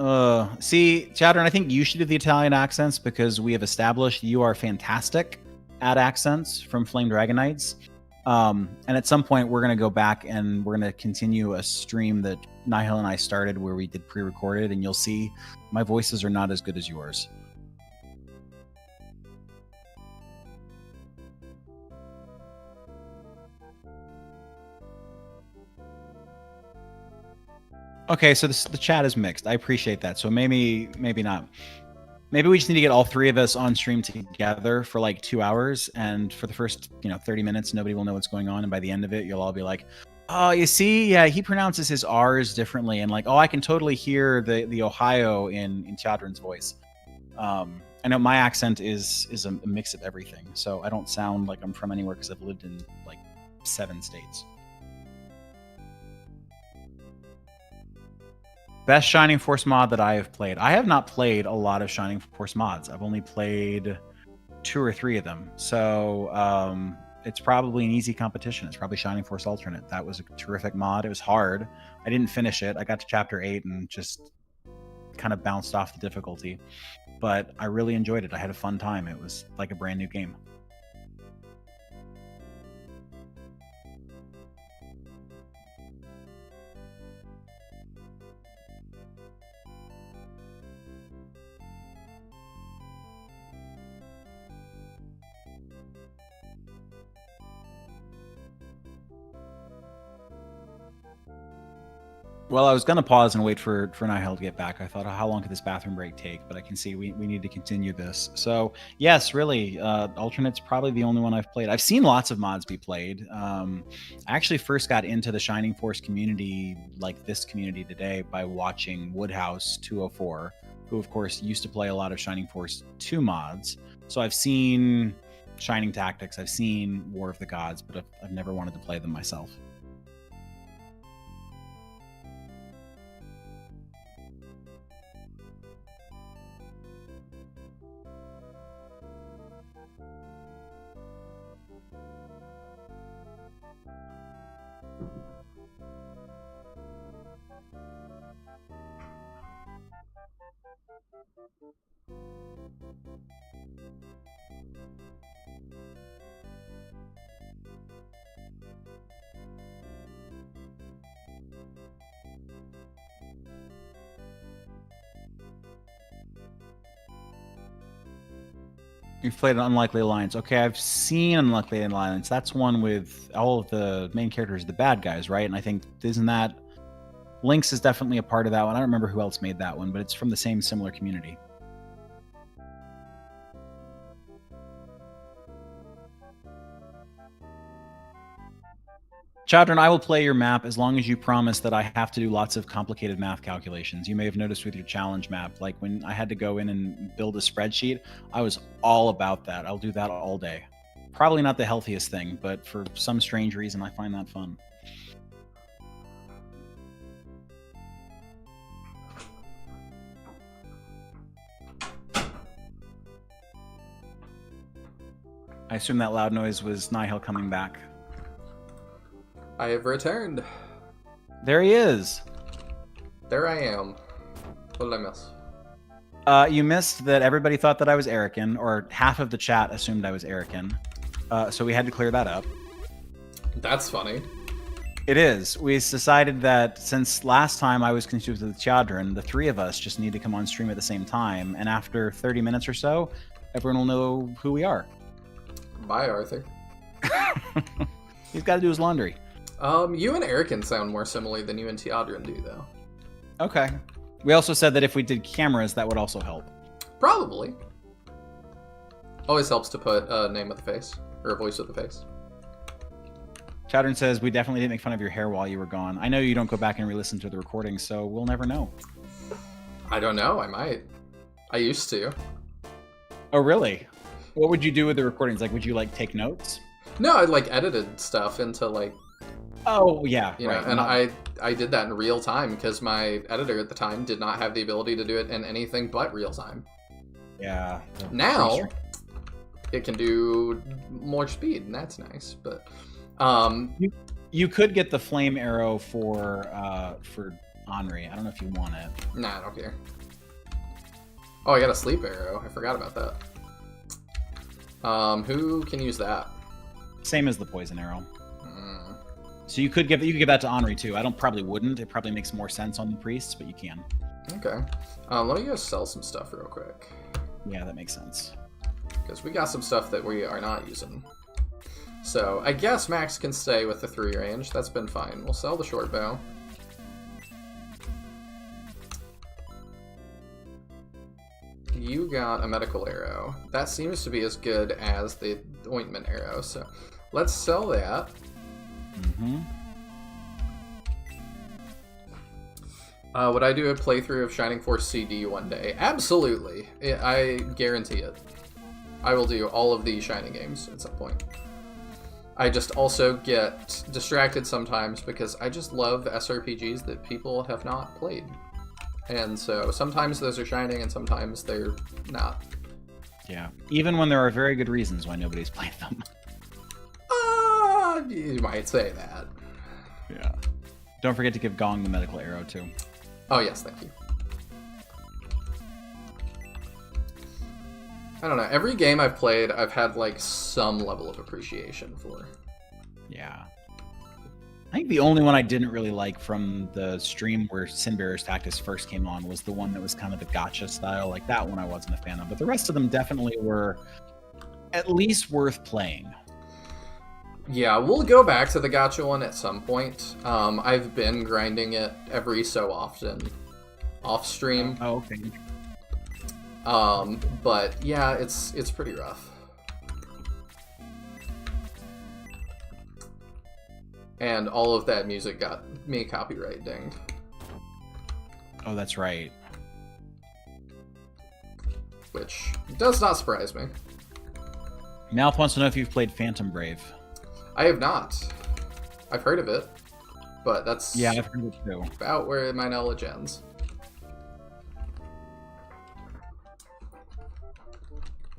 See, Chowdhury, I think you should do the Italian accents because we have established you are fantastic at accents from Flame Dragon Knights. And at some point, we're going to go back and we're going to continue a stream that Nihil and I started where we did pre-recorded, and you'll see my voices are not as good as yours. Okay, so the chat is mixed. I appreciate that. So maybe not. Maybe we just need to get all three of us on stream together for like 2 hours, and for the first 30 minutes, nobody will know what's going on, and by the end of it, you'll all be like, "Oh, you see, yeah, he pronounces his R's differently," and like, "Oh, I can totally hear the Ohio in Chadron's voice." I know my accent is a mix of everything, so I don't sound like I'm from anywhere because I've lived in like 7 states. Best Shining Force mod that I have played. I have not played a lot of Shining Force mods. I've only played 2 or 3 of them. So it's probably an easy competition. It's probably Shining Force Alternate. That was a terrific mod. It was hard. I didn't finish it. I got to chapter 8 and just kind of bounced off the difficulty. But I really enjoyed it. I had a fun time. It was like a brand new game. Well, I was going to pause and wait for Nihil to get back. I thought, how long could this bathroom break take? But I can see we need to continue this. So, yes, really, Alternate's probably the only one I've played. I've seen lots of mods be played. I actually first got into the Shining Force community, like this community today, by watching Woodhouse 204, who, of course, used to play a lot of Shining Force 2 mods. So I've seen Shining Tactics, I've seen War of the Gods, but I've never wanted to play them myself. You've played an Unlikely Alliance. Okay, I've seen Unlikely Alliance. That's one with all of the main characters, the bad guys, right? And I think, isn't that... Lynx is definitely a part of that one. I don't remember who else made that one, but it's from the same similar community. Chowdron, I will play your map as long as you promise that I have to do lots of complicated math calculations. You may have noticed with your challenge map, like when I had to go in and build a spreadsheet, I was all about that. I'll do that all day. Probably not the healthiest thing, but for some strange reason, I find that fun. I assume that loud noise was Nihil coming back. I have returned. There he is. There I am. What did I miss? You missed that everybody thought that I was Erican, or half of the chat assumed I was Erican. So we had to clear that up. That's funny. It is. We decided that since last time I was confused with Chadron, the three of us just need to come on stream at the same time, and after 30 minutes or so, everyone will know who we are. Bye, Arthur. He's got to do his laundry. You and Erican sound more similar than you and Teodrin do, though. Okay. We also said that if we did cameras, that would also help. Probably. Always helps to put a name with a face, or a voice with a face. Chowdern says, we definitely didn't make fun of your hair while you were gone. I know you don't go back and re-listen to the recording, so we'll never know. I don't know, I might. I used to. Oh, really? What would you do with the recordings? Like, would you, like, take notes? No, I, like, edited stuff into, like... Oh, yeah, you know, and I did that in real time, because my editor at the time did not have the ability to do it in anything but real time. Yeah. Now, it can do more speed, and that's nice, but... You could get the flame arrow for Henri. I don't know if you want it. Nah, I don't care. Oh, I got a sleep arrow. I forgot about that. Who can use that? Same as the poison arrow. So you could give that to Henri too. I probably wouldn't. It probably makes more sense on the priests, but you can. Okay. Let me go sell some stuff real quick. Yeah, that makes sense. Because we got some stuff that we are not using. So I guess Max can stay with the 3 range. That's been fine. We'll sell the short bow. You got a medical arrow. That seems to be as good as the ointment arrow. So let's sell that. Mm-hmm. Would I do a playthrough of Shining Force CD one day? Absolutely. I guarantee it. I will do all of the Shining games at some point. I just also get distracted sometimes because I just love SRPGs that people have not played. And so sometimes those are Shining and sometimes they're not. Yeah. Even when there are very good reasons why nobody's played them. You might say that. Yeah. Don't forget to give Gong the medical arrow too. Oh yes, thank you. I don't know. Every game I've played, I've had like some level of appreciation for. Yeah. I think the only one I didn't really like from the stream where Sinbearer's Tactics first came on was the one that was kind of the gotcha style. Like that one I wasn't a fan of, but the rest of them definitely were at least worth playing. Yeah, we'll go back to the gacha one at some point. I've been grinding it every so often, off stream. Oh, okay. But yeah, it's pretty rough. And all of that music got me copyright dinged. Oh, that's right. Which does not surprise me. Mouth wants to know if you've played Phantom Brave. I have not. I've heard of it, but that's Yeah, I've heard it too. about where my knowledge ends.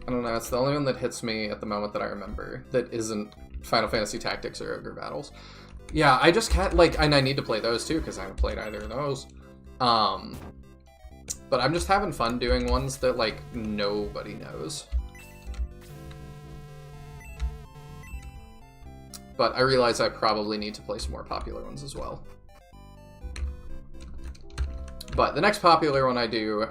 I don't know, it's the only one that hits me at the moment that I remember that isn't Final Fantasy Tactics or Ogre Battles. Yeah, I just can't, like, and I need to play those too, because I haven't played either of those. But I'm just having fun doing ones that, like, nobody knows. But I realize I probably need to play some more popular ones as well. But the next popular one I do,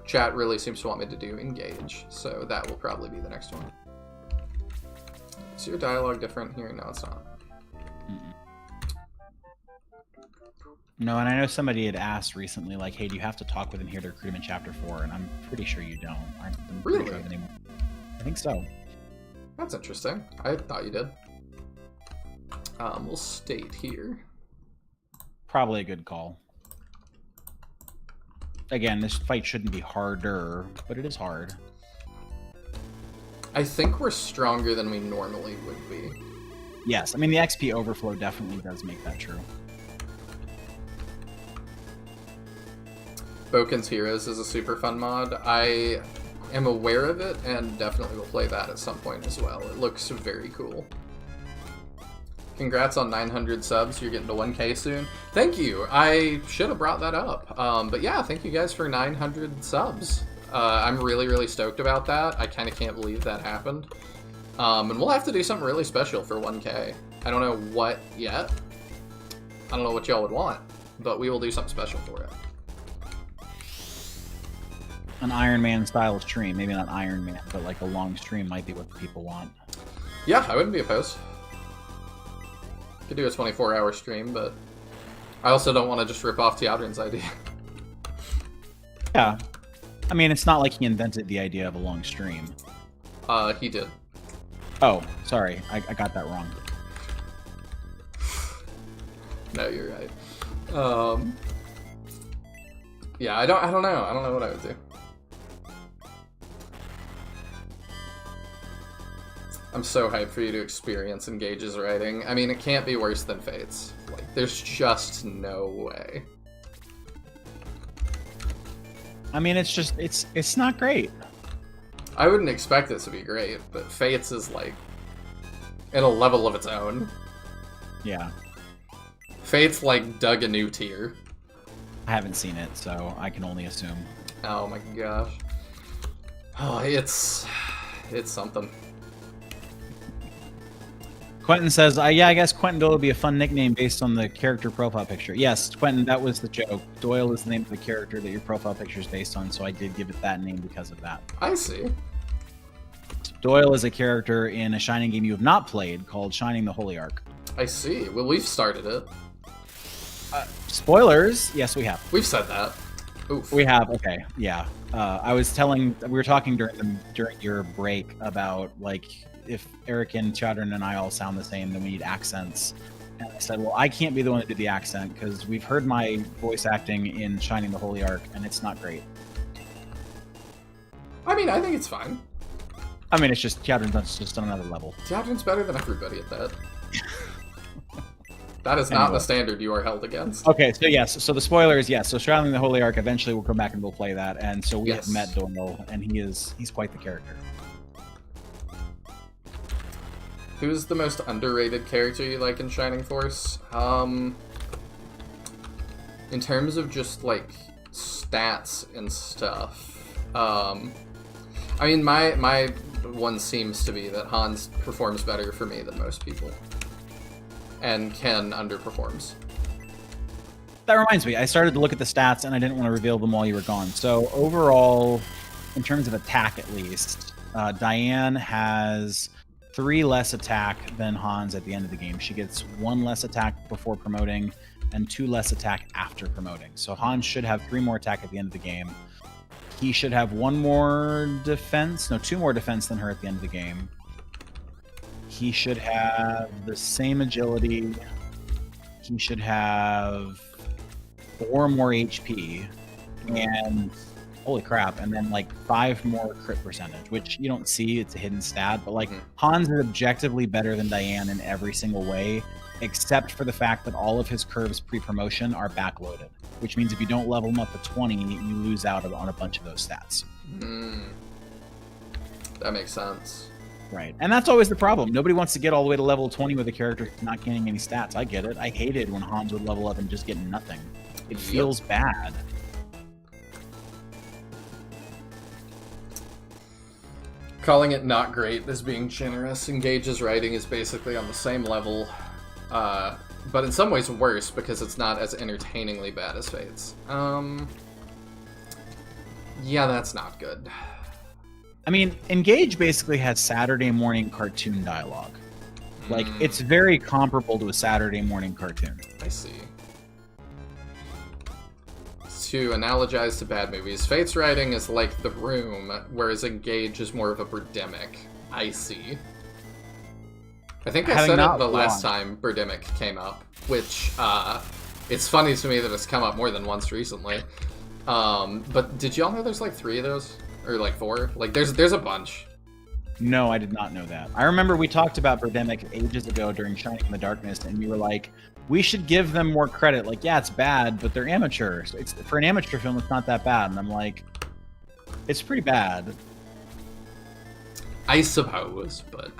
chat really seems to want me to do Engage, so that will probably be the next one. Is your dialogue different here? No, it's not. No, and I know somebody had asked recently, like, hey, do you have to talk with him here to recruit him in Chapter 4? And I'm pretty sure you don't. I'm pretty sure anymore. I think so. That's interesting. I thought you did. We'll state here. Probably a good call. Again, this fight shouldn't be harder, but it is hard. I think we're stronger than we normally would be. Yes, I mean, the XP overflow definitely does make that true. Boken's Heroes is a super fun mod. I am aware of it and definitely will play that at some point as well. It looks very cool. Congrats on 900 subs. You're getting to 1K soon. Thank you. I should have brought that up. But yeah, thank you guys for 900 subs. I'm really, really stoked about that. I kind of can't believe that happened. And we'll have to do something really special for 1K. I don't know what yet. I don't know what y'all would want, but we will do something special for it. An Iron Man style stream. Maybe not Iron Man, but like a long stream might be what the people want. Yeah, I wouldn't be opposed. Could do a 24-hour stream, but I also don't want to just rip off Teodrin's idea. Yeah. I mean, it's not like he invented the idea of a long stream. He did. Oh, sorry. I got that wrong. No, you're right. Yeah, I don't know. I don't know what I would do. I'm so hyped for you to experience Engage's writing. I mean, it can't be worse than Fate's. Like, there's just no way. I mean, it's just, it's not great. I wouldn't expect it to be great, but Fate's is, like, in a level of its own. Yeah. Fate's, like, dug a new tier. I haven't seen it, so I can only assume. Oh my gosh. Oh, it's something. Quentin says, yeah, I guess Quentin Doyle would be a fun nickname based on the character profile picture. Yes, Quentin, that was the joke. Doyle is the name of the character that your profile picture is based on, so I did give it that name because of that. I see. Doyle is a character in a Shining game you have not played called Shining the Holy Ark. I see. Well, we've started it. Spoilers? Yes, we have. We've said that. Oof. We have. Okay, yeah. We were talking during your break about, like, if Eric and Chadron and I all sound the same, then we need accents. And I said, well, I can't be the one to do the accent because we've heard my voice acting in Shining the Holy Ark, and it's not great. I mean, I think it's fine. I mean, it's just Chadron's just on another level. Chadron's better than everybody at that. That is not the standard you are held against. Okay, so yes, so the spoiler is yes. So Shining the Holy Ark, eventually we'll come back and we'll play that, and so we have met Doyle, and he's quite the character. Who's the most underrated character you like in Shining Force? In terms of just, like, stats and stuff, I mean, my one seems to be that Hans performs better for me than most people. And Ken underperforms. That reminds me, I started to look at the stats and I didn't want to reveal them while you were gone. So overall, in terms of attack at least, Diane has 3 less attack than Hans at the end of the game. She gets 1 less attack before promoting and 2 less attack after promoting. So Hans should have 3 more attack at the end of the game. He should have 1 more defense. No, 2 more defense than her at the end of the game. He should have the same agility. He should have 4 more HP. And holy crap, and then like 5 more crit percentage, which you don't see, it's a hidden stat, but like Hans is objectively better than Diane in every single way, except for the fact that all of his curves pre-promotion are backloaded, which means if you don't level him up to 20, you lose out on a bunch of those stats. That makes sense. Right, and that's always the problem. Nobody wants to get all the way to level 20 with a character not gaining any stats. I get it. I hated when Hans would level up and just get nothing. It feels bad. Calling it not great is being generous. Engage's writing is basically on the same level, but in some ways worse because it's not as entertainingly bad as Fate's. Yeah, that's not good. I mean, Engage basically has Saturday morning cartoon dialogue. Like, it's very comparable to a Saturday morning cartoon. I see. To analogize to bad movies, Fate's writing is like The Room, whereas Engage is more of a Birdemic. I see. I think I said it the last time Birdemic came up, which, it's funny to me that it's come up more than once recently. But did y'all know there's like 3 of those? Or like 4? Like, there's a bunch. No, I did not know that. I remember we talked about Birdemic ages ago during Shining in the Darkness, and you were like, we should give them more credit. Like, yeah, it's bad, but they're amateurs. So it's for an amateur film, it's not that bad. And I'm like, it's pretty bad. I suppose, but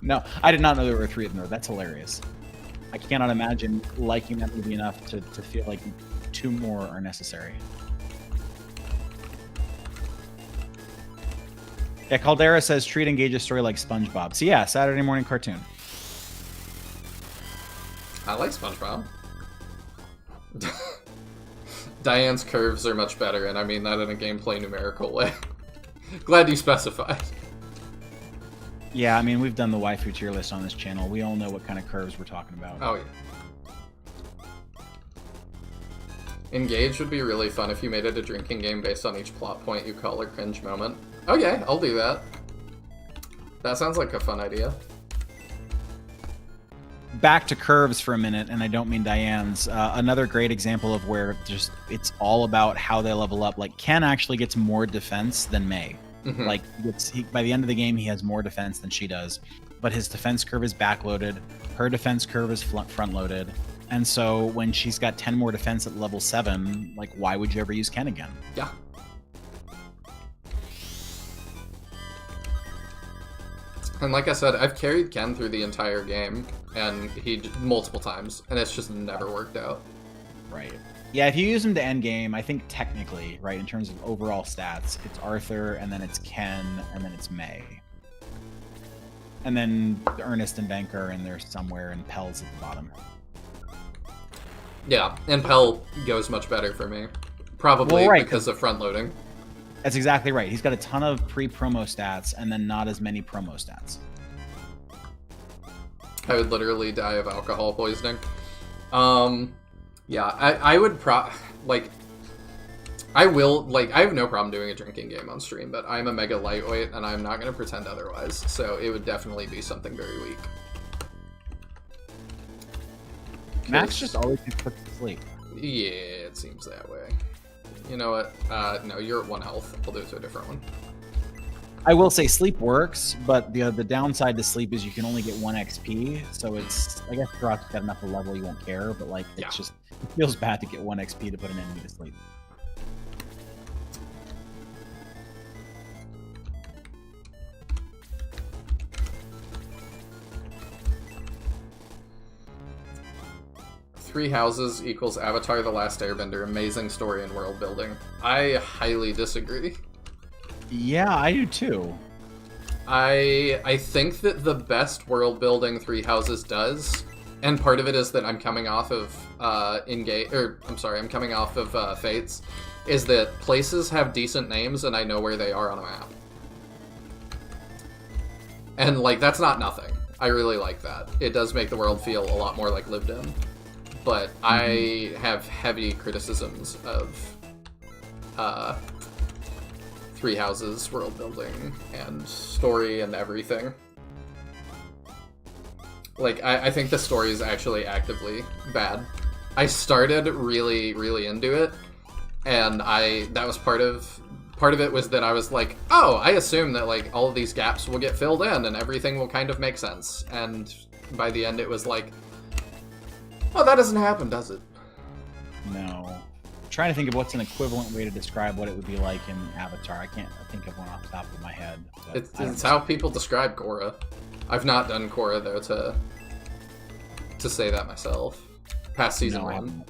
No, I did not know there were 3 of them, though. That's hilarious. I cannot imagine liking that movie enough to feel like 2 more are necessary. Yeah, Caldera says treat Engage's story like SpongeBob. So yeah, Saturday morning cartoon. I like SpongeBob. Diane's curves are much better, and I mean that in a gameplay numerical way. Glad you specified. Yeah, I mean, we've done the waifu tier list on this channel. We all know what kind of curves we're talking about. Oh, yeah. Engage would be really fun if you made it a drinking game based on each plot point you call a cringe moment. Okay, I'll do that. That sounds like a fun idea. Back to curves for a minute, and I don't mean Diane's. Another great example of where just it's all about how they level up. Like, Ken actually gets more defense than May. Like, by the end of the game, he has more defense than she does. But his defense curve is backloaded. Her defense curve is front-loaded. And so when she's got 10 more defense at level 7, like, why would you ever use Ken again? Yeah. And like I said, I've carried Ken through the entire game, and multiple times, and it's just never worked out. Right. Yeah, if you use him to end game, I think technically, right, in terms of overall stats, it's Arthur, and then it's Ken, and then it's May. And then Ernest and Bank are in there somewhere, and Pell's at the bottom. Yeah, and Pell goes much better for me. Probably because of front loading. That's exactly right. He's got a ton of pre-promo stats and then not as many promo stats. I would literally die of alcohol poisoning. Yeah, I would I have no problem doing a drinking game on stream, but I'm a mega lightweight and I'm not going to pretend otherwise, so it would definitely be something very weak. Max just always gets put to sleep. Yeah, it seems that way. You know what? No, you're at 1 health. I'll do it to a different one. I will say sleep works, but the downside to sleep is you can only get 1 XP, so it's, I guess Drock's got enough of a level you won't care, but like, it's just, it feels bad to get 1 XP to put an enemy to sleep. Three houses equals Avatar: The Last Airbender. Amazing story and world building. I highly disagree. Yeah, I do too. I think that the best world building Three Houses does, and part of it is that I'm coming off of I'm coming off of Fates, is that places have decent names and I know where they are on a map. And, like, that's not nothing. I really like that. It does make the world feel a lot more, like, lived in. But I have heavy criticisms of Three Houses world building and story and everything. Like, I think the story is actually actively bad. I started really, really into it, and that was part of it was that I was like, oh, I assume that, like, all of these gaps will get filled in and everything will kind of make sense. And by the end it was like, oh, that doesn't happen, does it? No. I'm trying to think of what's an equivalent way to describe what it would be like in Avatar. I can't think of one off the top of my head. It's how people describe Korra. I've not done Korra, though, to say that myself. Past season 1.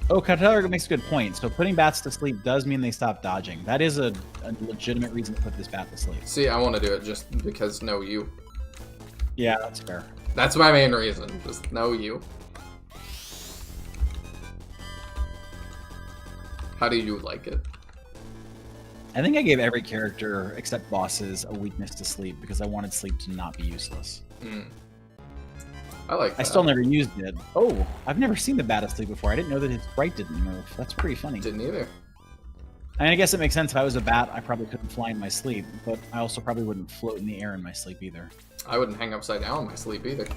Oh, Qatar makes a good point. So putting bats to sleep does mean they stop dodging. That is a legitimate reason to put this bat to sleep. See, I want to do it just because no you. Yeah, that's fair. That's my main reason. Just no you. How do you like it? I think I gave every character, except bosses, a weakness to sleep because I wanted sleep to not be useless. I like that. I still never used it. Oh, I've never seen the bat asleep before. I didn't know that his sprite didn't move. That's pretty funny. Didn't either. I mean, I guess it makes sense. If I was a bat, I probably couldn't fly in my sleep, but I also probably wouldn't float in the air in my sleep either. I wouldn't hang upside down in my sleep either.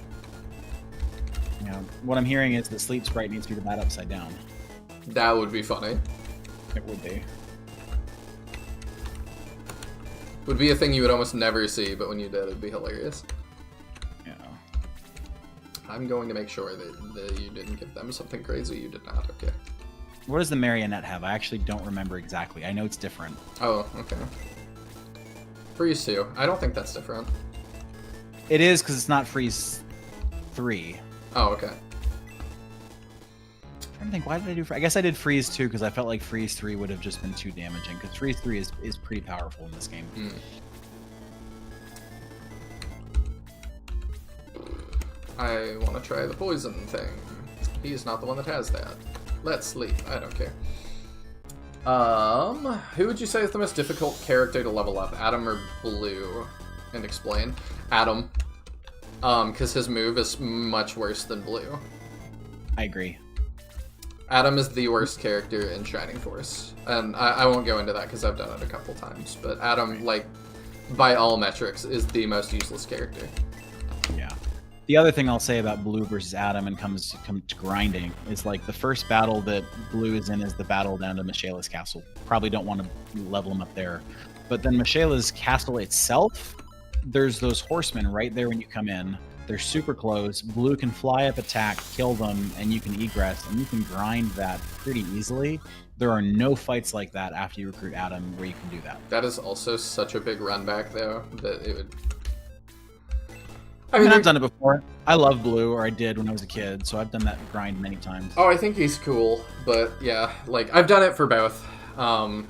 Yeah. What I'm hearing is the sleep sprite needs to be the bat upside down. That would be funny. It would be. Would be a thing you would almost never see, but when you did, it'd be hilarious. Yeah. I'm going to make sure that you didn't give them something crazy you did not. Okay. What does the marionette have? I actually don't remember exactly. I know it's different. Oh, okay. Freeze 2. I don't think that's different. It is, because it's not Freeze 3. Oh, okay. I'm trying to think, why did I do... I guess I did Freeze 2 because I felt like Freeze 3 would have just been too damaging, because Freeze 3 is pretty powerful in this game. I want to try the poison thing. He's not the one that has that. Let's sleep. I don't care. Who would you say is the most difficult character to level up? Adam or Blue? And explain. Adam. Because his move is much worse than Blue. I agree. Adam is the worst character in Shining Force. And I won't go into that because I've done it a couple times. But Adam, like, by all metrics, is the most useless character. Yeah. The other thing I'll say about Blue versus Adam and comes to grinding is, like, the first battle that Blue is in is the battle down to Michela's castle. Probably don't want to level him up there. But then Michela's castle itself, there's those horsemen right there when you come in. They're super close. Blue can fly up, attack, kill them, and you can egress, and you can grind that pretty easily. There are no fights like that after you recruit Adam where you can do that. That is also such a big run back, though, that it would... I mean, I've done it before. I love Blue, or I did when I was a kid, so I've done that grind many times. Oh, I think he's cool, but yeah, like, I've done it for both. And,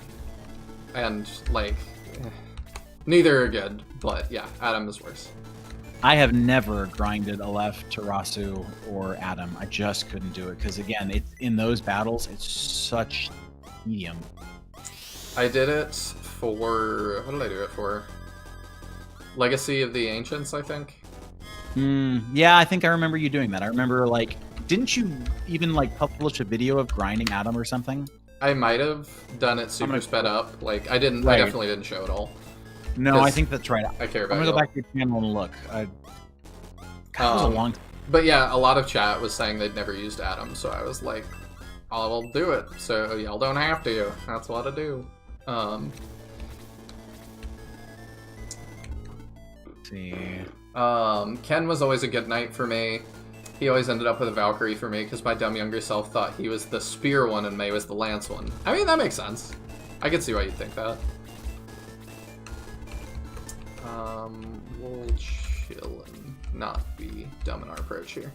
like, neither are good, but yeah, Adam is worse. I have never grinded Aleph, Tarasu, or Adam. I just couldn't do it, because again, it's in those battles, it's such medium. I did it for... what did I do it for? Legacy of the Ancients, I think. Yeah, I think I remember you doing that. I remember, like, didn't you even, like, publish a video of grinding Adam or something? I might have done it super sped up. Like, I didn't. Right. I definitely didn't show it all. No, I think that's right. I care about I'm gonna go back to your channel and look. God, that was a long time. But yeah, a lot of chat was saying they'd never used Adam, so I was like, I'll do it. So y'all don't have to. That's what I do. Let's see. Ken was always a good knight for me. He always ended up with a Valkyrie for me because my dumb younger self thought he was the spear one and May was the lance one. I mean, that makes sense. I can see why you'd think that. We'll chill and not be dumb in our approach here.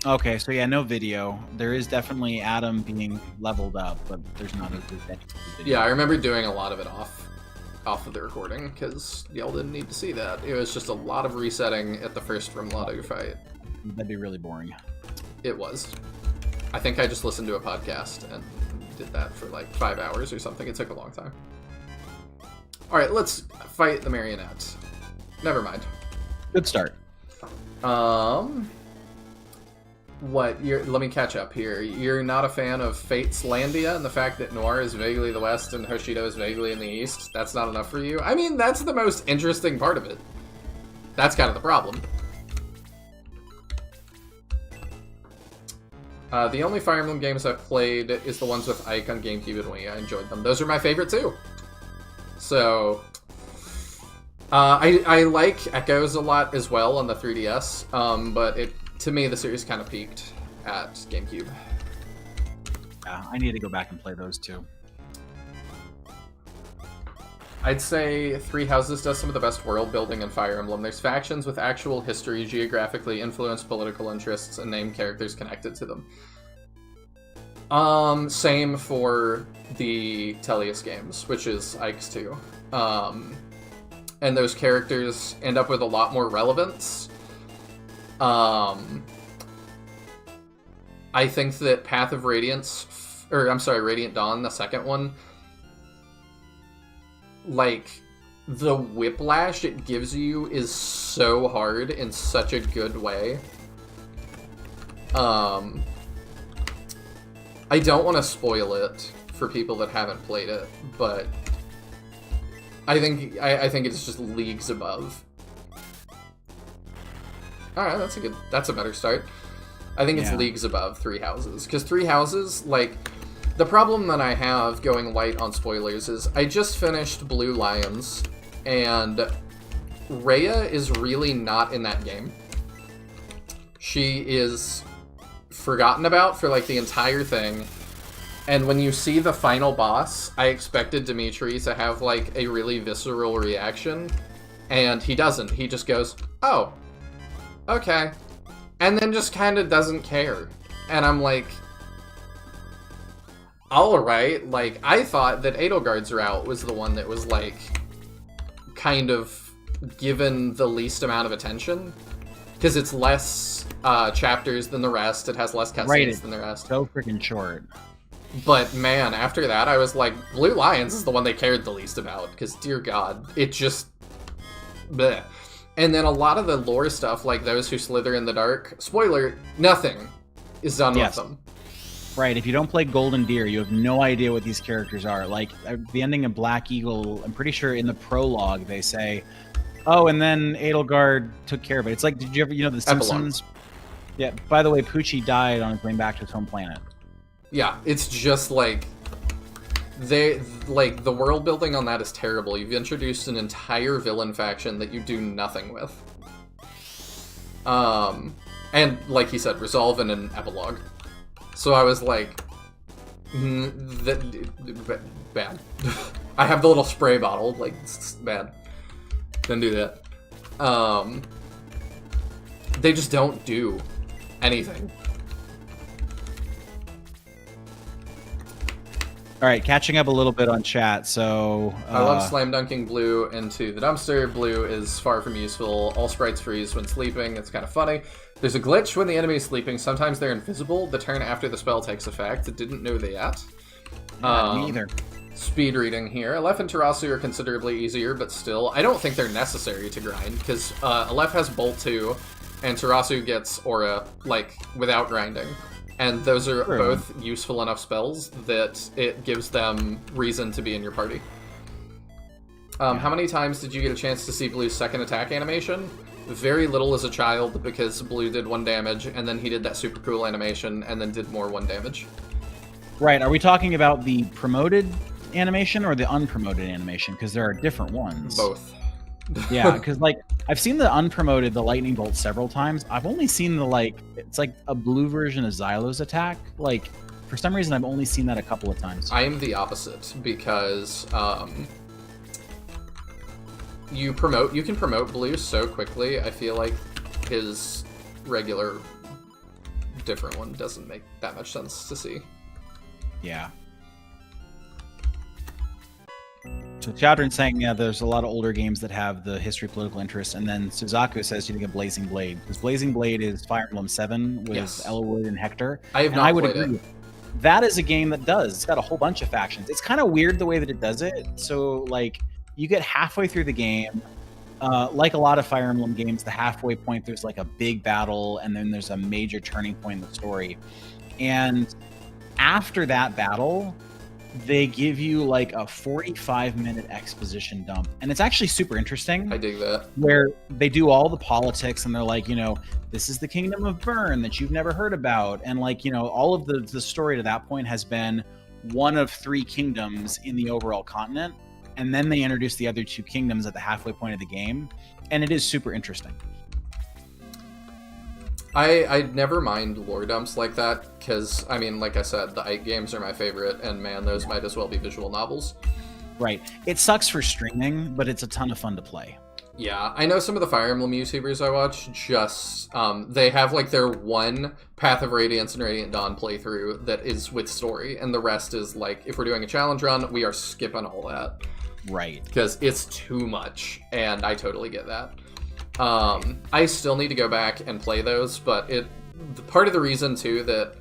Okay, so yeah, no video. There is definitely Adam being leveled up, but there's not a video. Yeah, I remember doing a lot of it off of the recording because y'all didn't need to see that. It was just a lot of resetting at the first Rimlado fight. That'd be really boring. It was. I think I just listened to a podcast and did that for like 5 hours or something. It took a long time. All right, let's fight the marionette. Never mind. Good start. What? Let me catch up here. You're not a fan of Fate's Landia and the fact that Noir is vaguely the west and Hoshido is vaguely in the east? That's not enough for you? I mean, that's the most interesting part of it. That's kind of the problem. The only Fire Emblem games I've played is the ones with Ike on GameCube and Wii. I enjoyed them. Those are my favorite too. So, I like Echoes a lot as well on the 3DS, but to me, the series kind of peaked at GameCube. Yeah, I need to go back and play those too. I'd say Three Houses does some of the best world building in Fire Emblem. There's factions with actual history, geographically influenced political interests, and named characters connected to them. Same for the Tellius games, which is Ike's too. And those characters end up with a lot more relevance. I think that Path of Radiance, Radiant Dawn, the second one, like, the whiplash it gives you is so hard in such a good way. I don't want to spoil it for people that haven't played it, but I think it's just leagues above. Alright, that's a better start. I think it's leagues above Three Houses. Because Three Houses, like, the problem that I have going light on spoilers is I just finished Blue Lions, and Rhea is really not in that game. She is forgotten about for, like, the entire thing. And when you see the final boss, I expected Dimitri to have, like, a really visceral reaction. And he doesn't. He just goes, oh, okay. And then just kind of doesn't care. And I'm like, alright. Like, I thought that Edelgard's route was the one that was, like, kind of given the least amount of attention. Because it's less chapters than the rest. It has less cutscenes than the rest. So freaking short. But man, after that, I was like, Blue Lions is the one they cared the least about. Because, dear God, it just... bleh. And then a lot of the lore stuff, like Those Who Slither in the Dark, spoiler, nothing is done with them. Right, if you don't play Golden Deer, you have no idea what these characters are. Like, the ending of Black Eagle, I'm pretty sure in the prologue they say, oh, and then Edelgard took care of it. It's like, did you ever, The Simpsons? Yeah, by the way, Poochie died on his way back to his home planet. Yeah, it's just like... the world building on that is terrible. You've introduced an entire villain faction that you do nothing with. And, like he said, resolve in an epilogue. So I was like, bad. I have the little spray bottle, like, it's bad. Don't do that. They just don't do anything. All right, catching up a little bit on chat. So I love slam dunking Blue into the dumpster. Blue is far from useful. All sprites freeze when sleeping. It's kind of funny. There's a glitch when the enemy is sleeping. Sometimes they're invisible the turn after the spell takes effect. Didn't know that. Me either. Speed reading here. Aleph and Tarasu are considerably easier, but still, I don't think they're necessary to grind, because Aleph has Bolt 2, and Tarasu gets Aura, like, without grinding. And those are both useful enough spells that it gives them reason to be in your party. How many times did you get a chance to see Blue's second attack animation? Very little as a child, because Blue did 1 damage, and then he did that super cool animation, and then did more 1 damage. Right, are we talking about the promoted animation or the unpromoted animation? Because there are different ones. Both. Yeah, because, like, I've seen the unpromoted, the lightning bolt, several times. I've only seen the, like, it's like a blue version of Xylo's attack. Like, for some reason, I've only seen that a couple of times. I am the opposite, because you can promote Blue so quickly. I feel like his regular different one doesn't make that much sense to see. Yeah. So Chowdrin's saying, yeah, there's a lot of older games that have the history, political interest, and then Suzaku says you think of Blazing Blade, because Blazing Blade is Fire Emblem 7 with Elowood and Hector. I have not played it. that is a game that does. It's got a whole bunch of factions. It's kind of weird the way that it does it. So like you get halfway through the game, like a lot of Fire Emblem games, the halfway point there's like a big battle, and then there's a major turning point in the story. And after that battle, they give you like a 45-minute exposition dump, and it's actually super interesting. I dig that. Where they do all the politics, and they're like, this is the kingdom of Bern that you've never heard about, and like, all of the story to that point has been one of 3 kingdoms in the overall continent, and then they introduce the other 2 kingdoms at the halfway point of the game, and it is super interesting. I never mind lore dumps like that, because, I mean, like I said, the Ike games are my favorite, and man, those might as well be visual novels. Right. It sucks for streaming, but it's a ton of fun to play. Yeah, I know some of the Fire Emblem YouTubers I watch just, they have like their one Path of Radiance and Radiant Dawn playthrough that is with story, and the rest is like, if we're doing a challenge run, we are skipping all that. Right. Because it's too much, and I totally get that. I still need to go back and play those, but part of the reason too that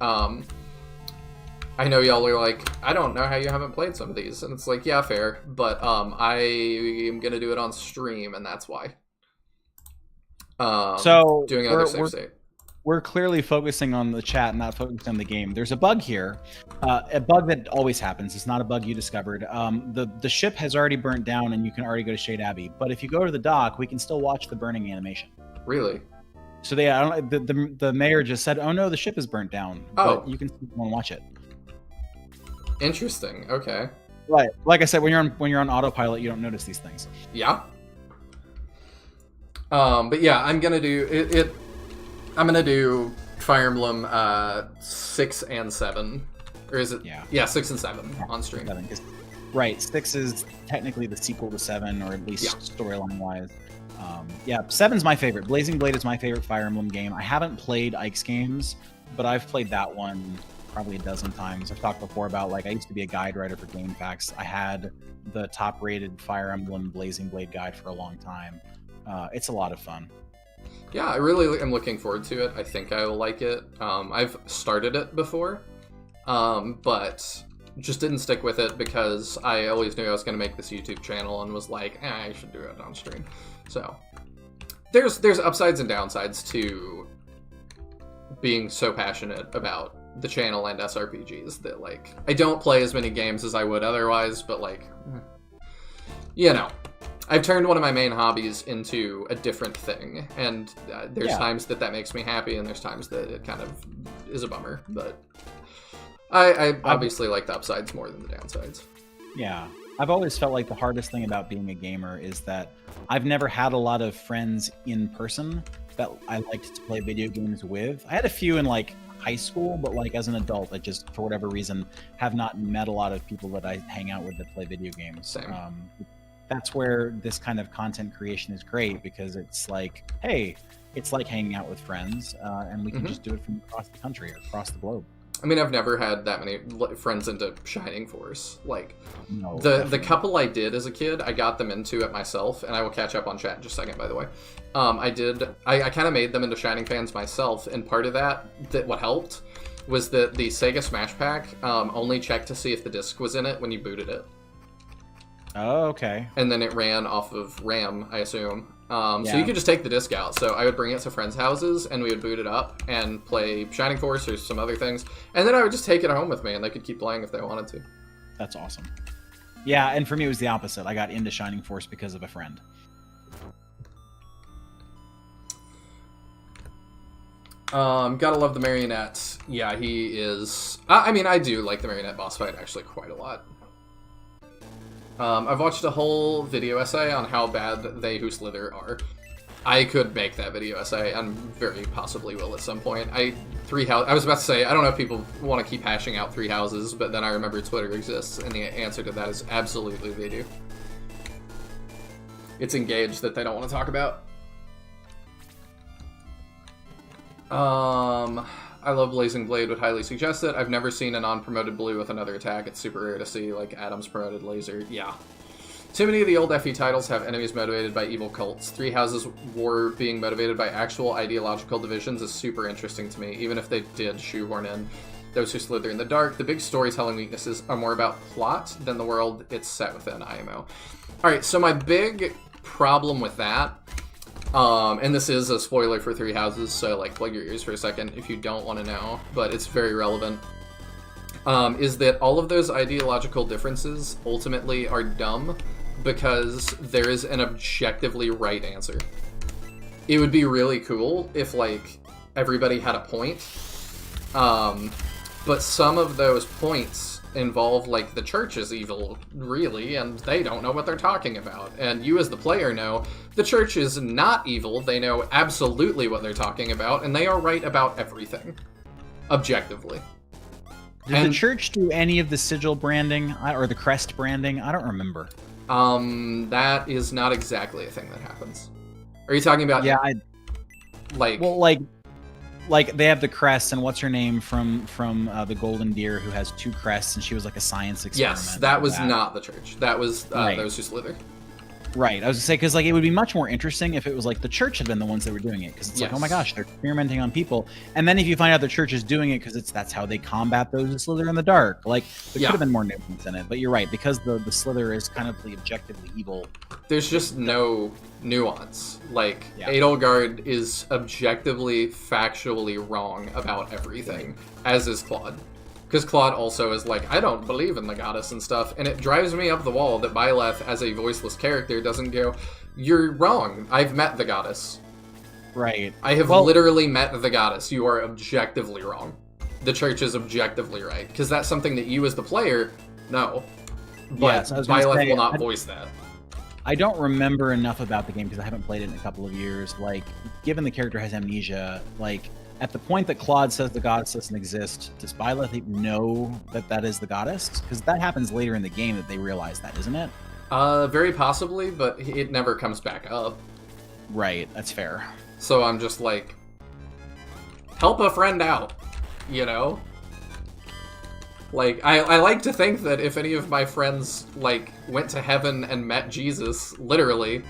I know y'all are like, I don't know how you haven't played some of these, and it's like, yeah, fair, but I am gonna do it on stream, and that's why. So doing another save state. We're clearly focusing on the chat, not focusing on the game. There's a bug here, a bug that always happens. It's not a bug you discovered. The ship has already burnt down, and you can already go to Shade Abbey. But if you go to the dock, we can still watch the burning animation. Really? So the mayor just said, "Oh no, the ship is burnt down." Oh. But you can still go and watch it. Interesting. Okay. Right. Like I said, when you're on autopilot, you don't notice these things. Yeah. But yeah, I'm gonna do it. I'm gonna do Fire Emblem 6 and 7, or is it? Yeah, 6 and 7 on stream. 7, right, 6 is technically the sequel to 7, or at least storyline wise. 7's my favorite. Blazing Blade is my favorite Fire Emblem game. I haven't played Ike's games, but I've played that one probably a dozen times. I've talked before about, like, I used to be a guide writer for GameFAQs. I had the top-rated Fire Emblem Blazing Blade guide for a long time. It's a lot of fun. Yeah, I really am looking forward to it. I think I will like it. I've started it before, but just didn't stick with it because I always knew I was going to make this YouTube channel and was like, I should do it on stream. So there's upsides and downsides to being so passionate about the channel and SRPGs that, like, I don't play as many games as I would otherwise, but, like, I've turned one of my main hobbies into a different thing, and there's times that makes me happy, and there's times that it kind of is a bummer, but I obviously like the upsides more than the downsides. Yeah. I've always felt like the hardest thing about being a gamer is that I've never had a lot of friends in person that I liked to play video games with. I had a few in, like, high school, but, like, as an adult, I just, for whatever reason, have not met a lot of people that I hang out with that play video games. Same. That's where this kind of content creation is great, because it's like, hey, it's like hanging out with friends, and we can just do it from across the country or across the globe. I mean, I've never had that many friends into Shining Force. Like, no, the couple I did as a kid, I got them into it myself, and I will catch up on chat in just a second, by the way. I kind of made them into Shining fans myself, and part of that what helped was that the Sega Smash Pack only checked to see if the disc was in it when you booted it. Oh, okay. And then it ran off of RAM, I assume. So you could just take the disc out. So I would bring it to friends' houses, and we would boot it up and play Shining Force or some other things. And then I would just take it home with me, and they could keep playing if they wanted to. That's awesome. Yeah, and for me, it was the opposite. I got into Shining Force because of a friend. Gotta love the Marionette. Yeah, he is... I mean, I do like the Marionette boss fight actually quite a lot. I've watched a whole video essay on how bad They Who Slither are. I could make that video essay, and very possibly will at some point. I was about to say, I don't know if people want to keep hashing out Three Houses, but then I remember Twitter exists, and the answer to that is absolutely they do. It's engaged that they don't want to talk about. I love Blazing Blade, would highly suggest it. I've never seen a non-promoted blue with another attack. It's super rare to see, like Adam's promoted laser. Yeah. Too many of the old FE titles have enemies motivated by evil cults. Three Houses War being motivated by actual ideological divisions is super interesting to me, even if they did shoehorn in Those who slither in the dark. The big storytelling weaknesses are more about plot than the world it's set within, IMO. Alright, so my big problem with that, and this is a spoiler for Three Houses, so like plug your ears for a second if you don't want to know, but it's very relevant, is that all of those ideological differences ultimately are dumb because there is an objectively right answer. It would be really cool if, like, everybody had a point, but some of those points involve, like, the church is evil, really, and they don't know what they're talking about. And you as the player know the church is not evil, they know absolutely what they're talking about, and they are right about everything. Objectively. Did the church do any of the sigil branding, or the crest branding? I don't remember. That is not exactly a thing that happens. Are you talking about... Yeah, like they have the crest, and what's her name from the Golden Deer who has two crests, and she was like a science experiment. Yes, that was not the church. That was those who slither. Right. I was gonna say, because like it would be much more interesting if it was like the church had been the ones that were doing it, because it's like, oh my gosh, they're experimenting on people. And then if you find out the church is doing it because that's how they combat those who slither in the dark. Like there could have been more nuance in it, but you're right, because the slither is kind of the objectively evil. There's just no nuance. Like Edelgard is objectively, factually wrong about everything, as is Claude. Because Claude also is like, I don't believe in the goddess and stuff, and it drives me up the wall that Byleth, as a voiceless character, doesn't go, you're wrong, I've met the goddess. Right. I have literally met the goddess, you are objectively wrong. The church is objectively right. Because that's something that you as the player know. But Byleth will not voice that. I don't remember enough about the game because I haven't played it in a couple of years. Like, given the character has amnesia, like, at the point that Claude says the goddess doesn't exist, does Byleth know that that is the goddess? Because that happens later in the game that they realize that, isn't it? Very possibly, but it never comes back up. Right, that's fair. So I'm just like, help a friend out, you know? Like, I like to think that if any of my friends, like, went to heaven and met Jesus, literally,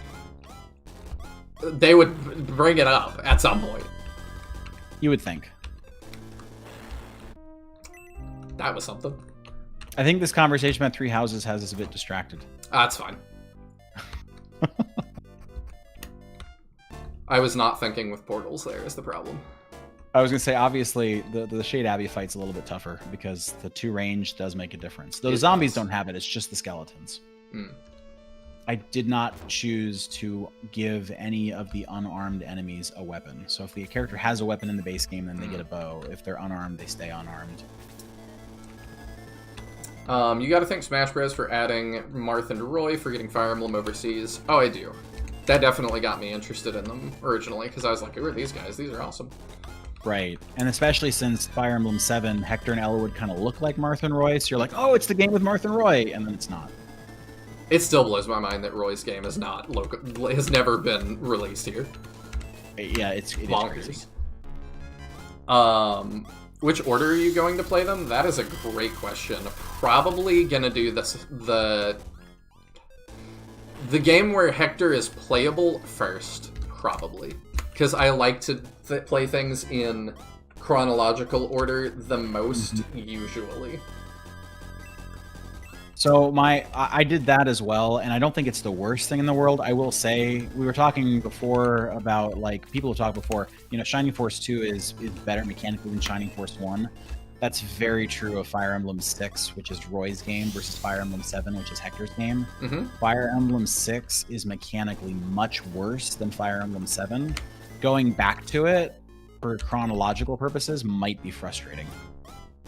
they would bring it up at some point. You would think. That was something. I think this conversation about Three Houses has us a bit distracted. That's fine. I was not thinking with portals there is the problem. I was going to say, obviously, the Shade Abbey fight's a little bit tougher because the 2 range does make a difference. Though the zombies don't have it, it's just the skeletons. Mm. I did not choose to give any of the unarmed enemies a weapon. So if the character has a weapon in the base game, then they get a bow. If they're unarmed, they stay unarmed. You gotta thank Smash Bros. For adding Marth and Roy for getting Fire Emblem overseas. Oh, I do. That definitely got me interested in them originally, because I was like, who are these guys? These are awesome. Right, and especially since Fire Emblem 7, Hector and Elowood kind of look like Marth and Roy, so you're like, oh, it's the game with Marth and Roy, and then it's not. It still blows my mind that Roy's game is not local, has never been released here. Yeah, it is crazy. Which order are you going to play them? That is a great question. Probably gonna do this the game where Hector is playable first, probably, because I like to play things in chronological order the most usually. So I did that as well, and I don't think it's the worst thing in the world. I will say, we were talking before about, like, people have talked before, you know, Shining Force 2 is better mechanically than Shining Force 1. That's very true of Fire Emblem 6, which is Roy's game, versus Fire Emblem 7, which is Hector's game. Mm-hmm. Fire Emblem 6 is mechanically much worse than Fire Emblem 7. Going back to it, for chronological purposes, might be frustrating.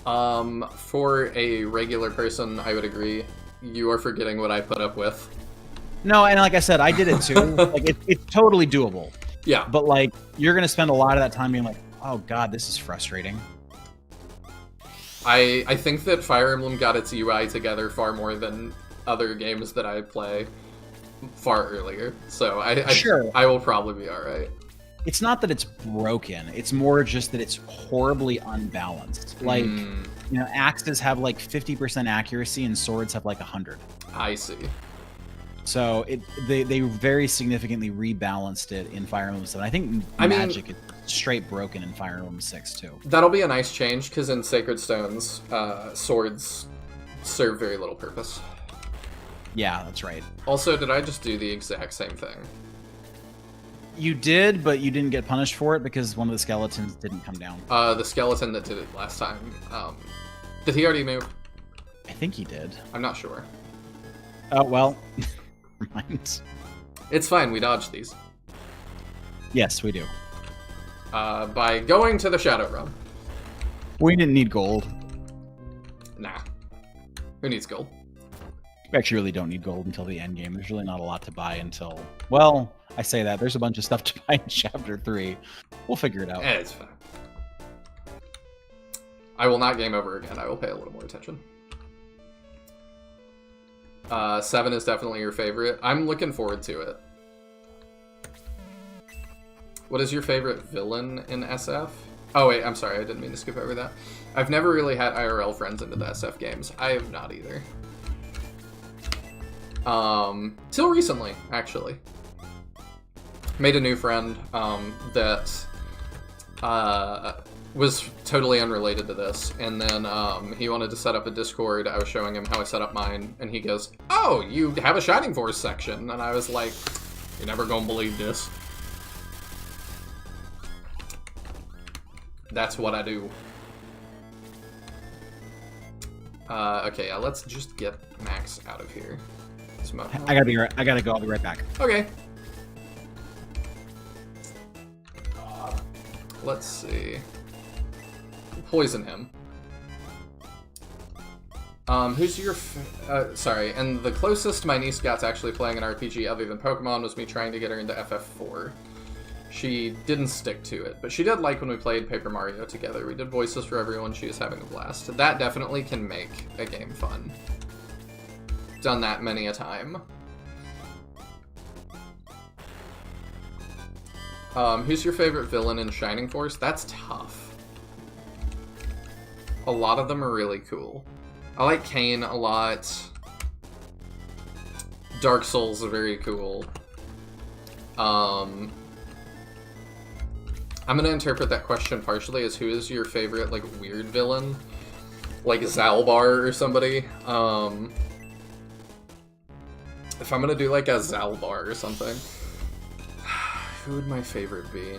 For a regular person, I would agree. You are forgetting what I put up with. No, and like I said, I did it too. Like, it's totally doable. Yeah. But, like, you're going to spend a lot of that time being like, oh god, this is frustrating. I think that Fire Emblem got its UI together far more than other games that I play far earlier. So I will probably be alright. It's not that it's broken. It's more just that it's horribly unbalanced. Like, you know, axes have like 50% accuracy and swords have like 100. I see. So they very significantly rebalanced it in Fire Emblem 7. I think magic is straight broken in Fire Emblem 6 too. That'll be a nice change, because in Sacred Stones, swords serve very little purpose. Yeah, that's right. Also, did I just do the exact same thing? You did, but you didn't get punished for it because one of the skeletons didn't come down. The skeleton that did it last time, did he already move? I think he did. I'm not sure. Oh, well, never mind. It's fine, we dodged these. Yes, we do. By going to the Shadow Realm. We didn't need gold. Nah. Who needs gold? We actually really don't need gold until the end game. There's really not a lot to buy until... Well, I say that. There's a bunch of stuff to buy in Chapter 3. We'll figure it out. It's fine. I will not game over again. I will pay a little more attention. 7 is definitely your favorite. I'm looking forward to it. What is your favorite villain in SF? Oh, wait, I'm sorry. I didn't mean to skip over that. I've never really had IRL friends into the SF games. I have not either. Till recently, actually. Made a new friend, that, was totally unrelated to this, and then, he wanted to set up a Discord. I was showing him how I set up mine, and he goes, "Oh, you have a Shining Force section," and I was like, "You're never gonna believe this." That's what I do. Okay, yeah, let's just get Max out of here. I gotta go. I'll be right back. Okay. Let's see. Poison him. Who's your... sorry, and the closest my niece got to actually playing an RPG other than Pokemon was me trying to get her into FF4. She didn't stick to it, but she did like when we played Paper Mario together. We did voices for everyone. She was having a blast. That definitely can make a game fun. Done that many a time. Who's your favorite villain in Shining Force? That's tough. A lot of them are really cool. I like Kain a lot. Dark Souls are very cool. I'm gonna interpret that question partially as who is your favorite, like, weird villain? Like Zalbar or somebody. If I'm gonna do, like, a Zalbar or something, who would my favorite be?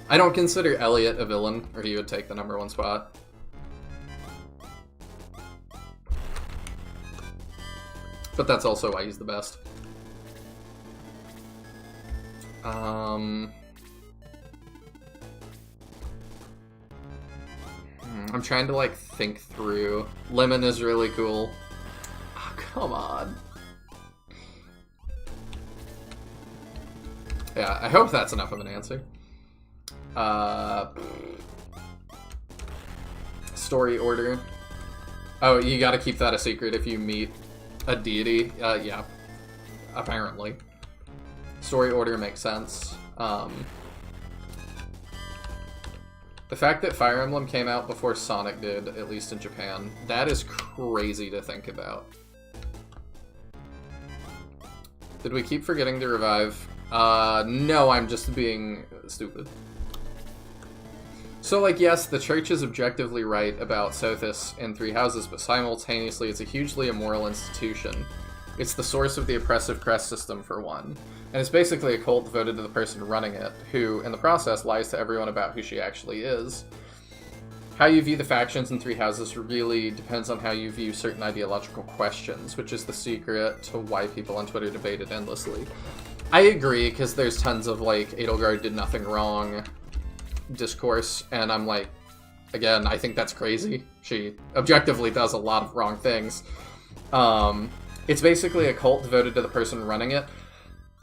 I don't consider Elliot a villain, or he would take the #1 spot. But that's also why he's the best. I'm trying to, like, think through. Lemon is really cool. Oh, come on. Yeah, I hope that's enough of an answer. Story order. Oh, you gotta keep that a secret if you meet a deity. Yeah. Apparently. Story order makes sense. The fact that Fire Emblem came out before Sonic did, at least in Japan, that is crazy to think about. Did we keep forgetting to revive? No, I'm just being stupid. So, like, yes, the church is objectively right about Sothis and Three Houses, but simultaneously it's a hugely immoral institution. It's the source of the oppressive crest system, for one. And it's basically a cult devoted to the person running it, who, in the process, lies to everyone about who she actually is. How you view the factions in Three Houses really depends on how you view certain ideological questions, which is the secret to why people on Twitter debate it endlessly. I agree, because there's tons of, like, Edelgard did nothing wrong discourse, and I'm like, again, I think that's crazy. She objectively does a lot of wrong things. It's basically a cult devoted to the person running it.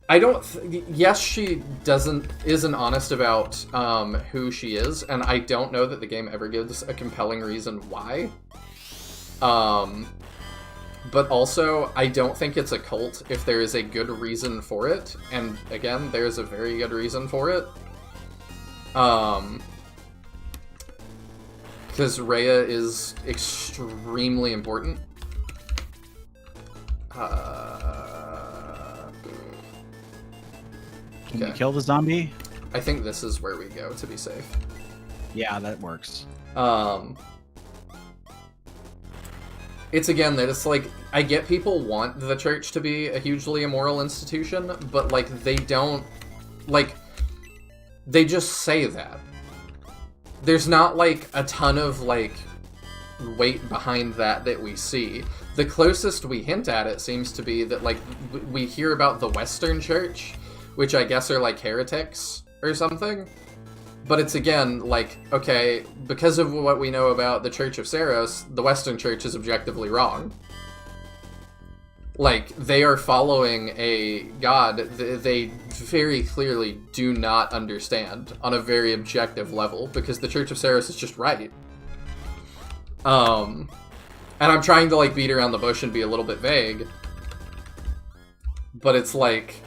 I don't... yes, she isn't honest about who she is, and I don't know that the game ever gives a compelling reason why. But also, I don't think it's a cult if there is a good reason for it, and again, there's a very good reason for it. Because Rhea is extremely important. Can Okay. you kill the zombie? I think this is where we go to be safe. Yeah, that works. It's again that it's like, I get people want the church to be a hugely immoral institution, but like they don't, like, they just say that. There's not like a ton of like weight behind that we see. The closest we hint at it seems to be that like we hear about the Western Church, which I guess are like heretics or something. But it's again, like, okay, because of what we know about the Church of Saros, the Western Church is objectively wrong. Like, they are following a god they very clearly do not understand on a very objective level, because the Church of Saros is just right. And I'm trying to, like, beat around the bush and be a little bit vague. But it's like...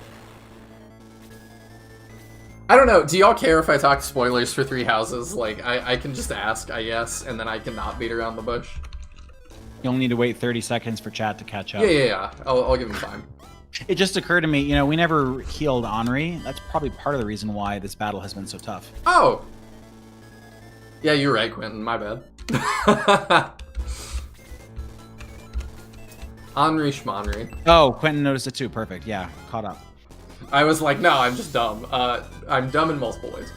I don't know, do y'all care if I talk spoilers for Three Houses? Like, I can just ask, I guess, and then I can not beat around the bush. You'll need to wait 30 seconds for chat to catch up. Yeah. I'll give him time. It just occurred to me, you know, we never healed Henri. That's probably part of the reason why this battle has been so tough. Oh! Yeah, you're right, Quentin, my bad. Henri Schmonri. Oh, Quentin noticed it too. Perfect. Yeah, caught up. I was like, no, I'm just dumb. I'm dumb in multiple ways.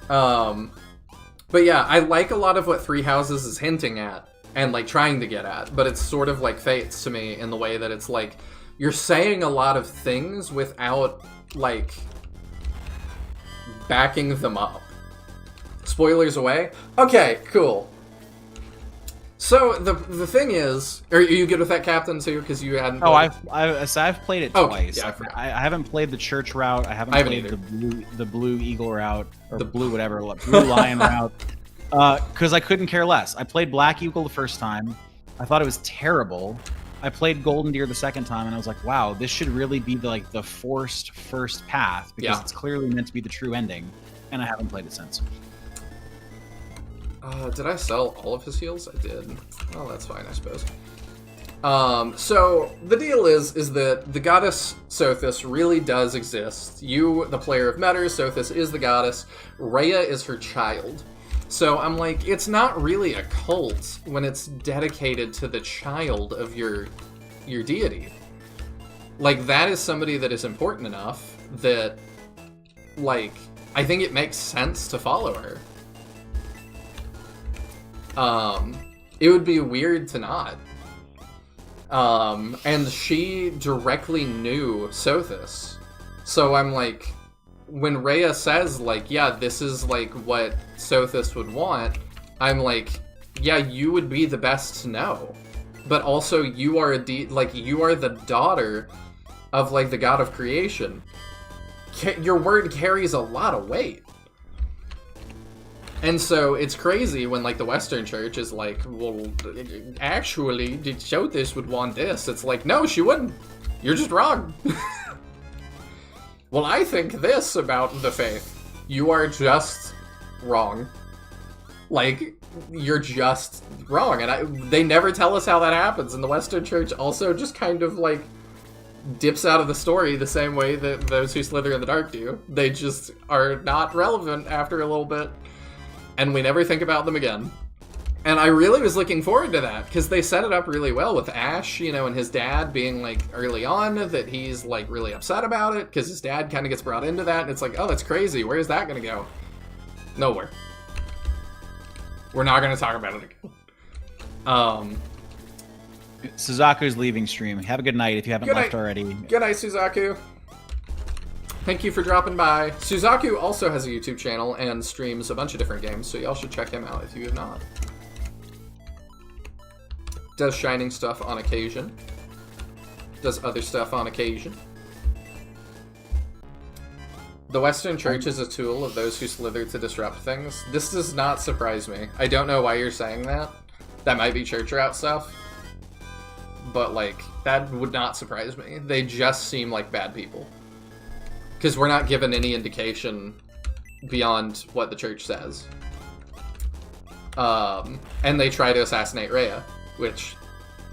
But yeah, I like a lot of what Three Houses is hinting at and like trying to get at, but it's sort of like Fates to me in the way that it's like you're saying a lot of things without like backing them up. Spoilers away? Okay, cool. So the thing is, are you good with that, Kaptain, too? Because you hadn't. Oh, I've played it twice. Yeah, I forgot. I haven't played the church route. I haven't played the blue eagle route or the blue whatever blue lion route. Because I couldn't care less. I played Black Eagle the first time. I thought it was terrible. I played Golden Deer the second time, and I was like, wow, this should really be the forced first path because it's clearly meant to be the true ending. And I haven't played it since. Did I sell all of his heals? I did. Oh, that's fine, I suppose. So the deal is that the goddess Sothis really does exist. You, the player, have met her. Sothis is the goddess. Rhea is her child. So I'm like, it's not really a cult when it's dedicated to the child of your deity. Like, that is somebody that is important enough that, like, I think it makes sense to follow her. It would be weird to not. And she directly knew Sothis. So I'm like, when Rhea says, like, yeah, this is, like, what Sothis would want, I'm like, yeah, you would be the best to know. But also, you are you are the daughter of, like, the god of creation. Your word carries a lot of weight. And so it's crazy when, like, the Western Church is like, well, actually, Sothis would want this. It's like, no, she wouldn't. You're just wrong. Well, I think this about the faith. You are just wrong. Like, you're just wrong. And they never tell us how that happens. And the Western Church also just kind of, like, dips out of the story the same way that those who slither in the dark do. They just are not relevant after a little bit. And we never think about them again. And I really was looking forward to that, because they set it up really well with Ash, you know, and his dad being, like, early on that he's, like, really upset about it, because his dad kind of gets brought into that, and it's like, oh, that's crazy, where's that going to go? Nowhere. We're not going to talk about it again. Suzaku's leaving stream. Have a good night if you haven't left already. Good night, Suzaku. Thank you for dropping by. Suzaku also has a YouTube channel and streams a bunch of different games, so y'all should check him out if you have not. Does shining stuff on occasion. Does other stuff on occasion. The Western Church is a tool of those who slither to disrupt things. This does not surprise me. I don't know why you're saying that. That might be church route stuff. But, like, that would not surprise me. They just seem like bad people. Because we're not given any indication beyond what the church says. And they try to assassinate Rhea, which,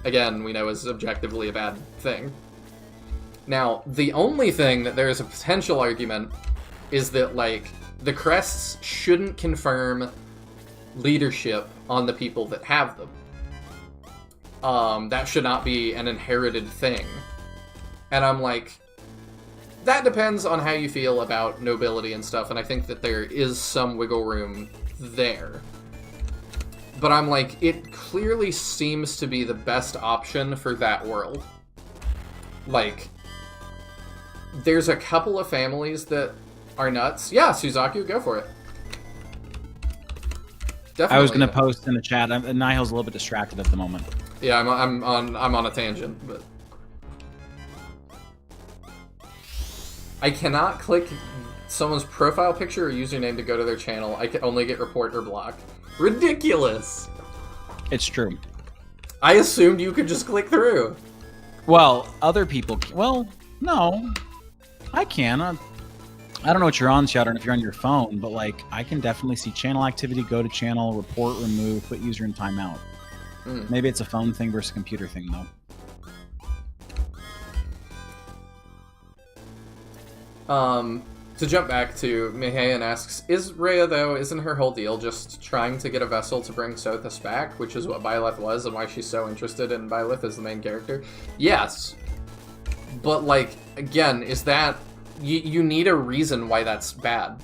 again, we know is objectively a bad thing. Now, the only thing that there is a potential argument is that, like, the crests shouldn't confirm leadership on the people that have them. That should not be an inherited thing. And I'm like, that depends on how you feel about nobility and stuff, and I think that there is some wiggle room there. But I'm like, it clearly seems to be the best option for that world. Like, there's a couple of families that are nuts. Yeah, Suzaku, go for it. Definitely. I was gonna post in the chat. Nigel's a little bit distracted at the moment. Yeah, I'm on a tangent, but I cannot click someone's profile picture or username to go to their channel. I can only get report or block. Ridiculous. It's true. I assumed you could just click through. Well, other people. Well, no, I can. I don't know what you're on, Shadow, and if you're on your phone, but like I can definitely see channel activity, go to channel, report, remove, put user in timeout. Maybe it's a phone thing versus a computer thing, though. To jump back to Mihayan asks, is Rhea, though, isn't her whole deal just trying to get a vessel to bring Sothis back, which is what Byleth was and why she's so interested in Byleth as the main character? Yes. But, like, again, is that... You need a reason why that's bad.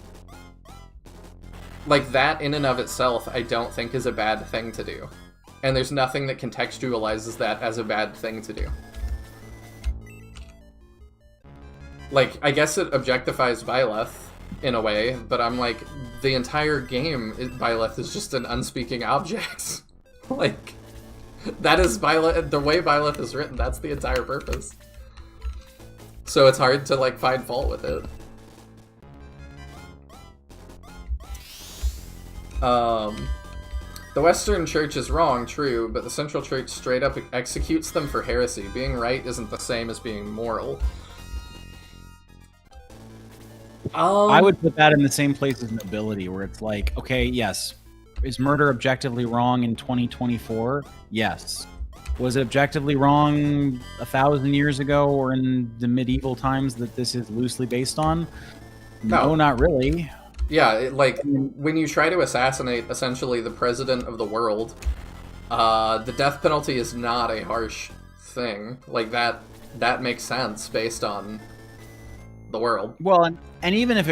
Like, that in and of itself, I don't think is a bad thing to do. And there's nothing that contextualizes that as a bad thing to do. Like, I guess it objectifies Byleth in a way, but I'm like, the entire game, Byleth is just an unspeaking object. Like, that is Byleth, the way Byleth is written, that's the entire purpose. So it's hard to, like, find fault with it. The Western Church is wrong, true, but the Central Church straight up executes them for heresy. Being right isn't the same as being moral. I would put that in the same place as nobility, where it's like, okay, yes, is murder objectively wrong in 2024? Yes. Was it objectively wrong 1,000 years ago or in the medieval times that this is loosely based on? No, not really. Yeah, when you try to assassinate essentially the president of the world, the death penalty is not a harsh thing. Like, that makes sense based on the world. Well, and even if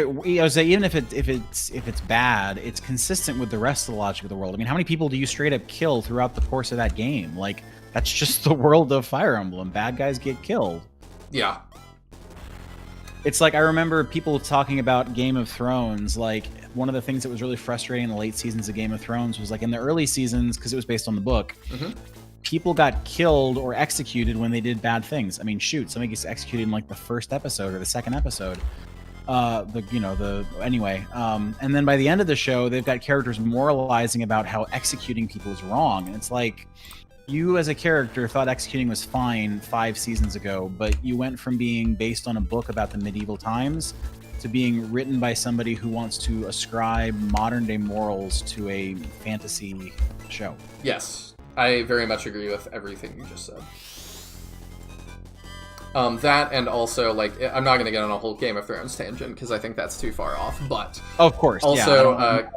it's bad, it's consistent with the rest of the logic of the world. I mean, how many people do you straight up kill throughout the course of that game? Like, that's just the world of Fire Emblem. Bad guys get killed. Yeah. It's like, I remember people talking about Game of Thrones. Like, one of the things that was really frustrating in the late seasons of Game of Thrones was, like, in the early seasons, because it was based on the book, people got killed or executed when they did bad things. I mean, shoot, somebody gets executed in, like, the first episode or the second episode. Anyway. And then by the end of the show, they've got characters moralizing about how executing people is wrong. And it's like, you as a character thought executing was fine 5 seasons ago, but you went from being based on a book about the medieval times to being written by somebody who wants to ascribe modern day morals to a fantasy show. Yes, I very much agree with everything you just said. That, and also, like, I'm not going to get on a whole Game of Thrones tangent because I think that's too far off, but... Of course, also,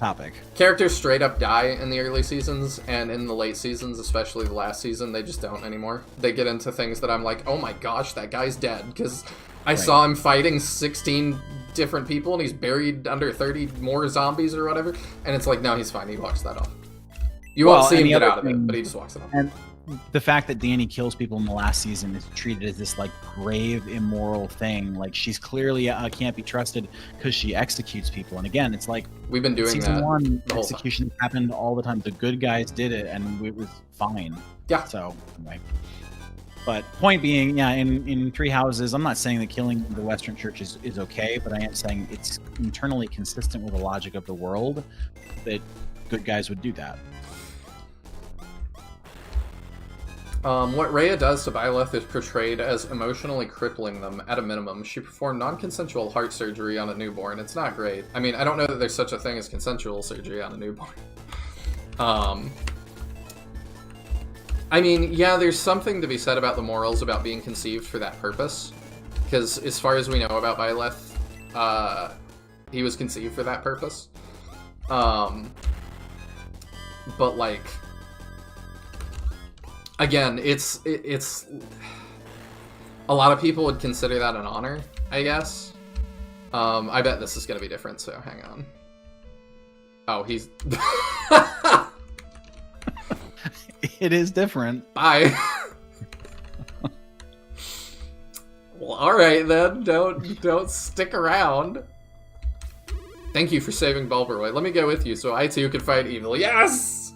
topic. Characters straight up die in the early seasons, and in the late seasons, especially the last season, they just don't anymore. They get into things that I'm like, oh my gosh, that guy's dead, because I saw him fighting 16 different people, and he's buried under 30 more zombies or whatever, and it's like, no, he's fine, he walks that off. You won't see him get out of it, but he just walks it off. And the fact that Dani kills people in the last season is treated as this, like, grave immoral thing. Like, she's clearly can't be trusted because she executes people. And again, it's like, we've been doing season that 1, executions happened all the time. The good guys did it, and it was fine. Yeah. So, anyway. But point being, yeah, in Three Houses, I'm not saying that killing the Western Church is okay, but I am saying it's internally consistent with the logic of the world that good guys would do that. What Rhea does to Byleth is portrayed as emotionally crippling them, at a minimum. She performed non-consensual heart surgery on a newborn. It's not great. I mean, I don't know that there's such a thing as consensual surgery on a newborn. I I mean, yeah, there's something to be said about the morals about being conceived for that purpose. Because as far as we know about Byleth, he was conceived for that purpose. But, like, again, it's a lot of people would consider that an honor, I guess. I bet this is going to be different, so hang on. Oh, he's... It is different. Bye. Well, alright then. Don't stick around. Thank you for saving Bulbaroy. Let me go with you so I too can fight evil. Yes!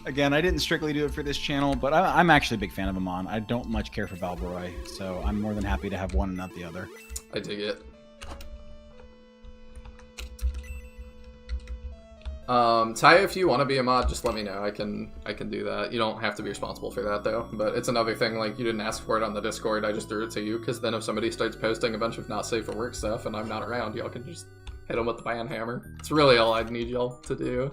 Again, I didn't strictly do it for this channel, but I'm actually a big fan of Amon. I don't much care for Balboroy, so I'm more than happy to have one and not the other. I dig it. Taya, if you want to be a mod, just let me know. I can do that. You don't have to be responsible for that, though. But it's another thing, like, you didn't ask for it on the Discord, I just threw it to you, because then if somebody starts posting a bunch of not safe for work stuff and I'm not around, y'all can just hit them with the ban hammer. It's really all I'd need y'all to do.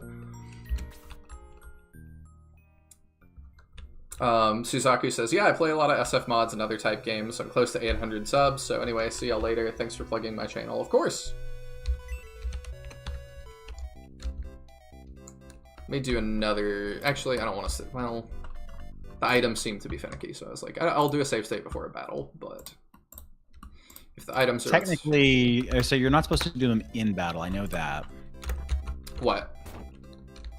Suzaku says, yeah, I play a lot of SF mods and other type games. I'm close to 800 subs, so anyway, see y'all later. Thanks for plugging my channel. Of course! Let me do another... Actually, I don't want to... Well, the items seem to be finicky, so I was like, I'll do a save state before a battle, but... If the items are... Technically, so you're not supposed to do them in battle, I know that. What?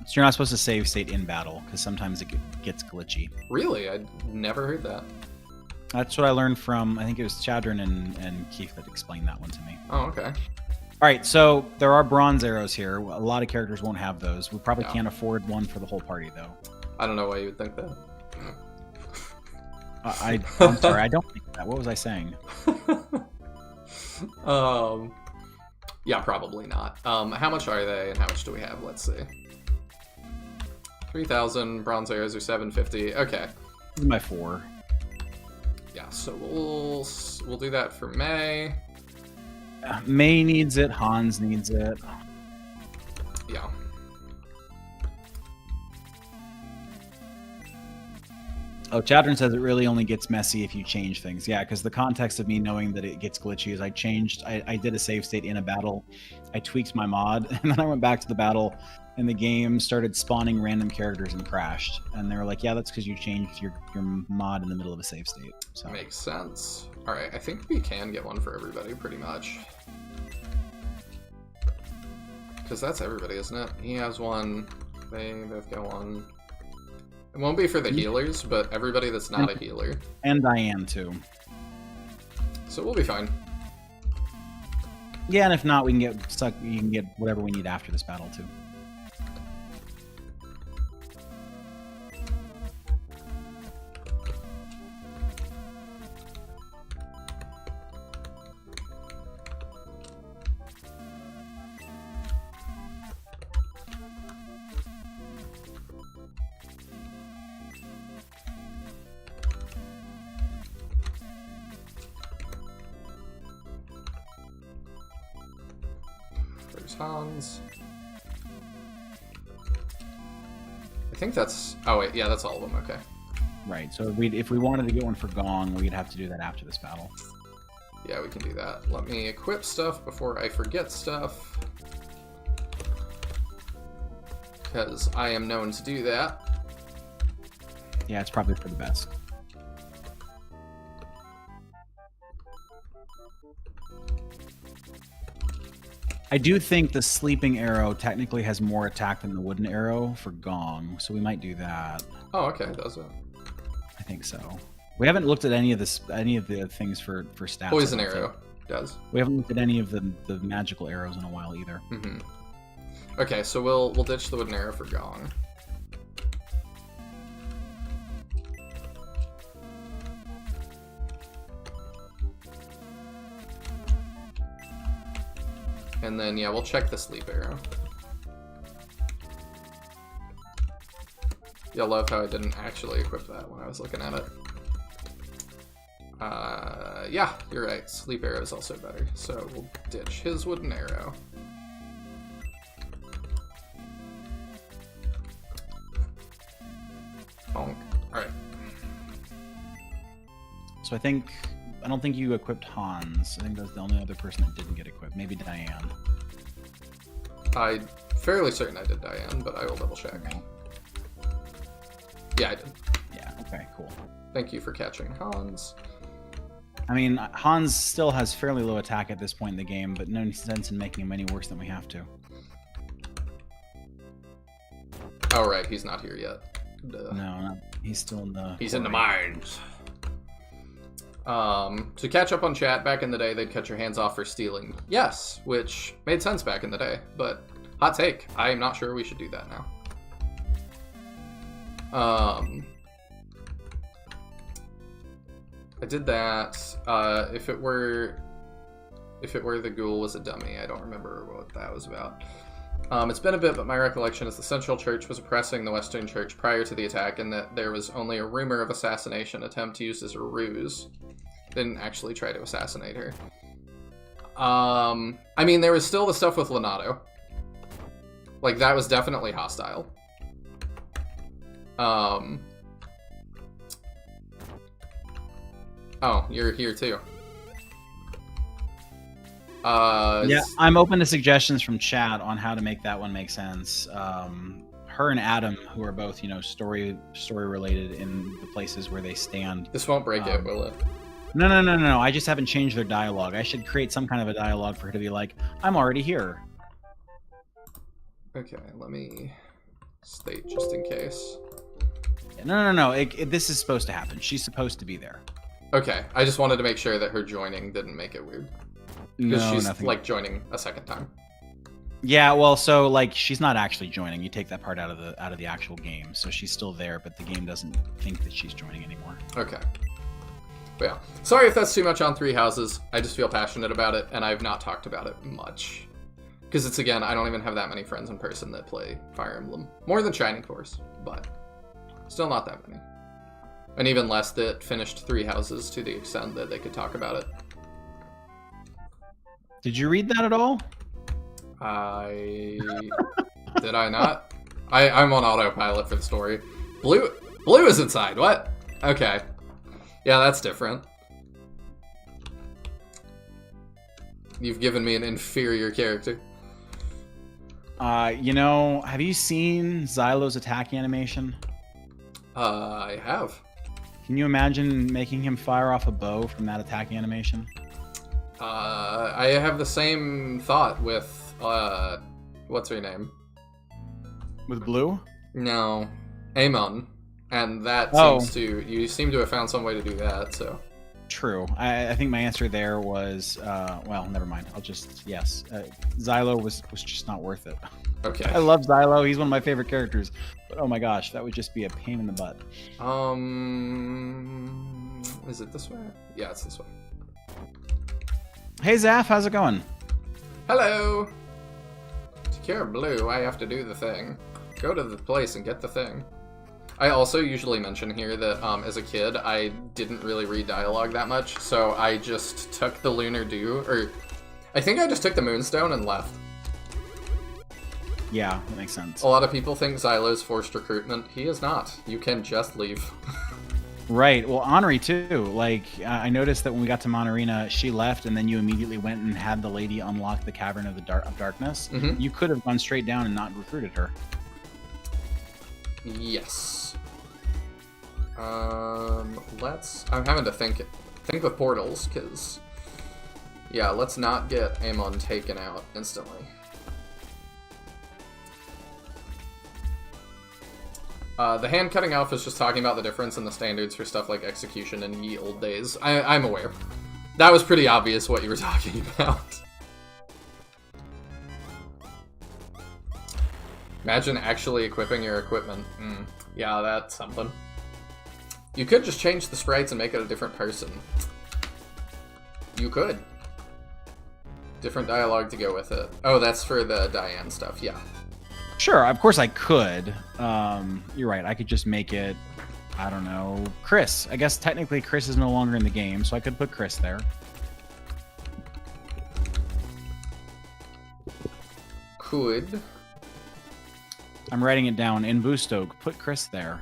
So you're not supposed to save state in battle, because sometimes it gets glitchy. Really? I'd never heard that. That's what I learned from, I think it was Chadron and Keith that explained that one to me. Oh, okay. All right, so there are bronze arrows here. A lot of characters won't have those. We probably can't afford one for the whole party, though. I don't know why you would think that. I'm sorry, I don't think that. What was I saying? Yeah, probably not. How much are they, and how much do we have? Let's see. 3,000 bronze arrows are 750. Okay. This is my 4. Yeah, so we'll do that for May. May needs it. Hans needs it. Yeah. Oh, Chadron says it really only gets messy if you change things. Yeah, because the context of me knowing that it gets glitchy is I did a save state in a battle. I tweaked my mod, and then I went back to the battle, and the game started spawning random characters and crashed. And they were like, yeah, that's because you changed your mod in the middle of a save state. So. Makes sense. All right, I think we can get one for everybody, pretty much. Because that's everybody, isn't it? He has one. They both get one. It won't be for the healers, but everybody that's not a healer. And Diane, too. So we'll be fine. Yeah, and if not, we can get stuck. You can get whatever we need after this battle, too. Hans. I think that's... Oh, wait. Yeah, that's all of them. Okay. Right. So if we wanted to get one for Gong, we'd have to do that after this battle. Yeah, we can do that. Let me equip stuff before I forget stuff. Because I am known to do that. Yeah, it's probably for the best. I do think the sleeping arrow technically has more attack than the wooden arrow for Gong, so we might do that. Oh, okay, does it? I think so. We haven't looked at any of the things for stats. Poison arrow does. We haven't looked at any of the magical arrows in a while either. Mm-hmm. Okay, so we'll ditch the wooden arrow for Gong. And then, yeah, we'll check the sleep arrow. You'll love how I didn't actually equip that when I was looking at it. Yeah, you're right. Sleep arrow is also better. So we'll ditch his wooden arrow. So I don't think you equipped Hans. I think that's the only other person that didn't get equipped. Maybe Diane. I'm fairly certain I did Diane, but I will double check. Okay. Yeah, I did. Yeah, okay, cool. Thank you for catching Hans. I mean, Hans still has fairly low attack at this point in the game, but no sense in making him any worse than we have to. Oh, right, he's not here yet. No, he's still in the... He's in the mines. To catch up on chat, back in the day, they'd cut your hands off for stealing. Yes, which made sense back in the day, but hot take, I'm not sure we should do that now. I did that. If it were the ghoul was a dummy, I don't remember what that was about. It's been a bit, but my recollection is the Central Church was oppressing the Western Church prior to the attack, and that there was only a rumor of assassination attempt used as a ruse. Didn't actually try to assassinate her. I mean, there was still the stuff with Leonardo. Like, that was definitely hostile. Oh, you're here too. Yeah, I'm open to suggestions from chat on how to make that one make sense. Her and Adam, who are both, story related in the places where they stand. This won't break it, will it? No. I just haven't changed their dialogue. I should create some kind of a dialogue for her to be like, I'm already here. Okay, let me state just in case. No. This is supposed to happen. She's supposed to be there. Okay, I just wanted to make sure that her joining didn't make it weird. Because she's nothing. like joining a second time. Yeah, well, so like she's not actually joining. You take that part out of the actual game, so she's still there, but the game doesn't think that she's joining anymore. Okay. But yeah, sorry if that's too much on Three Houses. I just feel passionate about it, and I've not talked about it much. Because it's, again, I don't even have that many friends in person that play Fire Emblem. More than Shining Force, but still not that many. And even less that finished Three Houses to the extent that they could talk about it. Did you read that at all? Did I not? I'm on autopilot for the story. Blue is inside. What? Okay. Yeah, that's different. You've given me an inferior character. Have you seen Xylo's attack animation? I have. Can you imagine making him fire off a bow from that attack animation? I have the same thought with, what's her name? With Blue? No, Amon. And that you seem to have found some way to do that, so. True. I think my answer there was, well, never mind. Yes. Xylo was just not worth it. Okay. I love Xylo. He's one of my favorite characters. But oh my gosh, that would just be a pain in the butt. Is it this way? Yeah, it's this way. Hey Zaf, how's it going? Hello! To cure Blue, I have to do the thing. Go to the place and get the thing. I also usually mention here that as a kid, I didn't really read dialogue that much, so I just took the Lunar Dew, or I think I just took the Moonstone and left. Yeah, that makes sense. A lot of people think Xylo's forced recruitment. He is not. You can just leave. Right. Well, Henri too. Like, I noticed that when we got to Monarena, she left, and then you immediately went and had the lady unlock the Cavern of the Darkness. Mm-hmm. You could have gone straight down and not recruited her. Yes. I'm having to think with portals, because, yeah, let's not get Amon taken out instantly. The hand cutting elf is just talking about the difference in the standards for stuff like execution in ye old days. I'm aware. That was pretty obvious what you were talking about. Imagine actually equipping your equipment. Yeah, that's something. You could just change the sprites and make it a different person. You could. Different dialogue to go with it. Oh, that's for the Diane stuff, yeah. Sure, of course I could. You're right, I could just make it, I don't know, Chris. I guess technically Chris is no longer in the game, so I could put Chris there. Could. I'm writing it down. In Boostog, put Chris there.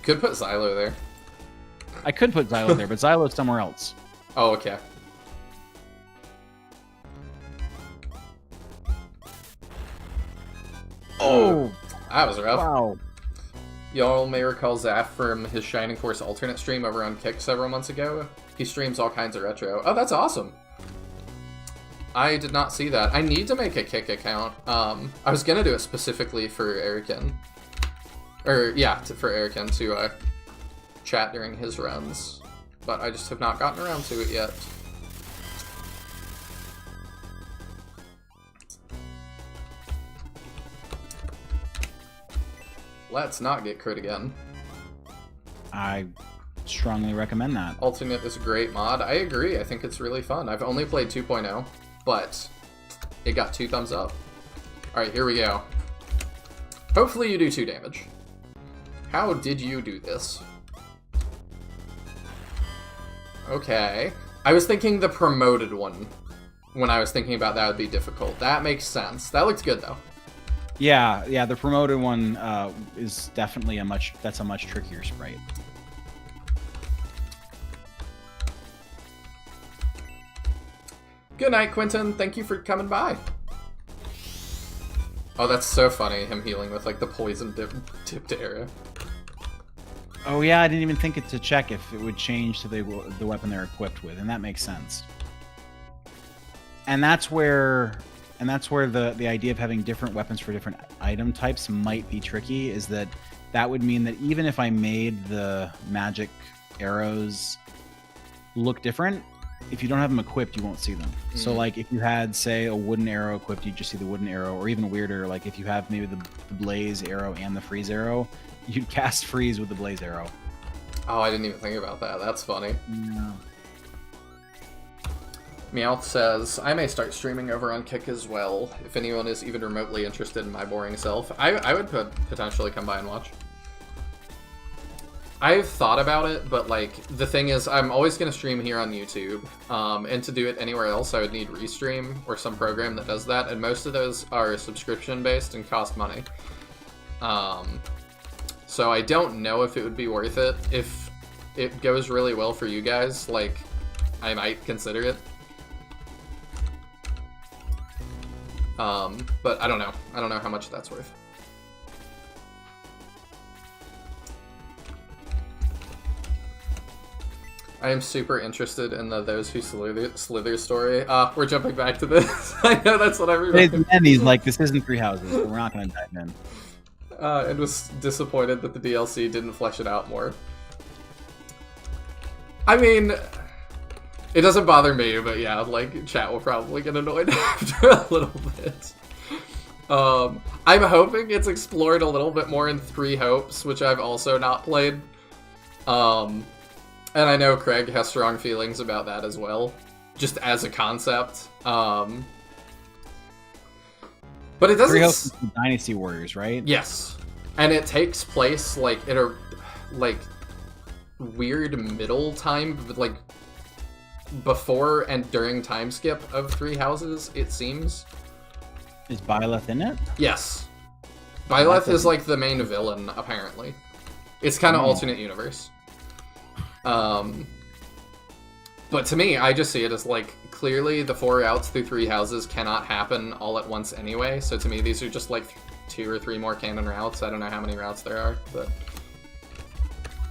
Could put Xylo there. I could put Xylo there, but Xylo's somewhere else. Oh, okay. Oh, That was rough. wow. Y'all may recall Zaf from his Shining Force alternate stream over on Kick several months ago. He streams all kinds of retro. Oh, that's awesome. I did not see that. I need to make a Kick account. I was gonna do it specifically for Erican. Or, yeah, for Erican to chat during his runs. But I just have not gotten around to it yet. Let's not get crit again. I strongly recommend that. Alternate is a great mod. I agree. I think it's really fun. I've only played 2.0, but it got 2 thumbs up. Alright, here we go. Hopefully you do 2 damage. How did you do this? Okay. I was thinking the promoted one. When I was thinking about that would be difficult. That makes sense. That looks good, though. Yeah, the promoted one is definitely a much trickier sprite. Good night, Quentin. Thank you for coming by. Oh, that's so funny, him healing with, like, the poison tipped arrow. Oh yeah, I didn't even think it to check if it would change to the weapon they're equipped with, and that makes sense. And that's where the idea of having different weapons for different item types might be tricky, is that would mean that even if I made the magic arrows look different, if you don't have them equipped, you won't see them. Mm. So like if you had, say, a wooden arrow equipped, you just see the wooden arrow, or even weirder, like if you have maybe the blaze arrow and the freeze arrow, you'd cast freeze with the blaze arrow. Oh, I didn't even think about that. That's funny. Yeah. Meowth says, I may start streaming over on Kick as well, if anyone is even remotely interested in my boring self. I would potentially come by and watch. I've thought about it, but like, the thing is, I'm always going to stream here on YouTube, and to do it anywhere else, I would need Restream or some program that does that, and most of those are subscription-based and cost money. So I don't know if it would be worth it. If it goes really well for you guys, like, I might consider it. But I don't know. I don't know how much that's worth. I am super interested in the Those Who Slither story. We're jumping back to this. I know that's what everybody... And he's like, this isn't Three Houses, so we're not going to dive in. And was disappointed that the DLC didn't flesh it out more. I mean, it doesn't bother me, but yeah, like, chat will probably get annoyed after a little bit. I'm hoping it's explored a little bit more in Three Hopes, which I've also not played. And I know Craig has strong feelings about that as well, just as a concept. But it doesn't... Three Hopes is the Dynasty Warriors, right? Yes. And it takes place, like, in a, like, weird middle time, like, before and during time skip of Three Houses, it seems. Is Byleth in it? Yes. Byleth is, like, the main villain, apparently. It's kind of alternate universe. But to me, I just see it as, like, clearly the 4 routes through Three Houses cannot happen all at once anyway, so to me these are just, like, 2 or 3 more canon routes. I don't know how many routes there are, but...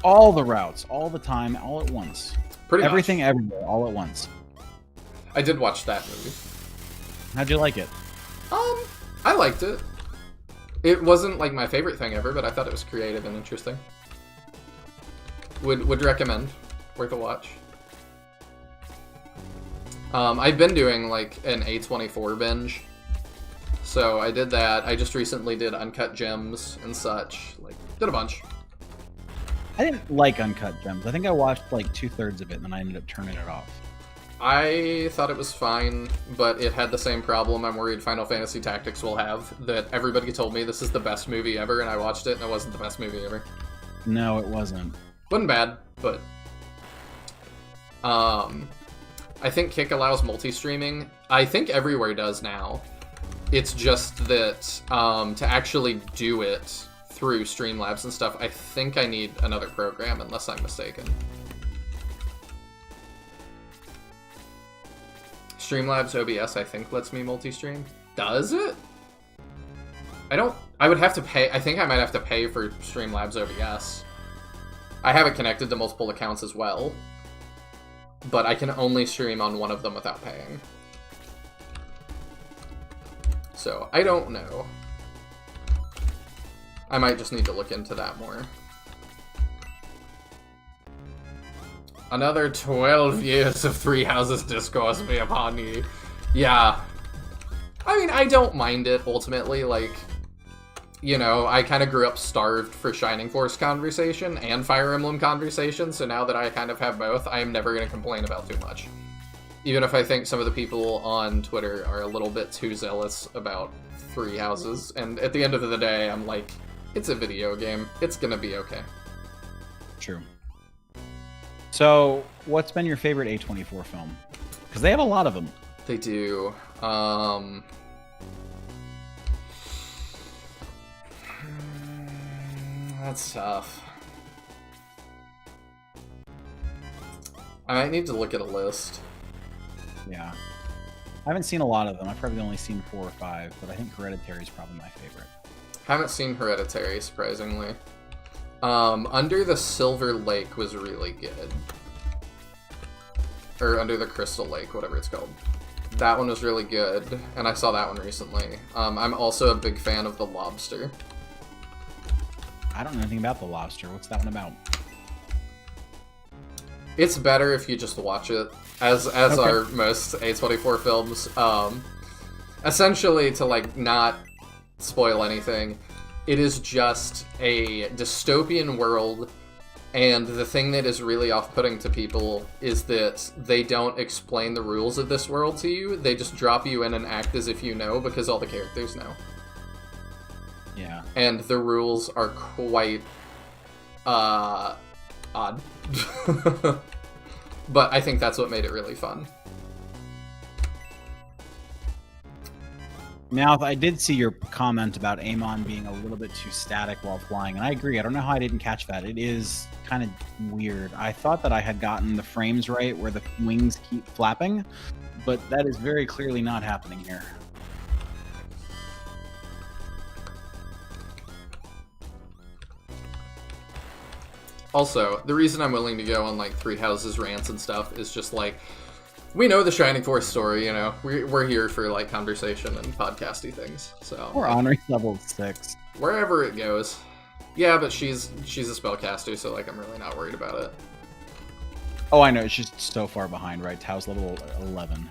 All the routes, all the time, all at once. Pretty much. Everything everywhere, all at once. I did watch that movie. How'd you like it? I liked it. It wasn't, like, my favorite thing ever, but I thought it was creative and interesting. Would recommend. Worth a watch. I've been doing, like, an A24 binge. So I did that. I just recently did Uncut Gems and such. Like, did a bunch. I didn't like Uncut Gems. I think I watched, like, 2/3 of it, and then I ended up turning it off. I thought it was fine, but it had the same problem I'm worried Final Fantasy Tactics will have, that everybody told me this is the best movie ever, and I watched it, and it wasn't the best movie ever. No, it wasn't. Wasn't bad, but... I think Kick allows multi-streaming. I think everywhere does now. It's just that, to actually do it through Streamlabs and stuff, I think I need another program, unless I'm mistaken. Streamlabs OBS, I think, lets me multi-stream. Does it? I would have to pay. I think I might have to pay for Streamlabs OBS. I have it connected to multiple accounts as well, but I can only stream on one of them without paying. So, I don't know. I might just need to look into that more. Another 12 years of Three Houses discourse be upon ye. Yeah. I mean, I don't mind it, ultimately. Like, you know, I kind of grew up starved for Shining Force conversation and Fire Emblem conversation, so now that I kind of have both, I am never going to complain about too much. Even if I think some of the people on Twitter are a little bit too zealous about Three Houses, and at the end of the day, I'm like, it's a video game. It's gonna be okay. True. So, what's been your favorite A24 film? Because they have a lot of them. They do. That's tough. I might need to look at a list. Yeah. I haven't seen a lot of them. I've probably only seen 4 or 5, but I think Hereditary is probably my favorite. Haven't seen Hereditary, surprisingly. Under the Silver Lake was really good. Or Under the Crystal Lake, whatever it's called. That one was really good, and I saw that one recently. I'm also a big fan of The Lobster. I don't know anything about The Lobster. What's that one about? It's better if you just watch it, as Okay. are most A24 films. Essentially, to like not spoil anything, it is just a dystopian world, and the thing that is really off-putting to people is that they don't explain the rules of this world to you. They just drop you in and act as if you know, because all the characters know. Yeah. And the rules are quite odd. But I think that's what made it really fun. Now, I did see your comment about Amon being a little bit too static while flying, and I agree. I don't know how I didn't catch that. It is kind of weird. I thought that I had gotten the frames right where the wings keep flapping, but that is very clearly not happening here. Also, the reason I'm willing to go on like Three Houses rants and stuff is just like, we know the Shining Force story, you know. We're here for like conversation and podcasty things. So We're honoring level 6. wherever it goes. Yeah, but she's a spellcaster, so like I'm really not worried about it. Oh, I know. It's just so far behind, right? Tao's level 11.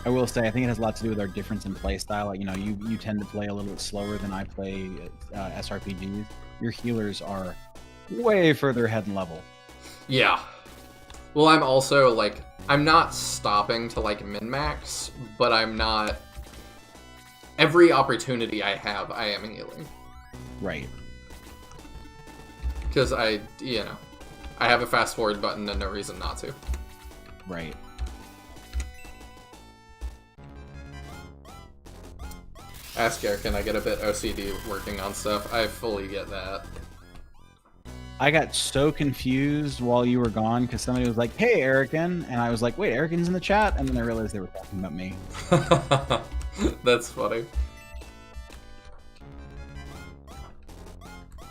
I will say, I think it has a lot to do with our difference in play style. Like, you know, you tend to play a little bit slower than I play SRPGs. Your healers are way further ahead in level. Yeah. Well, I'm also like, I'm not stopping to like min-max, but I'm not. Every opportunity I have, I am healing. Right. Because I have a fast forward button and no reason not to. Right. Ask Eric, can I get a bit OCD working on stuff? I fully get that. I got so confused while you were gone because somebody was like, "Hey, Erican," and I was like, "Wait, Erican's in the chat," and then I realized they were talking about me. That's funny.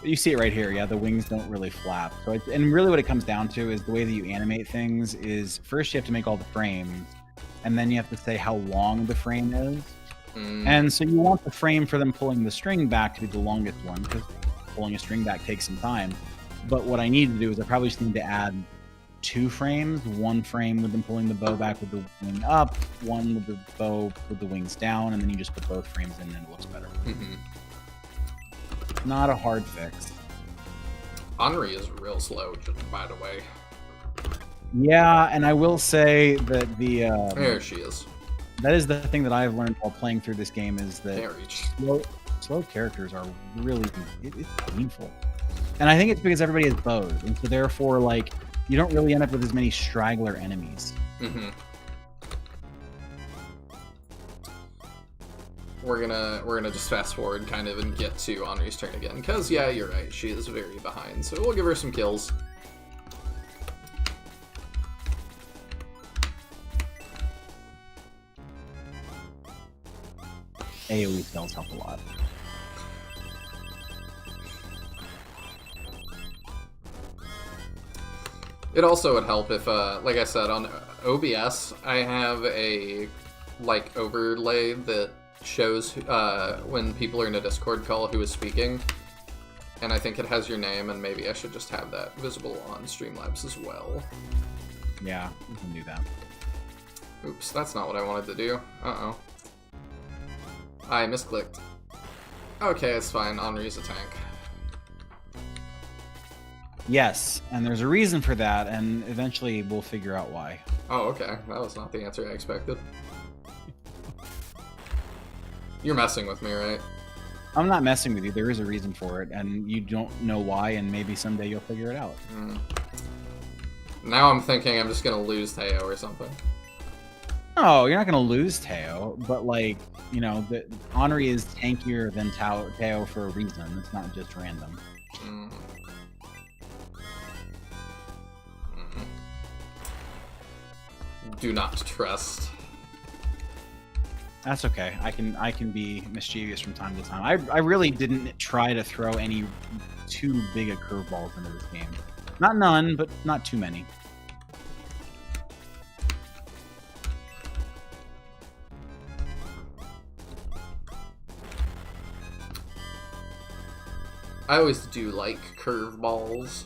You see it right here, yeah. The wings don't really flap. So, and really, what it comes down to is the way that you animate things. Is first you have to make all the frames, and then you have to say how long the frame is. And so you want the frame for them pulling the string back to be the longest one, because pulling a string back takes some time. But what I need to do is I probably just need to add 2 frames. 1 frame with them pulling the bow back with the wing up, 1 with the bow with the wings down, and then you just put both frames in and it looks better. Not a hard fix. Henri is real slow, just by the way. Yeah, and I will say that the... there she is. That is the thing that I've learned while playing through this game is that slow characters are really... It's painful. And I think it's because everybody has bows, and so therefore, like, you don't really end up with as many straggler enemies. we're gonna just fast forward kind of and get to Henri's turn again. Because yeah, you're right, she is very behind. So we'll give her some kills. AoE spells help a lot. It also would help if, like I said, on OBS, I have a, like, overlay that shows when people are in a Discord call who is speaking. And I think it has your name, and maybe I should just have that visible on Streamlabs as well. Yeah, we can do that. Oops, that's not what I wanted to do. Uh-oh. I misclicked. Okay, it's fine. Henri's a tank. Yes, and there's a reason for that, and eventually we'll figure out why. Oh, okay. That was not the answer I expected. You're messing with me, right? I'm not messing with you. There is a reason for it, and you don't know why, and maybe someday you'll figure it out. Now I'm thinking I'm just gonna lose Teo or something. Oh, you're not going to lose Teo, but, like, you know, Henri is tankier than Teo for a reason. It's not just random. Do not trust. That's okay. I can be mischievous from time to time. I really didn't try to throw any too big of curveballs into this game. Not none, but not too many. I always do like curveballs.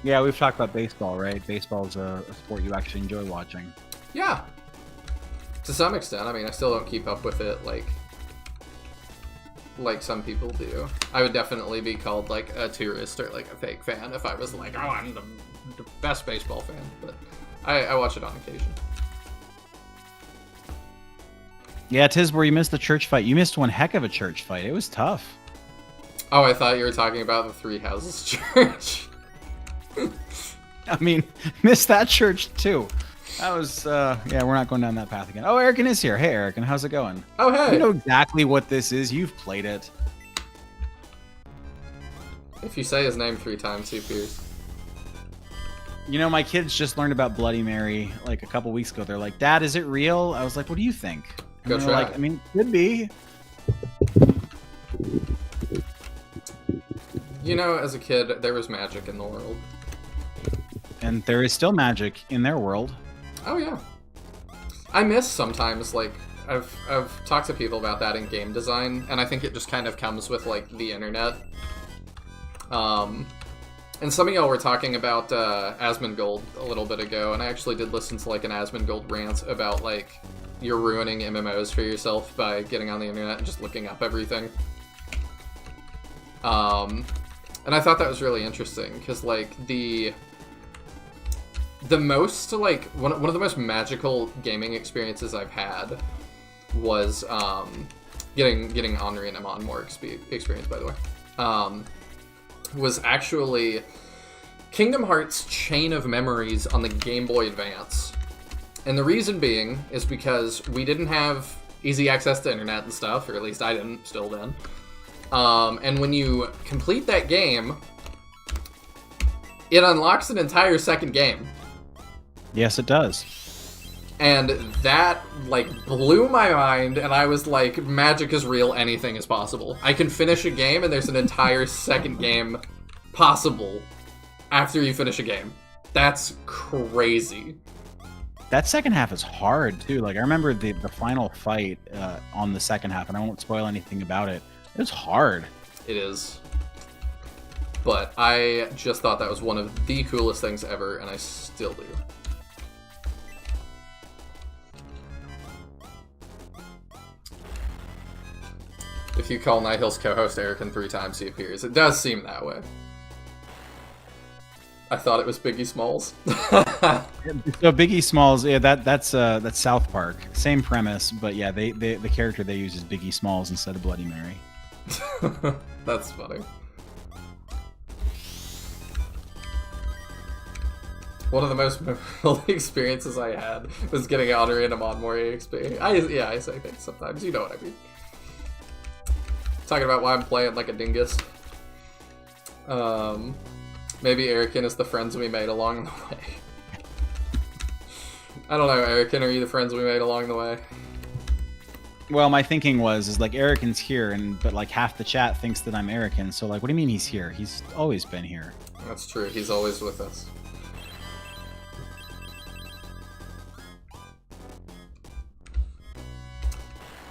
Yeah, we've talked about baseball, right? Baseball's a sport you actually enjoy watching. Yeah. To some extent. I mean, I still don't keep up with it like some people do. I would definitely be called like a tourist or like a fake fan if I was like, oh, I'm the best baseball fan. But I watch it on occasion. Yeah, Tisbor, you missed the church fight. You missed one heck of a church fight. It was tough. Oh, I thought you were talking about the Three Houses Church. I mean, missed that church too. That was, yeah, we're not going down that path again. Oh, Erican is here. Hey, Erican, how's it going? Oh, hey. You know exactly what this is. You've played it. If you say his name 3 times, he appears. You know, my kids just learned about Bloody Mary like a couple weeks ago. They're like, Dad, is it real? I was like, what do you think? And Go they're try. like, I mean, could be. You know, as a kid, there was magic in the world. And there is still magic in their world. Oh, yeah. I miss sometimes, like, I've talked to people about that in game design, and I think it just kind of comes with, like, the internet. And some of y'all were talking about Asmongold a little bit ago, and I actually did listen to, like, an Asmongold rant about, like, you're ruining MMOs for yourself by getting on the internet and just looking up everything. And I thought that was really interesting, because, like, the most, like, one of the most magical gaming experiences I've had was getting Henri and Amon more experience, by the way, was actually Kingdom Hearts Chain of Memories on the Game Boy Advance. And the reason being is because we didn't have easy access to internet and stuff, or at least I didn't still then. And when you complete that game, it unlocks an entire second game. Yes, it does. And that, like, blew my mind, and I was like, magic is real, anything is possible. I can finish a game, and there's an entire second game possible after you finish a game. That's crazy. That second half is hard, too. Like, I remember the final fight on the second half, and I won't spoil anything about it. It was hard. It is. But I just thought that was one of the coolest things ever, and I still do. If you call Nighthill's co-host Erican 3 times, he appears. It does seem that way. I thought it was Biggie Smalls. So Biggie Smalls, yeah, that's South Park. Same premise, but yeah, the character they use is Biggie Smalls instead of Bloody Mary. That's funny. One of the most memorable experiences I had was getting Honor in a Mon Moria experience. I say things sometimes, you know what I mean. Talking about why I'm playing like a dingus. Maybe Erican is the friends we made along the way. I don't know, Erican, are you the friends we made along the way? Well, my thinking is like Erican's here, but like half the chat thinks that I'm Erican. So like, what do you mean he's here? He's always been here. That's true. He's always with us.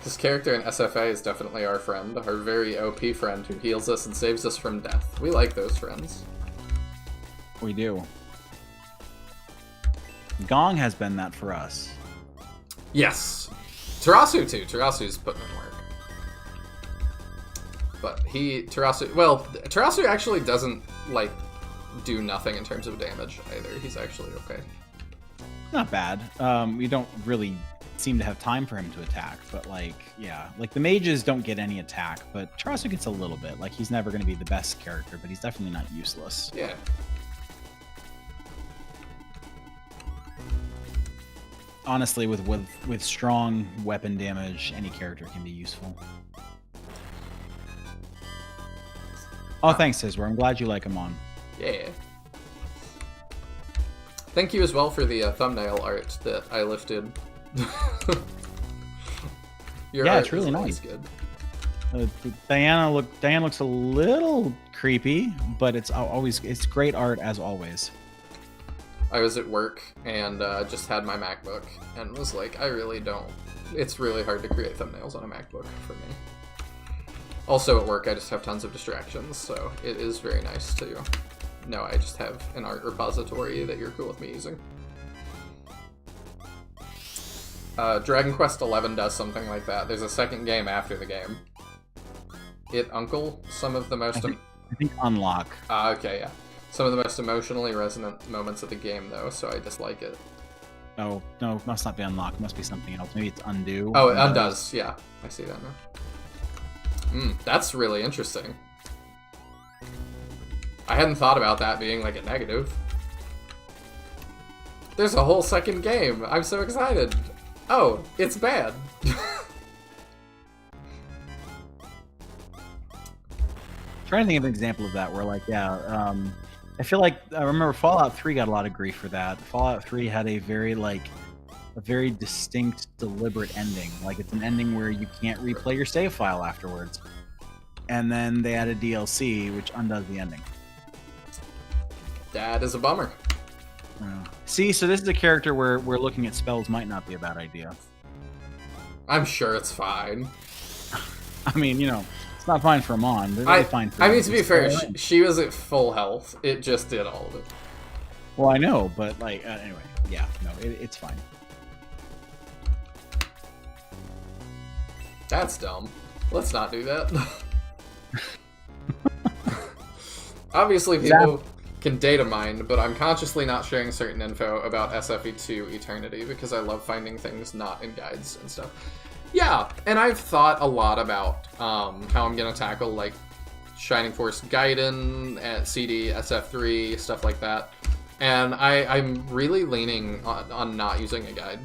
This character in SFA is definitely our friend, our very OP friend who heals us and saves us from death. We like those friends. We do. Gong has been that for us. Yes. Tarasu too. Tarasu's putting in work. But Tarasu actually doesn't, like, do nothing in terms of damage either. He's actually okay. Not bad. We don't really seem to have time for him to attack, but like, yeah. Like, the mages don't get any attack, but Tarasu gets a little bit. Like, he's never going to be the best character, but he's definitely not useless. Yeah. Honestly, with strong weapon damage, any character can be useful. Oh, thanks, Sizwer. I'm glad you like him on. Yeah. Thank you as well for the thumbnail art that I lifted. Your yeah, art it's really is nice. Good. Diane looks a little creepy, but it's great art as always. I was at work and just had my MacBook and was like, it's really hard to create thumbnails on a MacBook for me. Also at work, I just have tons of distractions, so it is very nice to know I just have an art repository that you're cool with me using. Dragon Quest XI does something like that. There's a second game after the game. Some of the most... I think unlock. Okay, yeah. Some of the most emotionally resonant moments of the game, though, so I dislike it. Oh, no, it must not be unlock. It must be something else. Maybe it's undo. Oh, it undoes. Yeah, I see that now. That's really interesting. I hadn't thought about that being like a negative. There's a whole second game. I'm so excited. Oh, it's bad. Trying to think of an example of that where, like, yeah, I feel like I remember Fallout 3 got a lot of grief for that. Fallout 3 had a very distinct, deliberate ending. Like, it's an ending where you can't replay your save file afterwards. And then they added DLC, which undoes the ending. That is a bummer. See, so this is a character where looking at spells might not be a bad idea. I'm sure it's fine. I mean, it's not fine for Mon. They're really fine for I mean, to be fair, she was at full health. It just did all of it. Well, I know, but, like, anyway. Yeah, no, it's fine. That's dumb. Let's not do that. Obviously, people can data mine, but I'm consciously not sharing certain info about SFE2 Eternity because I love finding things not in guides and stuff. Yeah, and I've thought a lot about how I'm going to tackle, like, Shining Force Gaiden, CD, SF3, stuff like that. And I'm really leaning on not using a guide.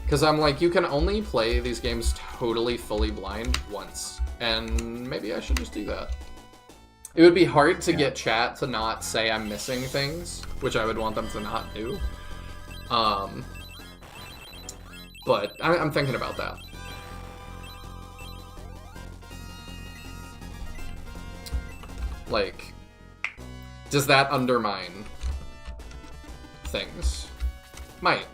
Because I'm like, you can only play these games totally fully blind once. And maybe I should just do that. It would be hard to get chat to not say I'm missing things, which I would want them to not do. But I'm thinking about that. Like, does that undermine things? Might.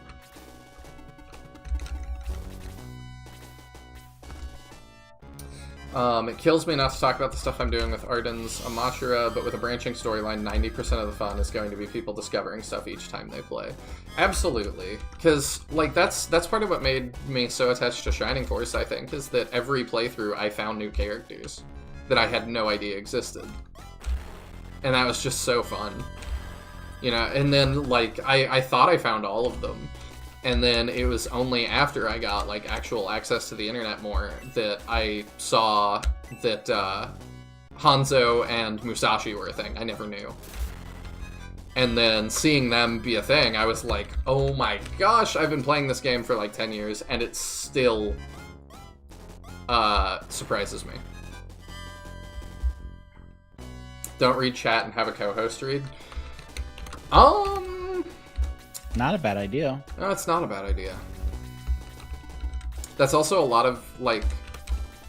It kills me not to talk about the stuff I'm doing with Arden's Amashura, but with a branching storyline, 90% of the fun is going to be people discovering stuff each time they play. Absolutely. Because, like, that's part of what made me so attached to Shining Force, I think, is that every playthrough I found new characters that I had no idea existed. And that was just so fun. And then, like, I thought I found all of them. And then it was only after I got, like, actual access to the internet more that I saw that Hanzo and Musashi were a thing. I never knew. And then seeing them be a thing, I was like, oh my gosh, I've been playing this game for like 10 years, and it still surprises me. Don't read chat and have a co-host read. Not a bad idea. No, it's not a bad idea. That's also a lot of, like,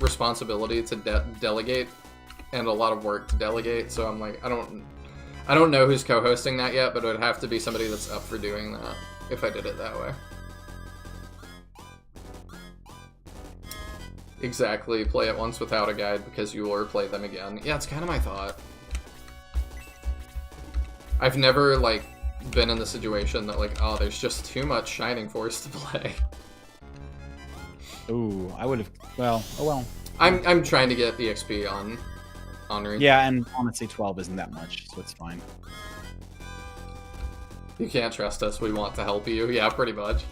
responsibility to delegate, and a lot of work to delegate, so I'm like, I don't know who's co-hosting that yet, but it would have to be somebody that's up for doing that, if I did it that way. Exactly, play it once without a guide because you will play them again. Yeah, it's kind of my thought. I've never, like, been in the situation that, like, oh, there's just too much Shining Force to play. Ooh, I would have. Well, oh well. I'm trying to get EXP on Henri. Yeah, and honestly, 12 isn't that much, so it's fine. You can't trust us. We want to help you. Yeah, pretty much.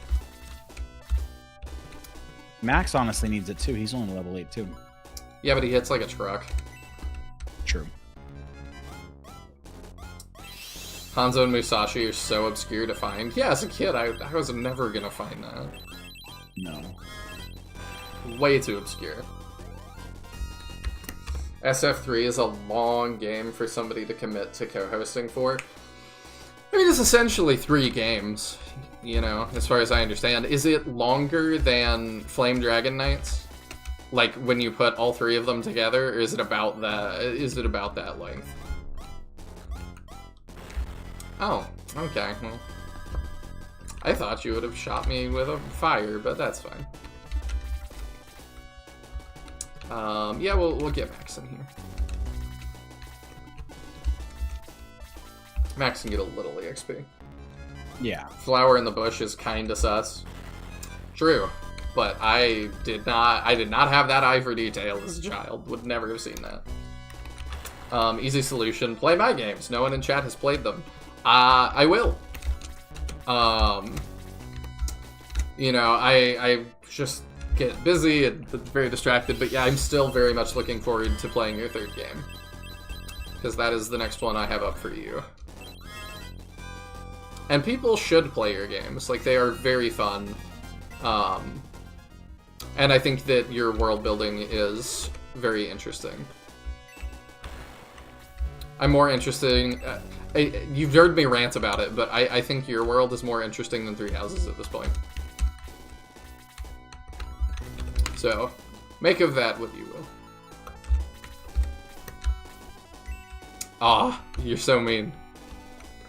Max honestly needs it too. He's only level 8 too. Yeah, but he hits like a truck. True. Hanzo and Musashi are so obscure to find. Yeah, as a kid, I was never gonna find that. No. Way too obscure. SF3 is a long game for somebody to commit to co-hosting for. I mean, it's essentially 3 games, you know, as far as I understand. Is it longer than Flame Dragon Knights? Like, when you put all 3 of them together, or is it about that? Is it about that length? Oh, okay. Well, I thought you would have shot me with a fire, but that's fine. Yeah, we'll get Max in here. Max can get a little EXP. Yeah. Flower in the bush is kinda sus. True. But I did not have that eye for detail as a child. Would never have seen that. Easy solution, play my games. No one in chat has played them. I will. You know, I just get busy and very distracted, but yeah, I'm still very much looking forward to playing your 3rd game. Because that is the next one I have up for you. And people should play your games. Like, they are very fun. And I think that your world building is very interesting. I'm more interested... you've heard me rant about it, but I think your world is more interesting than Three Houses at this point. So, make of that what you will. Aw, you're so mean.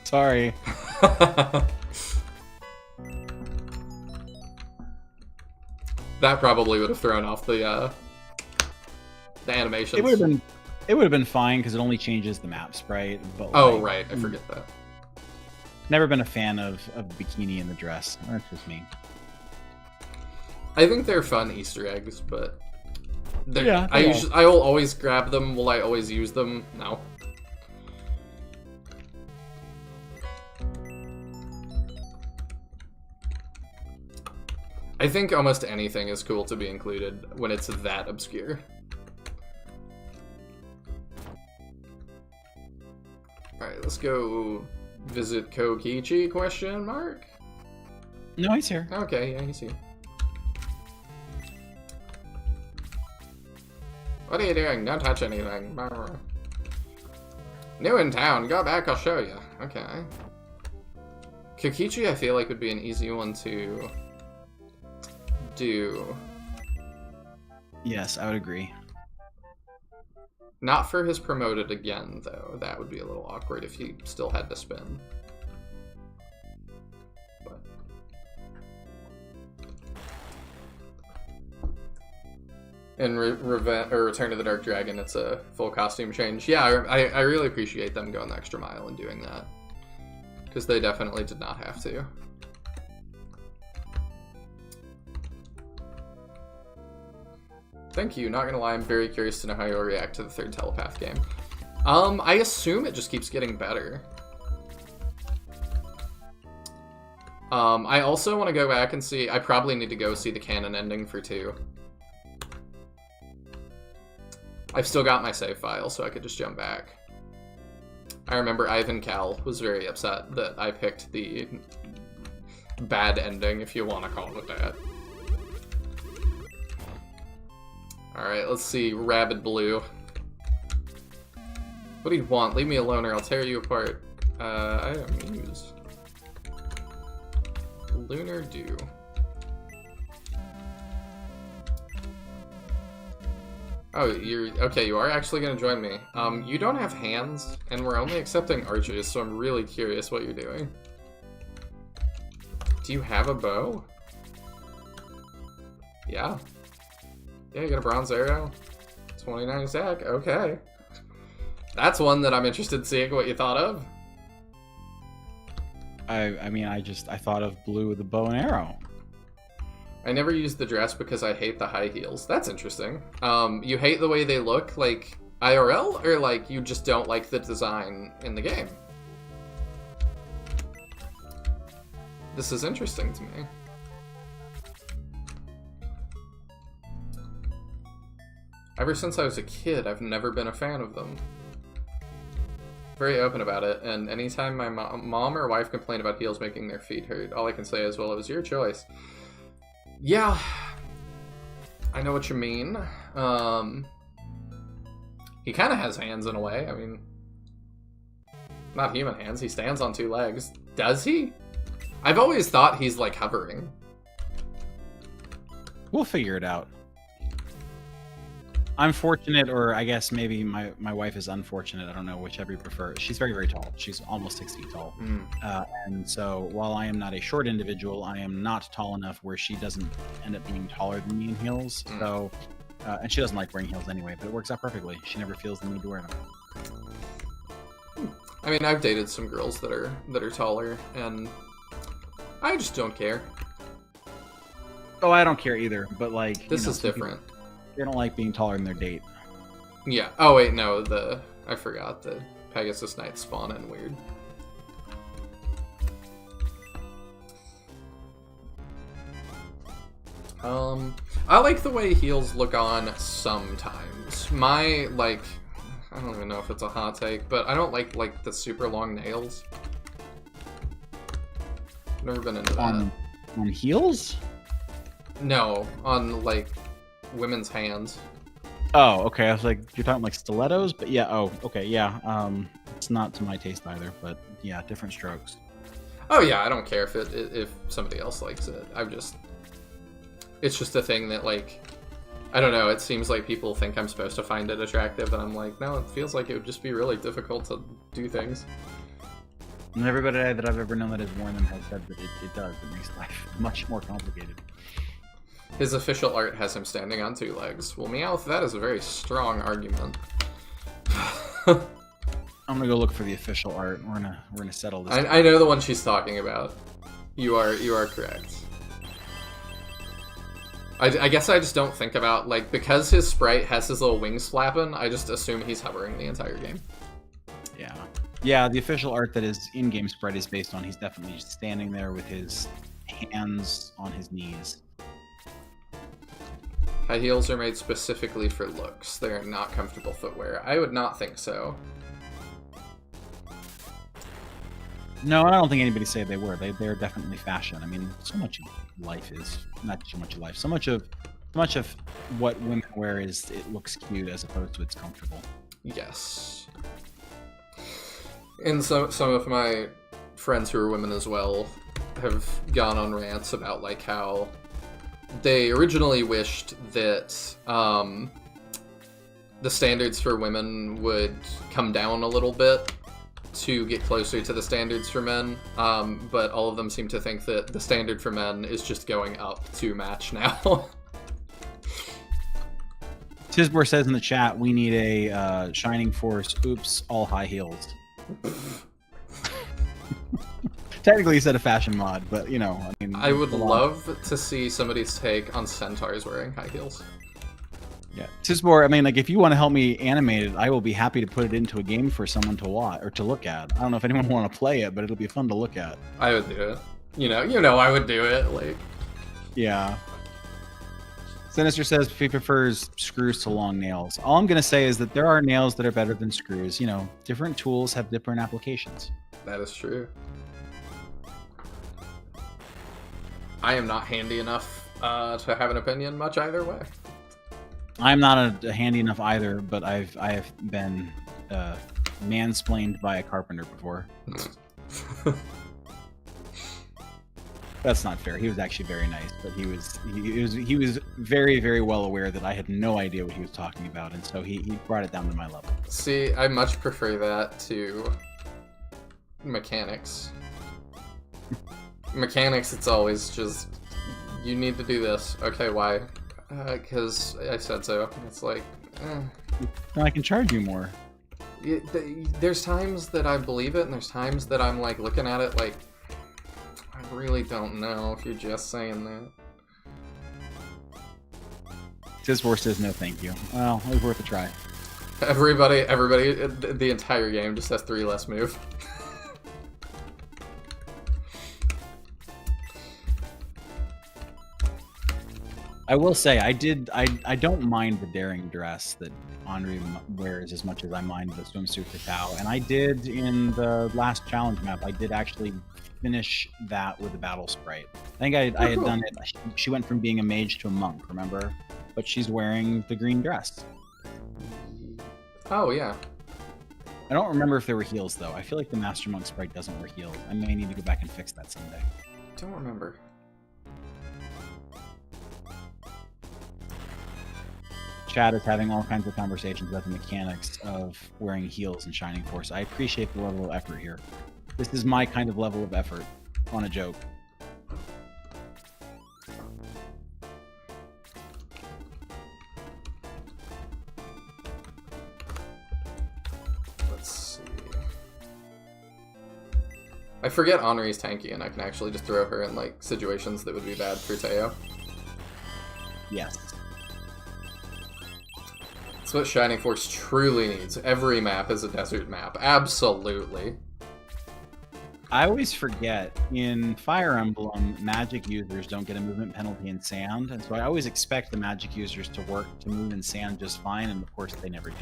Sorry. That probably would have thrown off the animations. It would have been fine because it only changes the map sprite. But oh, right, I forget that. Never been a fan of bikini in the dress. That's just me. I think they're fun Easter eggs, but yeah, I will always grab them. Will I always use them? No. I think almost anything is cool to be included when it's that obscure. Alright, let's go visit Kokichi, question mark? No, he's here. Okay, yeah, he's here. What are you doing? Don't touch anything. New in town. Go back, I'll show you. Okay. Kokichi, I feel like, would be an easy one to do. Yes, I would agree. Not for his promoted again, though. That would be a little awkward if he still had to spin. But... in Return to the Dark Dragon, it's a full costume change. Yeah, I really appreciate them going the extra mile and doing that. Because they definitely did not have to. Thank you. Not gonna lie, I'm very curious to know how you'll react to the 3rd Telepath game. I assume it just keeps getting better. I also want to go back and see... I probably need to go see the canon ending for 2. I've still got my save file, so I could just jump back. I remember Ivan Cal was very upset that I picked the bad ending, if you want to call it that. Alright, let's see. Rabid Blue. What do you want? Leave me alone or I'll tear you apart. I amuse. Lunar Dew. Oh, okay, you are actually gonna join me. You don't have hands, and we're only accepting archers, so I'm really curious what you're doing. Do you have a bow? Yeah. Yeah, you got a bronze arrow. 29 attack, okay. That's one that I'm interested in seeing what you thought of. I mean, I thought of blue with a bow and arrow. I never used the dress because I hate the high heels. That's interesting. You hate the way they look, like, IRL? Or, like, you just don't like the design in the game? This is interesting to me. Ever since I was a kid, I've never been a fan of them. Very open about it, and anytime my mom or wife complain about heels making their feet hurt, all I can say is, well, it was your choice. Yeah, I know what you mean. He kind of has hands in a way. I mean, not human hands. He stands on 2 legs. Does he? I've always thought he's, like, hovering. We'll figure it out. I'm fortunate, or I guess maybe my wife is unfortunate. I don't know, whichever you prefer. She's very, very tall. She's almost 6 feet tall. And so while I am not a short individual, I am not tall enough where she doesn't end up being taller than me in heels. So, and she doesn't like wearing heels anyway, but it works out perfectly. She never feels the need to wear them. I mean, I've dated some girls that are taller, and I just don't care. Oh, I don't care either, but like... This is different. They don't like being taller than their date. Yeah. Oh, wait, no, I forgot the Pegasus Knights spawn in weird. I like the way heels look on sometimes. My, like, I don't even know if it's a hot take, but I don't like the super long nails. Never been into that. On heels? No, on, like, women's hands. Oh, okay. I was like, you're talking like stilettos, but yeah. Oh, okay, yeah. It's not to my taste either, but yeah, different strokes. Oh yeah, I don't care if somebody else likes it. It's just a thing that, like, I don't know. It seems like people think I'm supposed to find it attractive, and I'm like, no. It feels like it would just be really difficult to do things. And everybody that I've ever known that has worn them has said that it does. It makes life much more complicated. His official art has him standing on 2 legs. Well, Meowth, that is a very strong argument. I'm gonna go look for the official art. We're gonna settle this. I know the one she's talking about. You are correct. I guess I just don't think about, like, because his sprite has his little wings flapping, I just assume he's hovering the entire game. Yeah. Yeah, the official art that is in-game sprite is based on he's definitely just standing there with his hands on his knees. High heels are made specifically for looks. They are not comfortable footwear. I would not think so. No, I don't think anybody said they were. They're definitely fashion. I mean, so much of life is not so much of life. So much of what women wear is it looks cute as opposed to it's comfortable. Yes. And some of my friends who are women as well have gone on rants about, like, how they originally wished that the standards for women would come down a little bit to get closer to the standards for men, but all of them seem to think that the standard for men is just going up to match now. Tisbor says in the chat, we need a Shining Force, oops, all high heels. Technically, he said a fashion mod, but, you know, I mean... I would love to see somebody's take on centaurs wearing high heels. Yeah. Tisbor, I mean, like, if you want to help me animate it, I will be happy to put it into a game for someone to watch, or to look at. I don't know if anyone will want to play it, but it'll be fun to look at. I would do it. You know I would do it, like... Yeah. Sinister says he prefers screws to long nails. All I'm going to say is that there are nails that are better than screws. You know, different tools have different applications. That is true. I am not handy enough to have an opinion much either way. I'm not handy enough either, but I have been mansplained by a carpenter before. That's not fair. He was actually very nice, but he was very, very well aware that I had no idea what he was talking about, and so he brought it down to my level. See, I much prefer that to mechanics. Mechanics, it's always just, you need to do this. Okay, why? Because I said so. It's like, Well, I can charge you more. There's times that I believe it, and there's times that I'm like looking at it like, I really don't know if you're just saying that. Disvorce says no thank you. Well, it was worth a try. Everybody, the entire game just has 3 less move. I will say, I don't mind the daring dress that Henri wears as much as I mind the swimsuit for Tao. And I did, in the last challenge map, I did actually finish that with a battle sprite. I think I had done it. She went from being a mage to a monk, remember? But she's wearing the green dress. Oh, yeah. I don't remember if there were heels, though. I feel like the Master Monk sprite doesn't wear heels. I may need to go back and fix that someday. Don't remember. Chad is having all kinds of conversations about the mechanics of wearing heels in Shining Force. I appreciate the level of effort here. This is my kind of level of effort on a joke. Let's see. I forget Henri's tanky, and I can actually just throw her in like situations that would be bad for Teo. Yes. That's what Shining Force truly needs. Every map is a desert map. Absolutely. I always forget, in Fire Emblem, magic users don't get a movement penalty in sand, and so I always expect the magic users to move in sand just fine, and of course they never do.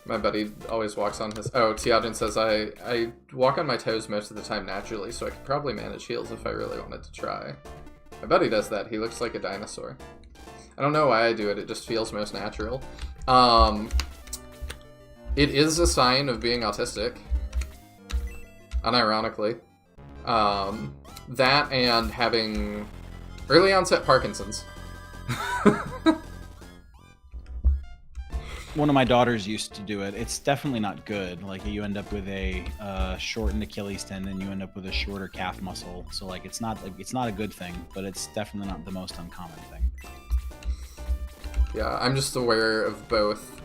My buddy always walks on his... Oh, Tiajin says, I walk on my toes most of the time naturally, so I could probably manage heals if I really wanted to try. My buddy does that. He looks like a dinosaur. I don't know why I do it. It just feels most natural. It is a sign of being autistic. Unironically. That and having early onset Parkinson's. One of my daughters used to do it. It's definitely not good. Like, you end up with a shortened Achilles tendon, you end up with a shorter calf muscle. So, like, it's not a good thing, but it's definitely not the most uncommon thing. Yeah, I'm just aware of both.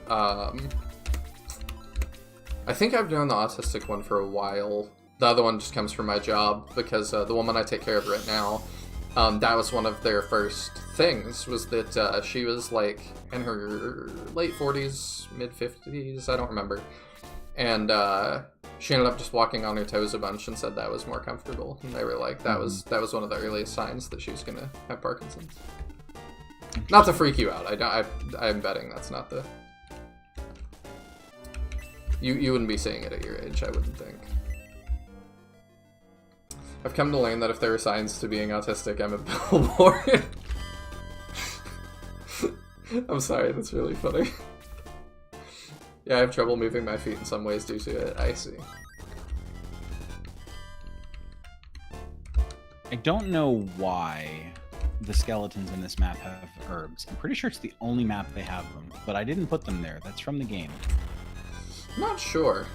I think I've known the autistic one for a while. The other one just comes from my job, because the woman I take care of right now, that was one of their first things, was that she was like in her late 40s, mid 50s, I don't remember. And she ended up just walking on her toes a bunch and said that was more comfortable. And they were like, that was one of the earliest signs that she was gonna have Parkinson's. Not to freak you out. I'm betting that's not the... You wouldn't be seeing it at your age, I wouldn't think. I've come to learn that if there are signs to being autistic, I'm a billboard. I'm sorry, that's really funny. Yeah, I have trouble moving my feet in some ways due to it. I see. I don't know why the skeletons in this map have herbs. I'm pretty sure it's the only map they have them, but I didn't put them there. That's from the game. Not sure.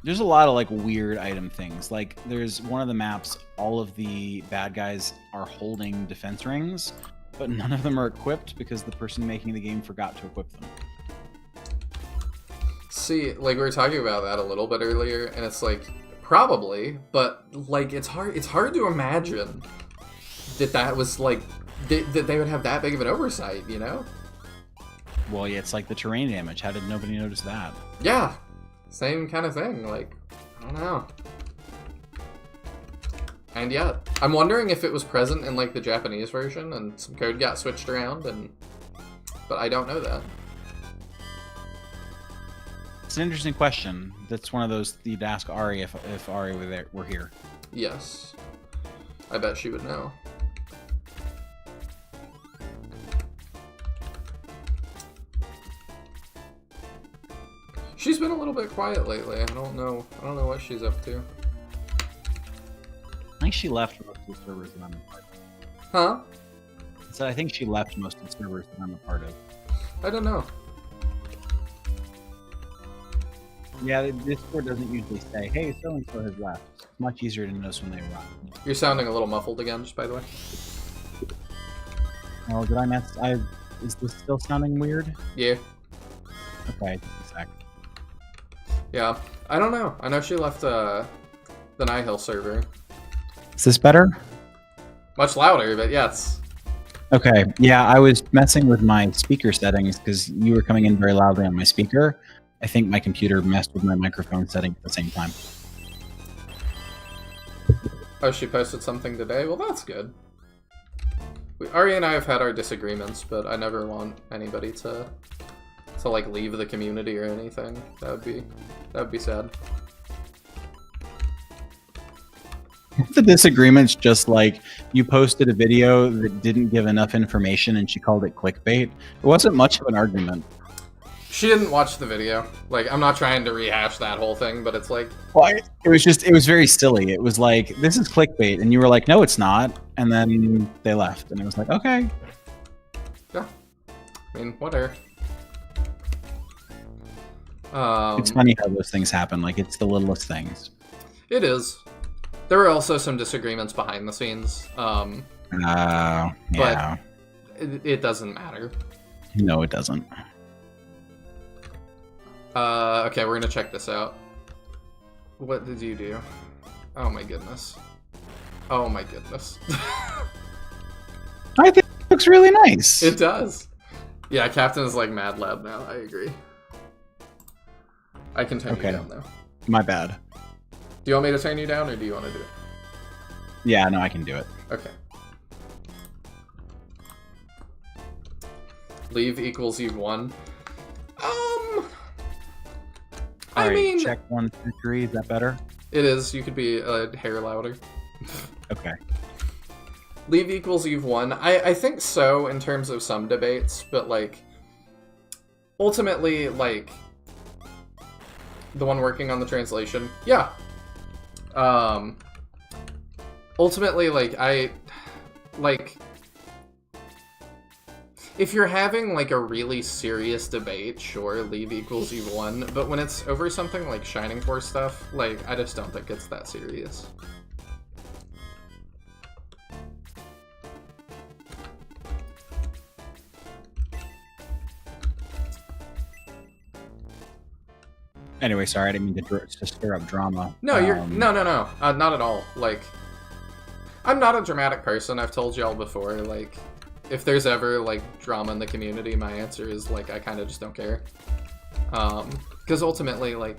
There's a lot of like weird item things. Like, there's one of the maps, all of the bad guys are holding defense rings, but none of them are equipped because the person making the game forgot to equip them. See, like, we were talking about that a little bit earlier, and it's like, probably, but like, it's hard to imagine that was like, that they would have that big of an oversight, you know? Well, yeah, it's like the terrain damage. How did nobody notice that? Yeah, same kind of thing. Like, I don't know. And yeah, I'm wondering if it was present in like the Japanese version and some code got switched around, but I don't know that. It's an interesting question. That's one of those you'd ask Ari if Ari were here. Yes. I bet she would know. She's been a little bit quiet lately. I don't know what she's up to. I think she left most of the servers that I'm a part of. Huh? So I think she left most of the servers that I'm a part of. I don't know. Yeah, the Discord doesn't usually say, hey, so-and-so has left. It's much easier to notice when they run. You're sounding a little muffled again, just by the way. Oh, did I mess? Is this still sounding weird? Yeah. Okay, just a sec. Yeah. I don't know. I know she left the Nihil server. Is this better? Much louder, but yes. Okay, yeah, I was messing with my speaker settings because you were coming in very loudly on my speaker. I think my computer messed with my microphone setting at the same time. Oh, she posted something today? Well, that's good. Ari and I have had our disagreements, but I never want anybody to like leave the community or anything. That would be sad. The disagreement's just like you posted a video that didn't give enough information and she called it clickbait. It wasn't much of an argument. She didn't watch the video. Like, I'm not trying to rehash that whole thing, but it's like... Well, it was very silly. It was like, this is clickbait. And you were like, no, it's not. And then they left. And it was like, okay. Yeah. I mean, whatever. It's funny how those things happen. Like, it's the littlest things. It is. There were also some disagreements behind the scenes. Yeah. But it doesn't matter. No, it doesn't. Okay, we're gonna check this out. What did you do? Oh my goodness. Oh my goodness. I think it looks really nice. It does. Yeah, Kaptain is like Mad Lab now. I agree. I can turn you down though. My bad. Do you want me to turn you down, or do you want to do it? Yeah, no, I can do it. Okay. Leave equals you've won. I mean, check 1, 2, 3. Is that better? It is. You could be a hair louder. Okay. Leave equals you've won. I think so in terms of some debates, but like ultimately, like the one working on the translation, yeah. Ultimately, if you're having like a really serious debate, sure, leave equals you've won. But when it's over something like Shining Force stuff, like I just don't think it's that serious. Anyway, sorry, I didn't mean to stir up drama. No, no, not at all. Like, I'm not a dramatic person. I've told y'all before. Like, if there's ever like drama in the community, my answer is like I kind of just don't care. Because ultimately, like,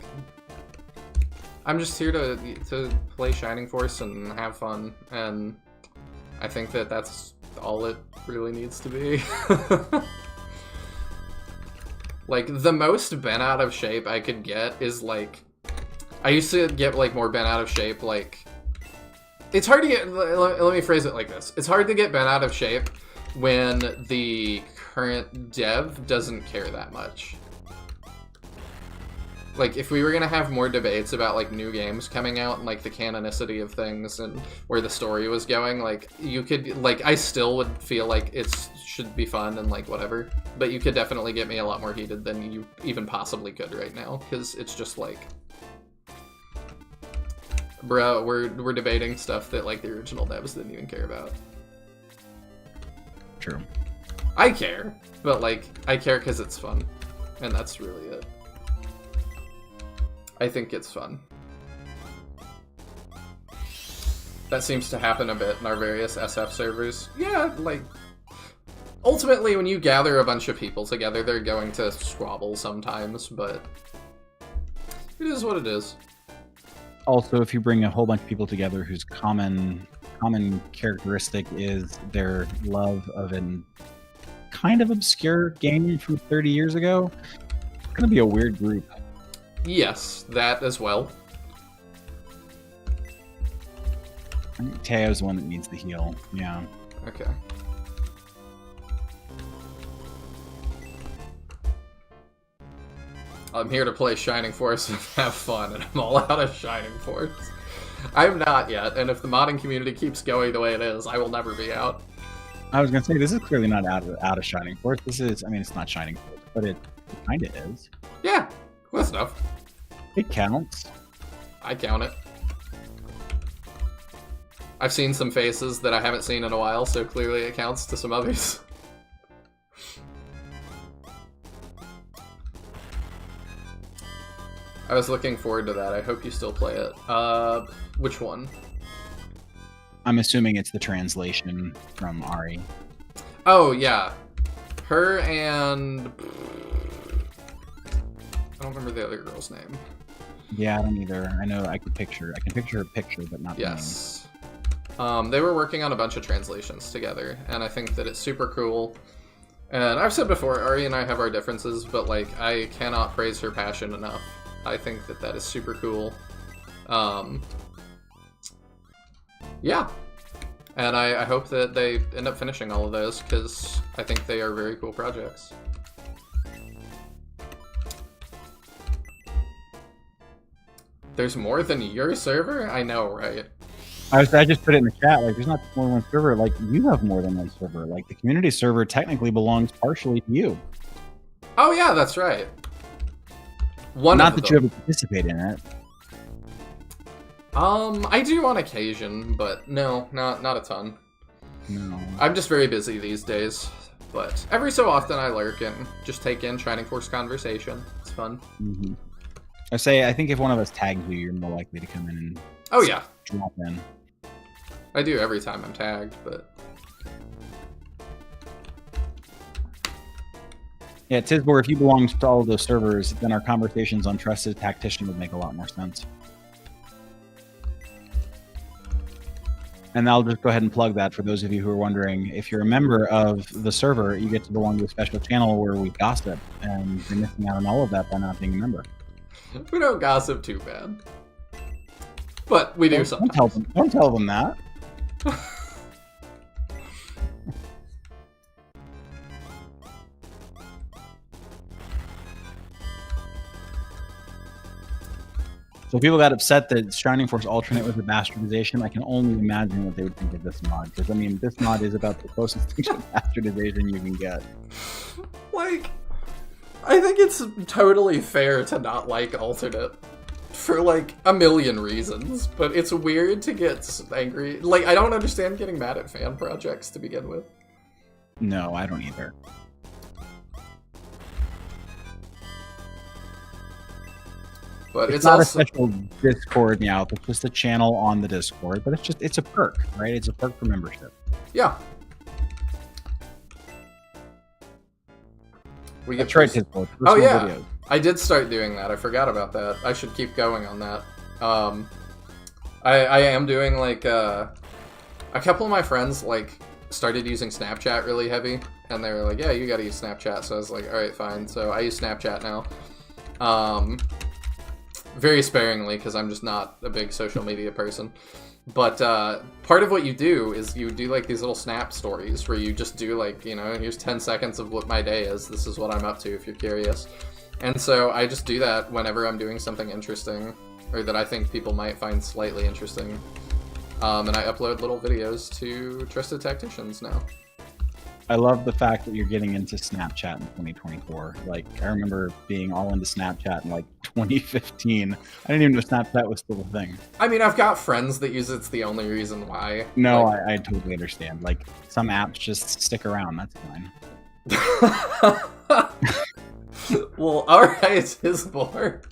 I'm just here to play Shining Force and have fun, and I think that that's all it really needs to be. Like, the most bent out of shape I could get is, like... I used to get, like, more bent out of shape, like... It's hard to get... Let me phrase it like this. It's hard to get bent out of shape when the current dev doesn't care that much. Like, if we were gonna have more debates about, like, new games coming out and, like, the canonicity of things and where the story was going, like, you could... Like, I still would feel like it should be fun and, like, whatever. But you could definitely get me a lot more heated than you even possibly could right now, because it's just, like... Bro, we're debating stuff that, like, the original devs didn't even care about. True. I care, but, like, I care because it's fun. And that's really it. I think it's fun. That seems to happen a bit in our various SF servers. Yeah, like... Ultimately, when you gather a bunch of people together, they're going to squabble sometimes, but... It is what it is. Also, if you bring a whole bunch of people together whose common characteristic is their love of an kind of obscure game from 30 years ago, it's going to be a weird group. Yes, that as well. I think Teo's the one that needs the heal. Yeah. Okay. I'm here to play Shining Force and have fun, and I'm all out of Shining Force. I'm not yet, and if the modding community keeps going the way it is, I will never be out. I was going to say, this is clearly not out of Shining Force. This is, I mean, it's not Shining Force, but it kind of is. Yeah, close enough. It counts. I count it. I've seen some faces that I haven't seen in a while, so clearly it counts to some others. I was looking forward to that. I hope you still play it. Which one? I'm assuming it's the translation from Ari. Oh, yeah. Her and... I don't remember the other girl's name. Yeah, I don't either. I know I can picture her picture, but not yes. The name. They were working on a bunch of translations together, and I think that it's super cool. And I've said before, Ari and I have our differences, but like I cannot praise her passion enough. I think that that is super cool. Yeah. And I hope that they end up finishing all of those, because I think they are very cool projects. There's more than your server? I know, right? I just put it in the chat, like, there's not more than one server. Like, you have more than one server. Like, the community server technically belongs partially to you. Oh, yeah, that's right. Not that you ever participate in it. I do on occasion, but no, not a ton. No. I'm just very busy these days, but every so often I lurk and just take in Shining Force conversation. It's fun. Mm-hmm. I think if one of us tags you, you're more likely to come in and oh yeah, drop in. I do every time I'm tagged, but yeah, Tisbor, if you belong to all of those servers, then our conversations on Trusted Tactician would make a lot more sense. And I'll just go ahead and plug that for those of you who are wondering. If you're a member of the server, you get to belong to a special channel where we gossip, and you're missing out on all of that by not being a member. We don't gossip too bad, but we do sometimes. Don't tell them that. So people got upset that Shining Force Alternate was a bastardization. I can only imagine what they would think of this mod. Because, I mean, this mod is about the closest thing to bastardization you can get. Like, I think it's totally fair to not like Alternate. For, like, a million reasons. But it's weird to get angry. Like, I don't understand getting mad at fan projects to begin with. No, I don't either. But it's not also a special Discord meow. It's just a channel on the Discord. But it's a perk, right? It's a perk for membership. Yeah. We get Discord. Oh yeah, videos. I did start doing that. I forgot about that. I should keep going on that. I am doing like a couple of my friends like started using Snapchat really heavy, and they were like, "Yeah, you got to use Snapchat." So I was like, "All right, fine." So I use Snapchat now. Very sparingly, because I'm just not a big social media person. But part of what you do is you do like these little snap stories where you just do like, you know, here's 10 seconds of what my day is. This is what I'm up to if you're curious. And so I just do that whenever I'm doing something interesting or that I think people might find slightly interesting. And I upload little videos to Trusted Tacticians now. I love the fact that you're getting into Snapchat in 2024. Like, I remember being all into Snapchat in, like, 2015. I didn't even know Snapchat was still a thing. I mean, I've got friends that use it's the only reason why. No, like... I totally understand. Like, some apps just stick around. That's fine. Well, alright, his more.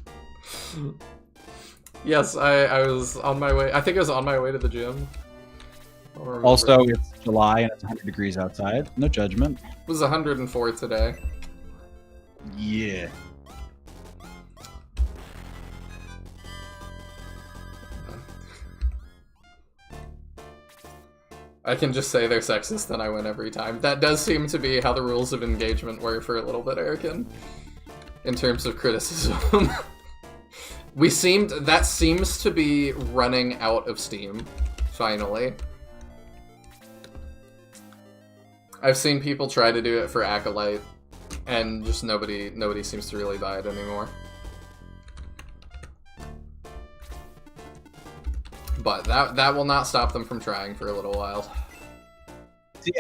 Yes, I was on my way. I think I was on my way to the gym. Also, it's July and it's 100 degrees outside. No judgment. It was 104 today. Yeah. I can just say they're sexist and I win every time. That does seem to be how the rules of engagement were for a little bit, Erican, in terms of criticism. That seems to be running out of steam, finally. I've seen people try to do it for Acolyte, and just nobody seems to really buy it anymore. But that will not stop them from trying for a little while. See,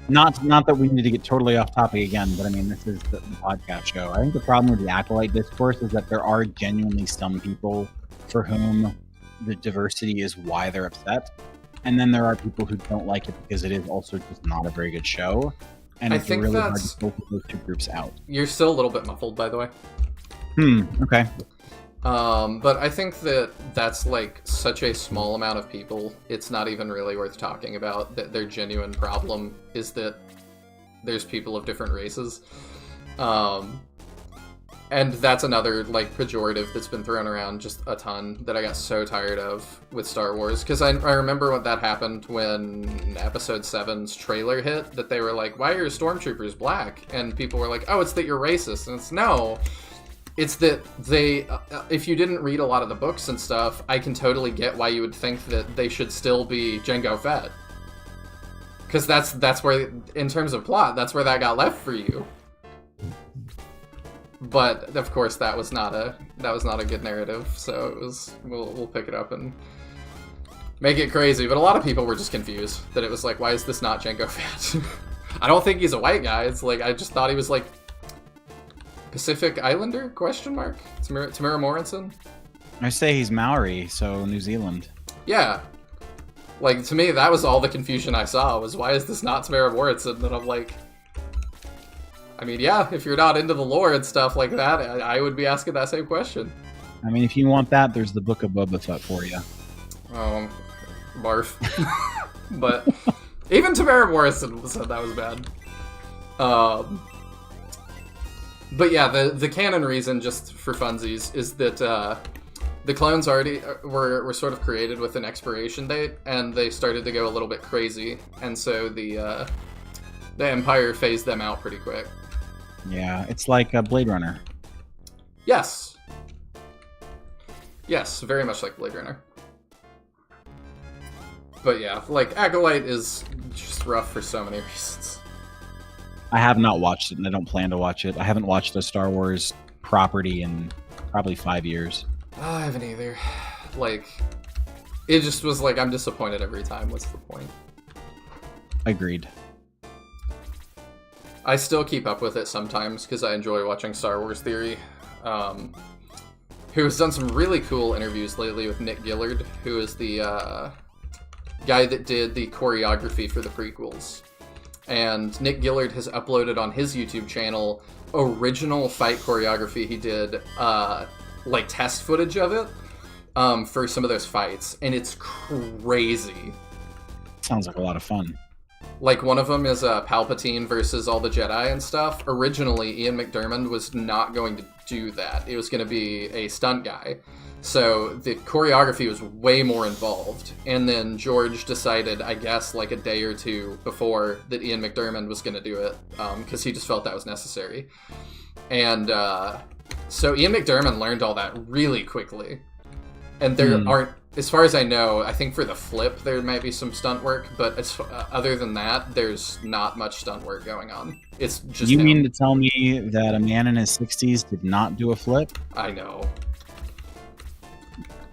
not that we need to get totally off topic again, but I mean, this is the podcast show. I think the problem with the Acolyte discourse is that there are genuinely some people for whom the diversity is why they're upset. And then there are people who don't like it because it is also just not a very good show. And it's really hard to filter those two groups out. You're still a little bit muffled, by the way. Okay. But I think that's like such a small amount of people, it's not even really worth talking about. That their genuine problem is that there's people of different races. And that's another like pejorative that's been thrown around just a ton that I got so tired of with Star Wars. Because I remember what that happened when Episode 7's trailer hit, that they were like, why are your stormtroopers black? And people were like, oh, it's that you're racist. And it's no. It's that they, if you didn't read a lot of the books and stuff, I can totally get why you would think that they should still be Jango Fett. Because that's where, in terms of plot, that's where that got left for you. But of course, that was not a good narrative. So it was, we'll pick it up and make it crazy. But a lot of people were just confused that it was like, why is this not Jango Fett? I don't think he's a white guy. It's like I just thought he was like Pacific Islander? Question mark. Tamara Morrison. I say he's Maori, so New Zealand. Yeah. Like, to me, that was all the confusion I saw, was why is this not Tamara Morrison? And I'm like, I mean, yeah, if you're not into the lore and stuff like that, I would be asking that same question. I mean, if you want that, there's the Book of Boba Fett for you. Barf. But even Tamara Morrison said that was bad. But yeah, the canon reason, just for funsies, is that the clones already were sort of created with an expiration date, and they started to go a little bit crazy, and so the Empire phased them out pretty quick. Yeah, it's like a Blade Runner. Yes. Yes, very much like Blade Runner. But yeah, like, Acolyte is just rough for so many reasons. I have not watched it, and I don't plan to watch it. I haven't watched a Star Wars property in probably 5 years. I haven't either. Like, it just was like, I'm disappointed every time. What's the point? Agreed. I still keep up with it sometimes because I enjoy watching Star Wars Theory, who has done some really cool interviews lately with Nick Gillard, who is the guy that did the choreography for the prequels. And Nick Gillard has uploaded on his YouTube channel original fight choreography he did, like test footage of it, for some of those fights, and it's crazy. Sounds like a lot of fun. Like, one of them is Palpatine versus all the Jedi and stuff. Originally, Ian McDiarmid was not going to do that. It was going to be a stunt guy. So the choreography was way more involved. And then George decided, I guess, like a day or two before, that Ian McDiarmid was going to do it, because he just felt that was necessary. And so Ian McDiarmid learned all that really quickly. And there aren't, as far as I know, I think for the flip there might be some stunt work, but other than that, there's not much stunt work going on. It's just You mean to tell me that a man in his 60s did not do a flip? I know.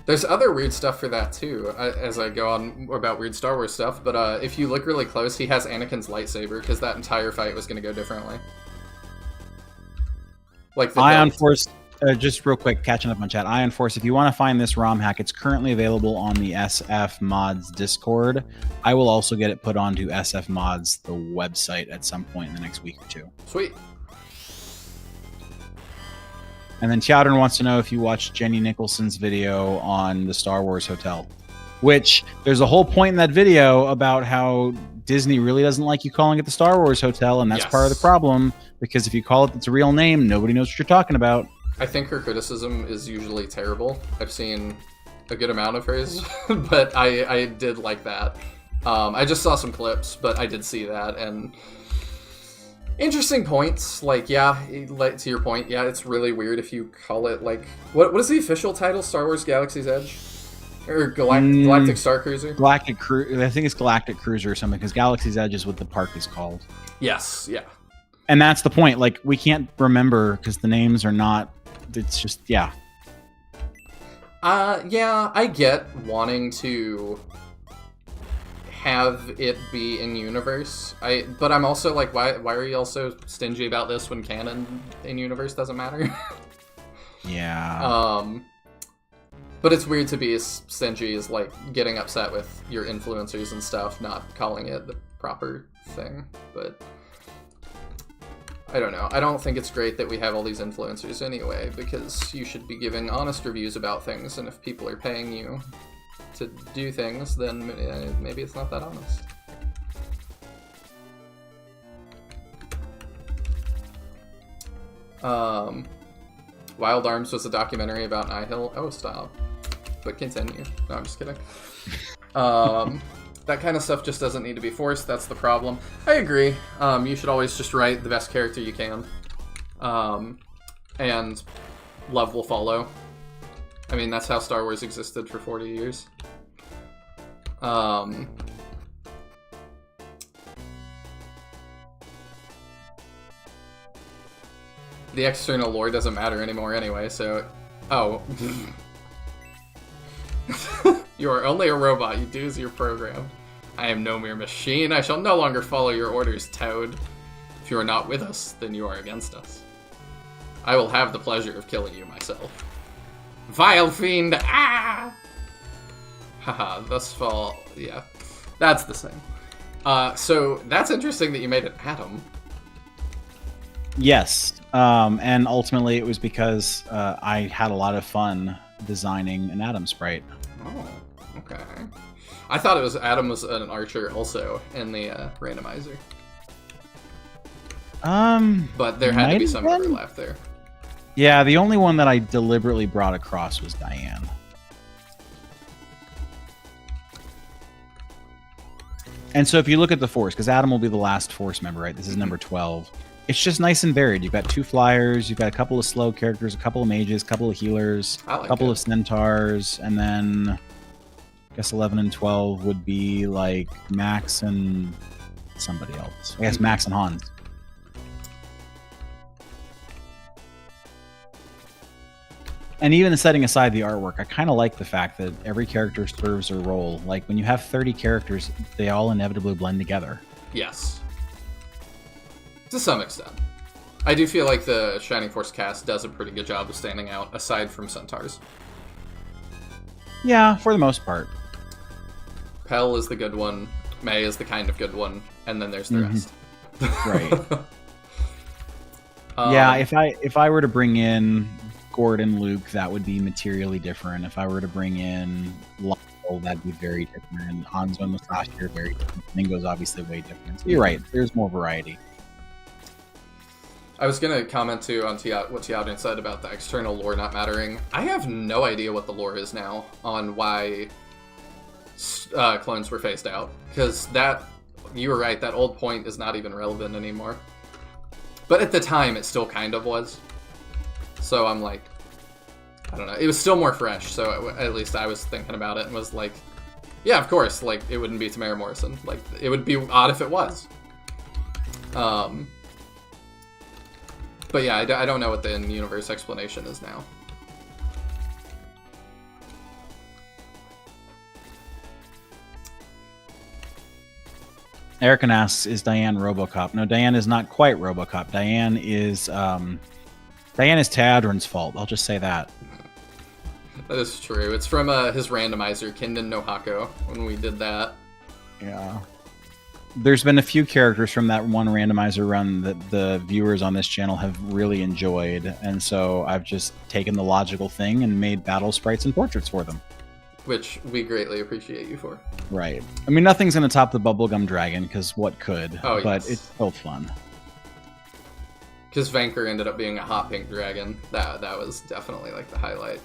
There's other weird stuff for that too, as I go on about weird Star Wars stuff, but if you look really close, he has Anakin's lightsaber, because that entire fight was going to go differently. Like the Ion Force, just real quick, catching up on chat. Ion Force, if you want to find this ROM hack, it's currently available on the SF Mods Discord. I will also get it put onto SF Mods, the website, at some point in the next week or two. Sweet. And then Chowdern wants to know if you watched Jenny Nicholson's video on the Star Wars Hotel, which there's a whole point in that video about how Disney really doesn't like you calling it the Star Wars Hotel, and that's part of the problem, because if you call it its real name, nobody knows what you're talking about. I think her criticism is usually terrible. I've seen a good amount of hers, but I did like that. I just saw some clips, but I did see that, and interesting points. Like, yeah, to your point, yeah, it's really weird if you call it, like, what is the official title? Star Wars Galaxy's Edge? Or Galactic Star Cruiser? I think it's Galactic Cruiser or something, because Galaxy's Edge is what the park is called. Yes, yeah. And that's the point. Like, we can't remember because the names are not. It's just, yeah. Yeah, I get wanting to have it be in universe. But I'm also like, why are you all so stingy about this when canon in universe doesn't matter? Yeah. But it's weird to be as stingy as, like, getting upset with your influencers and stuff, not calling it the proper thing. But I don't know. I don't think it's great that we have all these influencers anyway, because you should be giving honest reviews about things, and if people are paying you to do things, then maybe it's not that honest. Wild Arms was a documentary about Nihil. Oh, stop. But continue. No, I'm just kidding. That kind of stuff just doesn't need to be forced. That's the problem. I agree. You should always just write the best character you can. And love will follow. I mean, that's how Star Wars existed for 40 years. The external lore doesn't matter anymore anyway, so... Oh. You are only a robot, you do as you're programmed. I am no mere machine, I shall no longer follow your orders, Toad. If you are not with us, then you are against us. I will have the pleasure of killing you myself. Vile fiend, ah! Haha, thus fall, yeah. That's the same. So, that's interesting that you made an atom. Yes, and ultimately it was because I had a lot of fun designing an Atom sprite. Oh, okay. I thought Adam was an archer also in the randomizer. But there had to be some overlap there. Yeah, the only one that I deliberately brought across was Diane. And so if you look at the Force, because Adam will be the last Force member, right? This is number 12. It's just nice and varied. You've got 2 flyers, you've got a couple of slow characters, a couple of mages, a couple of healers, a couple of centaurs, and then I guess 11 and 12 would be like Max and somebody else. I guess Max and Hans. And even setting aside the artwork, I kind of like the fact that every character serves a role. Like, when you have 30 characters, they all inevitably blend together. Yes. To some extent. I do feel like the Shining Force cast does a pretty good job of standing out, aside from centaurs. Yeah, for the most part. Pell is the good one, May is the kind of good one, and then there's the rest. Right. Yeah, if I were to bring in Gord and Luke, that would be materially different. If I were to bring in Lyle, that'd be very different. Hanzo and Musashi are very different. Mingo's obviously way different. So you're right, there's more variety. I was going to comment too on what Tiadrin said about the external lore not mattering. I have no idea what the lore is now on why clones were phased out. Because you were right, that old point is not even relevant anymore. But at the time, it still kind of was. So I'm like, I don't know. It was still more fresh, so at least I was thinking about it and was like, yeah, of course, like, it wouldn't be Tamara Morrison. Like, it would be odd if it was. But yeah, I don't know what the in-universe explanation is now. Erican asks, is Diane RoboCop? No, Diane is not quite RoboCop. Diane is Teodrin's fault. I'll just say that. That is true. It's from his randomizer, Kinden no Hako, when we did that. Yeah. There's been a few characters from that one randomizer run that the viewers on this channel have really enjoyed, and so I've just taken the logical thing and made battle sprites and portraits for them. Which we greatly appreciate you for. Right. I mean, nothing's going to top the Bubblegum Dragon, because what could? Oh, but yes. It's still fun. Because Vanker ended up being a hot pink dragon. That was definitely like the highlight.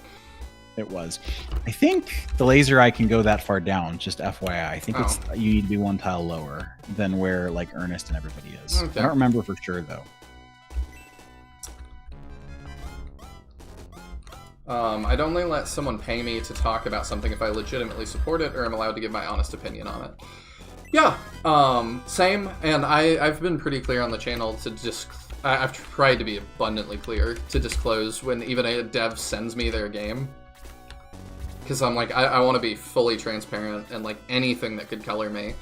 It was. I think the laser eye can go that far down, just FYI. I think it's you need to be one tile lower than where like Ernest and everybody is. Okay. I don't remember for sure though. I'd only let someone pay me to talk about something if I legitimately support it or am allowed to give my honest opinion on it. Yeah, same, and I've been pretty clear on the channel to just... I've tried to be abundantly clear to disclose when even a dev sends me their game. Because I'm like, I want to be fully transparent, and like anything that could color me,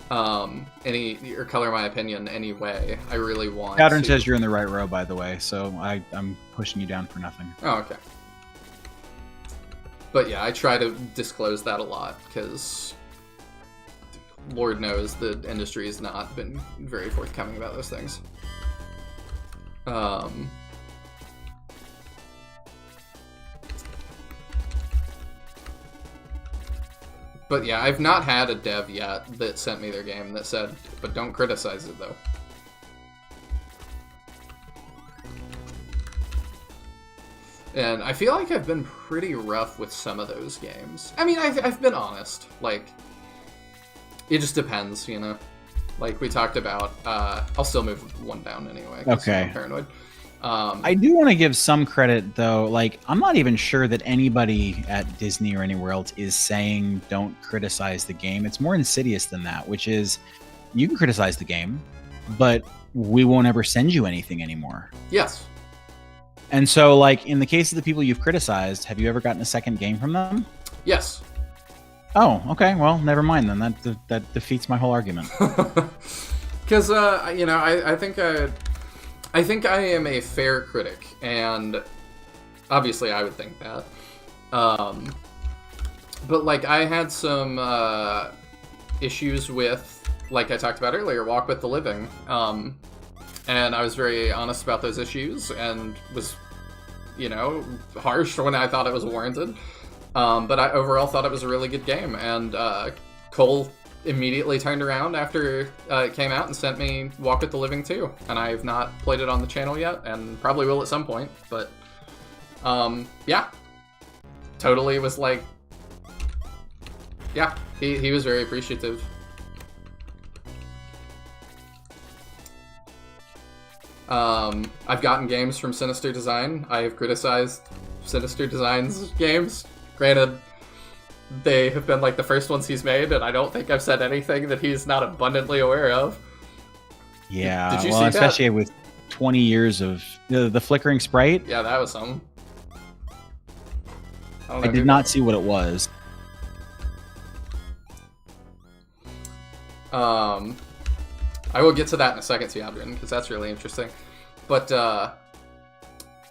or color my opinion any way, I really want Pattern says you're in the right row, by the way, so I'm pushing you down for nothing. Oh, okay. But yeah, I try to disclose that a lot, because Lord knows the industry has not been very forthcoming about those things. But yeah, I've not had a dev yet that sent me their game that said, but don't criticize it though. And I feel like I've been pretty rough with some of those games. I mean, I've been honest. Like, it just depends, you know? Like we talked about, I'll still move one down anyway. Okay. I'm paranoid. I do want to give some credit, though. Like, I'm not even sure that anybody at Disney or anywhere else is saying don't criticize the game. It's more insidious than that, which is you can criticize the game, but we won't ever send you anything anymore. Yes. And so, like, in the case of the people you've criticized, have you ever gotten a second game from them? Yes. Oh, okay. Well, never mind then. That defeats my whole argument. Because, you know, I think I am a fair critic, and obviously I would think that. But, like, I had some issues with, like I talked about earlier, Walk with the Living. And I was very honest about those issues, and was, you know, harsh when I thought it was warranted. But I overall thought it was a really good game, and Cole immediately turned around after it came out and sent me Walk with the Living 2. And I have not played it on the channel yet, and probably will at some point, but yeah. Totally was like, yeah, he was very appreciative. I've gotten games from Sinister Design. I have criticized Sinister Design's games. Granted, they have been like the first ones he's made, and I don't think I've said anything that he's not abundantly aware of. Yeah, Did you well, see especially that? with 20 years of the flickering sprite. Yeah, that was something. I did not see what it was. I will get to that in a second, Tiadrin, because that's really interesting. But,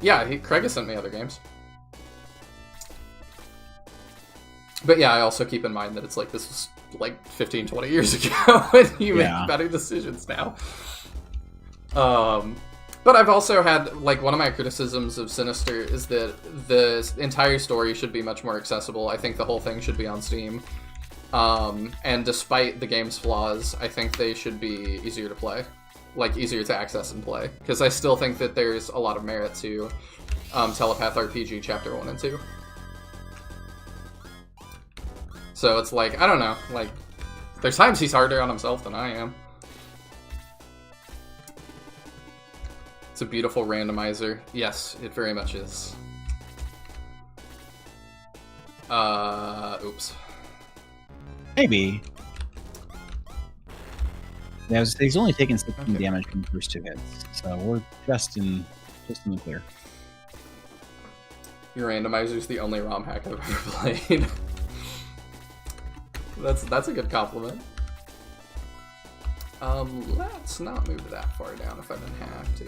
yeah, Craig has sent me other games. But yeah, I also keep in mind that it's like, this was like 15, 20 years ago, and you make better decisions now. But I've also had, like, one of my criticisms of Sinister is that the entire story should be much more accessible. I think the whole thing should be on Steam. And despite the game's flaws, I think they should be easier to play. Like, easier to access and play. Because I still think that there's a lot of merit to Telepath RPG Chapter 1 and 2. So it's like, I don't know, like, there's times he's harder on himself than I am. It's a beautiful randomizer. Yes, it very much is. Oops. Maybe. Yeah, he's only taken 16 damage from the first 2 hits, so we're just in the clear. Your randomizer's the only ROM hack I've ever played. That's a good compliment. Let's not move that far down if I didn't have to.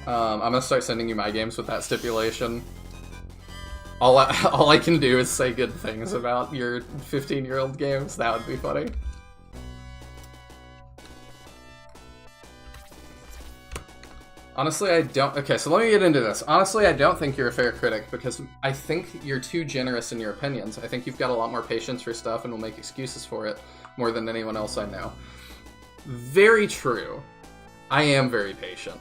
I'm gonna start sending you my games with that stipulation. All I can do is say good things about your 15-year-old games. That would be funny. Honestly, I don't... Okay, so let me get into this. Honestly, I don't think you're a fair critic, because I think you're too generous in your opinions. I think you've got a lot more patience for stuff and will make excuses for it more than anyone else I know. Very true. I am very patient.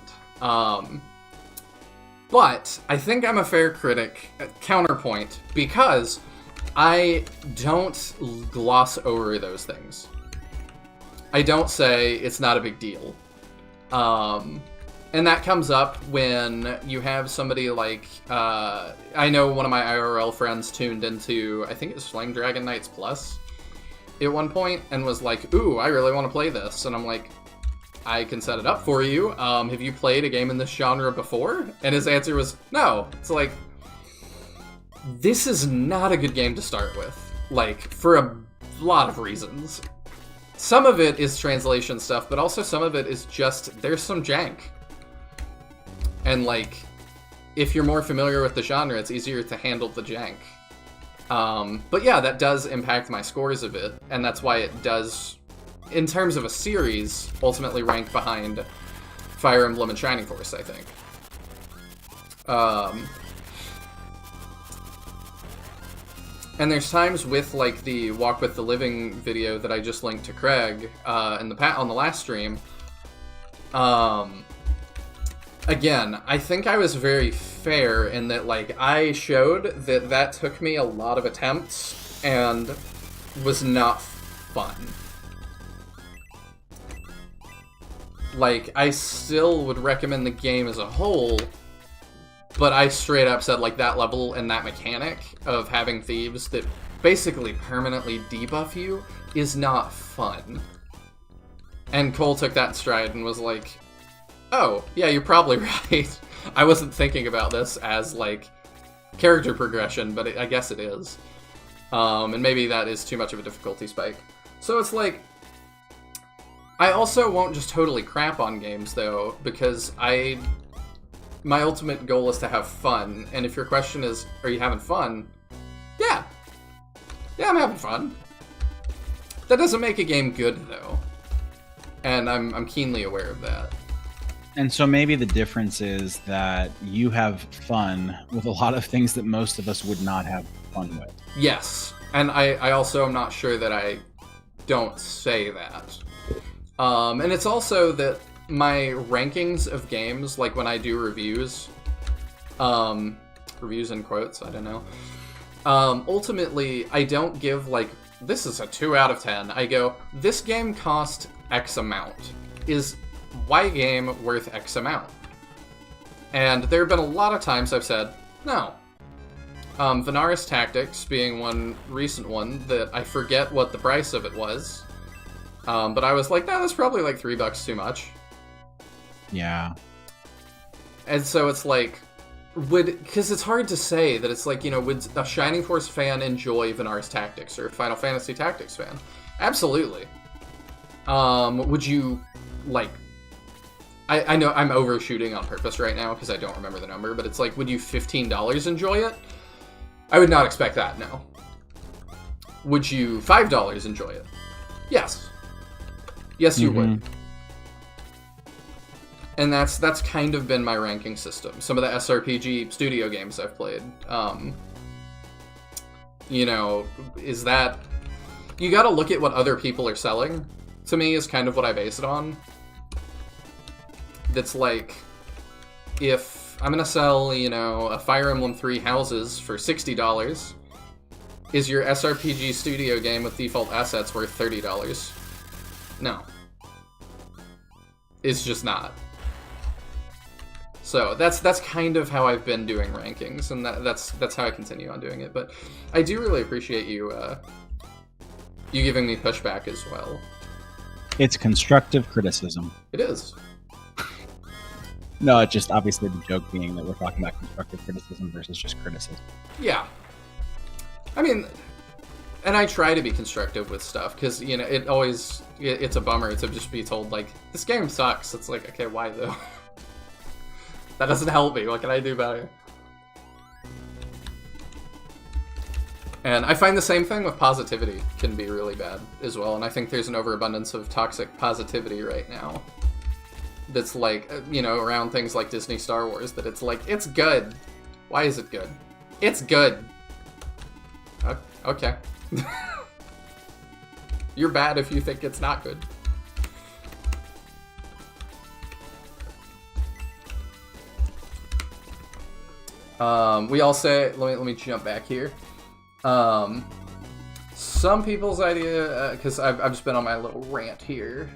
But I think I'm a fair critic, counterpoint, because I don't gloss over those things. I don't say it's not a big deal. And that comes up when you have somebody like, I know one of my IRL friends tuned into, I think it was Flame Dragon Knights Plus at one point, and was like, ooh, I really want to play this. And I'm like, I can set it up for you. Have you played a game in this genre before? And his answer was, no. It's like, this is not a good game to start with. Like, for a lot of reasons. Some of it is translation stuff, but also some of it is just, there's some jank. And, like, if you're more familiar with the genre, it's easier to handle the jank. But yeah, that does impact my scores a bit, and that's why it does, in terms of a series, ultimately rank behind Fire Emblem and Shining Force, I think. And there's times with, like, the Walk with the Living video that I just linked to Craig on the last stream. Again, I think I was very fair in that, like, I showed that took me a lot of attempts and was not fun. Like, I still would recommend the game as a whole, but I straight up said, like, that level and that mechanic of having thieves that basically permanently debuff you is not fun. And Cole took that in stride and was like, oh, yeah, you're probably right. I wasn't thinking about this as, like, character progression, but I guess it is. And maybe that is too much of a difficulty spike. So it's like, I also won't just totally crap on games, though, because my ultimate goal is to have fun. And if your question is, are you having fun? Yeah. Yeah, I'm having fun. That doesn't make a game good, though. And I'm keenly aware of that. And so maybe the difference is that you have fun with a lot of things that most of us would not have fun with. Yes. And I also am not sure that I don't say that. And it's also that my rankings of games, like when I do reviews, reviews in quotes, I don't know, ultimately, I don't give, like, this is a 2 out of 10. I go, this game cost X amount. Is Y game worth X amount? And there have been a lot of times I've said, no. Venaris Tactics being one recent one that I forget what the price of it was. But I was like, no, that's probably like $3 too much. Yeah. And so it's like, because it's hard to say that it's like, you know, would a Shining Force fan enjoy Venaris Tactics or a Final Fantasy Tactics fan? Absolutely. Would you, like, I know I'm overshooting on purpose right now because I don't remember the number, but it's like, would you $15 enjoy it? I would not expect that, no. Would you $5 enjoy it? Yes. Yes, you would. And that's kind of been my ranking system. Some of the SRPG studio games I've played, you know, is that, you gotta look at what other people are selling, to me, is kind of what I base it on. That's like, if I'm gonna sell, you know, a Fire Emblem 3 Houses for $60, is your SRPG studio game with default assets worth $30? No. It's just not. So that's kind of how I've been doing rankings, and that's how I continue on doing it. But I do really appreciate you you giving me pushback as well. It's constructive criticism. It is. No, it's just obviously the joke being that we're talking about constructive criticism versus just criticism. Yeah. I mean, and I try to be constructive with stuff, because, you know, it's a bummer to just be told, like, this game sucks. It's like, okay, why though? That doesn't help me. What can I do about it? And I find the same thing with positivity can be really bad as well, and I think there's an overabundance of toxic positivity right now. That's like, you know, around things like Disney Star Wars, that it's like, it's good. Why is it good? It's good. Okay. You're bad if you think it's not good. We all say, let me jump back here. Some people's idea, because I've just been on my little rant here.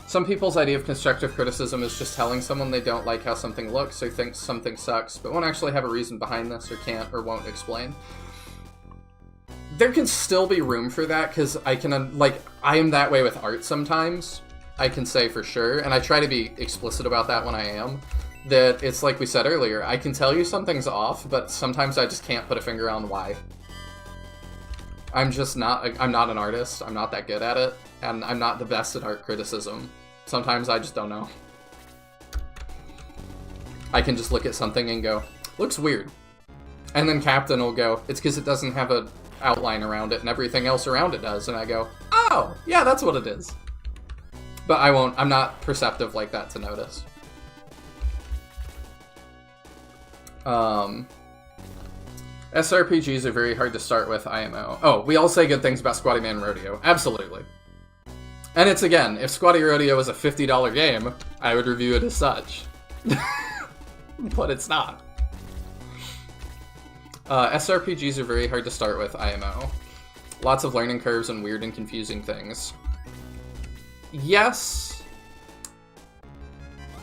Some people's idea of constructive criticism is just telling someone they don't like how something looks or thinks something sucks, but won't actually have a reason behind this or can't or won't explain. There can still be room for that, because I can, I am that way with art sometimes, I can say for sure, and I try to be explicit about that when I am, that it's like we said earlier, I can tell you something's off, but sometimes I just can't put a finger on why. I'm not an artist, I'm not that good at it, and I'm not the best at art criticism. Sometimes I just don't know. I can just look at something and go, looks weird. And then Kaptain will go, it's because it doesn't have an outline around it and everything else around it does. And I go, oh, yeah, that's what it is. But I'm not perceptive like that to notice. SRPGs are very hard to start with, IMO. Oh, we all say good things about Squatty Man Rodeo. Absolutely. And it's, again, if Squatty Rodeo was a $50 game, I would review it as such. But it's not. SRPGs are very hard to start with, IMO. Lots of learning curves and weird and confusing things. Yes.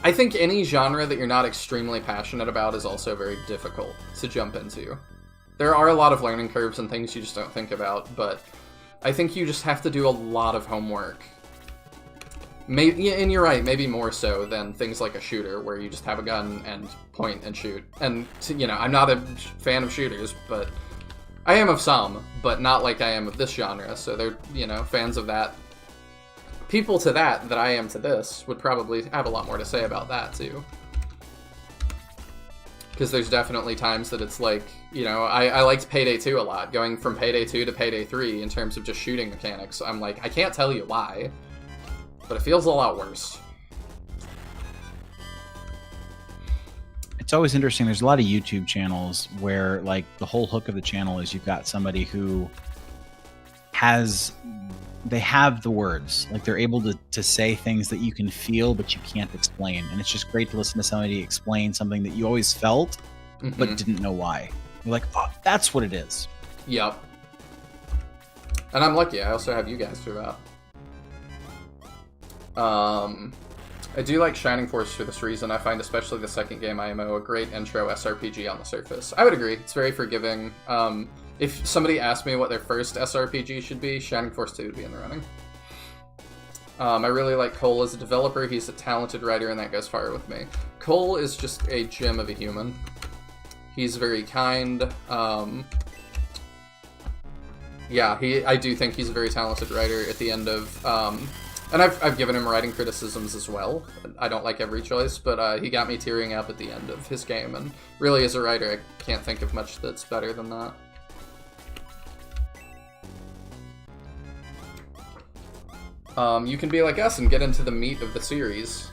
I think any genre that you're not extremely passionate about is also very difficult to jump into. There are a lot of learning curves and things you just don't think about, but I think you just have to do a lot of homework. Maybe, and you're right, maybe more so than things like a shooter, where you just have a gun and point and shoot. And, I'm not a fan of shooters, but I am of some, but not like I am of this genre, so they're, fans of that. People to that I am to this would probably have a lot more to say about that, too. Because there's definitely times that it's like, I liked Payday 2 a lot, going from Payday 2 to Payday 3 in terms of just shooting mechanics. I'm like, I can't tell you why, but it feels a lot worse. It's always interesting. There's a lot of YouTube channels where, the whole hook of the channel is you've got somebody who they have the words. They're able to say things that you can feel, but you can't explain. And it's just great to listen to somebody explain something that you always felt, but didn't know why. You're like, oh, that's what it is. Yep. And I'm lucky. I also have you guys for that. I do like Shining Force for this reason. I find especially the second game IMO a great intro SRPG on the surface. I would agree. It's very forgiving. If somebody asked me what their first SRPG should be, Shining Force 2 would be in the running. I really like Cole as a developer. He's a talented writer, and that goes far with me. Cole is just a gem of a human. He's very kind. I do think he's a very talented writer at the end of... and I've given him writing criticisms as well. I don't like every choice, but he got me tearing up at the end of his game, and really as a writer, I can't think of much that's better than that. You can be like us and get into the meat of the series.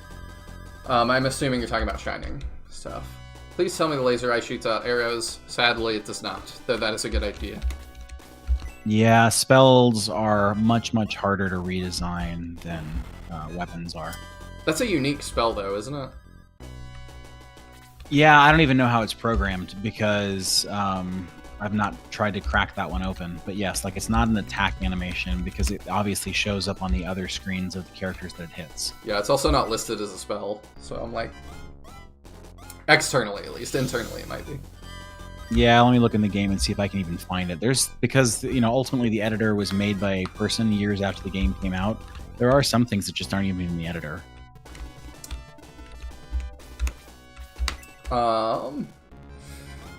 I'm assuming you're talking about Shining stuff. Please tell me the laser eye shoots out arrows. Sadly, it does not, though that is a good idea. Yeah, spells are much, much harder to redesign than weapons are. That's a unique spell, though, isn't it? Yeah, I don't even know how it's programmed, because I've not tried to crack that one open. But yes, it's not an attack animation, because it obviously shows up on the other screens of the characters that it hits. Yeah, it's also not listed as a spell, so I'm like... Externally, at least. Internally, it might be. Yeah, let me look in the game and see if I can even find it. Because ultimately the editor was made by a person years after the game came out. There are some things that just aren't even in the editor.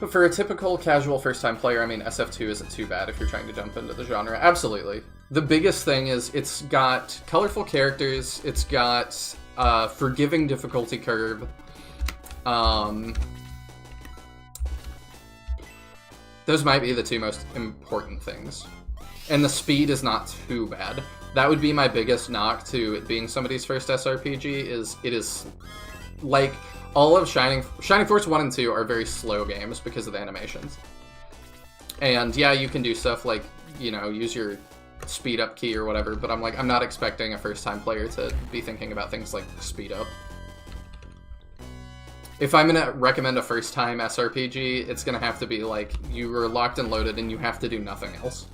But for a typical casual first-time player, SF2 isn't too bad if you're trying to jump into the genre. Absolutely. The biggest thing is it's got colorful characters, it's got forgiving difficulty curve, those might be the two most important things. And the speed is not too bad. That would be my biggest knock to it being somebody's first SRPG, is it is like all of Shining Force 1 and 2 are very slow games because of the animations. And yeah, you can do stuff like, use your speed up key or whatever, but I'm not expecting a first time player to be thinking about things like speed up. if I'm gonna recommend a first-time SRPG, it's gonna have to be like you were locked and loaded and you have to do nothing else.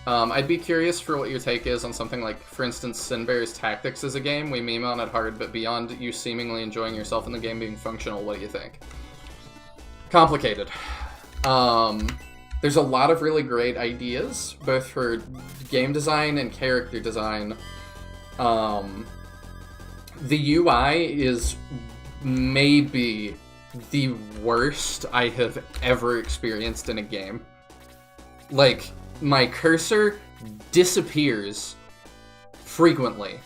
I'd be curious for what your take is on something like, for instance, Sinbear's Tactics is a game. We meme on it hard, but beyond you seemingly enjoying yourself in the game being functional, what do you think? Complicated. There's a lot of really great ideas, both for game design and character design. The UI is maybe the worst I have ever experienced in a game. Like, my cursor disappears frequently,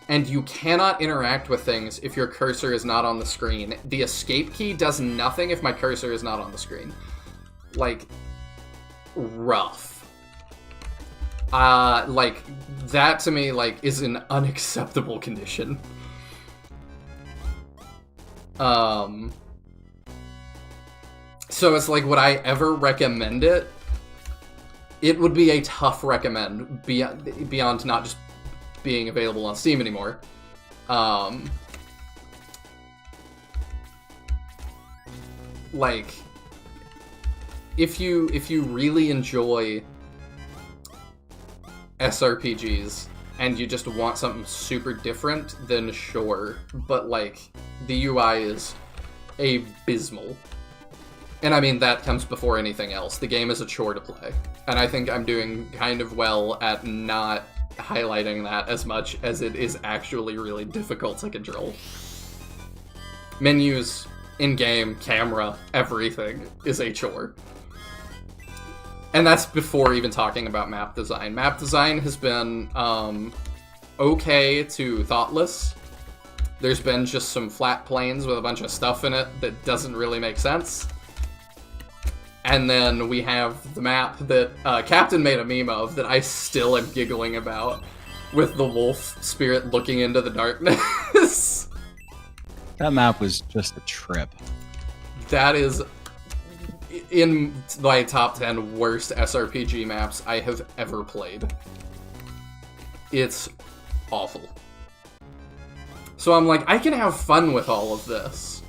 and you cannot interact with things if your cursor is not on the screen. The escape key does nothing if my cursor is not on the screen. Like, rough. Like, that to me, like, is an unacceptable condition. So it's like, would I ever recommend it? It would be a tough recommend beyond not just being available on Steam anymore. Like, if you really enjoy SRPGs and you just want something super different, then sure. But like, the UI is abysmal. And I mean, that comes before anything else. The game is a chore to play. And I think I'm doing kind of well at not highlighting that as much as it is actually really difficult to control. Menus, in-game, camera, everything is a chore. And that's before even talking about map design. Map design has been okay to thoughtless. There's been just some flat planes with a bunch of stuff in it that doesn't really make sense. And then we have the map that Kaptain made a meme of that I still am giggling about, with the wolf spirit looking into the darkness. That map was just a trip. That is in my top 10 worst SRPG maps I have ever played. It's awful. So I'm like, I can have fun with all of this.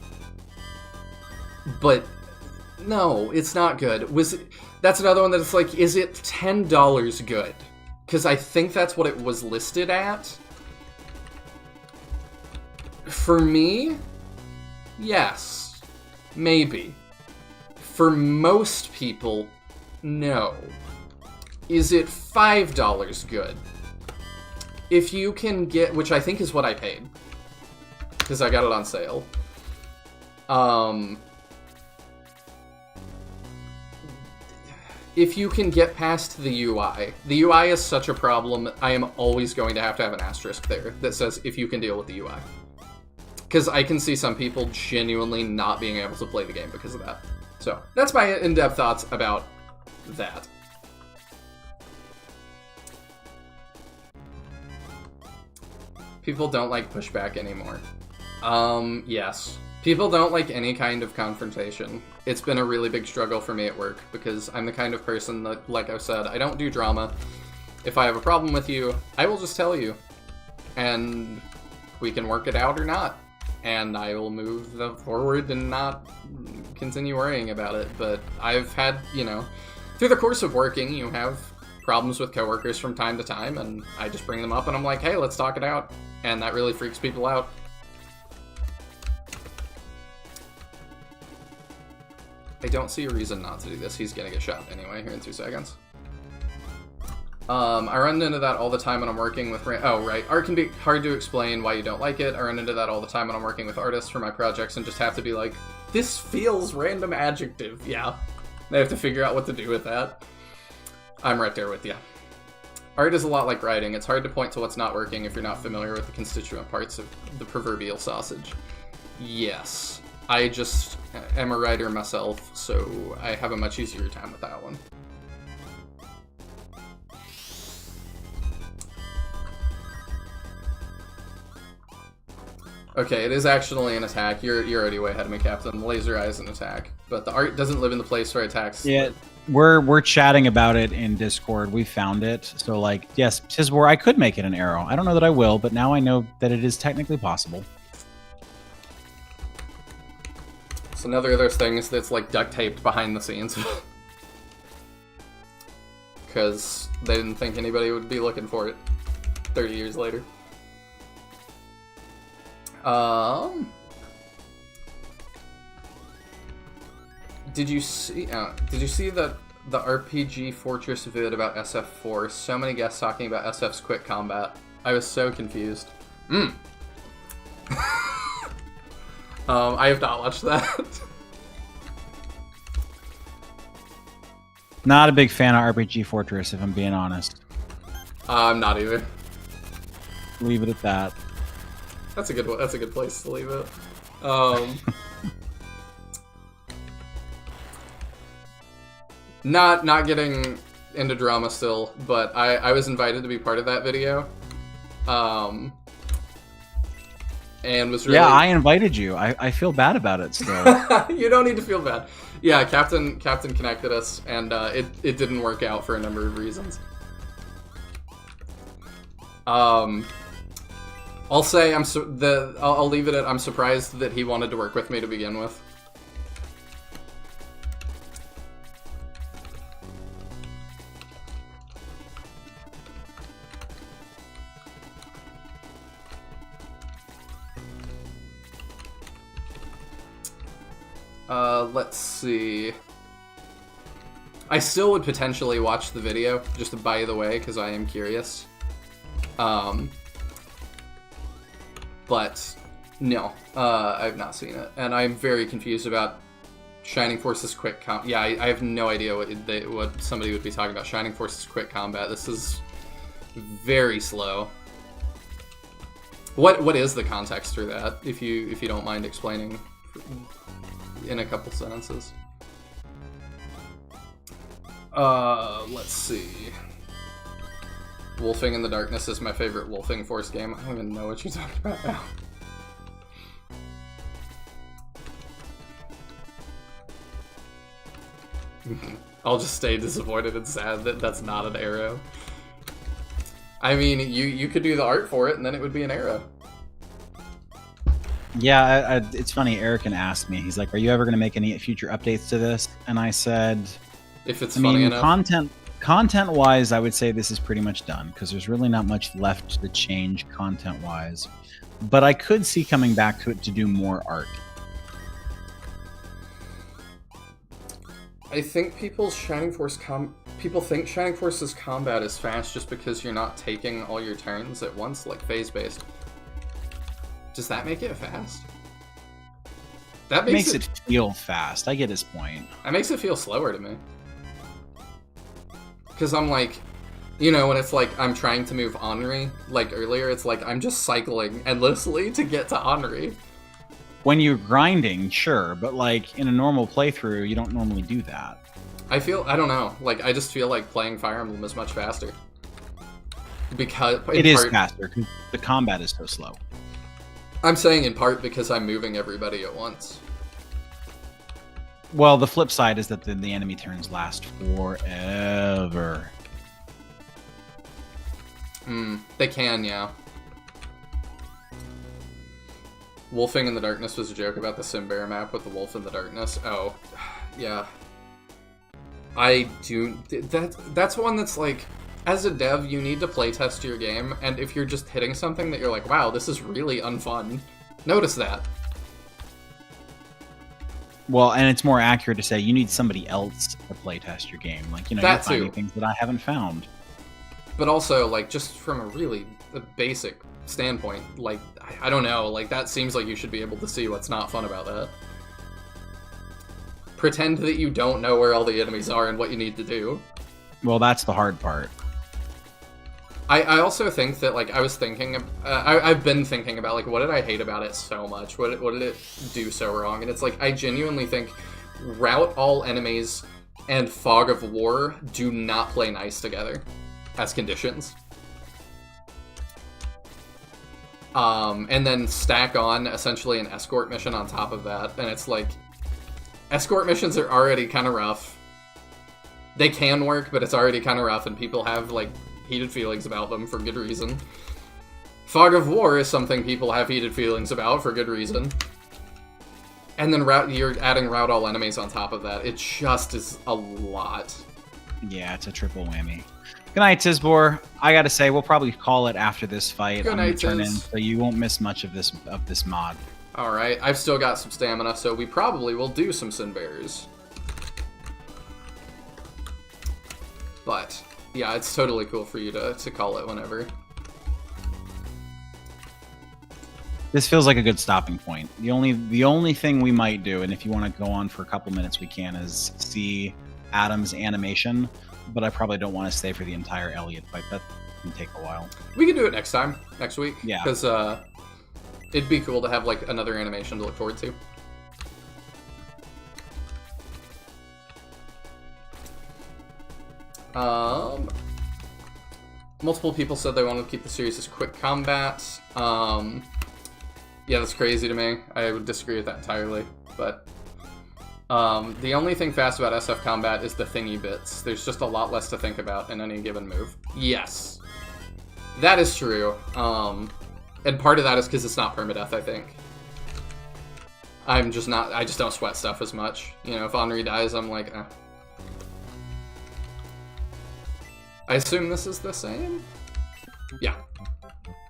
But no, it's not good. That's another one that it's like, is it $10 good? Because I think that's what it was listed at. For me, yes, maybe. For most people, no. Is it $5 good? If you can get, which I think is what I paid, because I got it on sale. If you can get past the UI is such a problem, I am always going to have an asterisk there that says if you can deal with the UI. Because I can see some people genuinely not being able to play the game because of that. So, that's my in-depth thoughts about that. People don't like pushback anymore. Yes. People don't like any kind of confrontation. It's been a really big struggle for me at work because I'm the kind of person that, like I've said, I don't do drama. If I have a problem with you, I will just tell you. And we can work it out or not. And I will move forward and not continue worrying about it. But I've had, through the course of working, you have problems with coworkers from time to time, and I just bring them up and I'm like, hey, let's talk it out. And that really freaks people out. I don't see a reason not to do this. He's gonna get shot anyway here in 2 seconds. I run into that all the time when I'm working with... Oh, right. Art can be hard to explain why you don't like it. I run into that all the time when I'm working with artists for my projects and just have to be like, this feels random adjective. Yeah. They have to figure out what to do with that. I'm right there with you. Art is a lot like writing. It's hard to point to what's not working if you're not familiar with the constituent parts of the proverbial sausage. Yes. I just am a writer myself, so I have a much easier time with that one. Okay, it is actually an attack. You're already way ahead of me, Captain. Laser eye is an attack, but the art doesn't live in the place where attacks. Yeah, we're chatting about it in Discord. We found it, so like, yes, tis where I could make it an arrow. I don't know that I will, but now I know that it is technically possible. It's another of those things that's like duct taped behind the scenes. Because they didn't think anybody would be looking for it 30 years later. Did you see that the RPG Fortress vid about SF4? So many guests talking about SF's quick combat. I was so confused. I have not watched that. Not a big fan of RPG Fortress, if I'm being honest. I'm not either. Leave it at that. That's a good one. That's a good place to leave it. Not getting into drama still, but I was invited to be part of that video. And was really... Yeah, I invited you. I feel bad about it still. You don't need to feel bad. Yeah, Captain connected us, and it didn't work out for a number of reasons. I'll say I'll leave it at I'm surprised that he wanted to work with me to begin with. Let's see. I still would potentially watch the video, just by the way, because I am curious. But no, I've not seen it, and I'm very confused about Shining Force's quick yeah, I have no idea what somebody would be talking about. Shining Force's quick combat. This is very slow. What is the context for that? If you don't mind explaining in a couple sentences. Let's see. Wolfing in the Darkness is my favorite Wolfing Force game. I don't even know what you're talking about now. I'll just stay disappointed and sad that that's not an arrow. I mean, you could do the art for it, and then it would be an arrow. Yeah, it's funny. Erican asked me. He's like, "Are you ever going to make any future updates to this?" And I said, "If it's funny enough." Content-wise, I would say this is pretty much done because there's really not much left to change content-wise. But I could see coming back to it to do more art. I think people think Shining Force's combat is fast just because you're not taking all your turns at once, like phase-based. Does that make it fast? That makes it feel fast. I get his point. That makes it feel slower to me. Because I'm like, you know, when it's like I'm trying to move Henri, like earlier, it's like I'm just cycling endlessly to get to Henri. When you're grinding, sure, but like in a normal playthrough, you don't normally do that. I don't know, like I just feel like playing Fire Emblem is much faster. Because it is faster, because the combat is so slow. I'm saying in part because I'm moving everybody at once. Well, the flip side is that the enemy turns last forever. They can, yeah. Wolfing in the Darkness was a joke about the Simbear map with the Wolf in the Darkness. Oh, yeah. That's one that's like, as a dev, you need to playtest your game, and if you're just hitting something that you're like, wow, this is really unfun, notice that. Well, and it's more accurate to say you need somebody else to playtest your game. Like, you know, you're finding things that I haven't found. But also, like, just from a really basic standpoint, like, I don't know, like, that seems like you should be able to see what's not fun about that. Pretend that you don't know where all the enemies are and what you need to do. Well, that's the hard part. I also think that, like, I've been thinking about, like, what did I hate about it so much? What did it do so wrong? And it's like, I genuinely think Route All Enemies and Fog of War do not play nice together as conditions. And then stack on, essentially, an escort mission on top of that, and it's like, escort missions are already kind of rough. They can work, but it's already kind of rough, and people have, like, heated feelings about them for good reason. Fog of War is something people have heated feelings about for good reason. And then you're adding route all enemies on top of that. It just is a lot. Yeah, it's a triple whammy. Good night, Tisbor. I gotta say, we'll probably call it after this fight. Good night, turn in, Tiz. so you won't miss much of this mod. All right, I've still got some stamina, so we probably will do some Sin Bears. But yeah, it's totally cool for you to call it whenever. This feels like a good stopping point. The only thing we might do, and if you want to go on for a couple minutes, we can, is see Adam's animation. But I probably don't want to stay for the entire Elliot fight. That can take a while. We can do it next week. Yeah. Because it'd be cool to have like another animation to look forward to. Multiple people said they wanted to keep the series as quick combat. Yeah, that's crazy to me. I would disagree with that entirely. But the only thing fast about SF combat is the thingy bits. There's just a lot less to think about in any given move. Yes, that is true. And part of that is because it's not permadeath, I think. I just don't sweat stuff as much. You know, if Henri dies, I'm like, eh. I assume this is the same? Yeah.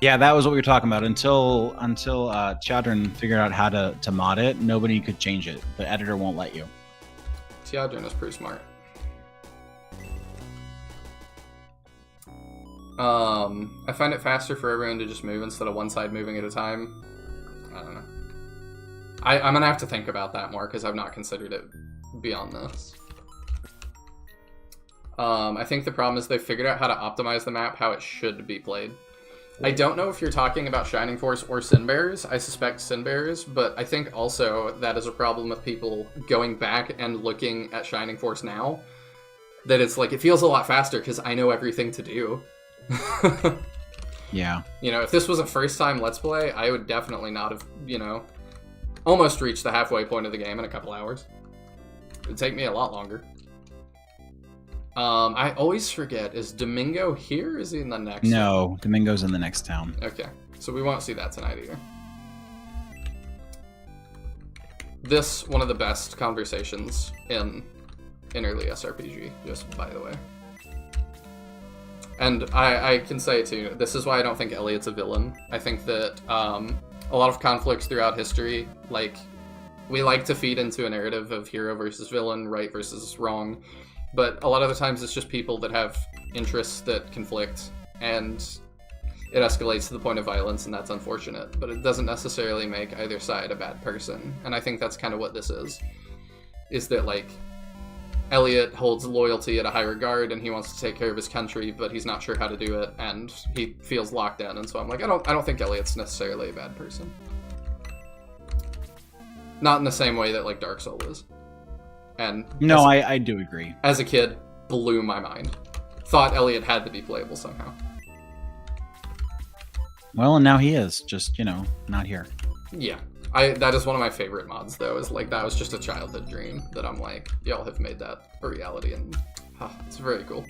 Yeah, that was what we were talking about. Until Chadron figured out how to mod it, nobody could change it. The editor won't let you. Chadron is pretty smart. I find it faster for everyone to just move instead of one side moving at a time. I don't know. I'm gonna have to think about that more because I've not considered it beyond this. I think the problem is they figured out how to optimize the map how it should be played. I don't know if you're talking about Shining Force or Sin Bears. I suspect Sin Bears, but I think also that is a problem with people going back and looking at Shining Force now. That it's like, it feels a lot faster because I know everything to do. Yeah. You know, if this was a first time Let's Play, I would definitely not have, almost reached the halfway point of the game in a couple hours. It would take me a lot longer. I always forget, is Domingo here or is he in the next No, Domingo's in the next town. Okay, so we won't see that tonight either. This, one of the best conversations in early SRPG, just by the way. And I can say too, this is why I don't think Elliot's a villain. I think that a lot of conflicts throughout history, like, we like to feed into a narrative of hero versus villain, right versus wrong. But a lot of the times it's just people that have interests that conflict, and it escalates to the point of violence, and that's unfortunate. But it doesn't necessarily make either side a bad person. And I think that's kind of what this is that, like, Elliot holds loyalty at a high regard, and he wants to take care of his country, but he's not sure how to do it, and he feels locked in. And so I'm like, I don't think Elliot's necessarily a bad person. Not in the same way that, like, Dark Soul is. And no, I do agree. As a kid, blew my mind. Thought Elliot had to be playable somehow. Well, and now he is, just, not here. Yeah. That is one of my favorite mods, though, is like, that was just a childhood dream that I'm like, y'all have made that a reality, and it's very cool.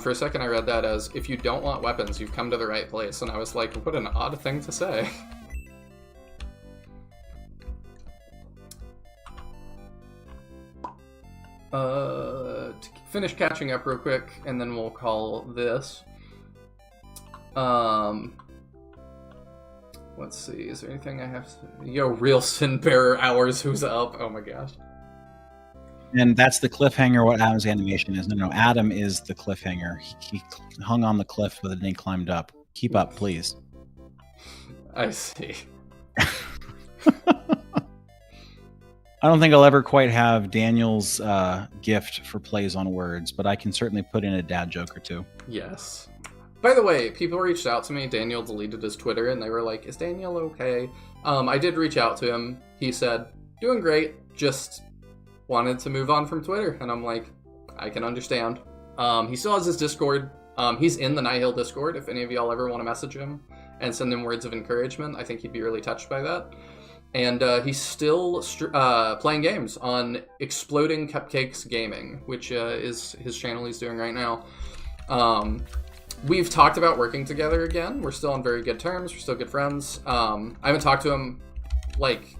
For a second I read that as, if you don't want weapons, you've come to the right place, and I was like, what an odd thing to say. To finish catching up real quick, and then we'll call this. Let's see, is there anything I have to... Yo, real Sin Bearer hours, who's up? Oh my gosh. And that's the cliffhanger, what Adam's animation is. No, Adam is the cliffhanger. He hung on the cliff, but then he climbed up. Keep up, please. I see. I don't think I'll ever quite have Daniel's gift for plays on words, but I can certainly put in a dad joke or two. Yes. By the way, people reached out to me. Daniel deleted his Twitter, and they were like, is Daniel okay? I did reach out to him. He said, doing great, just wanted to move on from Twitter. And I'm like, I can understand. He still has his Discord. He's in the Nihil Discord, if any of y'all ever want to message him and send him words of encouragement. I think he'd be really touched by that. And he's still playing games on Exploding Cupcakes Gaming, which is his channel he's doing right now. We've talked about working together again. We're still on very good terms. We're still good friends. I haven't talked to him like,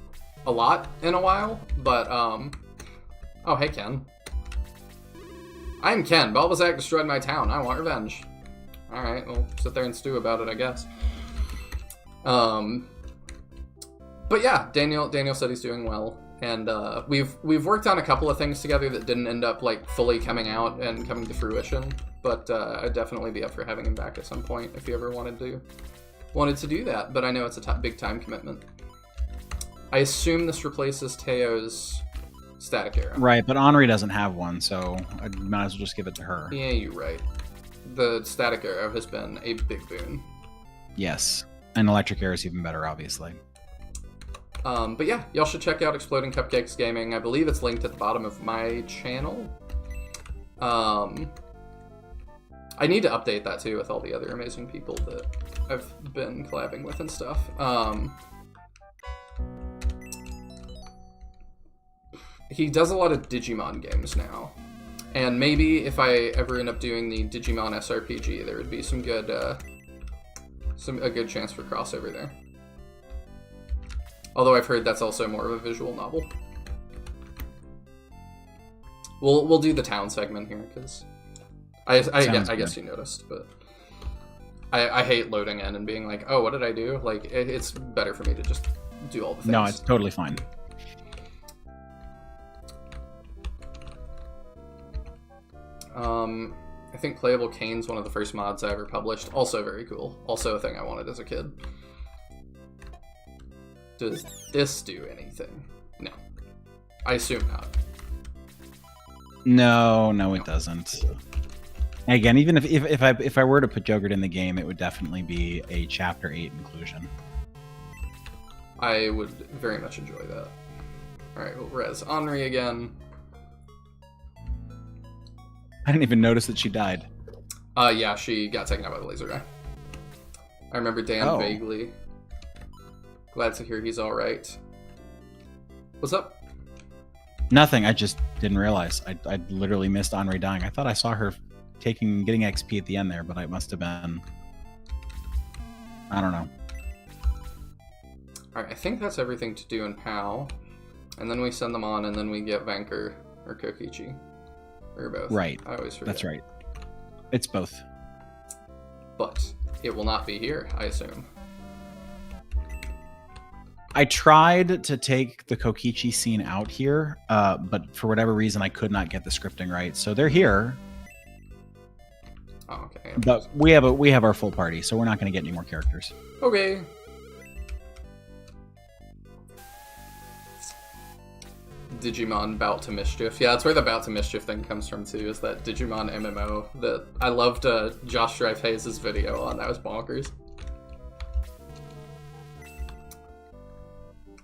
a lot in a while, but, oh, hey, Ken. I'm Ken. Bulbasaur destroyed my town. I want revenge. Alright, we'll sit there and stew about it, I guess. But yeah, Daniel said he's doing well. And we've worked on a couple of things together that didn't end up like fully coming out and coming to fruition. But I'd definitely be up for having him back at some point if he ever wanted to do that. But I know it's a big time commitment. I assume this replaces Teo's static arrow. Right, but Henri doesn't have one, so I might as well just give it to her. Yeah, you're right. The static arrow has been a big boon. Yes, and electric arrow is even better, obviously. But yeah, y'all should check out Exploding Cupcakes Gaming. I believe it's linked at the bottom of my channel. I need to update that too with all the other amazing people that I've been collabing with and stuff. He does a lot of Digimon games now. And maybe if I ever end up doing the Digimon SRPG, there would be some good, a good chance for crossover there. Although I've heard that's also more of a visual novel. We'll do the town segment here because I guess you noticed, but I hate loading in and being like, oh, what did I do? Like it's better for me to just do all the things. No, it's totally fine. I think Playable Kane's one of the first mods I ever published. Also very cool. Also a thing I wanted as a kid. Does this do anything? No. I assume not. No, it doesn't. Again, even if I were to put Jogurt in the game, it would definitely be a Chapter 8 inclusion. I would very much enjoy that. Alright, we'll res Henri again. I didn't even notice that she died. Yeah, she got taken out by the laser guy. I remember Dan vaguely. Glad to hear he's alright. What's up? Nothing, I just didn't realize. I literally missed Henri dying. I thought I saw her getting XP at the end there, but it must have been... I don't know. Alright, I think that's everything to do in POW. And then we send them on, and then we get Vanker or Kokichi. Or both. Right. I always forget. That's right. It's both. But it will not be here, I assume. I tried to take the Kokichi scene out here, but for whatever reason, I could not get the scripting right. So they're here. Oh, okay. But we have our full party, so we're not going to get any more characters. Okay. Digimon Bout to Mischief. Yeah, that's where the Bout to Mischief thing comes from too, is that Digimon MMO that I loved Josh Strife Hayes' video on. That was bonkers.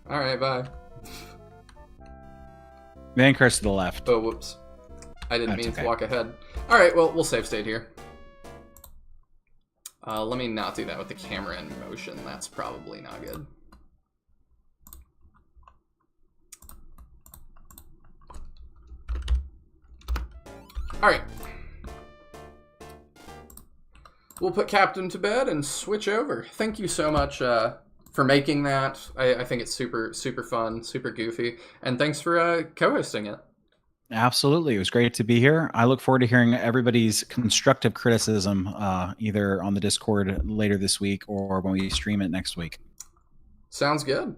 Alright, bye. Vanker's to the left. Oh, whoops. I didn't That's mean okay. to walk ahead. Alright, well, we'll save state here. Let me not do that with the camera in motion. That's probably not good. Alright. We'll put Kaptain to bed and switch over. Thank you so much for making that. I think it's super, super fun, super goofy. And thanks for co-hosting it. Absolutely. It was great to be here. I look forward to hearing everybody's constructive criticism either on the Discord later this week or when we stream it next week. Sounds good.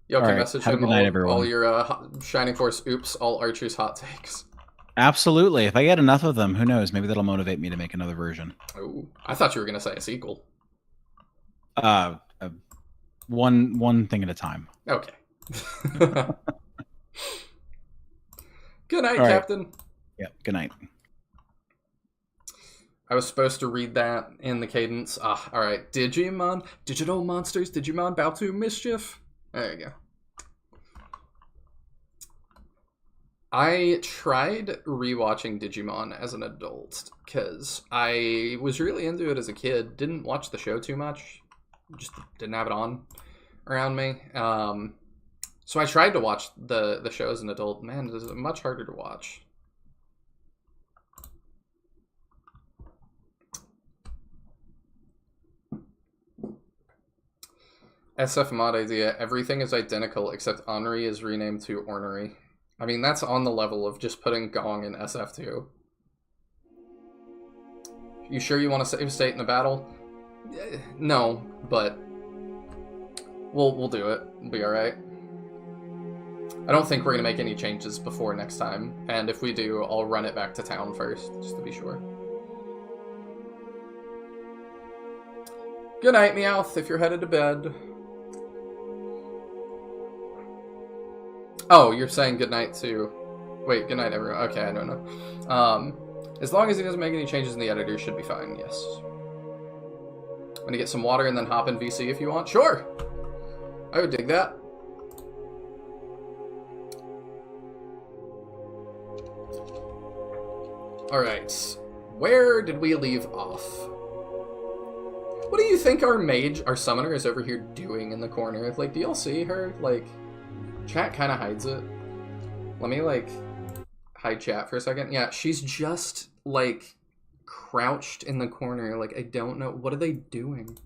Y'all can message him all your Shining Force oops, all Archer's hot takes. Absolutely. If I get enough of them, who knows? Maybe that'll motivate me to make another version. Oh, I thought you were going to say a sequel. One thing at a time. Okay. Good night, Kaptain. Yeah, good night. I was supposed to read that in the cadence. Ah, all right. Digimon, digital monsters, Digimon bow to mischief. There you go. I tried rewatching Digimon as an adult because I was really into it as a kid. Didn't watch the show too much. Just didn't have it on around me. So I tried to watch the show as an adult. Man, it is much harder to watch. SF mod idea. Everything is identical except Henri is renamed to Ornery. I mean, that's on the level of just putting Gong in SF2. You sure you want to save state in a battle? No, but we'll do it. We'll be alright. I don't think we're going to make any changes before next time, and if we do, I'll run it back to town first, just to be sure. Good night, Meowth, if you're headed to bed. Oh, you're saying good night to... Wait, good night, everyone. Okay, I don't know. As long as he doesn't make any changes in the editor, should be fine, yes. I'm gonna get some water and then hop in VC if you want. Sure! I would dig that. Alright. Where did we leave off? What do you think our mage, our summoner, is over here doing in the corner? Like, do y'all see her? Like, chat kind of hides it. Let me, like, hide chat for a second. Yeah, she's just, like, crouched in the corner. Like, I don't know. What are they doing?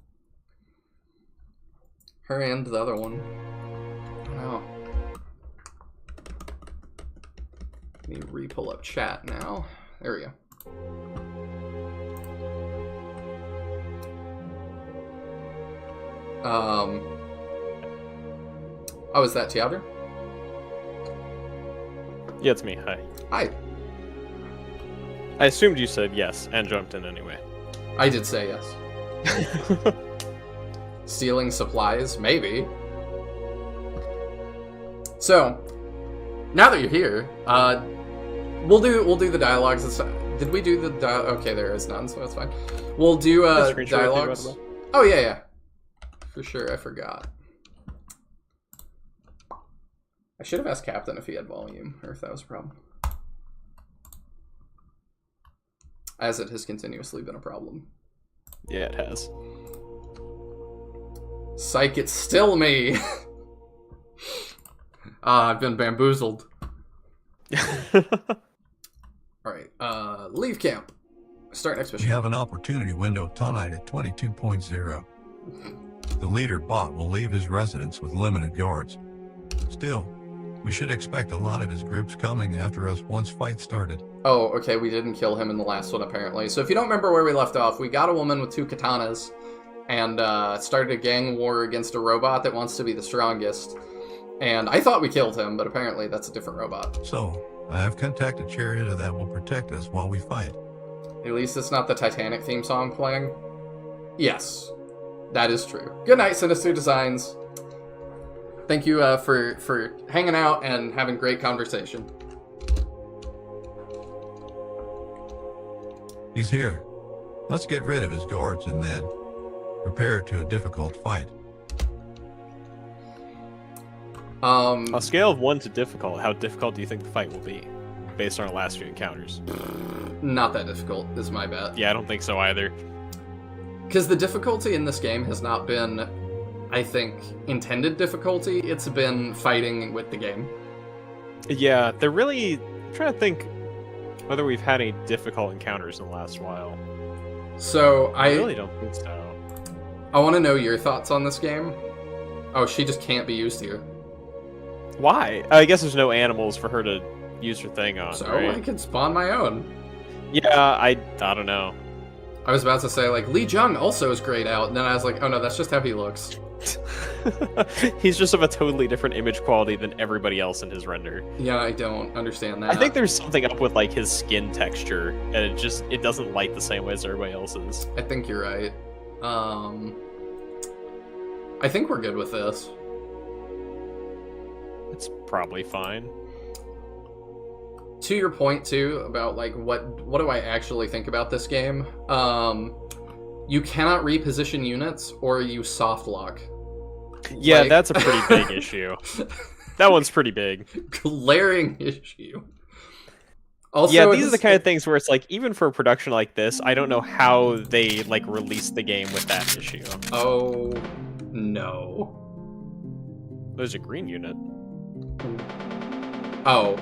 Her and the other one. I don't know. Let me re-pull up chat now. There we go. Oh, is that Teodor? Yeah, it's me. Hi. Hi. I assumed you said yes and jumped in anyway. I did say yes. Stealing supplies? Maybe. So, now that you're here, we'll do the dialogues. Did we do the dialogue? Okay, there is none, so that's fine. We'll do dialogues. Oh yeah. For sure, I forgot. I should have asked Kaptain if he had volume, or if that was a problem. As it has continuously been a problem. Yeah, it has. Psych, it's still me! I've been bamboozled. Alright, leave camp. Start next mission. We have an opportunity window tonight at 22.0. The leader bot will leave his residence with limited guards. Still, we should expect a lot of his groups coming after us once fight started. Oh, okay, we didn't kill him in the last one, apparently. So if you don't remember where we left off, we got a woman with 2 katanas and started a gang war against a robot that wants to be the strongest. And I thought we killed him, but apparently that's a different robot. So, I have contacted Chariota that will protect us while we fight. At least it's not the Titanic theme song playing. Yes, that is true. Good night, Sinister Designs. Thank you for hanging out and having great conversation. He's here. Let's get rid of his guards and then prepare to a difficult fight. On a scale of 1 to difficult, how difficult do you think the fight will be, based on our last few encounters? Not that difficult, is my bet. Yeah, I don't think so either. Because the difficulty in this game has not been, I think, intended difficulty. It's been fighting with the game. Yeah, they're really... I'm trying to think whether we've had any difficult encounters in the last while. So, I really don't think so. I want to know your thoughts on this game. Oh, she just can't be used here. Why? I guess there's no animals for her to use her thing on, So right? I could spawn my own. Yeah, I don't know. I was about to say, like, Lee Jung also is grayed out, and then I was like, oh no, that's just how he looks. He's just of a totally different image quality than everybody else in his render. Yeah, I don't understand that. I think there's something up with like his skin texture, and it doesn't light the same way as everybody else's. I think you're right. I think we're good with this. It's probably fine. To your point too about like what do I actually think about this game? You cannot reposition units or you soft lock. Yeah, Like... that's a pretty big issue. That one's pretty big. Glaring issue. Also, yeah, these are the kind of things where it's like, even for a production like this, I don't know how they like release the game with that issue. Oh no. There's a green unit. Oh.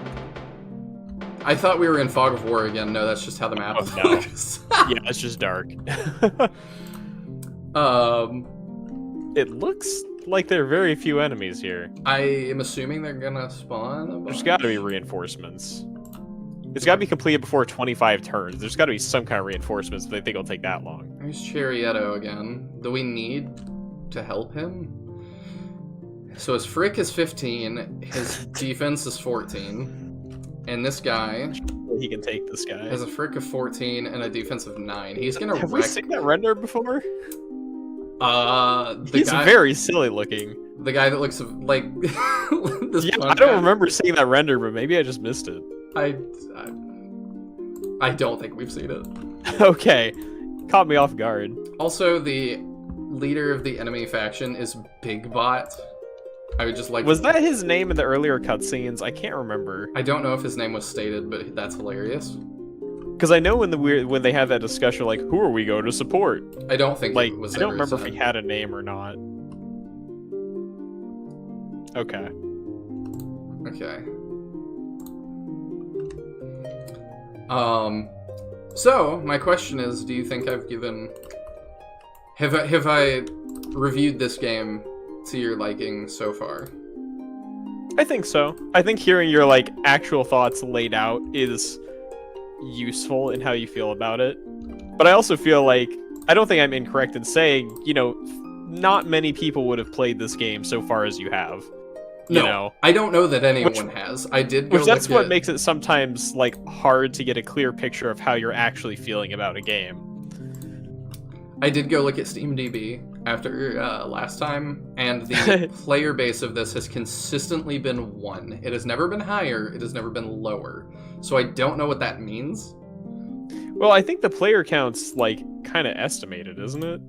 I thought we were in Fog of War again. No, that's just how the map looks. Yeah, it's just dark. It looks like there are very few enemies here. I am assuming they're gonna spawn a bunch. There's got to be reinforcements. It's got to be completed before 25 turns. There's got to be some kind of reinforcements, but I think it'll take that long. There's Chariotto again. Do we need to help him? So his frick is 15, his defense is 14, and this guy He can take this guy. has a frick of 14 and a defense of 9. He's gonna Have we wreck. seen that render before? The He's guy, very silly looking. the guy that looks like this Yeah, one I don't guy. remember seeing that render, but maybe I just missed it. I don't think we've seen it. Okay, caught me off guard. Also, the leader of the enemy faction is Big Bot. I would just like. Was that his name in the earlier cutscenes? I can't remember. I don't know if his name was stated, but that's hilarious. Because I know when they have that discussion, like, who are we going to support? I don't think Like, it was. I don't ever remember if said. he had a name or not. Okay. Okay. So my question is, do you think I've given? Have I reviewed this game to your liking so far? I think so. I think hearing your, like, actual thoughts laid out is useful in how you feel about it. But I also feel like, I don't think I'm incorrect in saying, you know, not many people would have played this game so far as you have. You know? I don't know that anyone has. I did go Which that's look what at- makes it sometimes, like, hard to get a clear picture of how you're actually feeling about a game. I did go look at SteamDB after last time, and the player base of this has consistently been 1. It has never been higher, it has never been lower. So I don't know what that means. Well, I think the player count's, like, kind of estimated, isn't it?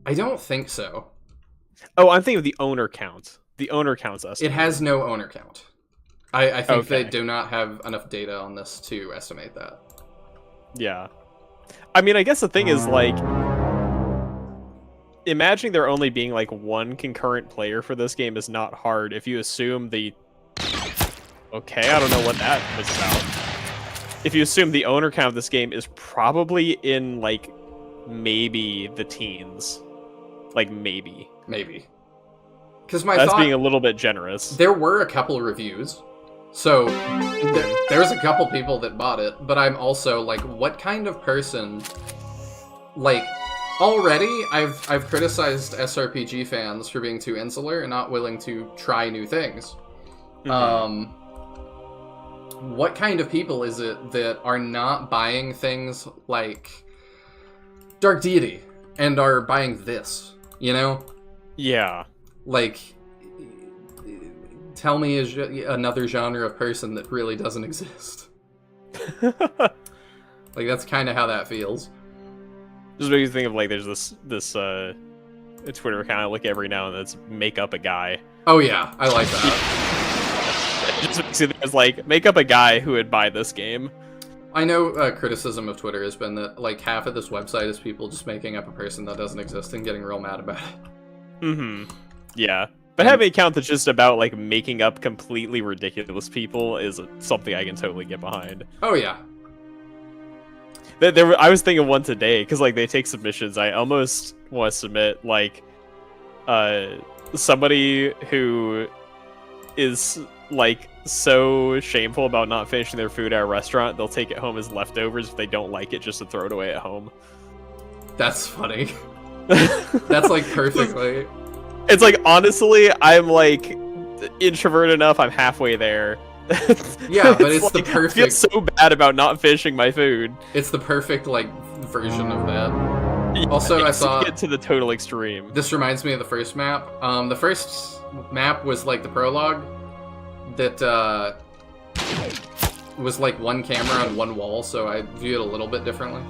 I don't think so. Oh, I'm thinking of the owner count. The owner count's It estimated. has no owner count. I think they Okay. do not have enough data on this to estimate that. Yeah. I mean, I guess the thing is, like, imagining there only being, like, one concurrent player for this game is not hard if you assume the... Okay, I don't know what that was about. If you assume the owner count of this game is probably in, like, maybe the teens. Like, maybe. Maybe. Because my That's thought... being a little bit generous. There were a couple reviews. So, there was a couple people that bought it, but I'm also, like, what kind of person... Like, already, I've criticized SRPG fans for being too insular and not willing to try new things. Mhm. What kind of people is it that are not buying things like Dark Deity and are buying this, you know? Yeah. Like, tell me another genre of person that really doesn't exist. Like, that's kind of how that feels. Just makes you think of, like, there's this Twitter account I look every now and then that's make up a guy. Oh yeah, I like that. Just makes you think it's like, make up a guy who would buy this game. I know criticism of Twitter has been that, like, half of this website is people just making up a person that doesn't exist and getting real mad about it. Mm-hmm. Yeah. But having an account that's just about, like, making up completely ridiculous people is something I can totally get behind. Oh yeah. I was thinking of one today, because, like, they take submissions. I almost want to submit, like, somebody who is, like, so shameful about not finishing their food at a restaurant, they'll take it home as leftovers if they don't like it, just to throw it away at home. That's funny. That's, like, perfectly... It's like, honestly, I'm, like, introverted enough, I'm halfway there. Yeah, but it's the like, I perfect... feel so bad about not finishing my food. It's the perfect, like, version of that. Also, I It's saw... get to the total extreme. This reminds me of the first map. The first map was, like, the prologue that, was, like, one camera on one wall, so I view it a little bit differently.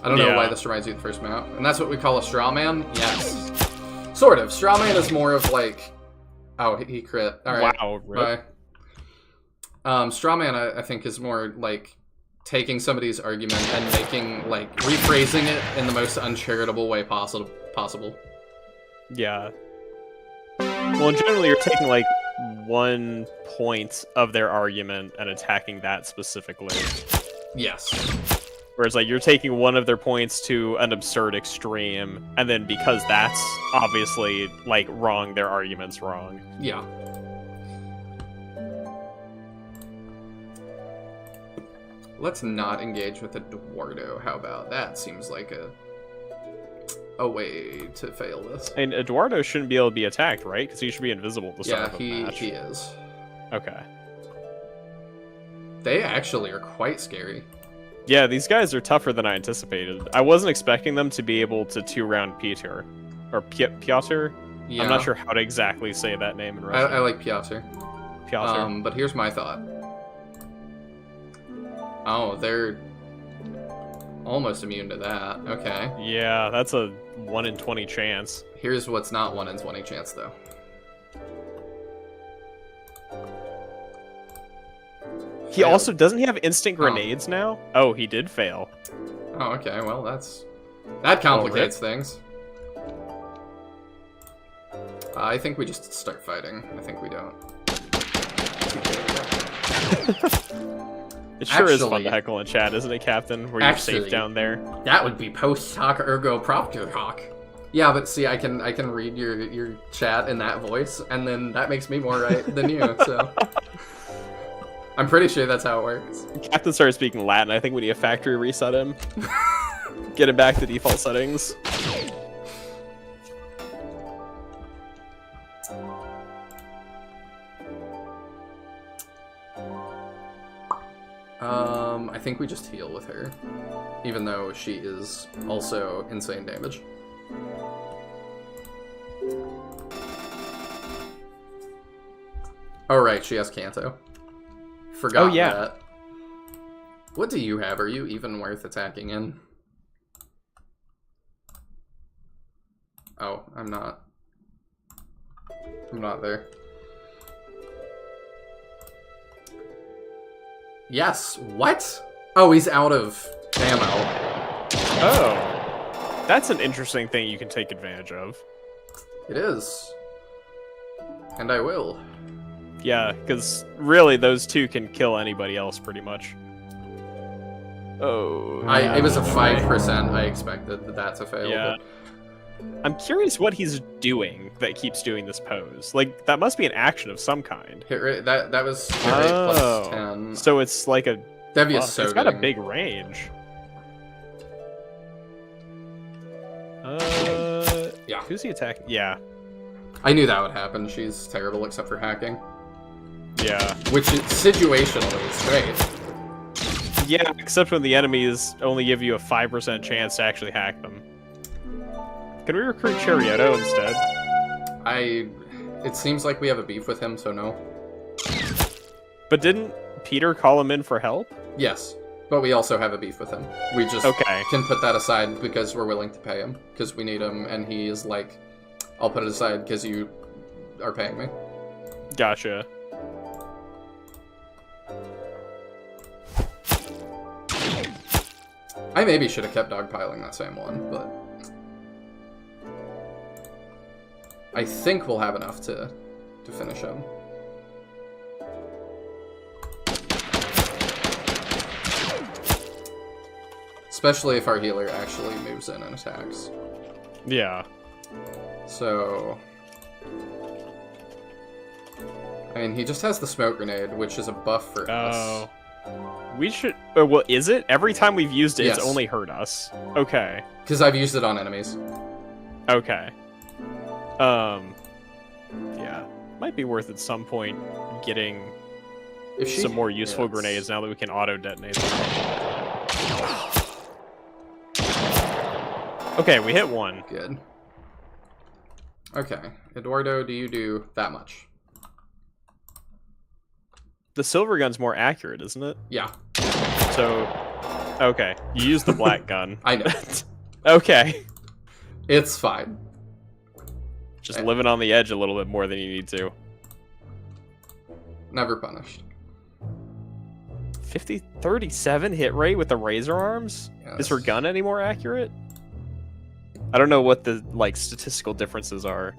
I don't know Yeah. why this reminds you of the first map. And that's what we call a straw man? Yes. Sort of. Straw man is more of, like... Oh, he crit. Alright. Wow, rip. Bye. Straw man, I think, is more, like, taking somebody's argument and making, like, rephrasing it in the most uncharitable way possible. Yeah. Well, generally, you're taking, like, one point of their argument and attacking that specifically. Yes. Whereas like you're taking one of their points to an absurd extreme, and then because that's obviously like wrong, their argument's wrong. Yeah. Let's not engage with Eduardo. How about that? Seems like a way to fail this. And Eduardo shouldn't be able to be attacked, right? Because he should be invisible to start the match. He is. Okay. They actually are quite scary. Yeah, these guys are tougher than I anticipated. I wasn't expecting them to be able to 2-round Peter. Or Piotr? Yeah. I'm not sure how to exactly say that name in Russian. I like Piotr. Piotr. But here's my thought. Oh, they're almost immune to that. Okay. Yeah, that's a 1 in 20 chance. Here's what's not 1 in 20 chance, though. He also doesn't he have instant grenades now? Oh, he did fail. Oh, okay. Well, that complicates things. I think we just start fighting. I think we don't. It sure is fun to heckle in chat, isn't it, Captain? Where you're safe down there. That would be post hoc ergo propter hoc. Yeah, but see, I can read your chat in that voice, and then that makes me more right than you. So I'm pretty sure that's how it works. Captain started speaking Latin. I think we need a factory reset him. Get him back to default settings. I think we just heal with her, even though she is also insane damage. Oh right, she has Kanto. Forgot that. What do you have? Are you even worth attacking in? Oh, I'm not. I'm not there. Yes, what? Oh, he's out of ammo. Oh. That's an interesting thing you can take advantage of. It is. And I will. Yeah, because really those two can kill anybody else pretty much. Oh. It was a 5%. I expected that to fail. Yeah. But... I'm curious what he's doing that keeps doing this pose. Like, that must be an action of some kind. Hit rate, that was hit rate plus 10. So it's like a... That'd be it's got a big range. Yeah. Who's he attacking? Yeah. I knew that would happen. She's terrible except for hacking. Yeah. Which is situationally is great. Yeah, except when the enemies only give you a 5% chance to actually hack them. Can we recruit Chariotto instead? It seems like we have a beef with him, so no. But didn't Peter call him in for help? Yes, but we also have a beef with him. We just can put that aside because we're willing to pay him, because we need him, and he is like, I'll put it aside because you are paying me. Gotcha. I maybe should have kept dogpiling that same one, but... I think we'll have enough to finish him. Especially if our healer actually moves in and attacks. Yeah. So... I mean, he just has the smoke grenade, which is a buff for us. We should... well, is it? Every time we've used it, Yes. It's only hurt us. Okay. Because I've used it on enemies. Okay. Yeah. Might be worth at some point getting some more useful grenades now that we can auto-detonate them. Okay, we hit one. Good. Okay. Eduardo, do you do that much? The silver gun's more accurate, isn't it? Yeah. So, okay. You use the black gun. I know. Okay. It's fine. Just living on the edge a little bit more than you need to. Never punished. 37 hit rate with the razor arms? Yes. Is her gun any more accurate? I don't know what the statistical differences are.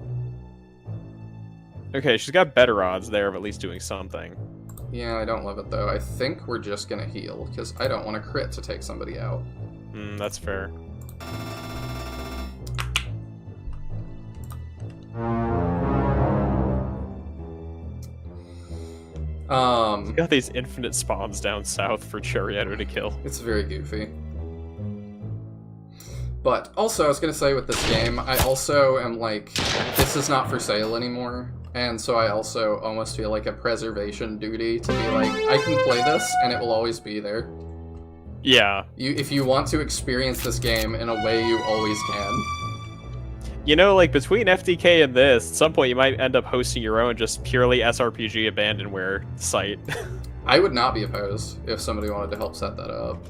Okay, she's got better odds there of at least doing something. Yeah, I don't love it though. I think we're just gonna heal, because I don't want to crit to take somebody out. That's fair. We got these infinite spawns down south for Chariotto to kill. It's very goofy. But also, I was gonna say with this game, I also am like, this is not for sale anymore. And so I also almost feel like a preservation duty to be like, I can play this and it will always be there. Yeah. If you want to experience this game in a way, you always can. You know, like, between FDK and this, at some point you might end up hosting your own just purely SRPG abandonware site. I would not be opposed if somebody wanted to help set that up.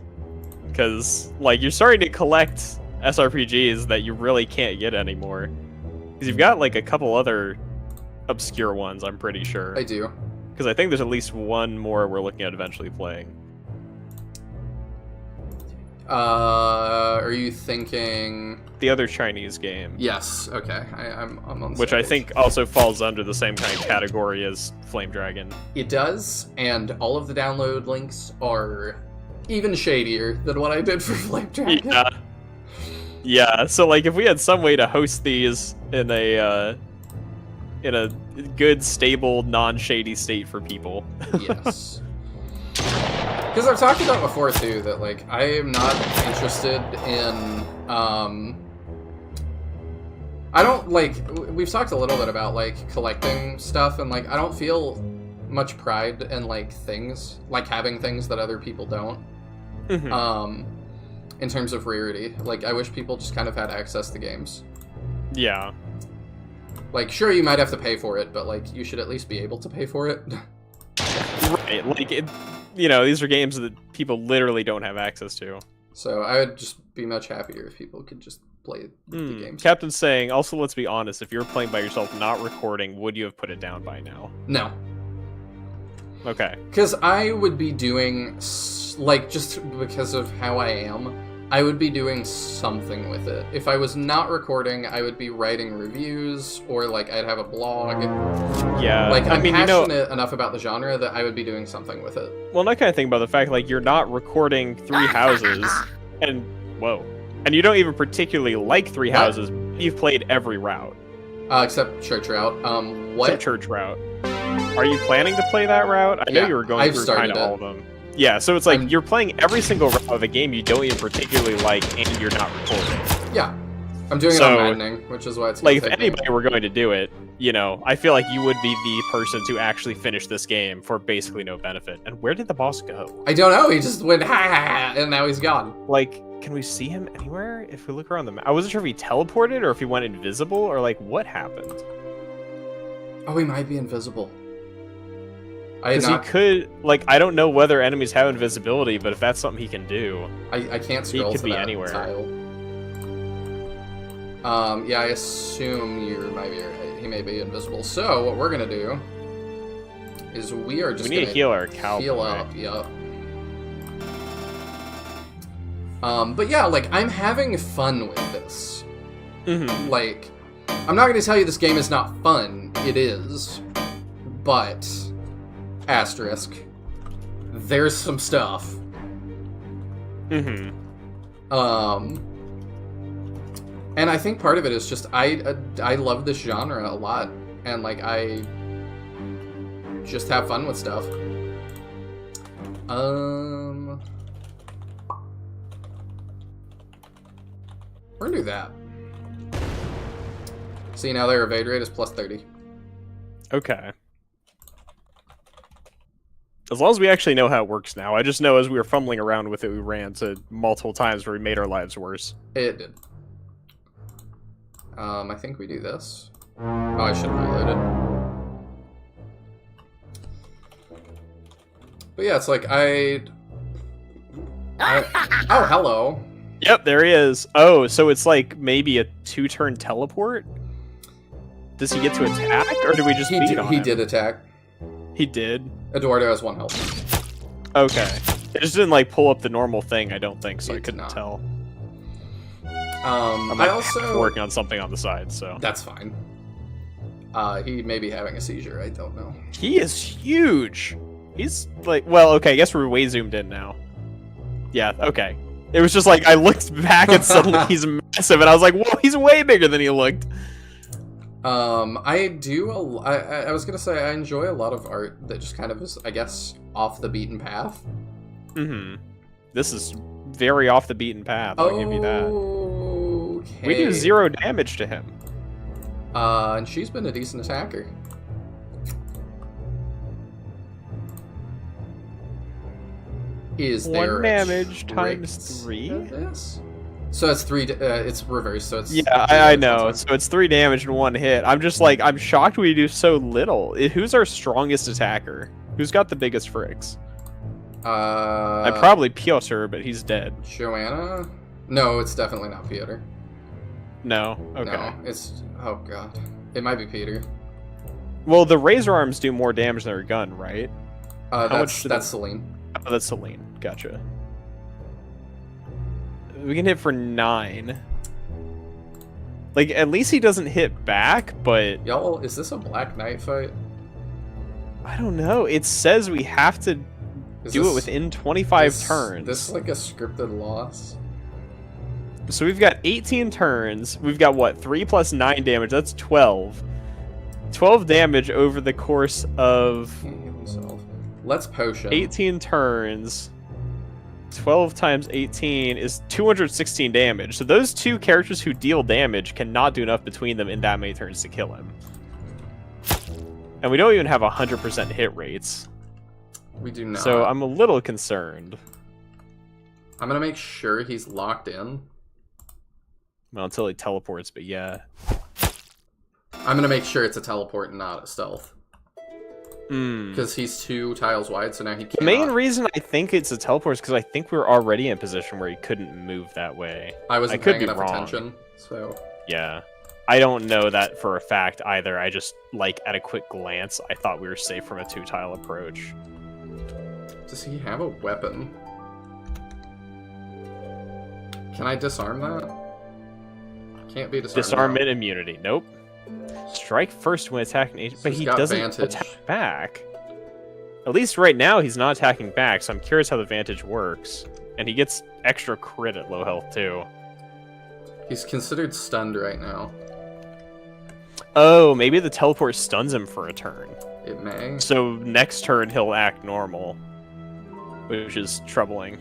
Because, like, you're starting to collect SRPGs that you really can't get anymore. Because you've got, like, a couple other obscure ones, I'm pretty sure. I do. Because I think there's at least one more we're looking at eventually playing. Are you thinking... The other Chinese game. Yes, okay. I'm on the Which same I page. think also falls under the same kind of category as Flame Dragon. It does, and all of the download links are even shadier than what I did for Flame Dragon. Yeah. Yeah, so like if we had some way to host these in a good, stable, non-shady state for people. Yes. Because I've talked about before too that like I am not interested in I don't like we've talked a little bit about like collecting stuff and like I don't feel much pride in like things like having things that other people don't. In terms of rarity, like I wish people just kind of had access to games. Yeah. Like sure you might have to pay for it, but like you should at least be able to pay for it. Right, like you know, these are games that people literally don't have access to. So I would just be much happier if people could just play the games. Captain's saying, also let's be honest, if you were playing by yourself not recording, would you have put it down by now? No. Okay. Because I would be doing, like, just because of how I am, I would be doing something with it. If I was not recording, I would be writing reviews, or, like, I'd have a blog. Yeah. Like, I'm mean, passionate enough about the genre that I would be doing something with it. Well, and I kind of think about the fact, like, you're not recording Three Houses, and, whoa. And you don't even particularly like Three Houses. You've played every route. Except Church Route. What? Except Church Route. Are you planning to play that route? I know you were going through kind of all of them. Yeah, so it's like you're playing every single route of a game you don't even particularly like, and you're not recording. Yeah. I'm doing it on maddening, which is why it's like, if anybody were going to do it, you know, I feel like you would be the person to actually finish this game for basically no benefit. And where did the boss go? I don't know, he just went, ha, and now he's gone. Like, can we see him anywhere if we look around the map? I wasn't sure if he teleported or if he went invisible or, like, what happened. Oh, he might be invisible. Because he could, like, I don't know whether enemies have invisibility, but if that's something he can do, I can't scroll he could to be that anywhere. tile. Yeah, I assume you might be right. He may be invisible. So what we're gonna do is we are just we need to heal our cowboy. Heal up, yep. But yeah, like I'm having fun with this. Like, I'm not gonna tell you this game is not fun. It is, but asterisk. There's some stuff. And I think part of it is just I love this genre a lot, and like I just have fun with stuff. We're gonna do that. See, now their evade rate is plus 30. Okay. As long as we actually know how it works now. I just know as we were fumbling around with it, we ran into multiple times where we made our lives worse. It did. I think we do this. Oh, I should have reloaded. But yeah, it's like oh, hello. Yep, there he is. Oh, so it's like maybe a 2-turn teleport? Does he get to attack, or do we just beat on him? He did attack. He did? Eduardo has 1 health. Okay. It just didn't, like, pull up the normal thing, I don't think, so I couldn't tell. I'm I also... working on something on the side, so... That's fine. He may be having a seizure, I don't know. He is huge! He's like, well, okay, I guess we're way zoomed in now. Yeah, okay. It was just like, I looked back and suddenly he's massive, and I was like, whoa, he's way bigger than he looked. I was gonna say, I enjoy a lot of art that just kind of is, I guess, off the beaten path. Mm-hmm. This is very off the beaten path, I'll give you that. Okay. We do 0 damage to him. And she's been a decent attacker. Is there 1 damage times tricks 3? of this? So it's 3. It's reversed. So it's Yeah, I know. So it's 3 damage in 1 hit. I'm just like, I'm shocked we do so little. Who's our strongest attacker? Who's got the biggest fricks? I'm probably Piotr, but he's dead. Joanna? No, it's definitely not Peter. No. Okay. No, it's oh god. It might be Peter. Well, the razor arms do more damage than her gun, right? That's Celine. Oh, that's Celine. Gotcha. We can hit for 9. Like, at least he doesn't hit back, but... Y'all, is this a Black Knight fight? I don't know. It says we have to do it within 25 turns. This like a scripted loss? So we've got 18 turns. We've got, what, 3 plus 9 damage? That's 12. 12 damage over the course of... Can't heal himself. Let's potion. 18 turns. 12 times 18 is 216 damage. So those 2 characters who deal damage cannot do enough between them in that many turns to kill him. And we don't even have 100% hit rates. We do not. So I'm a little concerned. I'm gonna make sure he's locked in. Well, until he teleports, but yeah. I'm gonna make sure it's a teleport and not a stealth. Hmm. Because he's 2 tiles wide, so now he can't. The main reason I think it's a teleport is because I think we're already in a position where he couldn't move that way. I wasn't could paying be enough wrong. attention, so... Yeah. I don't know that for a fact either. I just, like, at a quick glance, I thought we were safe from a 2-tile approach. Does he have a weapon? Can I disarm that? Can't be disarmed. Disarmament immunity. Nope. Strike first when attacking agent, but he's he got doesn't vantage. attack back. At least right now he's not attacking back, so I'm curious how the vantage works. And he gets extra crit at low health too. He's considered stunned right now. Oh, maybe the teleport stuns him for a turn. It may. So next turn he'll act normal, which is troubling.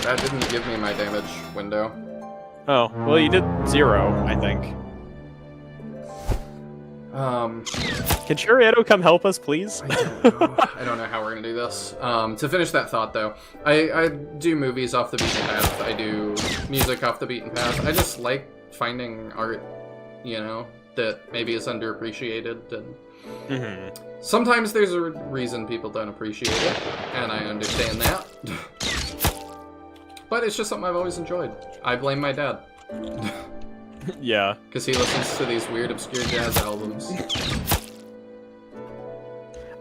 That didn't give me my damage window. Oh, well you did 0, I think. Can Chariotto come help us, please? I don't know how we're gonna do this. To finish that thought, though, I do movies off the beaten path. I do music off the beaten path. I just like finding art, you know, that maybe is underappreciated. And sometimes there's a reason people don't appreciate it, and I understand that. But it's just something I've always enjoyed. I blame my dad. Yeah. Because he listens to these weird, obscure jazz albums.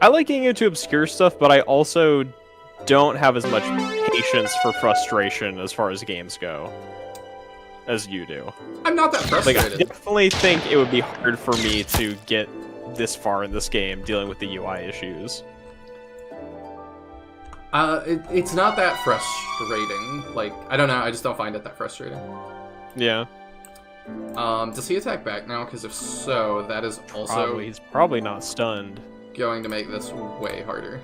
I like getting into obscure stuff, but I also don't have as much patience for frustration as far as games go as you do. I'm not that Like, I frustrated. definitely think it would be hard for me to get this far in this game dealing with the UI issues. It's not that frustrating. Like, I don't know, I just don't find it that frustrating. Yeah. Does he attack back now? Because if so, that is also He's probably not stunned. going to make this way harder.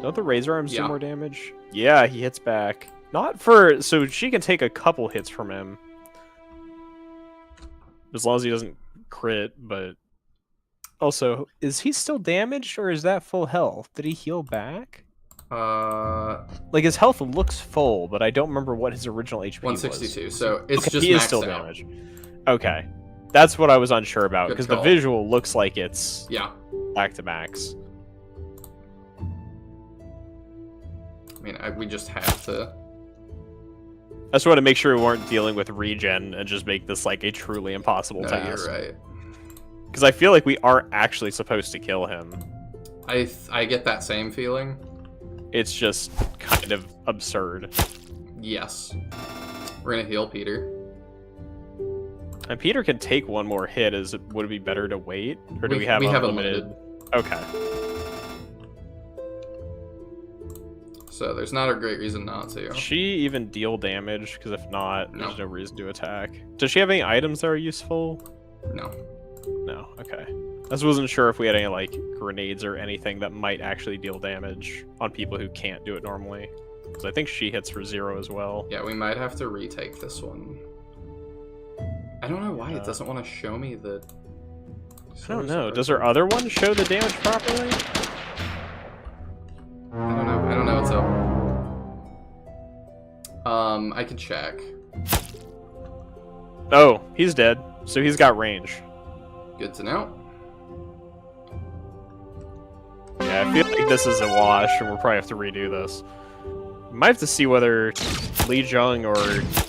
Don't the razor arms do Yeah. more damage? Yeah, he hits back. Not for... So she can take a couple hits from him. As long as he doesn't crit, but... Also, is he still damaged, or is that full health? Did he heal back? Like, his health looks full, but I don't remember what his original HP 162, was. so it's Okay, just he is maxed still out. damaged. Okay. That's what I was unsure about, Good because the call. visual looks like it's Yeah. back-to-backs. I mean, we just have to... I just want to make sure we weren't dealing with regen and just make this, like, a truly impossible No, task. you're right. Because I feel like we aren't actually supposed to kill him. I get that same feeling. It's just kind of absurd. Yes. We're gonna heal Peter. And Peter can take one more hit. Would it be better to wait? Or do we have a unlimited? Okay. So there's not a great reason not to. Does she even deal damage? Because if not, No. there's no reason to attack. Does she have any items that are useful? No. No, okay. I just wasn't sure if we had any, like, grenades or anything that might actually deal damage on people who can't do it normally. Because I think she hits for 0 as well. Yeah, we might have to retake this one. I don't know why it doesn't want to show me the... I don't know. Does her other one show the damage properly? I don't know what's up. I can check. Oh, he's dead. So he's got range. Good to know. Yeah, I feel like this is a wash, and we'll probably have to redo this. Might have to see whether Lee Jung or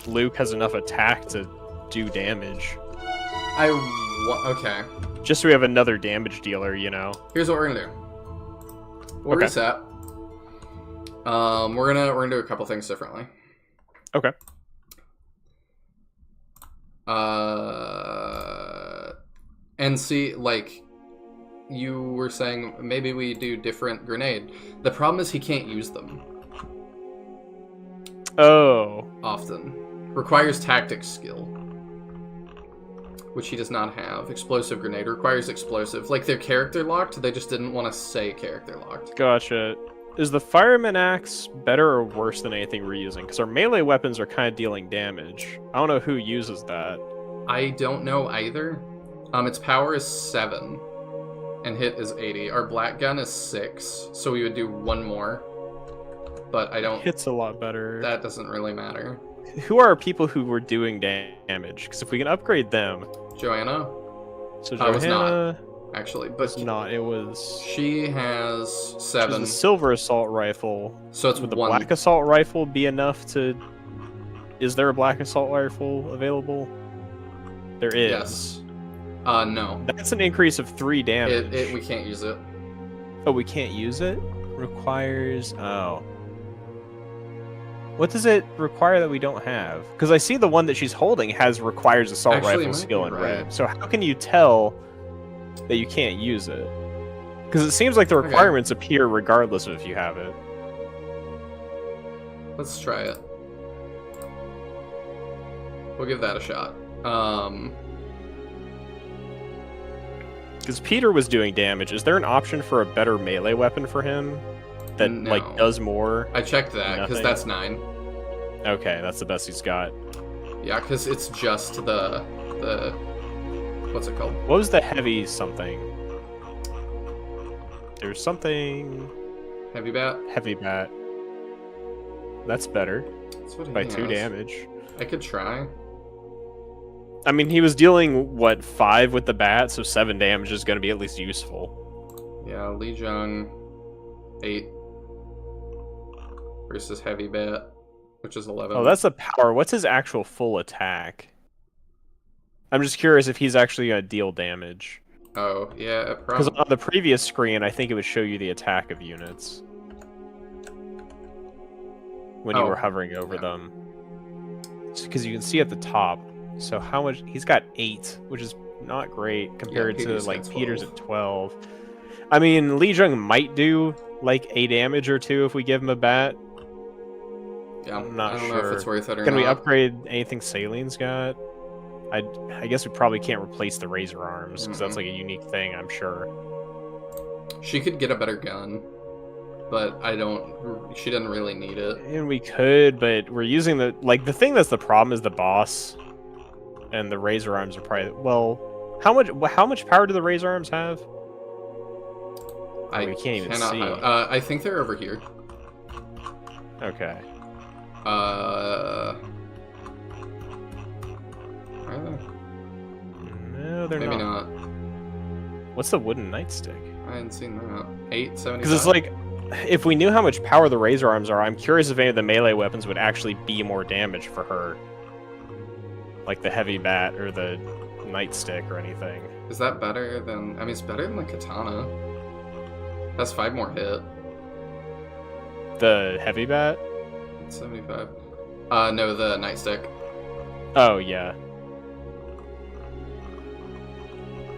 Luke has enough attack to do damage. Okay. Just so we have another damage dealer, you know. Here's what we're gonna do. We'll Okay. reset. We're gonna do a couple things differently. Okay. And see, like, you were saying maybe we do different grenade. The problem is he can't use them Oh. often. Requires tactics skill, which he does not have. Explosive grenade requires explosive. Like, they're character locked, they just didn't want to say character locked. Gotcha. Is the fireman axe better or worse than anything we're using? Because our melee weapons are kind of dealing damage. I don't know who uses that. I don't know either. Its power is 7, and hit is 80. Our black gun is 6, so we would do one more. But I don't... Hits a lot better. That doesn't really matter. Who are people who were doing damage? Because if we can upgrade them... Joanna? So I was not, Johanna actually, was but not. It was... she has It 7, was the silver assault rifle. so it's Would the 1. black assault rifle be enough to... Is there a black assault rifle available? There is. Yes. No. That's an increase of 3 damage. We can't use it. Oh, we can't use it? Requires... Oh. What does it require that we don't have? Because I see the one that she's holding requires assault Actually, it rifle might skill be in right. red. So how can you tell that you can't use it? Because it seems like the Okay. requirements appear regardless of if you have it. Let's try it. We'll give that a shot. Because Peter was doing damage. Is there an option for a better melee weapon for him that No. like does more? I checked that, because Nothing. that's 9. Okay, that's the best he's got. Yeah, because it's just the... What's it called? What was the heavy something? There's something Heavy bat? heavy bat. That's better That's what he by 2 has. damage. I could try. I mean, he was dealing what 5 with the bat, so 7 damage is going to be at least useful. Yeah, Lee Jung, 8 versus heavy bat, which is 11. Oh, that's the power. What's his actual full attack? I'm just curious if he's actually going to deal damage. Oh, yeah, Because probably. on the previous screen, I think it would show you the attack of units when you Oh, were hovering over yeah. them. Because you can see at the top. So how much he's got 8, which is not great compared to Peter's like got Peter's 12. at 12. I mean, Lee Jung might do like a damage or 2 if we give him a bat. Yeah, I'm not I don't sure. know if it's worth it or Can not. we upgrade anything Salene's got? I guess we probably can't replace the Razor Arms because that's like a unique thing, I'm sure. She could get a better gun, but she doesn't really need it. And we could, but we're using the thing that's the problem is the boss, and the Razor Arms are probably how much power do the Razor Arms have? We can't even see. I think they're over here. Okay. Are they? No, they're Maybe not. not. What's the wooden nightstick? I hadn't seen that. 875. Because it's like, if we knew how much power the Razor Arms are, I'm curious if any of the melee weapons would actually be more damage for her. Like the heavy bat or the nightstick or anything. Is that better than... I mean, it's better than the katana. That's 5 more hit. The heavy bat? 75. No, the nightstick. Oh, yeah.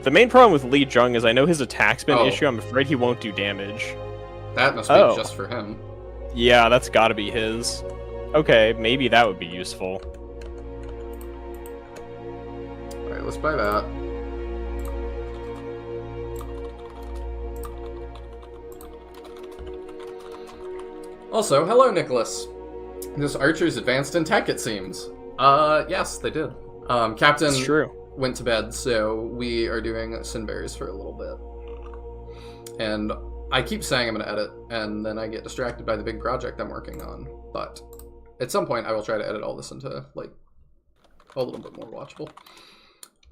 The main problem with Lee Jung is I know his attack's been an issue. I'm afraid he won't do damage. That must be Oh. just for him. Yeah, that's got to be his. Okay, maybe that would be useful. Alright, let's buy that. Also, hello, Nicholas. This archer's advanced in tech, it seems. Yes, they did. Captain It's true. went to bed, so we are doing Sinberries for a little bit. And I keep saying I'm going to edit, and then I get distracted by the big project I'm working on. But at some point, I will try to edit all this into, like, a little bit more watchable.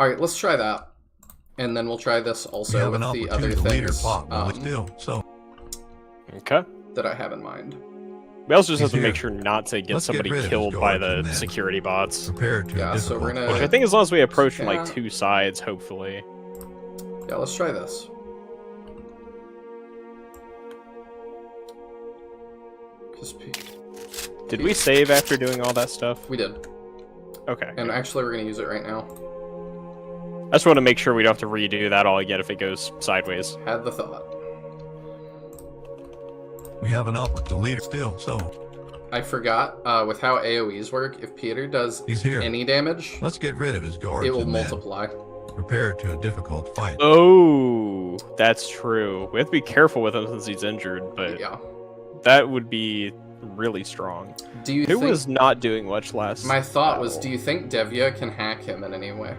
Alright, let's try that. And then we'll try this also with the other things Okay. that I have in mind. We also just have to He's make here. sure not to get Let's get somebody rid of his killed by guards the and men. security bots. Prepare to Yeah, so we're gonna- Which I think as long as we approach from Yeah. like two sides, hopefully. Yeah, let's try this. Did we save after doing all that stuff? We did. Okay. And actually, we're going to use it right now. I just want to make sure we don't have to redo that all again if it goes sideways. Had the thought. We have an upper the leader still, so I forgot, with how AoEs work, if Peter does he's here. any damage, Let's get rid of his guards it will and men. multiply. Prepare to a difficult fight. Oh, that's true. We have to be careful with him since he's injured, but Yeah. that would be really strong. Do you Who think... was not doing much last My thought was, battle? do you think Devya can hack him in any way?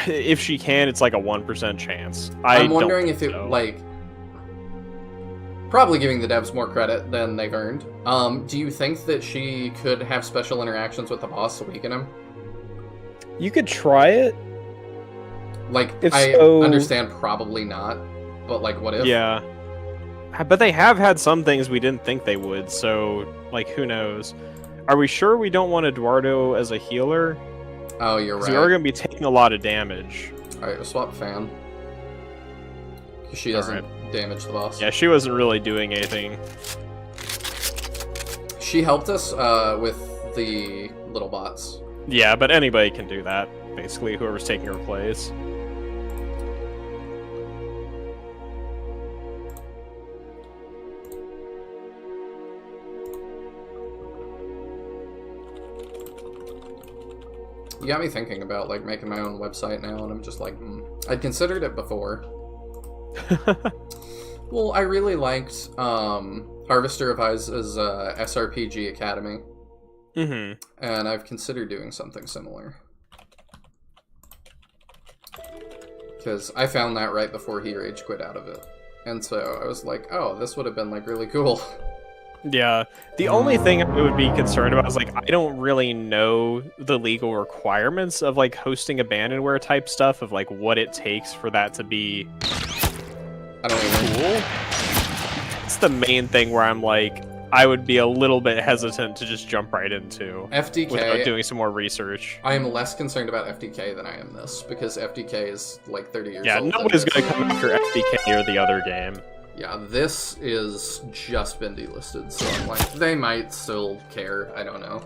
If she can, it's like a 1% chance. I'm wondering don't if think it, so. like... Probably giving the devs more credit than they've earned. Do you think that she could have special interactions with the boss to weaken him? You could try it. Like, If I so- understand probably not, but like, what if? Yeah. But they have had some things we didn't think they would, so, like, who knows? Are we sure we don't want Eduardo as a healer? Oh, you're Because right. we are going to be taking a lot of damage. Alright, we'll swap Fan. 'Cause she doesn't damage the boss. Yeah, she wasn't really doing anything. She helped us with the little bots. Yeah, but anybody can do that, basically, whoever's taking her place. You got me thinking about like making my own website now, and I'm just like, I'd considered it before. Well, I really liked Harvester of Ice's SRPG Academy, Mm-hmm. and I've considered doing something similar. Because I found that right before he rage quit out of it. And so I was like, oh, this would have been like really cool. Yeah. The only thing I would be concerned about is, like, I don't really know the legal requirements of, like, hosting abandonware type stuff, of, like, what it takes for that to be I don't even... cool. It's the main thing where I'm like, I would be a little bit hesitant to just jump right into without FDK, doing some more research. I am less concerned about FDK than I am this, because FDK is like 30 years Yeah, old. nobody's and going this- to come after FDK or the other game. Yeah, this is just been delisted, so I'm like, they might still care, I don't know.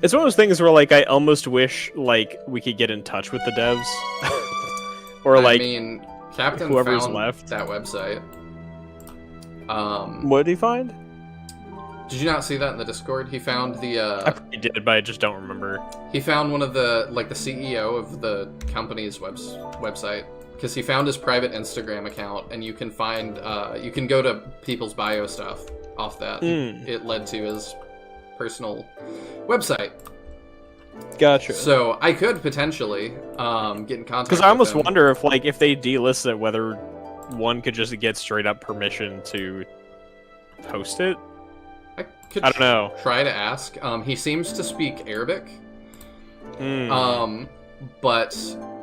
It's one of those things where, like, I almost wish, like, we could get in touch with the devs. Or, I like, mean, Captain whoever's found left. that website. what did he find? Did you not see that in the Discord? He found the, I probably did, but I just don't remember. he found one of the, like, the CEO of the company's website. Because he found his private Instagram account, and you can find, you can go to people's bio stuff off that. It led to his personal website. Gotcha. So I could potentially get in contact Because I almost with him. wonder if, like, if they delist it, whether one could just get straight up permission to host it. I could I don't know. try to ask. He seems to speak Arabic. Hmm. But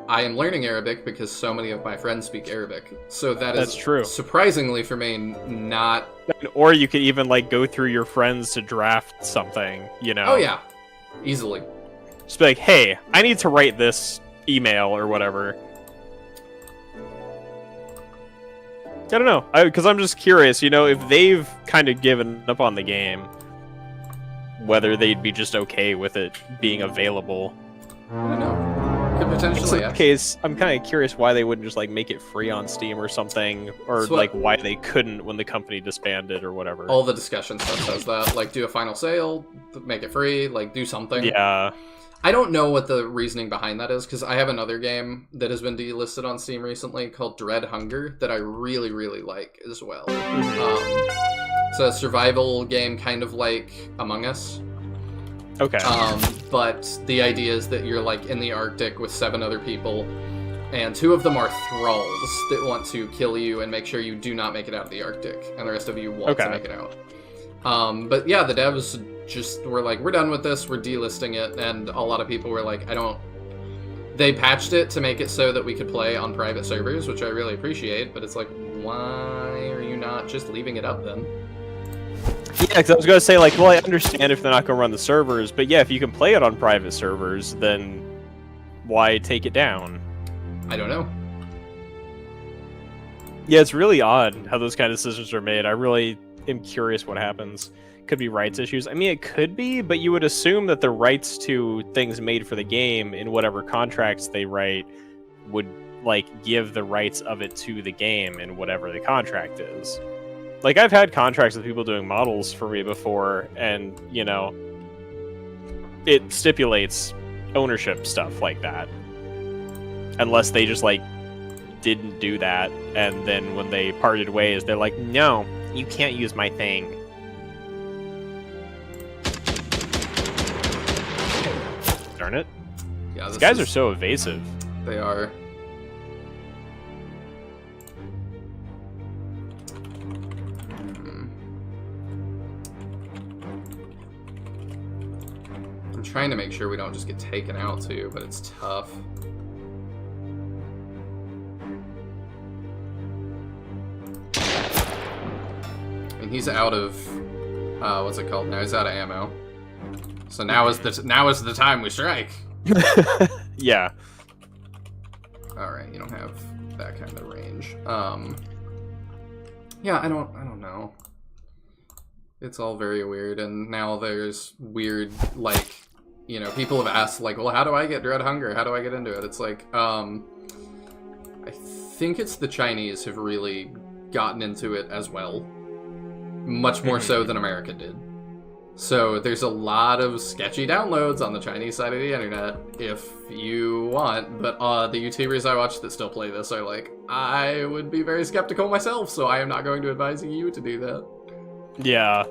I am learning Arabic because so many of my friends speak Arabic. So That's true. Surprisingly for me, not... Or you could even, like, go through your friends to draft something, you know? Oh yeah, easily. Just be like, hey, I need to write this email or whatever. I don't know, because I'm just curious, you know, if they've kind of given up on the game, whether they'd be just okay with it being available. I don't know. Potentially, In yes. that case, I'm kind of curious why they wouldn't just like make it free on Steam or something, or That's what- like why they couldn't when the company disbanded or whatever. All the discussion stuff says that. Like, do a final sale, make it free, like, do something. Yeah. I don't know what the reasoning behind that is, because I have another game that has been delisted on Steam recently called Dread Hunger that I really, really like as well. It's a survival game kind of like Among Us. Okay. But the idea is that you're like in the Arctic with 7 other people, and 2 of them are thralls that want to kill you and make sure you do not make it out of the Arctic, and the rest of you want to make it out. But yeah, the devs just were like, we're done with this, we're delisting it, and a lot of people were like, they patched it to make it so that we could play on private servers, which I really appreciate, but it's like, why are you not just leaving it up then? Yeah, because I was going to say, like, well, I understand if they're not going to run the servers, but yeah, if you can play it on private servers, then why take it down? I don't know. Yeah, it's really odd how those kind of decisions are made. I really am curious what happens. Could be rights issues. I mean, it could be, but you would assume that the rights to things made for the game in whatever contracts they write would, like, give the rights of it to the game in whatever the contract is. Like, I've had contracts with people doing models for me before, and, you know, it stipulates ownership stuff like that. Unless they just, like, didn't do that, and then when they parted ways, they're like, no, you can't use my thing. Darn it. Yeah, These guys are so evasive. They are. I'm trying to make sure we don't just get taken out too, but it's tough. I mean, he's out of what's it called now? He's out of ammo. So now is the time we strike. Yeah. All right, you don't have that kind of range. Yeah, I don't know. It's all very weird, and now there's weird, like, you know, people have asked, like, well, how do I get Dread Hunger? How do I get into it? It's like, I think it's the Chinese have really gotten into it as well. Much more so than America did. So there's a lot of sketchy downloads on the Chinese side of the internet, if you want, but the YouTubers I watch that still play this are like, I would be very skeptical myself, so I am not going to advise you to do that. Yeah.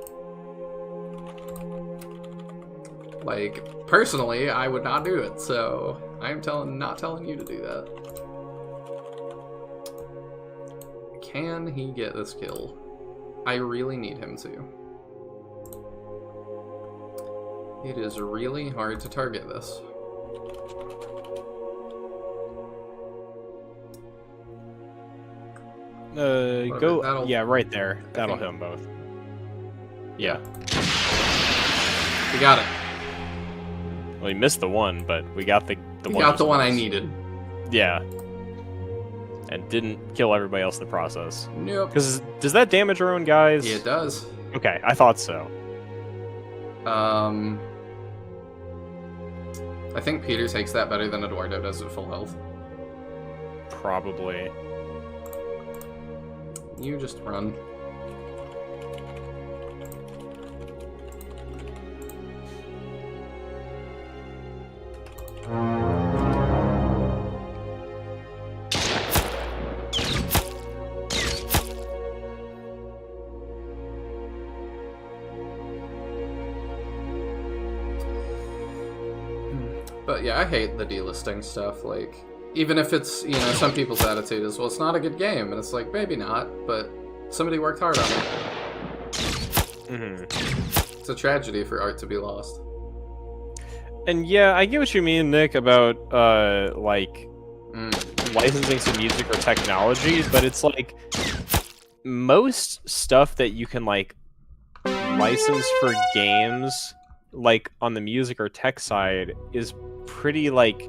Like, personally, I would not do it, so I'm not telling you to do that. Can he get this kill? I really need him to. It is really hard to target this. Go. Yeah, right there. That'll hit them both. Yeah. We got it. Well, he missed the one, but we got the We one. got the one I needed. Yeah. And didn't kill everybody else in the process. Nope. Because does that damage our own guys? Yeah, it does. Okay, I thought so. I think Peter takes that better than Eduardo does at full health. Probably. You just run. But yeah, I hate the delisting stuff. Like, even if it's, you know, some people's attitude is, well, it's not a good game, and it's like, maybe not, but somebody worked hard on it. Mm-hmm. It's a tragedy for art to be lost. And yeah, I get what you mean, Nick, about like licensing some music or technology, but it's like most stuff that you can like license for games, like on the music or tech side, is pretty like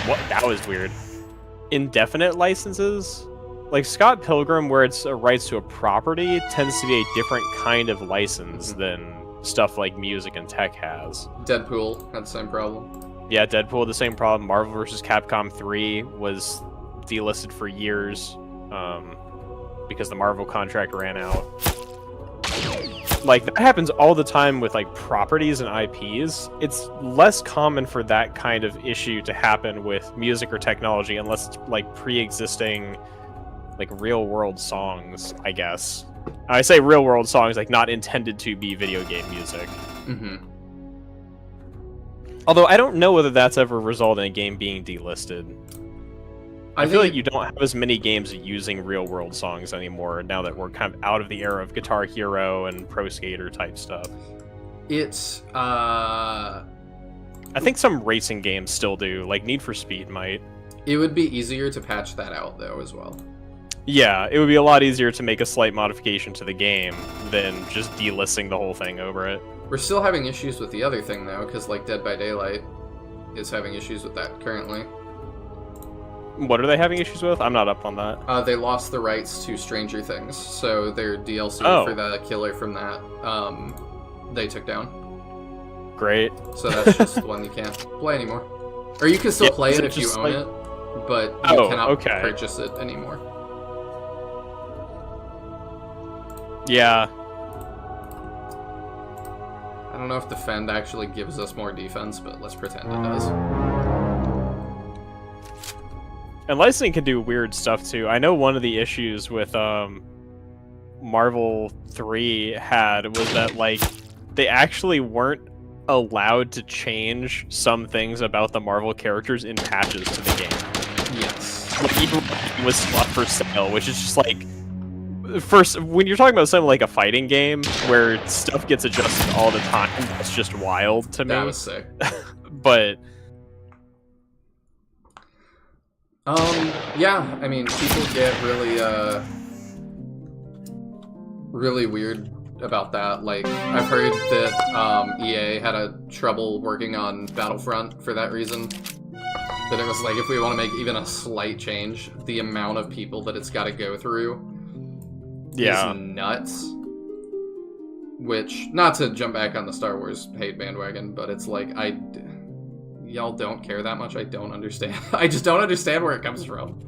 what that was weird. Indefinite licenses. Like Scott Pilgrim, where it's a rights to a property, tends to be a different kind of license than stuff like music and tech has. Deadpool had the same problem. Yeah, Deadpool, the same problem. Marvel vs. Capcom 3 was delisted for years because the Marvel contract ran out. Like, that happens all the time with, like, properties and IPs. It's less common for that kind of issue to happen with music or technology unless it's, like, pre-existing, like, real-world songs, I guess. I say real-world songs, like, not intended to be video game music. Mm-hmm. Although, I don't know whether that's ever resulted in a game being delisted. I feel like you don't have as many games using real-world songs anymore now that we're kind of out of the era of Guitar Hero and Pro Skater type stuff. It's, I think some racing games still do, like Need for Speed might. It would be easier to patch that out, though, as well. Yeah, it would be a lot easier to make a slight modification to the game than just delisting the whole thing over it. We're still having issues with the other thing, though, because, like, Dead by Daylight is having issues with that currently. What are they having issues with? I'm not up on that. They lost the rights to Stranger Things, so their DLC for the killer from that, they took down. Great. So that's just one you can't play anymore. Or you can still play it if you own it, but you cannot purchase it anymore. Yeah. I don't know if Defend actually gives us more defense, but let's pretend it does. And licensing can do weird stuff too. I know one of the issues with Marvel 3 was that, like, they actually weren't allowed to change some things about the Marvel characters in patches to the game. Yes. Like, even when it was still up for sale, which is just like, first, when you're talking about something like a fighting game where stuff gets adjusted all the time, that's just wild to me. That was sick. But yeah, I mean, people get really weird about that. Like, I've heard that EA had a trouble working on Battlefront for that reason. That it was like, if we want to make even a slight change, the amount of people that it's got to go through is nuts. Which, not to jump back on the Star Wars hate bandwagon, but it's like, y'all don't care that much. I don't understand. I just don't understand where it comes from.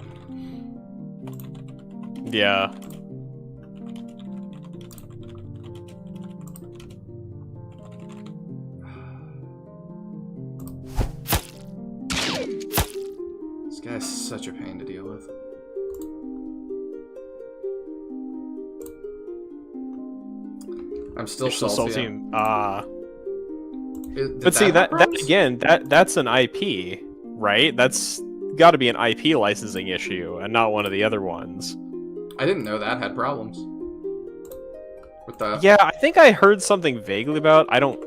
yeah. This guy's such a pain to deal with. I'm still salty. But see, that again, that's an IP, right? That's got to be an IP licensing issue, and not one of the other ones. I didn't know that had problems with that. Yeah, I think I heard something vaguely about. I don't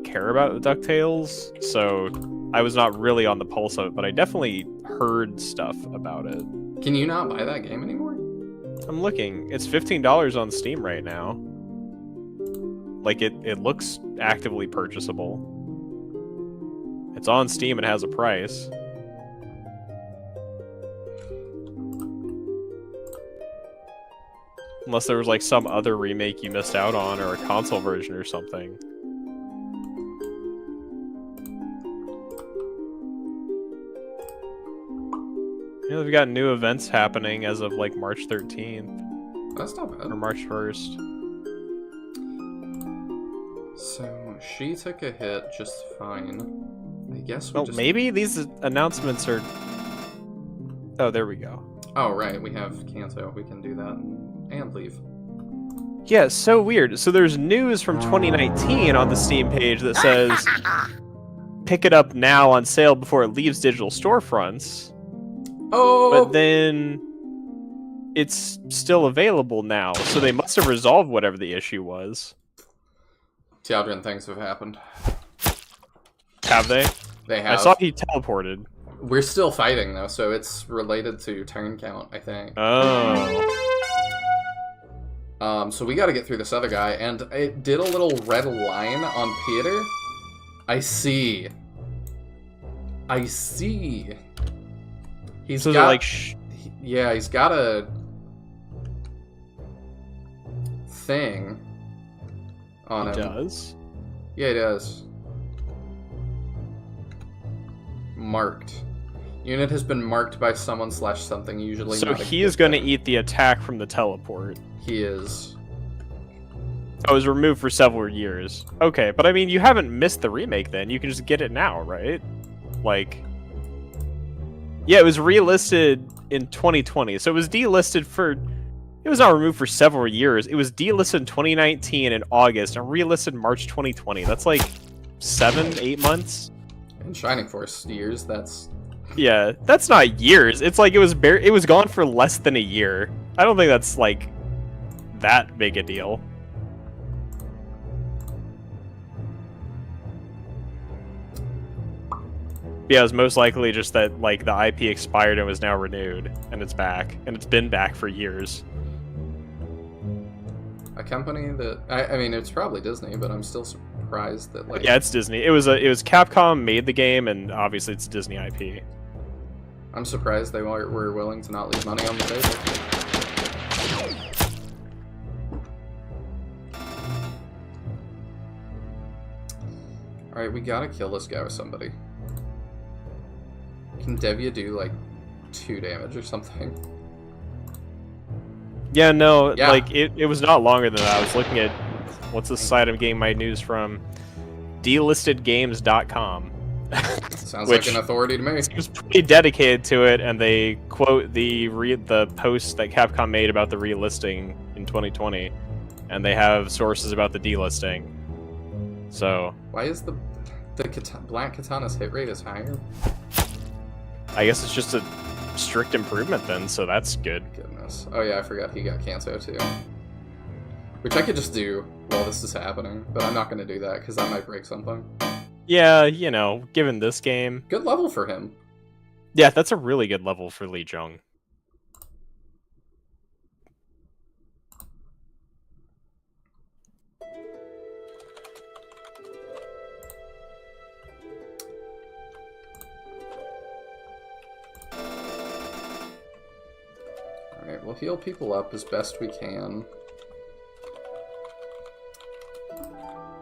care about DuckTales, so I was not really on the pulse of it, but I definitely heard stuff about it. Can you not buy that game anymore? I'm looking. It's $15 on Steam right now. Like, it looks actively purchasable. It's on Steam and has a price. Unless there was, like, some other remake you missed out on, or a console version or something. You know, they've got new events happening as of, like, March 13th. That's not bad. Or March 1st. So, she took a hit just fine. I guess we just... maybe these announcements are... Oh, there we go. Oh, right, we have Kanto. We can do that and leave. Yeah, so weird. So there's news from 2019 on the Steam page that says, pick it up now on sale before it leaves digital storefronts. Oh! But then it's still available now, so they must have resolved whatever the issue was. Tialdrin things have happened. Have they? They have. I saw he teleported. We're still fighting, though, so it's related to turn count, I think. Oh. So we gotta get through this other guy, and it did a little red line on Peter. I see. He's So got, like, yeah, he's got a thing on him. He does? Yeah, he does. marked. Unit has been marked by someone / something, usually So not a he good is going to thing. eat the attack from the teleport. He is. Oh, it was removed for several years. Okay, but I mean, you haven't missed the remake then. You can just get it now, right? Like... Yeah, it was relisted in 2020, so it was delisted for... It was not removed for several years. It was delisted in 2019 in August, and relisted March 2020. That's like 7-8 months? In Shining Force years, that's... Yeah, that's not years. It's like it was gone for less than a year. I don't think that's like that big a deal. Yeah, it was most likely just that like the IP expired and was now renewed, and it's back, and it's been back for years. A company that... I mean, it's probably Disney, but I'm still surprised that, like... Yeah, it's Disney. It was Capcom made the game, and obviously it's Disney IP. I'm surprised they were willing to not leave money on the table. Alright, we gotta kill this guy with somebody. Can Devia do, like, 2 damage or something? Yeah, no, Yeah. like it was not longer than that. I was looking at what's the site I'm getting my news from? delistedgames.com. Sounds Which- like an authority to me. He was pretty dedicated to it, and they quote the post that Capcom made about the relisting in 2020, and they have sources about the delisting. So Why is the Black Katana's hit rate is higher? I guess it's just a strict improvement then, so that's good. Goodness. Oh yeah, I forgot he got Kanto too. Which I could just do while this is happening, but I'm not going to do that because that might break something. Yeah, you know, given this game. Good level for him. Yeah, that's a really good level for Lee Jung. Alright, we'll heal people up as best we can.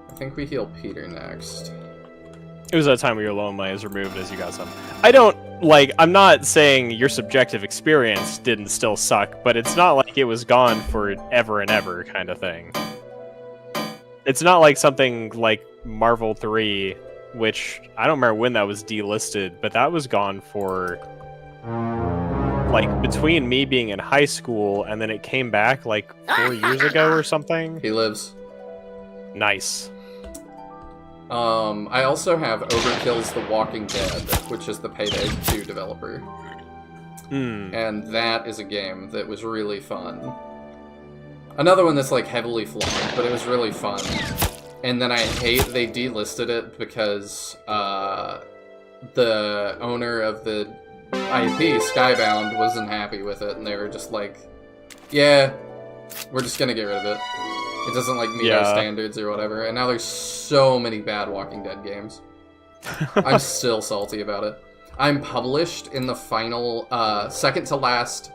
I think we heal Peter next. It was that time where your loan money is removed as you got some. I don't, like, I'm not saying your subjective experience didn't still suck, but it's not like it was gone for ever and ever kind of thing. It's not like something like Marvel 3, which I don't remember when that was delisted, but that was gone for, like, between me being in high school and then it came back, like, 4 years ago or something. He lives. Nice. I also have Overkill's The Walking Dead, which is the Payday 2 developer. And that is a game that was really fun. Another one that's like heavily flawed, but it was really fun. And then I hate they delisted it because the owner of the IP, Skybound, wasn't happy with it, and they were just like, yeah, we're just gonna get rid of it. It doesn't like meet our standards or whatever, and now there's so many bad Walking Dead games. I'm still salty about it. I'm published in the final, second to last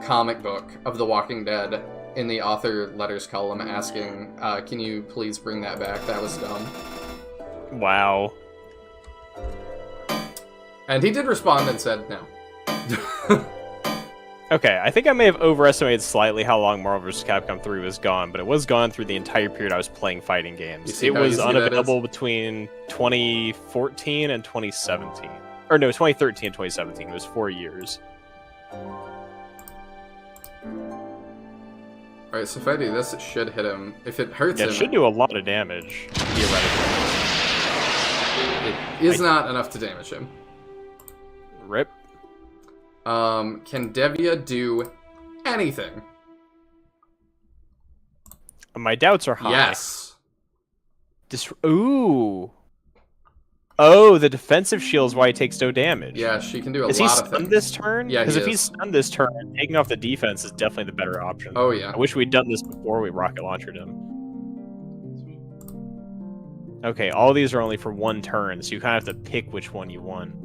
comic book of The Walking Dead in the author letters column asking, can you please bring that back? That was dumb. Wow. And he did respond and said no. Okay, I think I may have overestimated slightly how long Marvel vs. Capcom 3 was gone, but it was gone through the entire period I was playing fighting games. It was unavailable between 2014 and 2017. Or no, 2013 and 2017. It was 4 years. Alright, so if I do this, it should hit him. If it hurts him... It should do a lot of damage, theoretically. It is not enough to damage him. Rip. Can Devia do anything? My doubts are high. Yes. Ooh. Oh, the defensive shield is why he takes no damage. Yeah, she can do a Is lot he of stunned things. this turn? Yeah, Because he if is. he's stunned this turn, taking off the defense is definitely the better option. Oh, yeah. I wish we'd done this before we rocket launched him. Okay, all these are only for one turn, so you kind of have to pick which one you want.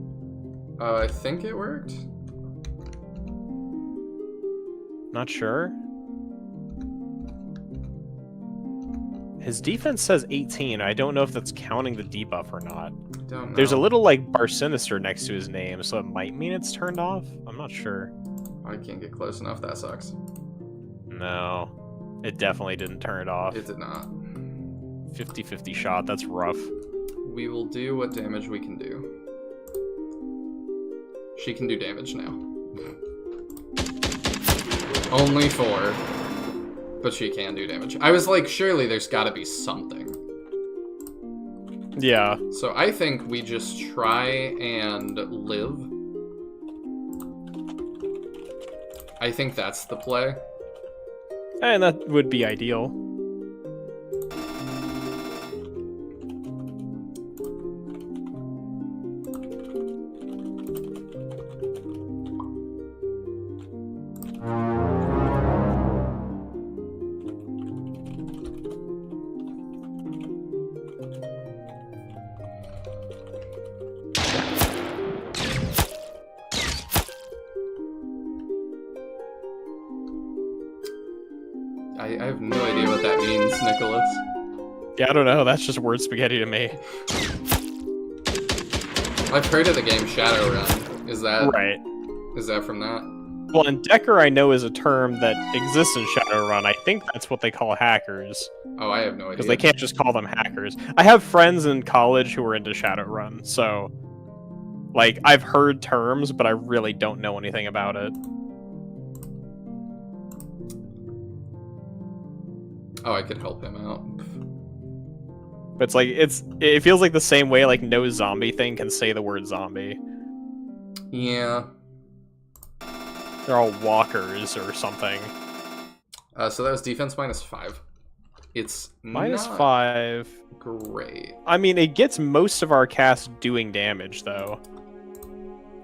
I think it worked. Not sure. His defense says 18. I don't know if that's counting the debuff or not. Don't know. There's a little like bar sinister next to his name, so it might mean it's turned off. I'm not sure. I can't get close enough. That sucks. No, it definitely didn't turn it off. It did not. 50-50 shot. That's rough. We will do what damage we can do. She can do damage now. Only 4. But she can do damage. I was like, surely there's gotta be something. Yeah. So I think we just try and live. I think that's the play. And that would be ideal. I have no idea what that means, Nicholas. Yeah, I don't know. That's just word spaghetti to me. I've heard of the game Shadowrun. Is that Right. Is that from that? Well, and Decker I know is a term that exists in Shadowrun. I think that's what they call hackers. Oh, I have no idea. Because they can't just call them hackers. I have friends in college who are into Shadowrun, so... Like, I've heard terms, but I really don't know anything about it. Oh, I could help him out. But it's like, it feels like the same way, like, no zombie thing can say the word zombie. Yeah. They're all walkers or something. So that was defense -5. It's not -5. great. I mean, it gets most of our cast doing damage, though.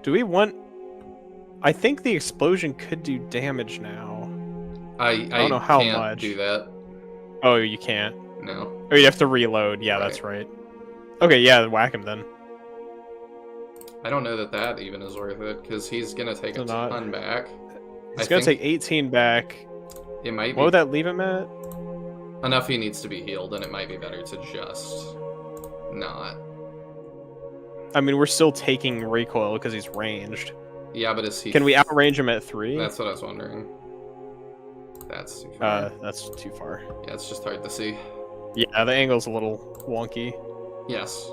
Do we want... I think the explosion could do damage now. I don't know how can't much. do that. Oh, you can't? No. Oh, you have to reload. Yeah, Right. that's right. Okay, yeah, whack him then. I don't know that even is worth it, because he's going to take a It's not. ton back. He's I gonna think take 18 back. It might be What would that leave him at? enough he needs to be healed, and it might be better to just not. I mean, we're still taking recoil because he's ranged. Yeah, but is he... Can we outrange him at 3? That's what I was wondering. That's too far. That's too far. Yeah, it's just hard to see. Yeah, the angle's a little wonky. Yes.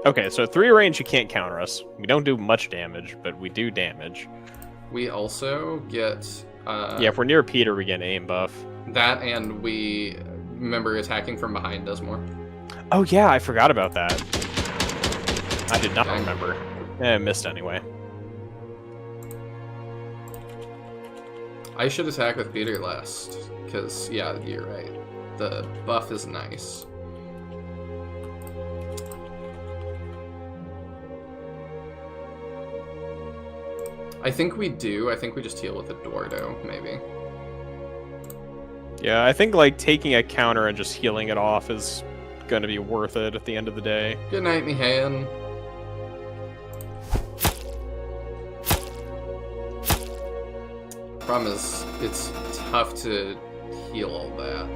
Okay, so 3 range, you can't counter us. We don't do much damage, but we do damage. We also get... Yeah, if we're near Peter, we get an aim buff. That, and we... Remember, attacking from behind does more. Oh yeah, I forgot about that. I did not Okay. remember. I missed anyway. I should attack with Peter last, because, yeah, you're right. The buff is nice. I think we do. I think we just heal with Eduardo, maybe. Yeah, I think like taking a counter and just healing it off is going to be worth it at the end of the day. Good night, Mihan. Problem is, it's tough to heal all that.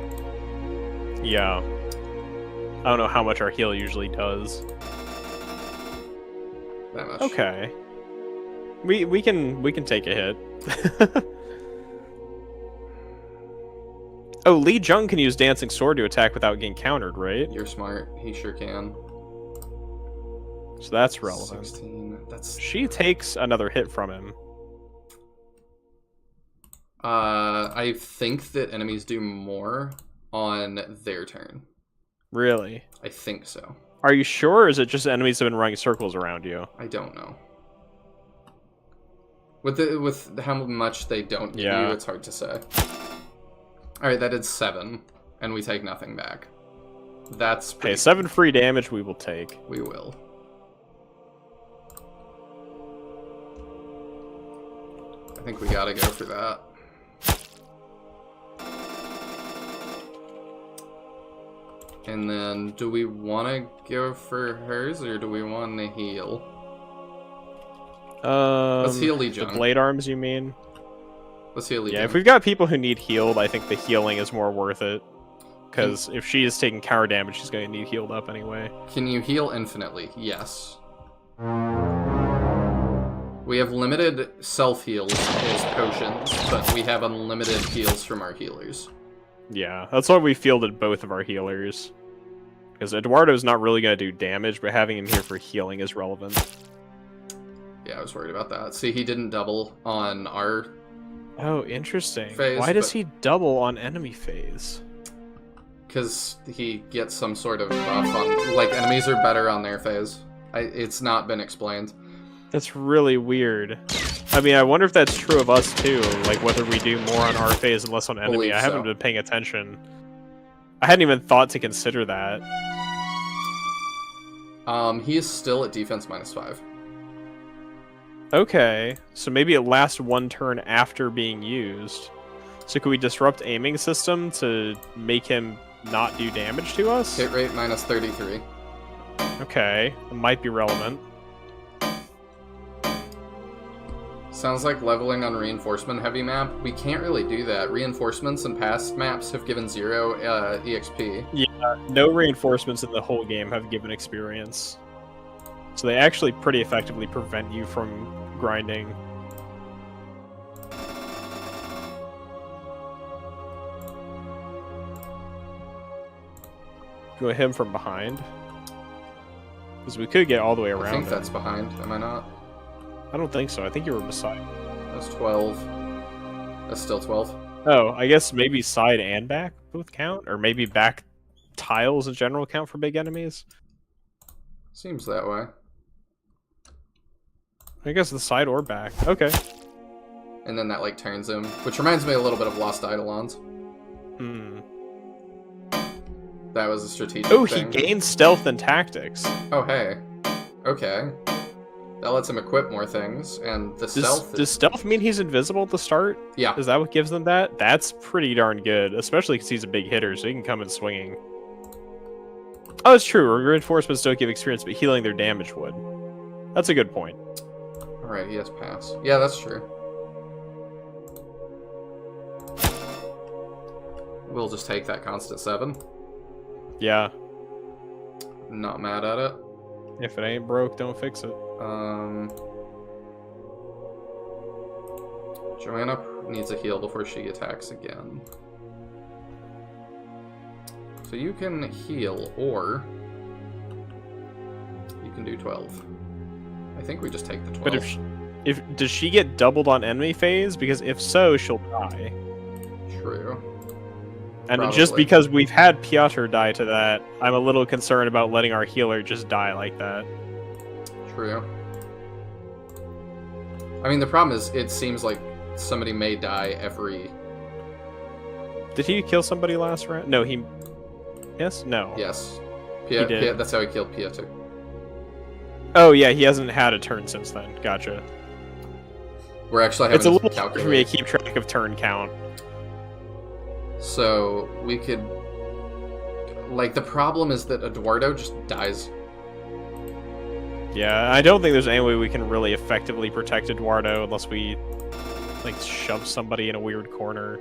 Yeah. I don't know how much our heal usually does. That much. Okay. We can take a hit. Oh, Lee Jung can use Dancing Sword to attack without getting countered, right? You're smart. He sure can. So that's relevant. 16. That's... She takes another hit from him. I think that enemies do more on their turn. Really? I think so. Are you sure, or is it just enemies have been running circles around you? I don't know. With how much they don't give Yeah. you, it's hard to say. Alright, that did 7, and we take nothing back. That's Okay, pretty... 7 free damage we will take. We will. I think we gotta go for that. And then, do we want to go for hers, or do we want to heal? Let's heal Lee The Jung. blade arms, you mean? Let's heal Lee Yeah, Jung. if we've got people who need healed, I think the healing is more worth it. because if she is taking counter damage, she's going to need healed up anyway. Can you heal infinitely? Yes. We have limited self-heals as potions, but we have unlimited heals from our healers. Yeah, that's why we fielded both of our healers. Because Eduardo's not really going to do damage, but having him here for healing is relevant. Yeah, I was worried about that. See, he didn't double on our... Oh, interesting. Phase, Why does but- he double on enemy phase? Because he gets some sort of buff on... Like, enemies are better on their phase. It's not been explained. That's really weird. I mean, I wonder if that's true of us too, like whether we do more on our phase and less on enemy. Believe I haven't so. been paying attention. I hadn't even thought to consider that. He is still at defense -5. Okay, so maybe it lasts one turn after being used. So could we disrupt aiming system to make him not do damage to us? Hit rate -33. Okay, it might be relevant. Sounds like leveling on reinforcement heavy map. We can't really do that. Reinforcements in past maps have given 0 EXP. Yeah, no reinforcements in the whole game have given experience. So they actually pretty effectively prevent you from grinding. Go hit him from behind. Because we could get all the way I around think him. that's behind. Am I not? I don't think so. I think you were beside. That's 12. That's still 12. Oh, I guess maybe side and back both count? Or maybe back tiles in general count for big enemies? Seems that way. I guess the side or back. Okay. And then that, like, turns him. Which reminds me a little bit of Lost Eidolons. Hmm. That was a strategic Oh, he thing. gained stealth and tactics. Oh, hey. Okay. That lets him equip more things, and the stealth... Does stealth mean he's invisible at the start? Yeah. Is that what gives them that? That's pretty darn good, especially because he's a big hitter, so he can come in swinging. Oh, it's true. Reinforcements don't give experience, but healing their damage would. That's a good point. Alright, he has pass. Yeah, that's true. We'll just take that constant 7. Yeah. Not mad at it. If it ain't broke, don't fix it. Joanna needs a heal before she attacks again. So you can heal, or you can do 12. I think we just take the 12. But if does she get doubled on enemy phase? Because if so, she'll die. True. And Probably. just because we've had Piotr die to that, I'm a little concerned about letting our healer just die like that. True. I mean, the problem is, it seems like somebody may die every... Did he kill somebody last round? No, he... Yes? No. Yes. He did. That's how he killed Piotr. Oh, yeah, he hasn't had a turn since then. Gotcha. We're actually having It's a to little hard for me calculate. to keep track of turn count. So, we could... Like, the problem is that Eduardo just dies. Yeah, I don't think there's any way we can really effectively protect Eduardo unless we, like, shove somebody in a weird corner.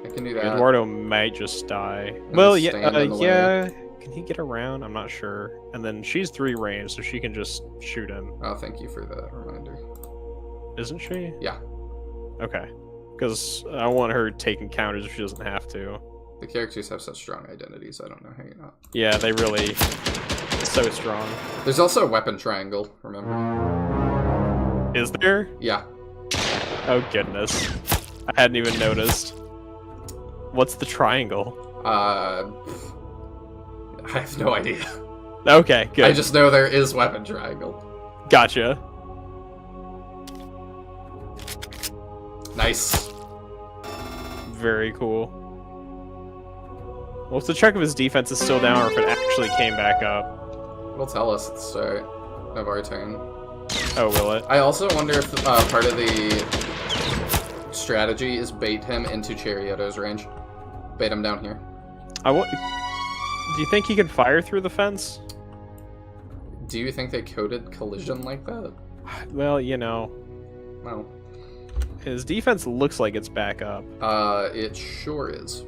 I can do that. Eduardo might just die. And Well, stand in the way. yeah. Can he get around? I'm not sure. And then she's 3 range, so she can just shoot him. Oh, thank you for that reminder. Isn't she? Yeah. Okay. Because I want her taking counters if she doesn't have to. The characters have such strong identities, I don't know how you're not. Yeah, they really... so strong. There's also a weapon triangle, remember? Is there? Yeah. Oh, goodness. I hadn't even noticed. What's the triangle? I have no idea. Okay, good. I just know there is weapon triangle. Gotcha. Nice. Very cool. Well, if the check of his defense is still down or if it actually came back up. It'll tell us at the start of our turn. Oh, will it? I also wonder if part of the strategy is bait him into Charioto's range. Bait him down here. Do you think he can fire through the fence? Do you think they coded collision like that? Well, you know, No. his defense looks like it's back up. It sure is.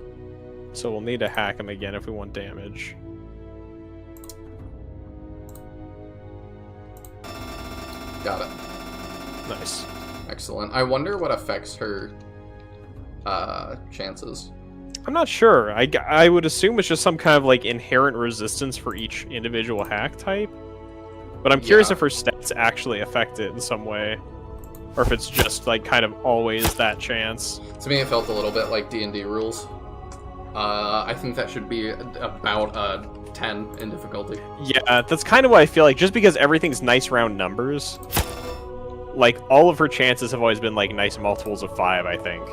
So we'll need to hack him again if we want damage. Got it. Nice. Excellent. I wonder what affects her chances. I'm not sure. I would assume it's just some kind of like inherent resistance for each individual hack type. But I'm curious if her stats actually affect it in some way. Or if it's just like kind of always that chance. To me, it felt a little bit like D&D rules. I think that should be about 10 in difficulty. Yeah, that's kind of what I feel like. Just because everything's nice round numbers, like all of her chances have always been like nice multiples of 5, I think.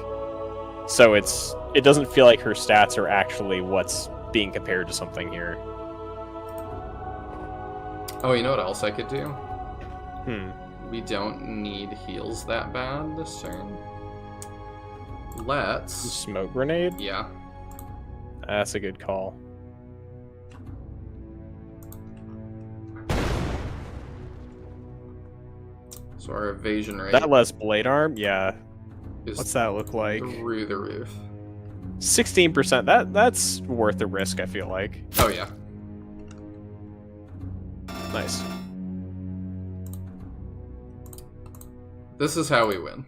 So it doesn't feel like her stats are actually what's being compared to something here. Oh, you know what else I could do? Hmm. We don't need heals that bad this turn. Let's... Smoke grenade? Yeah. That's a good call. So our evasion rate That less blade arm? Yeah. is What's that look like? through the roof. 16%. That's worth the risk, I feel like. Oh, yeah. Nice. This is how we win.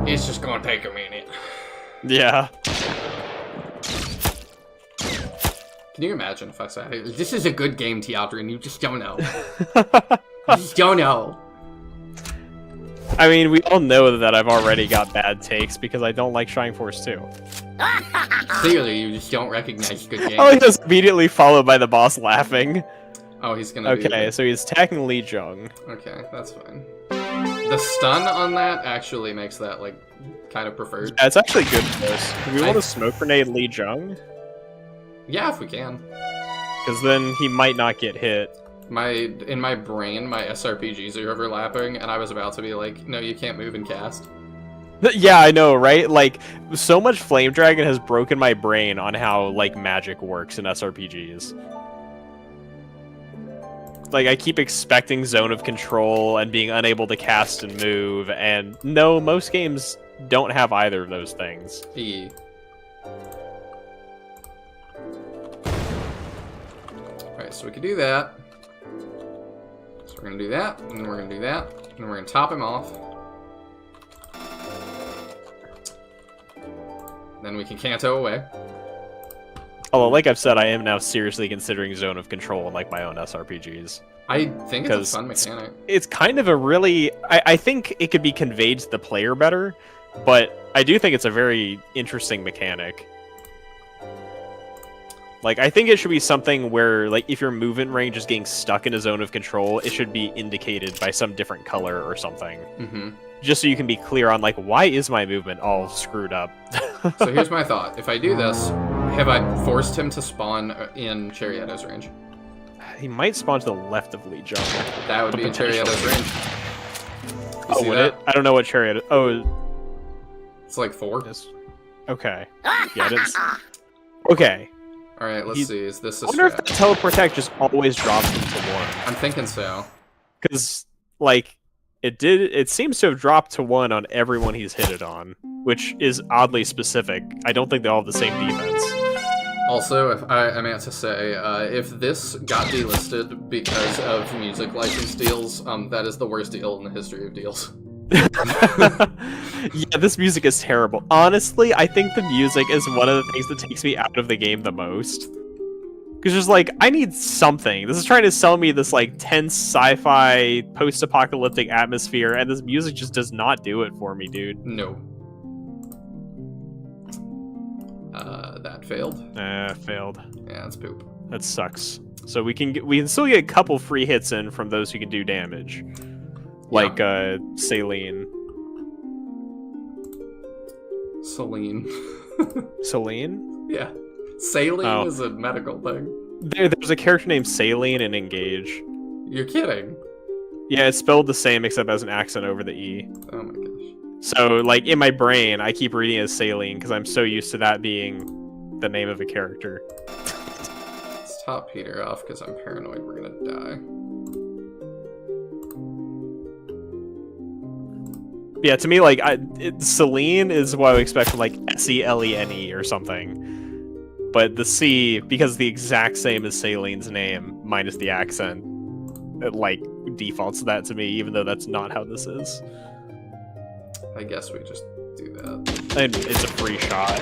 It's just gonna take a minute. Yeah. Can you imagine if I said, hey, this is a good game, Teatro, and you just don't know? You just don't know. I mean, we all know that I've already got bad takes because I don't like Shining Force 2. Clearly, you just don't recognize good games. Oh, he was immediately followed by the boss laughing. Oh, he's gonna be... Okay, so he's attacking Li Jung. Okay, that's fine. The stun on that actually makes that, like, kind of preferred. Yeah, it's actually good for us. Do we want to smoke grenade Li Jung? Yeah, if we can. Because then he might not get hit. In my brain, my SRPGs are overlapping, and I was about to be like, no, you can't move and cast. Yeah, I know, right? Like, so much Flame Dragon has broken my brain on how, like, magic works in SRPGs. Like, I keep expecting Zone of Control and being unable to cast and move, and no, most games don't have either of those things. E. Alright, so we can do that. So we're gonna do that, and then we're gonna do that, and then we're gonna top him off. Then we can Kanto away. Although, like I've said, I am now seriously considering Zone of Control in, like, my own SRPGs. I think it's a fun mechanic. It's kind of a really... I think it could be conveyed to the player better, but I do think it's a very interesting mechanic. Like, I think it should be something where, like, if your movement range is getting stuck in a Zone of Control, it should be indicated by some different color or something. Mm-hmm. Just so you can be clear on, like, why is my movement all screwed up? So here's my thought. If I do this, have I forced him to spawn in Chariotto's range? He might spawn to the left of Li Jung. That would be in Chariotto's range. You see Would that? it? I don't know what Chariot... Oh, It's like 4. yes. Okay. Yeah, it's... Okay. Alright, let's see. Is this a I wonder if the strat? teleport tech just always drops him to 1. I'm thinking so. Because, like, it seems to have dropped to 1 on everyone he's hit it on, which is oddly specific. I don't think they all have the same defense. Also, if I meant to say, if this got delisted because of music license deals, that is the worst deal in the history of deals. Yeah, this music is terrible. Honestly, I think the music is one of the things that takes me out of the game the most. Because just like, I need something. This is trying to sell me this like tense sci-fi post-apocalyptic atmosphere, and this music just does not do it for me, dude. No. That failed. Failed. Yeah, that's poop. That sucks. So we can still get a couple free hits in from those who can do damage. Like Saline. Celine. Celine? Yeah. Saline Oh. is a medical thing. There's a character named Saline in Engage. You're kidding. Yeah, it's spelled the same except as an accent over the E. Oh my gosh. So, like, in my brain, I keep reading it as Saline because I'm so used to that being the name of a character. Let's top Peter off because I'm paranoid we're gonna die. Yeah, to me, like, Selene is what I would expect from, like, Selene or something. But the C, because the exact same as Selene's name, minus the accent, it, like, defaults to that to me, even though that's not how this is. I guess we just do that. And it's a free shot.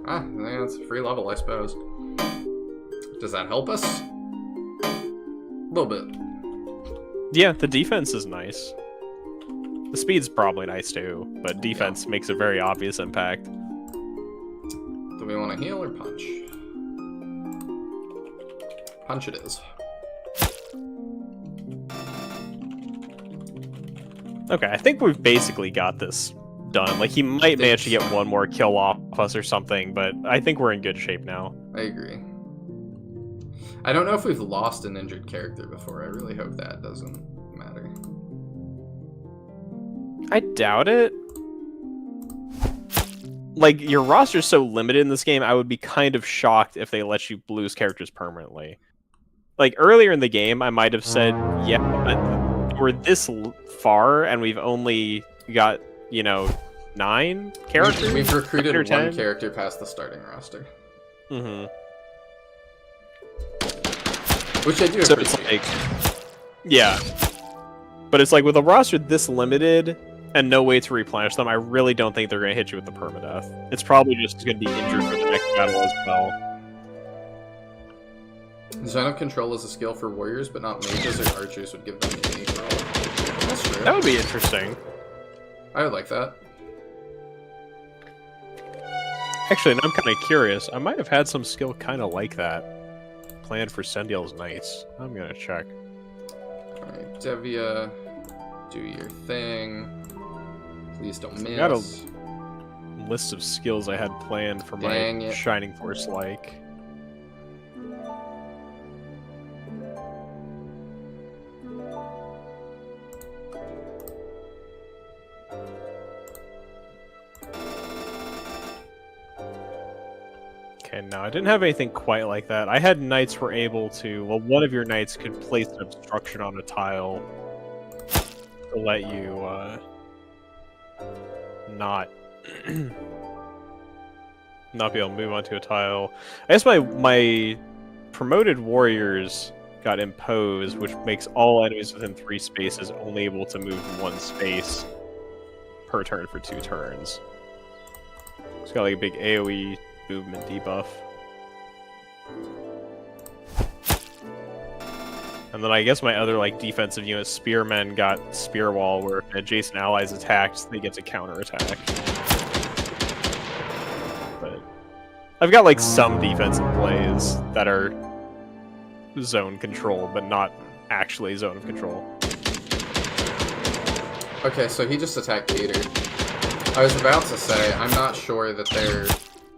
Ah, yeah, it's a free level, I suppose. Does that help us? A little bit. Yeah, the defense is nice. The speed's probably nice too, but defense makes a very obvious impact. Do we want to heal or punch? Punch it is. Okay, I think we've basically got this done. Like, he might manage to get one more kill off us or something, but I think we're in good shape now. I agree. I don't know if we've lost an injured character before. I really hope that doesn't matter. I doubt it. Like, your roster's so limited in this game, I would be kind of shocked if they let you lose characters permanently. Like, earlier in the game, I might have said, yeah, but we're this far, and we've only got, 9 characters? We've recruited 9 or one 10? character past the starting roster. Mm-hmm. Which I do So appreciate. it's like, yeah. But it's like, with a roster this limited and no way to replenish them, I really don't think they're going to hit you with the permadeath. It's probably just going to be injured for the next battle as well. Zone of Control is a skill for warriors, but not mages or archers would give them any problem. That's true. That would be interesting. I would like that. Actually, I'm kind of curious. I might have had some skill kind of like that planned for Sendiel's Knights. I'm going to check. Alright, Devia, do your thing. Please don't miss. Got a list of skills I had planned for Dang my it. Shining Force like. Okay, no, I didn't have anything quite like that. I had knights were able to, well, one of your knights could place an obstruction on a tile to let you, not not be able to move onto a tile. I guess my promoted warriors got imposed, which makes all enemies within 3 spaces only able to move 1 space per turn for 2 turns. It's got like a big AoE movement debuff. And then I guess my other like defensive unit, spearmen, got spear wall, where if an adjacent ally is attacked, they get to counterattack. But I've got like some defensive plays that are zone control, but not actually zone of control. Okay, so he just attacked Gator. I was about to say, I'm not sure that they're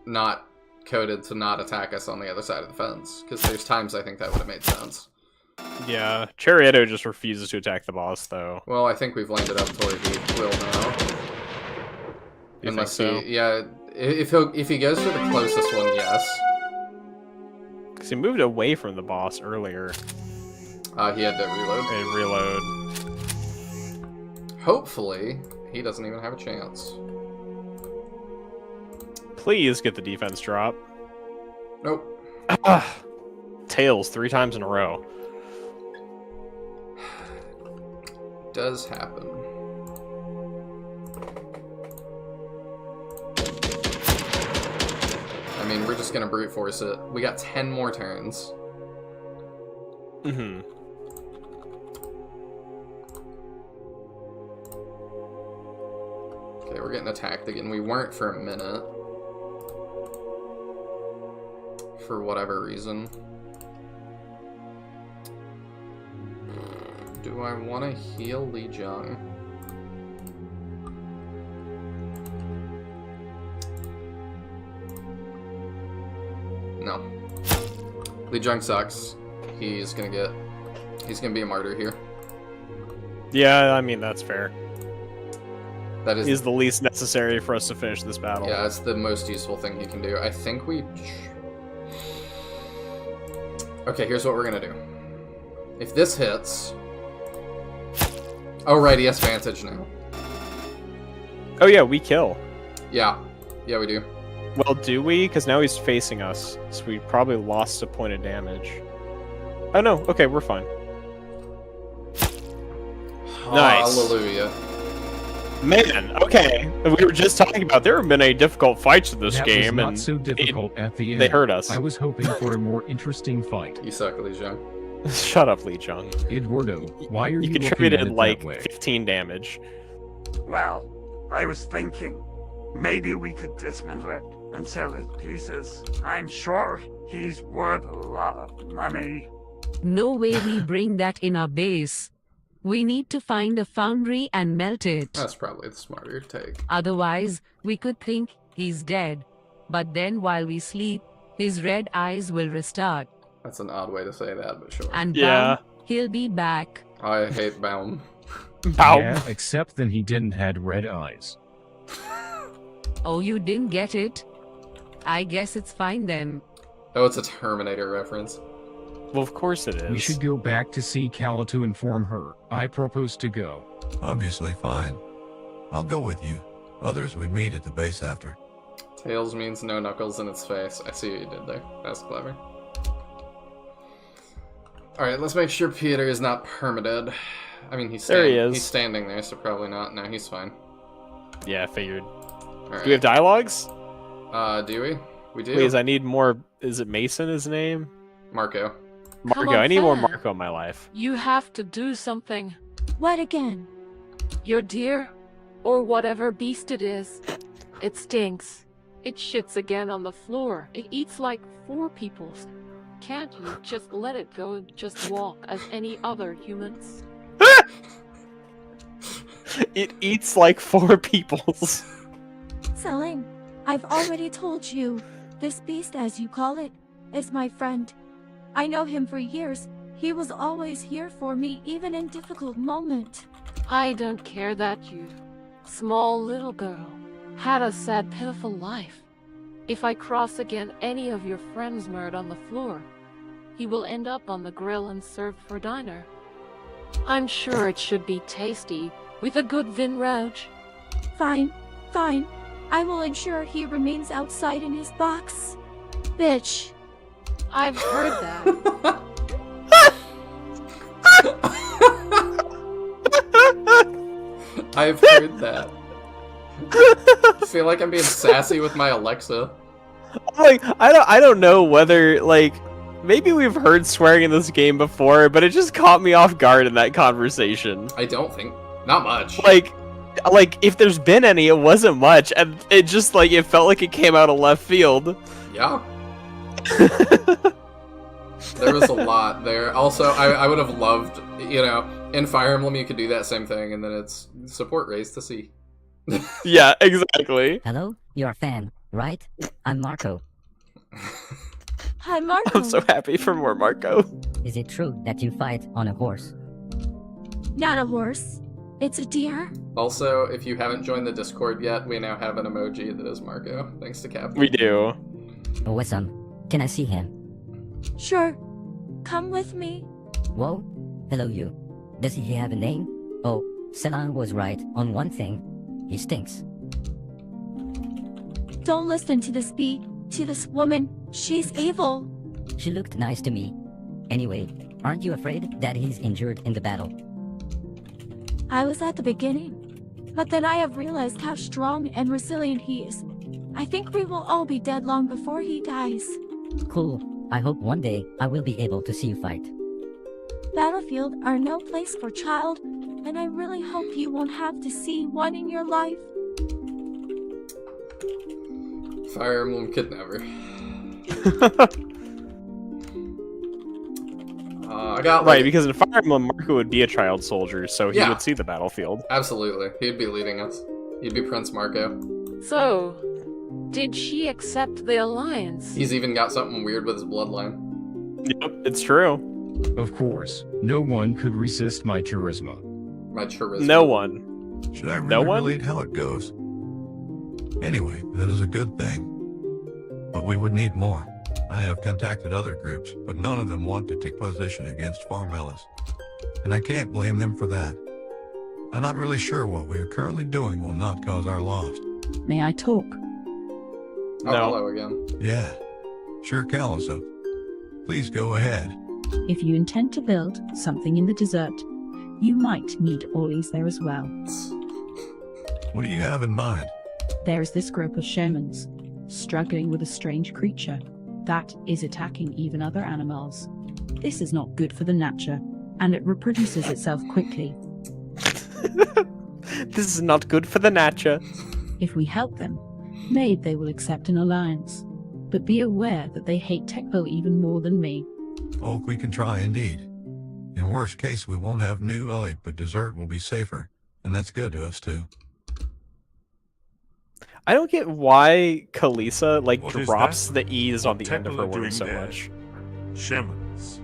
not coded to not attack us on the other side of the fence, because there's times I think that would have made sense. Yeah, Chariotto just refuses to attack the boss, though. Well, I think we've landed up toward he will now. You Unless think so? he, yeah, if he goes for the closest one, yes. Because he moved away from the boss earlier He had to reload. and reload. Hopefully, he doesn't even have a chance. Please get the defense drop. Nope. Tails 3 times in a row. Does happen. I mean, we're just gonna brute force it. We got 10 more turns. Mm-hmm. Okay, we're getting attacked again. We weren't for a minute. For whatever reason. Do I want to heal Li Jung? No. Li Jung sucks. He's gonna be a martyr here. Yeah, I mean, that's fair. That is He's the least necessary for us to finish this battle. Yeah, it's the most useful thing he can do. I think we... Okay, here's what we're gonna do. If this hits, Oh, right, he has Vantage now. Oh yeah, we kill. Yeah. Yeah, we do. Well, do we? Because now he's facing us, so we probably lost a point of damage. Oh no, okay, we're fine. Nice. Hallelujah. Man, okay. We were just talking about there have been any difficult fights in this That game, was not and so difficult at the end. they hurt us. I was hoping for a more interesting fight. You suck, Lee Jung. Shut up, Lee Chung. Eduardo, why are you You looking at contributed it like that way? 15 damage. Well, I was thinking, maybe we could dismantle it and sell it pieces. I'm sure he's worth a lot of money. No way we bring that in our base. We need to find a foundry and melt it. That's probably the smarter take. Otherwise, we could think he's dead. But then while we sleep, his red eyes will restart. That's an odd way to say that, but sure. And Yeah. bam, he'll be back. I hate Baum. Ow. Yeah, except then he didn't had red eyes. Oh, you didn't get it? I guess it's fine then. Oh, it's a Terminator reference. Well, of course it is. We should go back to see Kala to inform her. I propose to go. Obviously fine. I'll go with you. Others we meet at the base after. Tails means no knuckles in its face. I see what you did there. That's clever. Alright, let's make sure Peter is not permitted. I mean, There he is. He's standing there, so probably not. No, he's fine. Yeah, I figured. Alright. Do we have dialogues? Do we? We do? Please, I need more. Is it Mason, his name? Marco. Marco. on, I need more Fan. Marco in my life. You have to do something. What again? Your deer, or whatever beast it is, it stinks. It shits again on the floor. It eats like 4 people. Can't you just let it go and just walk as any other humans? It eats like 4 peoples. Selim, I've already told you. This beast, as you call it, is my friend. I know him for years. He was always here for me, even in difficult moments. I don't care that you, small little girl, had a sad, pitiful life. If I cross again any of your friends murdered on the floor, he will end up on the grill and served for dinner. I'm sure it should be tasty, with a good vin rouge. Fine, fine. I will ensure he remains outside in his box. Bitch. I've heard that. I've heard that. I feel like I'm being sassy with my Alexa. Like, I don't know whether, like, maybe we've heard swearing in this game before, but it just caught me off guard in that conversation. I don't think. Not much. Like if there's been any, it wasn't much, and it just, like, it felt like it came out of left field. Yeah. There was a lot there. Also, I would have loved, you know, in Fire Emblem you could do that same thing, and then it's support raised to C. Yeah, exactly. Hello? You're a fan, right? I'm Marco. Hi, Marco. I'm so happy for more Marco. Is it true that you fight on a horse? Not a horse. It's a deer. Also, if you haven't joined the Discord yet, we now have an emoji that is Marco, thanks to Kaptain. We do. Oh, Wissam, can I see him? Sure. Come with me. Whoa. Hello, you. Does he have a name? Oh, Selan was right on one thing. He stinks. Don't listen to this woman. She's evil. She looked nice to me. Anyway, aren't you afraid that he's injured in the battle? I was at the beginning, but then I have realized how strong and resilient he is. I think we will all be dead long before he dies. Cool. I hope one day I will be able to see you fight. Battlefield are no place for child, and I really hope you won't have to see one in your life. Fire Emblem could never. I got like, Right, because in Fire Emblem, Marco would be a child soldier, so he Yeah. would see the battlefield. Absolutely. He'd be leading us. He'd be Prince Marco. So, did she accept the alliance? He's even got something weird with his bloodline. Yep, it's true. Of course, no one could resist my charisma. My charisma. No one. Should I No really one? relate how it goes? Anyway, that is a good thing. But we would need more. I have contacted other groups, but none of them want to take position against Farm Ellis. And I can't blame them for that. I'm not really sure what we are currently doing will not cause our loss. May I talk? Oh, No. hello again. Yeah, sure, Callisa. Please go ahead. If you intend to build something in the desert, you might need ollies there as well. What do you have in mind? There is this group of shamans, struggling with a strange creature that is attacking even other animals. This is not good for the nature, and it reproduces itself quickly. This is not good for the nature. If we help them, maybe they will accept an alliance. But be aware that they hate Tekpo even more than me. Oh, we can try indeed. In worst case, we won't have new elite, but dessert will be safer. And that's good to us too. I don't get why Kalisa What is drops that? the E's on the What end of her Temple are word doing so there? much. Shamans,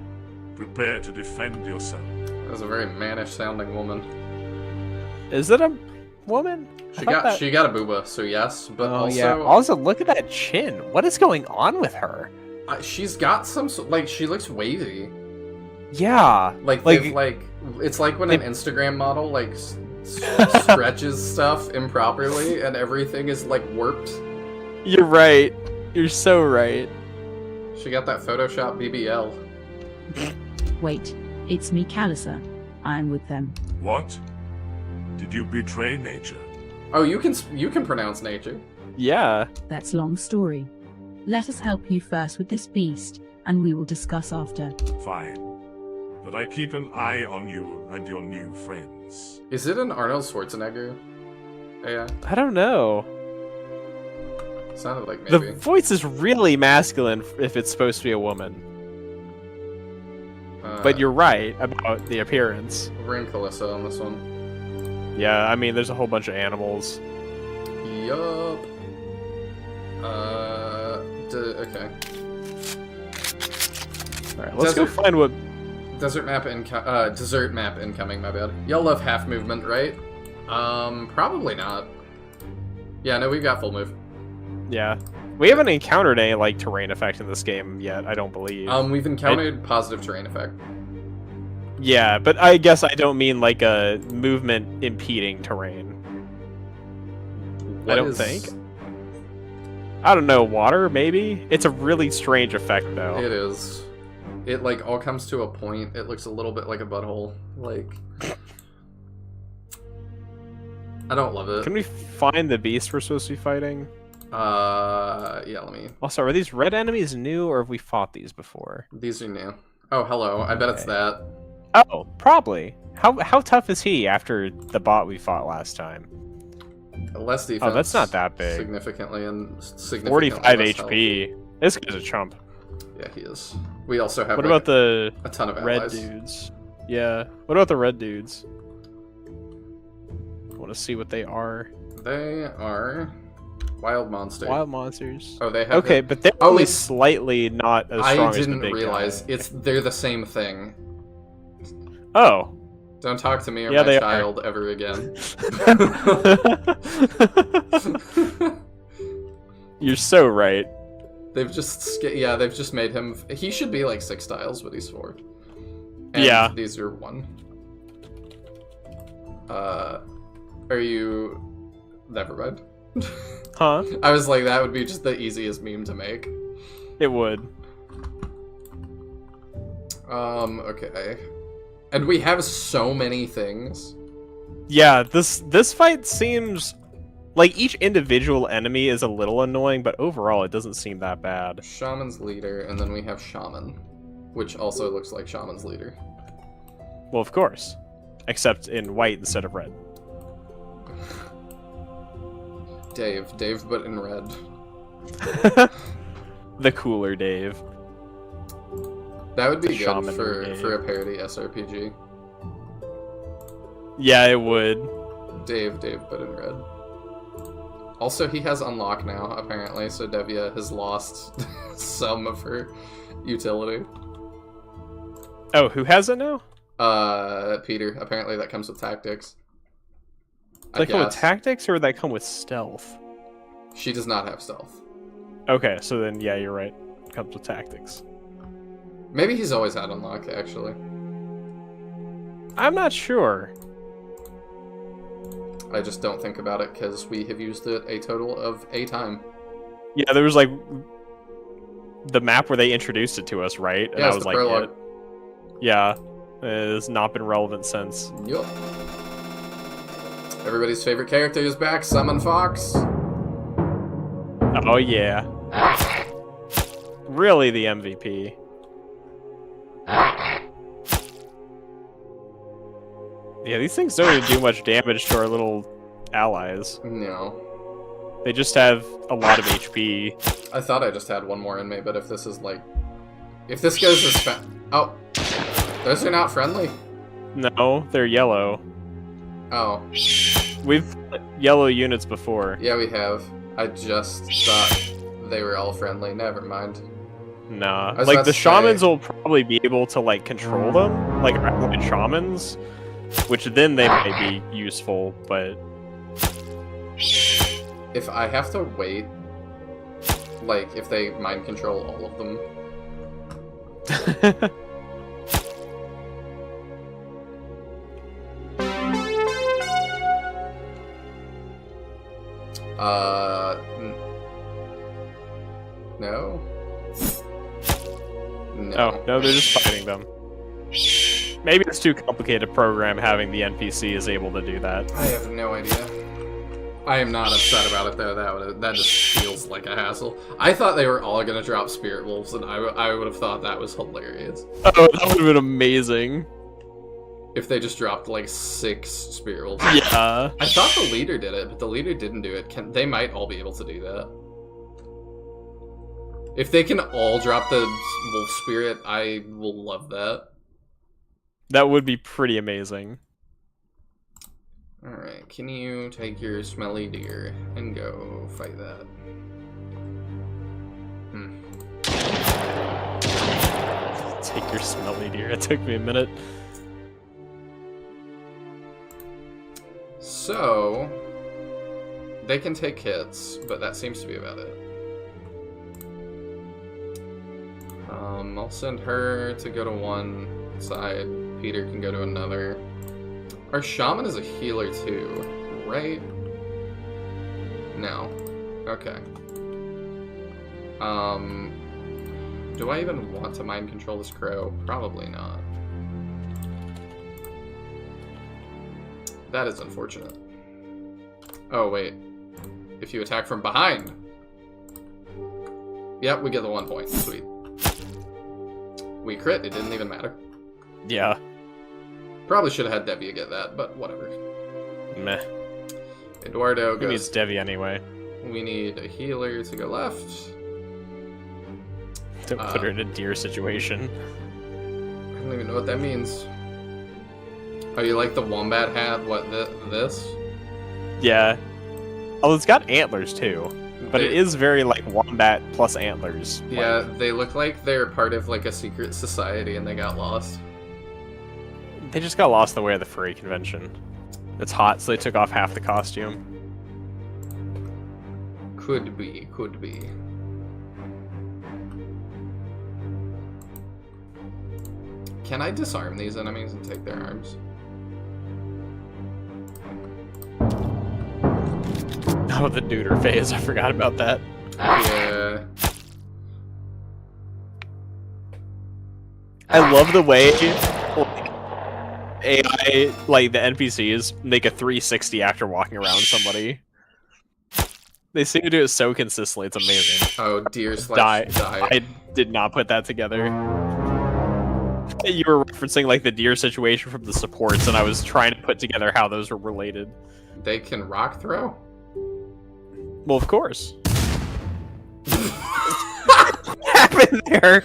prepare to defend yourself. That was a very mannish sounding woman. Is it a woman? She got a booba, so yes, but Oh also yeah. Also, look at that chin. What is going on with her? she's got some like she looks wavy. Yeah. Like Like- they've, like it's like when they- an Instagram model like stretches stuff improperly and everything is like warped. You're right. You're so right. She got that Photoshop BBL. Wait, it's me, Callisa. I'm with them. What? Did you betray nature? Oh, you can pronounce nature. Yeah. That's long story. Let us help you first with this beast, and we will discuss after. Fine. But I keep an eye on you and your new friends. Is it an Arnold Schwarzenegger? Yeah, I don't know. sounded like The maybe. voice is really masculine if it's supposed to be a woman. But you're right about the appearance. We're in Calissa on this one. Yeah, I mean, there's a whole bunch of animals. Yup. Okay. Alright, let's go Desert- find what... Desert map dessert map incoming, my bad. Y'all love half movement, right? Probably not. Yeah, no, we've got full move. Yeah. We haven't encountered any, like, terrain effect in this game yet, I don't believe. We've encountered positive terrain effect. Yeah, but I guess I don't mean, like, a movement impeding terrain. What I don't is- think. I don't know, water, maybe? It's a really strange effect, though. It is. It, like, all comes to a point. It looks a little bit like a butthole. Like... I don't love it. Can we find the beast we're supposed to be fighting? Yeah, let me... Also, are these red enemies new, or have we fought these before? These are new. Oh, hello. I bet it's Okay. that. Oh, probably. How tough is he after the bot we fought last time? Less defense. Oh, that's not that big. Significantly and significantly 45 less health. HP. This guy's a chump. Yeah, he is. We also have What like, about the a ton of red allies. dudes? Yeah. What about the red dudes? I want to see what they are. They are wild monster. Wild monsters. Oh, they have. Okay, it. but they're Oh, only it's- slightly not as I strong as the didn't big realize guy. they're the same thing. Oh. Don't talk to me or Yeah, my they are. child ever again. You're so right. They've just made him. He should be like 6 tiles, but he's 4. And Yeah. these are 1. Are you? Never mind. Huh? I was like, that would be just the easiest meme to make. It would. Okay. And we have so many things. Yeah, this fight seems like each individual enemy is a little annoying, but overall it doesn't seem that bad. Shaman's leader, and then we have Shaman, which also looks like Shaman's leader. Well, of course. Except in white instead of red. Dave, but in red. The cooler Dave. That would be The good Shaman for Dave. a parody SRPG. Yeah, it would. Dave, but in red. Also, he has unlock now, apparently, so Devia has lost some of her utility. Oh, who has it now? Peter. Apparently that comes with tactics. Does that come with tactics, or would that come with stealth? She does not have stealth. Okay, so then, yeah, you're right. It comes with tactics. Maybe he's always had unlock, actually. I'm not sure. I just don't think about it because we have used it a total of a time. Yeah, there was like the map where they introduced it to us, right? And Yeah, I it's was the like, prologue. yeah, it has not been relevant since. Yup. Everybody's favorite character is back, Summon Fox. Oh yeah. Really the MVP. Yeah, these things don't even do much damage to our little allies. No. They just have a lot of HP. I thought I just had one more in me, but if this is like... If this goes as fast... Oh. Those are not friendly? No, they're yellow. Oh. We've yellow units before. Yeah, we have. I just thought they were all friendly. Never mind. Nah. was Like, about the to shamans say- will probably be able to, like, control them. Like, allied shamans. Which then they might be useful, but... If I have to wait... Like, if they mind control all of them... No? No. Oh, no, they're just fighting them. Maybe it's too complicated to program having the NPC is able to do that. I have no idea. I am not upset about it though. That just feels like a hassle. I thought they were all gonna drop Spirit Wolves, and I would have thought that was hilarious Oh, that would have been amazing. if they just dropped like 6 Spirit Wolves. Yeah. I thought the leader did it, but the leader didn't do it. They might all be able to do that. If they can all drop the Wolf Spirit, I will love that. That would be pretty amazing. Alright, can you take your smelly deer and go fight that? Take your smelly deer. It took me a minute. So, they can take hits, but that seems to be about it. I'll send her to go to one side. Peter can go to another. Our shaman is a healer too, right? No. Okay. Do I even want to mind control this crow? Probably not. That is unfortunate. Oh, wait. If you attack from behind. Yep, we get the 1 point. Sweet. We crit, it didn't even matter. Yeah. Probably should have had Devia get that, but whatever. Meh. Eduardo Who needs goes... Devi anyway? We need a healer to go left. Don't put her in a deer situation. I don't even know what that means. Oh, you like the wombat hat? What, this? Yeah. Oh, it's got antlers too. But it They- is very like wombat plus antlers. Yeah, they look like they're part of like a secret society and they got lost. They just got lost the way of the furry convention. It's hot, so they took off half the costume. Could be, could be. Can I disarm these enemies and take their arms? Oh, the neuter phase. I forgot about that. Yeah. I love the way like, AI, like the NPCs, make a 360 after walking around somebody. They seem to do it so consistently. It's amazing. Oh, deer slash die. I did not put that together. You were referencing like the deer situation from the supports, and I was trying to put together how those were related. They can rock throw? Well, of course. What happened there?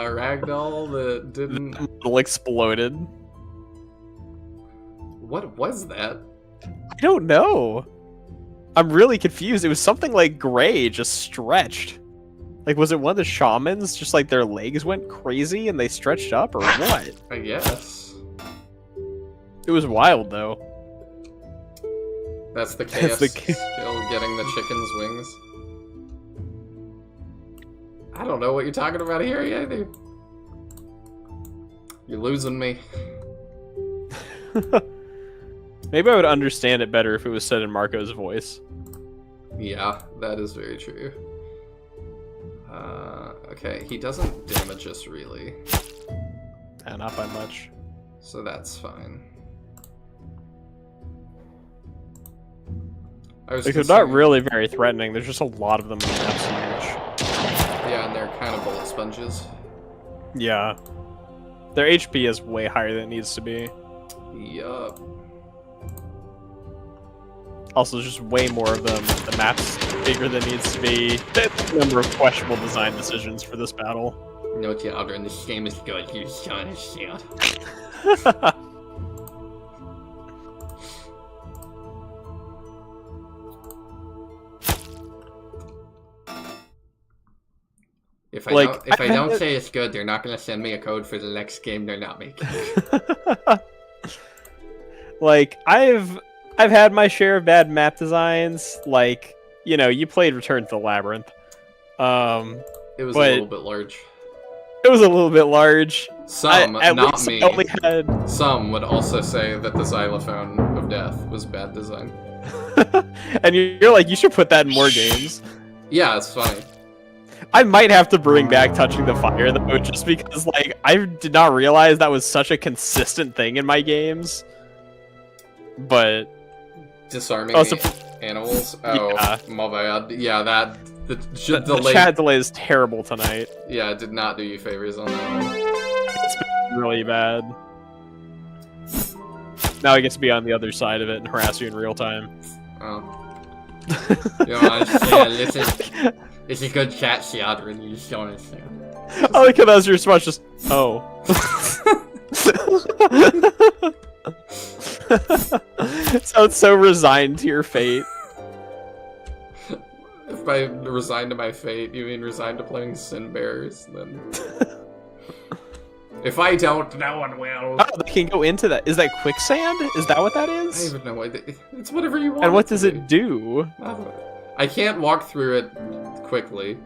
Ragdoll that didn't... The model exploded. What was that? I don't know. I'm really confused. It was something like gray, just stretched. Like, was it one of the shamans? Just like their legs went crazy and they stretched up, or what? I guess. It was wild, though. That's the That's KF the skill, getting the chicken's wings. I don't know what you're talking about here either. You're losing me. Maybe I would understand it better if it was said in Marco's voice. Yeah, that is very true. Okay, he doesn't damage us really. Not by much. So that's fine. Like, they're not really very threatening. There's just a lot of them in the map's huge. Yeah, and they're kind of bullet sponges. Yeah. Their HP is way higher than it needs to be. Yup. Also, there's just way more of them. The map's bigger than it needs to be. There's a number of questionable design decisions for this battle. No children, this game is good, you son of shit. If I don't say it's good, they're not gonna send me a code for the next game they're not making. Like, I've had my share of bad map designs. Like, you know, you played Return to the Labyrinth. It was a little bit large. It was a little bit large. Some, not me. Only had... Some would also say that the Xylophone of Death was bad design. And you're like, you should put that in more games. Yeah, it's funny. I might have to bring back Touching the Fire, though, just because, like, I did not realize that was such a consistent thing in my games. But... Disarming animals? Oh, yeah. My bad. Yeah, that... The chat delay is terrible tonight. Yeah, it did not do you favors on that one. It's been really bad. Now I get to be on the other side of it and harass you in real time. Oh. You don't understand. This is good chat, Seadrin. You just don't understand. I like how that was your response, just, oh. Sounds so resigned to your fate. If by resigned to my fate, you mean resigned to playing Sin Bears, then... If I don't, no one will. Oh, they can go into that. Is that quicksand? Is that what that is? I don't even know what it's whatever you want. And what does it do? I can't walk through it quickly.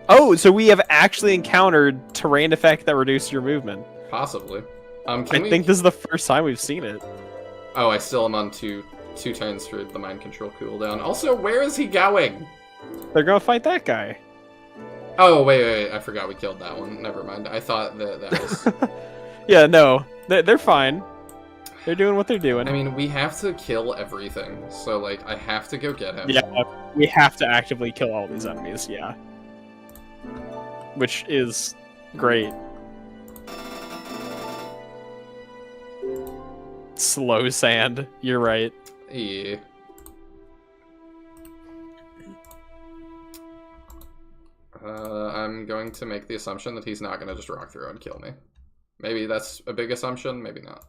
Oh, so we have actually encountered terrain effect that reduced your movement. Possibly. I think this is the first time we've seen it. Oh, I still am on two turns for the mind control cooldown. Also, where is he going? They're gonna fight that guy. Oh, wait, I forgot we killed that one. Never mind. I thought that was... Yeah, no. They're fine. They're doing what they're doing. I mean, we have to kill everything, so, like, I have to go get him. Yeah, we have to actively kill all these enemies, yeah. Which is great. Slow sand. You're right. Yeah. I'm going to make the assumption that he's not going to just rock through and kill me. Maybe that's a big assumption, maybe not.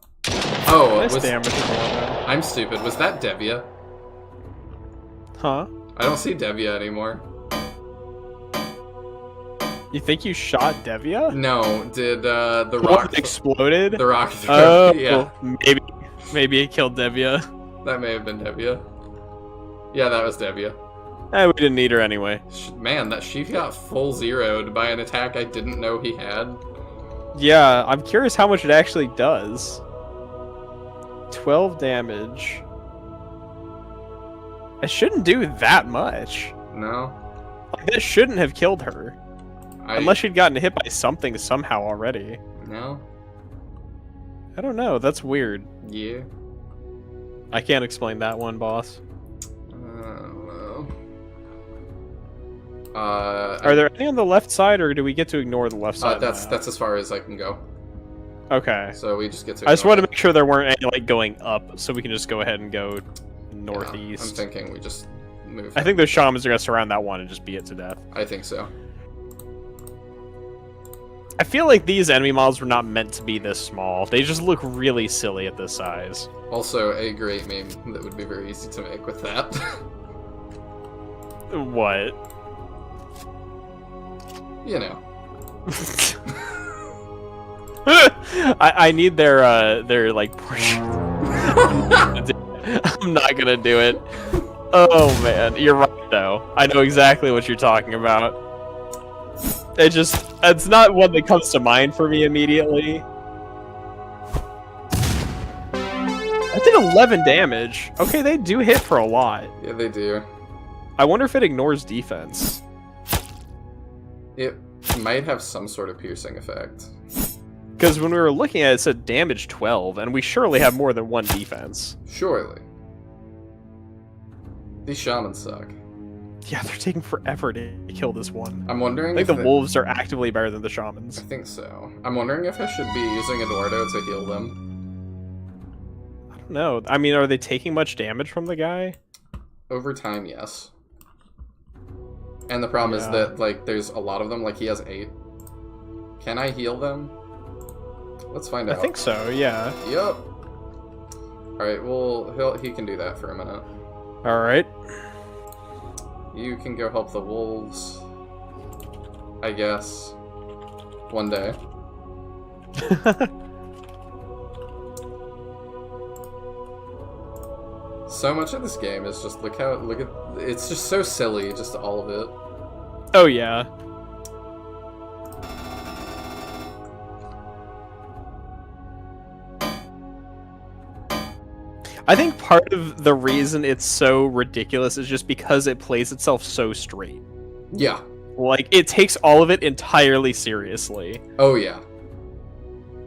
Oh, nice damage. I'm stupid. Was that Devia? Huh? I don't see Devia anymore. You think you shot Devia? No, did the rock exploded? The rock oh, yeah. Maybe it killed Devia. That may have been Devia. Yeah, that was Devia. We didn't need her anyway. Man, that she got full zeroed by an attack I didn't know he had. Yeah, I'm curious how much it actually does. 12 damage. It shouldn't do that much. No. Like, this shouldn't have killed her. Unless she'd gotten hit by something somehow already. No. I don't know, that's weird. Yeah. I can't explain that one, boss. Are there any on the left side, or do we get to ignore the left side? That's as far as I can go. Okay. So we just get to. I just wanted to make sure there weren't any like going up, so we can just go ahead and go northeast. Yeah, I'm thinking we just move. I think those shamans are gonna surround that one and just beat it to death. I think so. I feel like these enemy models were not meant to be this small. They just look really silly at this size. Also, a great meme that would be very easy to make with that. What? You know. I need their like portion. I'm not gonna do it. Oh man, you're right though. I know exactly what you're talking about. It's not one that comes to mind for me immediately. That did 11 damage. Okay, they do hit for a lot. Yeah, they do. I wonder if it ignores defense. It might have some sort of piercing effect. Because when we were looking at it, it said damage 12, and we surely have more than 1 defense. Surely. These shamans suck. Yeah, they're taking forever to kill this one. I'm wondering I think if the wolves are actively better than the shamans. I think so. I'm wondering if I should be using Eduardo to heal them. I don't know. I mean, are they taking much damage from the guy? Over time, yes. And the problem is that, like, there's a lot of them. Like, he has 8. Can I heal them? Let's find out. I think so, yeah. Yup. Alright, well, he can do that for a minute. Alright. You can go help the wolves. I guess. One day. So much of this game is just look at it's just so silly, just all of it. Oh yeah. I think part of the reason it's so ridiculous is just because it plays itself so straight. Yeah. Like, it takes all of it entirely seriously. Oh yeah.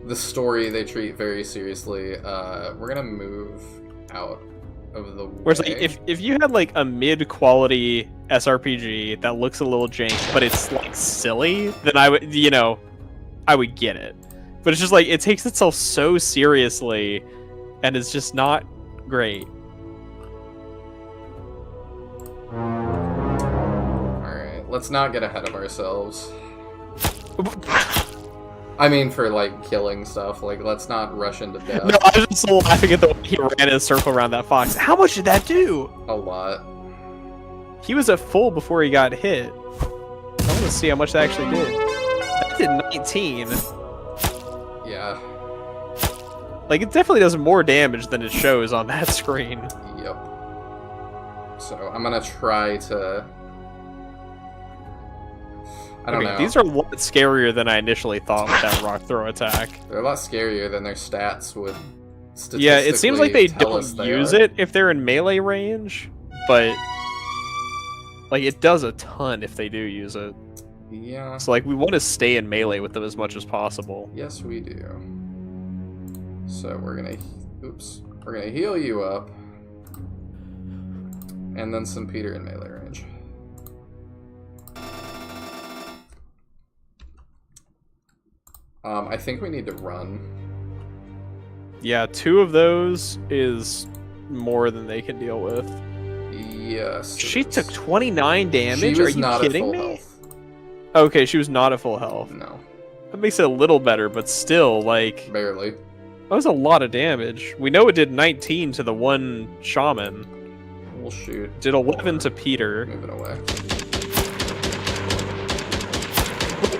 The story they treat very seriously. We're gonna move out of the way. Whereas, like, if you had, like, a mid-quality SRPG that looks a little jank, but it's, like, silly, then I would, you know, I would get it. But it's just, like, it takes itself so seriously, and it's just not great. Alright, let's not get ahead of ourselves. I mean, for, like, killing stuff. Like, let's not rush into death. No, I was just laughing at the way he ran in a circle around that fox. How much did that do? A lot. He was at full before he got hit. I want to see how much that actually did. That did 19. Yeah. Like, it definitely does more damage than it shows on that screen. Yep. So, I'm gonna try to... I don't know. These are a lot scarier than I initially thought with that rock throw attack. They're a lot scarier than their stats would statistically Yeah, it seems like they tell don't us they use are. it if they're in melee range, but like, it does a ton if they do use it. Yeah. So, like, we want to stay in melee with them as much as possible. Yes, we do. So we're gonna heal you up, and then send Peter in melee range. I think we need to run. Yeah, 2 of those is more than they can deal with. Yes. She took 29 damage? She was Are you not kidding at full me? health. Okay, she was not at full health. No. That makes it a little better, but still, like... Barely. That was a lot of damage. We know it did 19 to the one shaman. We'll shoot. Did 11 to Peter. Moving away.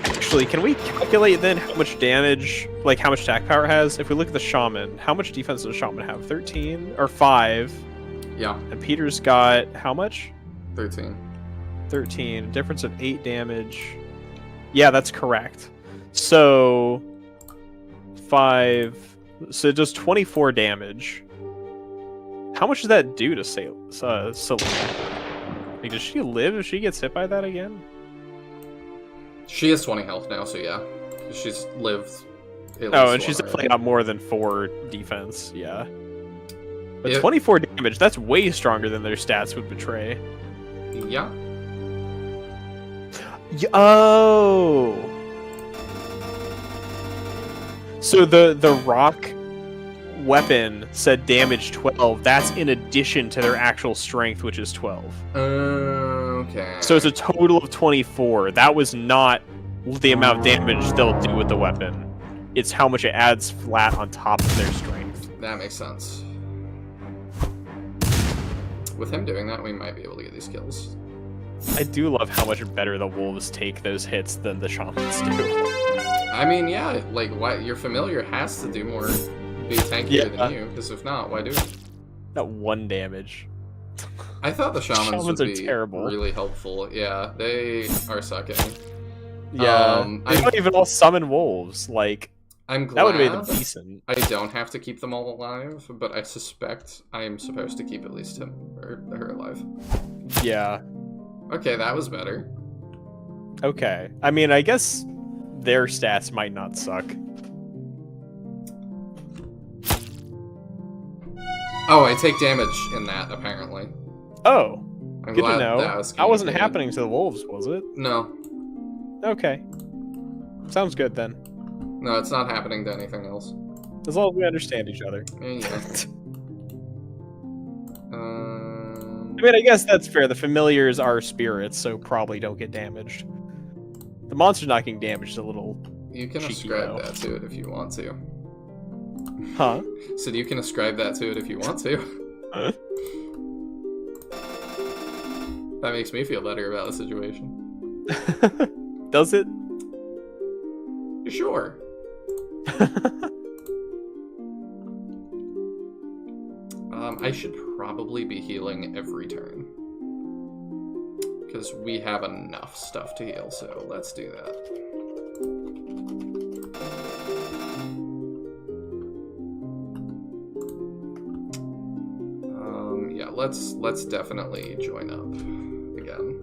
Actually, can we calculate then how much damage, like how much attack power it has? If we look at the shaman, how much defense does the shaman have? 13? Or 5? Yeah. And Peter's got how much? 13. 13. A difference of 8 damage. Yeah, that's correct. So... 5... So it does 24 damage. How much does that do to Selena? Like, does she live if she gets hit by that again? She has 20 health now, so yeah. She's lived at Oh, least and she's one definitely already. got more than 4 defense, yeah. But Yeah. 24 damage, that's way stronger than their stats would betray. Yeah. Oh! So the rock weapon said damage 12. That's in addition to their actual strength, which is 12. Okay. So it's a total of 24. That was not the amount of damage they'll do with the weapon. It's how much it adds flat on top of their strength. That makes sense. With him doing that, we might be able to get these kills. I do love how much better the wolves take those hits than the shamans do. I mean, yeah, like, why your familiar has to do more, be tankier than you, because if not, why do it? That 1 damage. I thought the shamans would are be terrible. really helpful. Yeah, they are sucking. Yeah, they don't even all summon wolves. Like, I'm glad That would have been decent. I don't have to keep them all alive, but I suspect I am supposed to keep at least him or her alive. Yeah. Okay, that was better. Okay. I mean, I guess their stats might not suck. Oh, I take damage in that, apparently. Oh, I'm good to glad know. that was That wasn't communicated. happening to the wolves, was it? No. Okay. Sounds good then. No, it's not happening to anything else. As long as we understand each other. Yeah. I mean, I guess that's fair. The familiars are spirits, so probably don't get damaged. The monster's not getting damaged a little. You can cheeky, ascribe though. that to it if you want to. Huh? So you can ascribe that to it if you want to. That makes me feel better about the situation. Does it? Sure. I should probably be healing every turn. Because we have enough stuff to heal, so let's do that. Yeah, let's definitely join up again.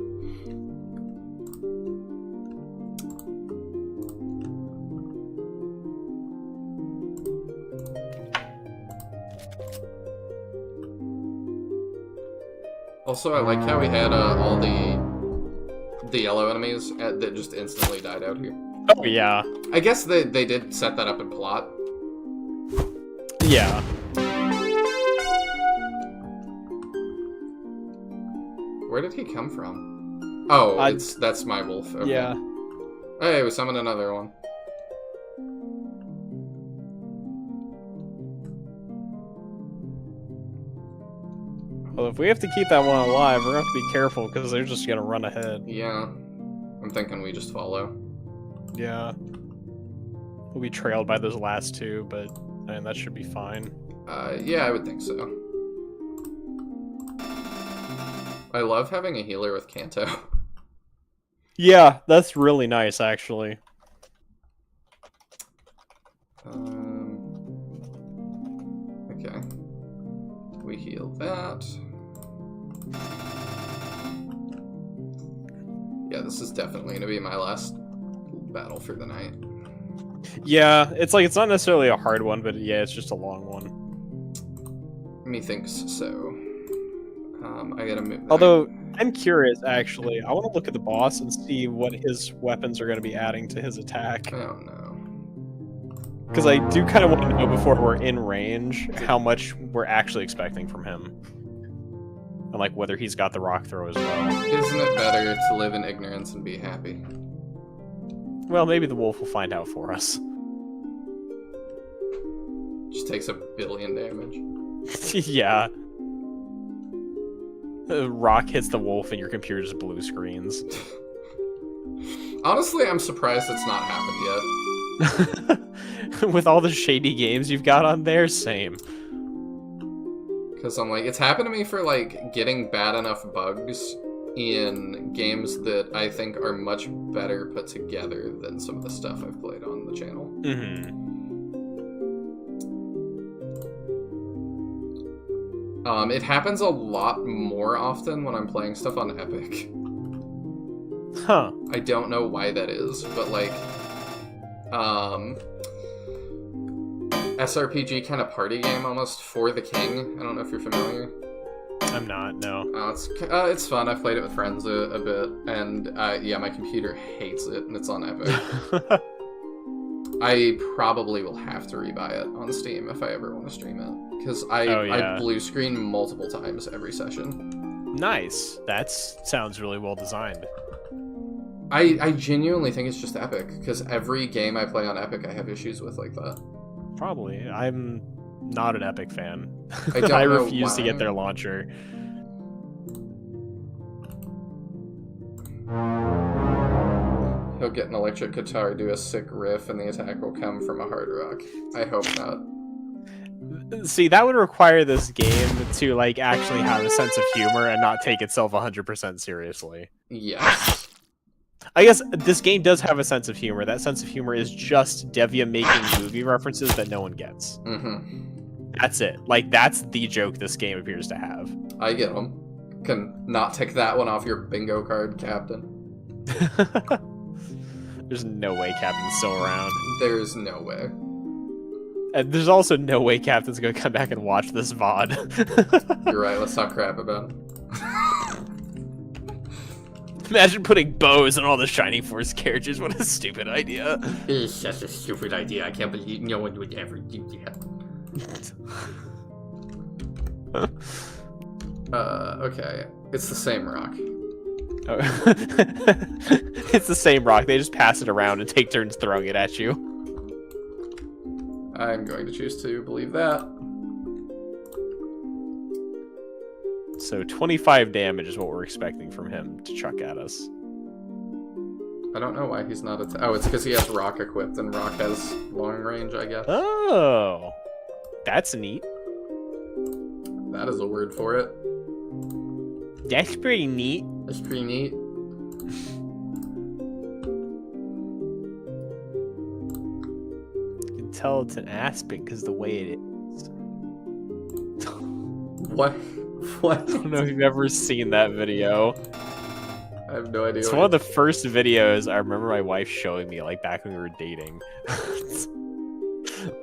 Also, I like how we had all the yellow enemies that just instantly died out here. Oh yeah. I guess they did set that up in plot. Yeah. Where did he come from? Oh, that's my wolf. Okay. Yeah. Hey, we summoned another one. Well, if we have to keep that one alive, we're gonna have to be careful because they're just gonna run ahead. Yeah. I'm thinking we just follow. Yeah. We'll be trailed by those last two, but that should be fine. Yeah, I would think so. I love having a healer with Kanto. Yeah, that's really nice, actually. Okay. We heal that. Yeah, this is definitely going to be my last battle for the night. Yeah, it's not necessarily a hard one, but yeah, it's just a long one. Methinks so. I gotta move. Although, I'm curious, actually. I want to look at the boss and see what his weapons are going to be adding to his attack. Oh, no. Because I do kind of want to know before we're in range how much we're actually expecting from him. And, like, whether he's got the rock throw as well. Isn't it better to live in ignorance and be happy? Well, maybe the wolf will find out for us. Just takes 1 billion damage. Yeah. The rock hits the wolf and your computer just blue screens. Honestly, I'm surprised it's not happened yet. With all the shady games you've got on there, same. Because I'm like, it's happened to me for, like, getting bad enough bugs in games that I think are much better put together than some of the stuff I've played on the channel. Mm-hmm. It happens a lot more often when I'm playing stuff on Epic. Huh. I don't know why that is, but like, SRPG kind of party game almost for the king. I don't know if you're familiar. I'm not, no. It's fun. I've played it with friends a bit, and yeah, my computer hates it, and it's on Epic. I probably will have to rebuy it on Steam if I ever want to stream it, because I blue screen multiple times every session. Nice. That sounds really well designed. I genuinely think it's just Epic, because every game I play on Epic I have issues with like that. Probably. I'm not an Epic fan. I refuse to get their launcher. He'll get an electric guitar, do a sick riff, and the attack will come from a hard rock. I hope not. See, that would require this game to like actually have a sense of humor and not take itself 100% seriously. Yes. I guess this game does have a sense of humor. That sense of humor is just Devia making movie references that no one gets. That's it. Like, that's the joke this game appears to have. I get them. Can not take that one off your bingo card, Captain. There's no way Captain's still around. There's no way. And there's also no way Captain's gonna come back and watch this VOD. You're right, let's talk crap about him. Imagine putting bows on all the Shining Force characters. What a stupid idea. It's such a stupid idea. I can't believe no one would ever do that. Okay. It's the same rock. Oh. It's the same rock. They just pass it around and take turns throwing it at you. I'm going to choose to believe that. So 25 damage is what we're expecting from him to chuck at us. I don't know why he's not oh, it's because he has rock equipped and rock has long range, I guess. Oh, that's neat. That is a word for it. That's pretty neat. That's pretty neat. You can tell it's an Aspen because the way it is. What? What? I don't know if you've ever seen that video. I have no idea. It's one of the first videos I remember my wife showing me, like, back when we were dating.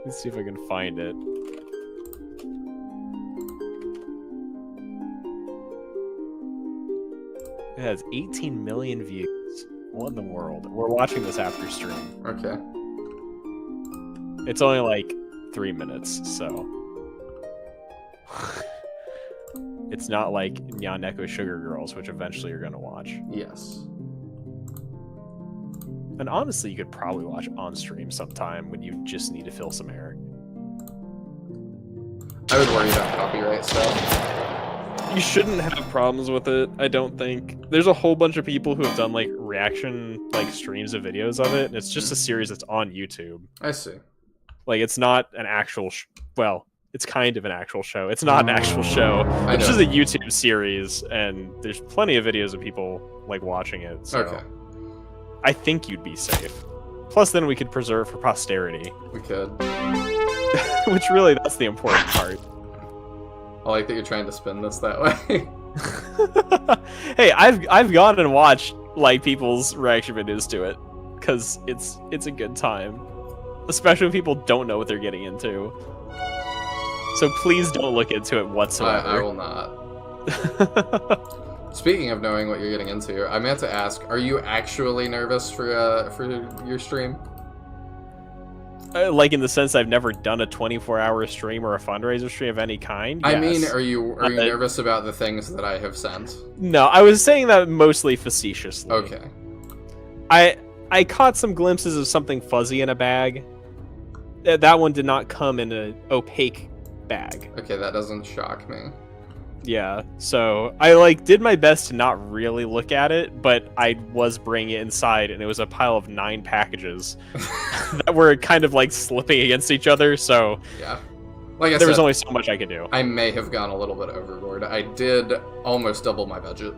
Let's see if I can find it. It has 18 million views. What in the world? We're watching this after stream. Okay. It's only like 3 minutes, so... It's not like Nyaneko Sugar Girls, which eventually you're gonna watch. Yes. And honestly, you could probably watch on stream sometime when you just need to fill some air. I would worry about copyright stuff. You shouldn't have problems with it, I don't think. There's a whole bunch of people who have done like reaction like streams of videos of it, and it's just a series that's on YouTube. I see. Like, it's not an actual well, it's kind of an actual show. It's not an actual show. It's just a YouTube series, and there's plenty of videos of people like watching it. So Okay. I think you'd be safe. Plus, then we could preserve for posterity. We could. Which really, that's the important part. I like that you're trying to spin this that way. Hey, I've gone and watched like people's reaction videos to it because it's a good time, especially when people don't know what they're getting into. So please don't look into it whatsoever. I will not. Speaking of knowing what you're getting into, I meant to ask: are you actually nervous for your stream? Like, in the sense I've never done a 24-hour stream or a fundraiser stream of any kind. I Yes. mean, are you nervous about the things that I have sent? No, I was saying that mostly facetiously. Okay. I caught some glimpses of something fuzzy in a bag. That one did not come in an opaque bag. Okay, that doesn't shock me. Yeah, so I like did my best to not really look at it, but I was bringing it inside, and it was a pile of 9 packages that were kind of like slipping against each other. So yeah, like I said, there was only so much I could do. I may have gone a little bit overboard. I did almost double my budget.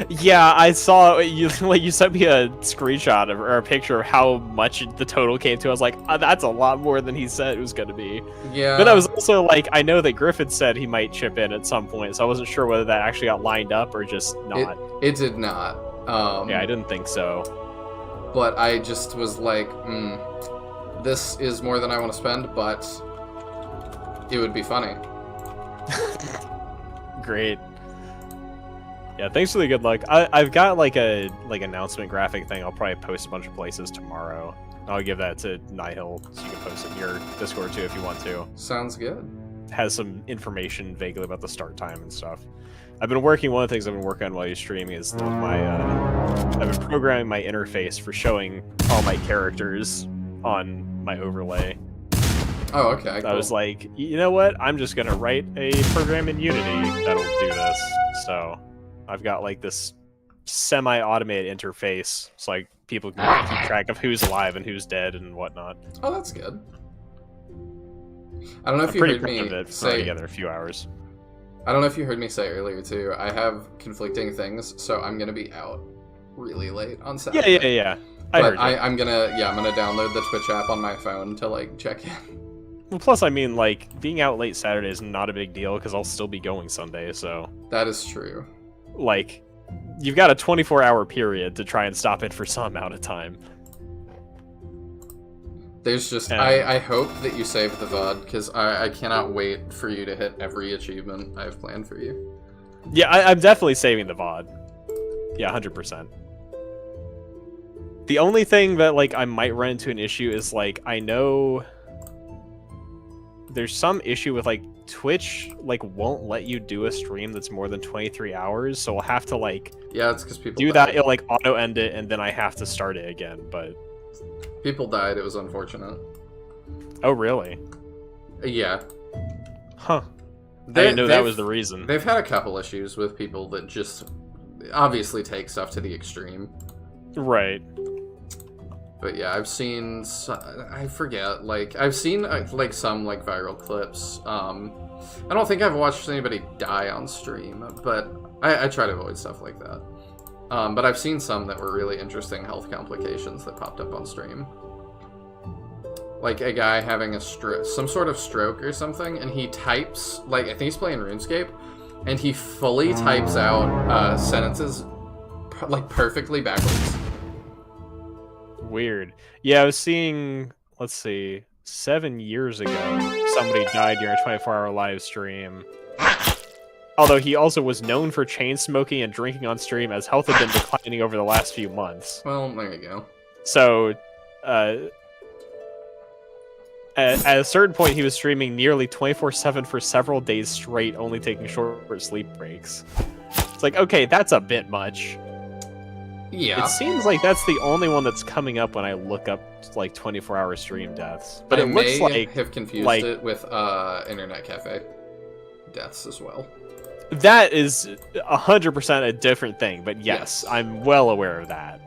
Yeah, I saw you. Like, you sent me a screenshot or a picture of how much the total came to. I was like, oh, that's a lot more than he said it was going to be. Yeah. But I was also like, I know that Griffin said he might chip in at some point, so I wasn't sure whether that actually got lined up or just not. It did not. Yeah, I didn't think so. But I just was like, this is more than I want to spend, but it would be funny. Great. Yeah, thanks for the good luck. I've got like a announcement graphic thing. I'll probably post a bunch of places tomorrow. I'll give that to Nihil so you can post it in your Discord too if you want to. Sounds good. It has some information vaguely about the start time and stuff. I've been working. One of the things I've been working on while you're streaming is I've been programming my interface for showing all my characters on my overlay. Oh, okay. Cool. I was like, you know what? I'm just gonna write a program in Unity that'll do this. So I've got like this semi-automated interface, so like people can keep track of who's alive and who's dead and whatnot. Oh, that's good. I don't know if I'm you pretty heard proud me of it say together a few hours. I don't know if you heard me say earlier too. I have conflicting things, so I'm gonna be out. really late on Yeah, Saturday. yeah. But I'm gonna download the Twitch app on my phone to like check in. Well, plus, I mean, like, being out late Saturday is not a big deal because I'll still be going Sunday, so... That is true. Like, you've got a 24-hour period to try and stop it for some amount of time. There's just... I hope that you save the VOD, because I cannot wait for you to hit every achievement I've planned for you. Yeah, I'm definitely saving the VOD. Yeah, 100%. The only thing that, like, I might run into an issue is, like, I know... There's some issue with, like, Twitch, like, won't let you do a stream that's more than 23 hours, so I'll have to, like... Yeah, it's because people do died. that, it'll, like, auto-end it, and then I have to start it again, but... People died, it was unfortunate. Oh, really? Yeah. Huh. I didn't know that was the reason. They've had a couple issues with people that just obviously take stuff to the extreme. Right. But yeah, I've seen, I forget, like, I've seen, like, some, like, viral clips. I don't think I've watched anybody die on stream, but I try to avoid stuff like that. But I've seen some that were really interesting health complications that popped up on stream. Like a guy having some sort of stroke or something, and he types, like, I think he's playing RuneScape, and he fully types out sentences, like, perfectly backwards. Weird. Yeah, I was seeing, let's see, 7 years ago, somebody died during a 24-hour live stream. Although he also was known for chain smoking and drinking on stream, as health had been declining over the last few months. Well, there you go. So, at a certain point, he was streaming nearly 24/7 for several days straight, only taking short sleep breaks. It's like, okay, that's a bit much. Yeah. It seems like that's the only one that's coming up when I look up, like, 24-hour stream deaths. But it looks like... have confused it with internet cafe deaths as well. That is 100% a different thing, but yes, I'm well aware of that.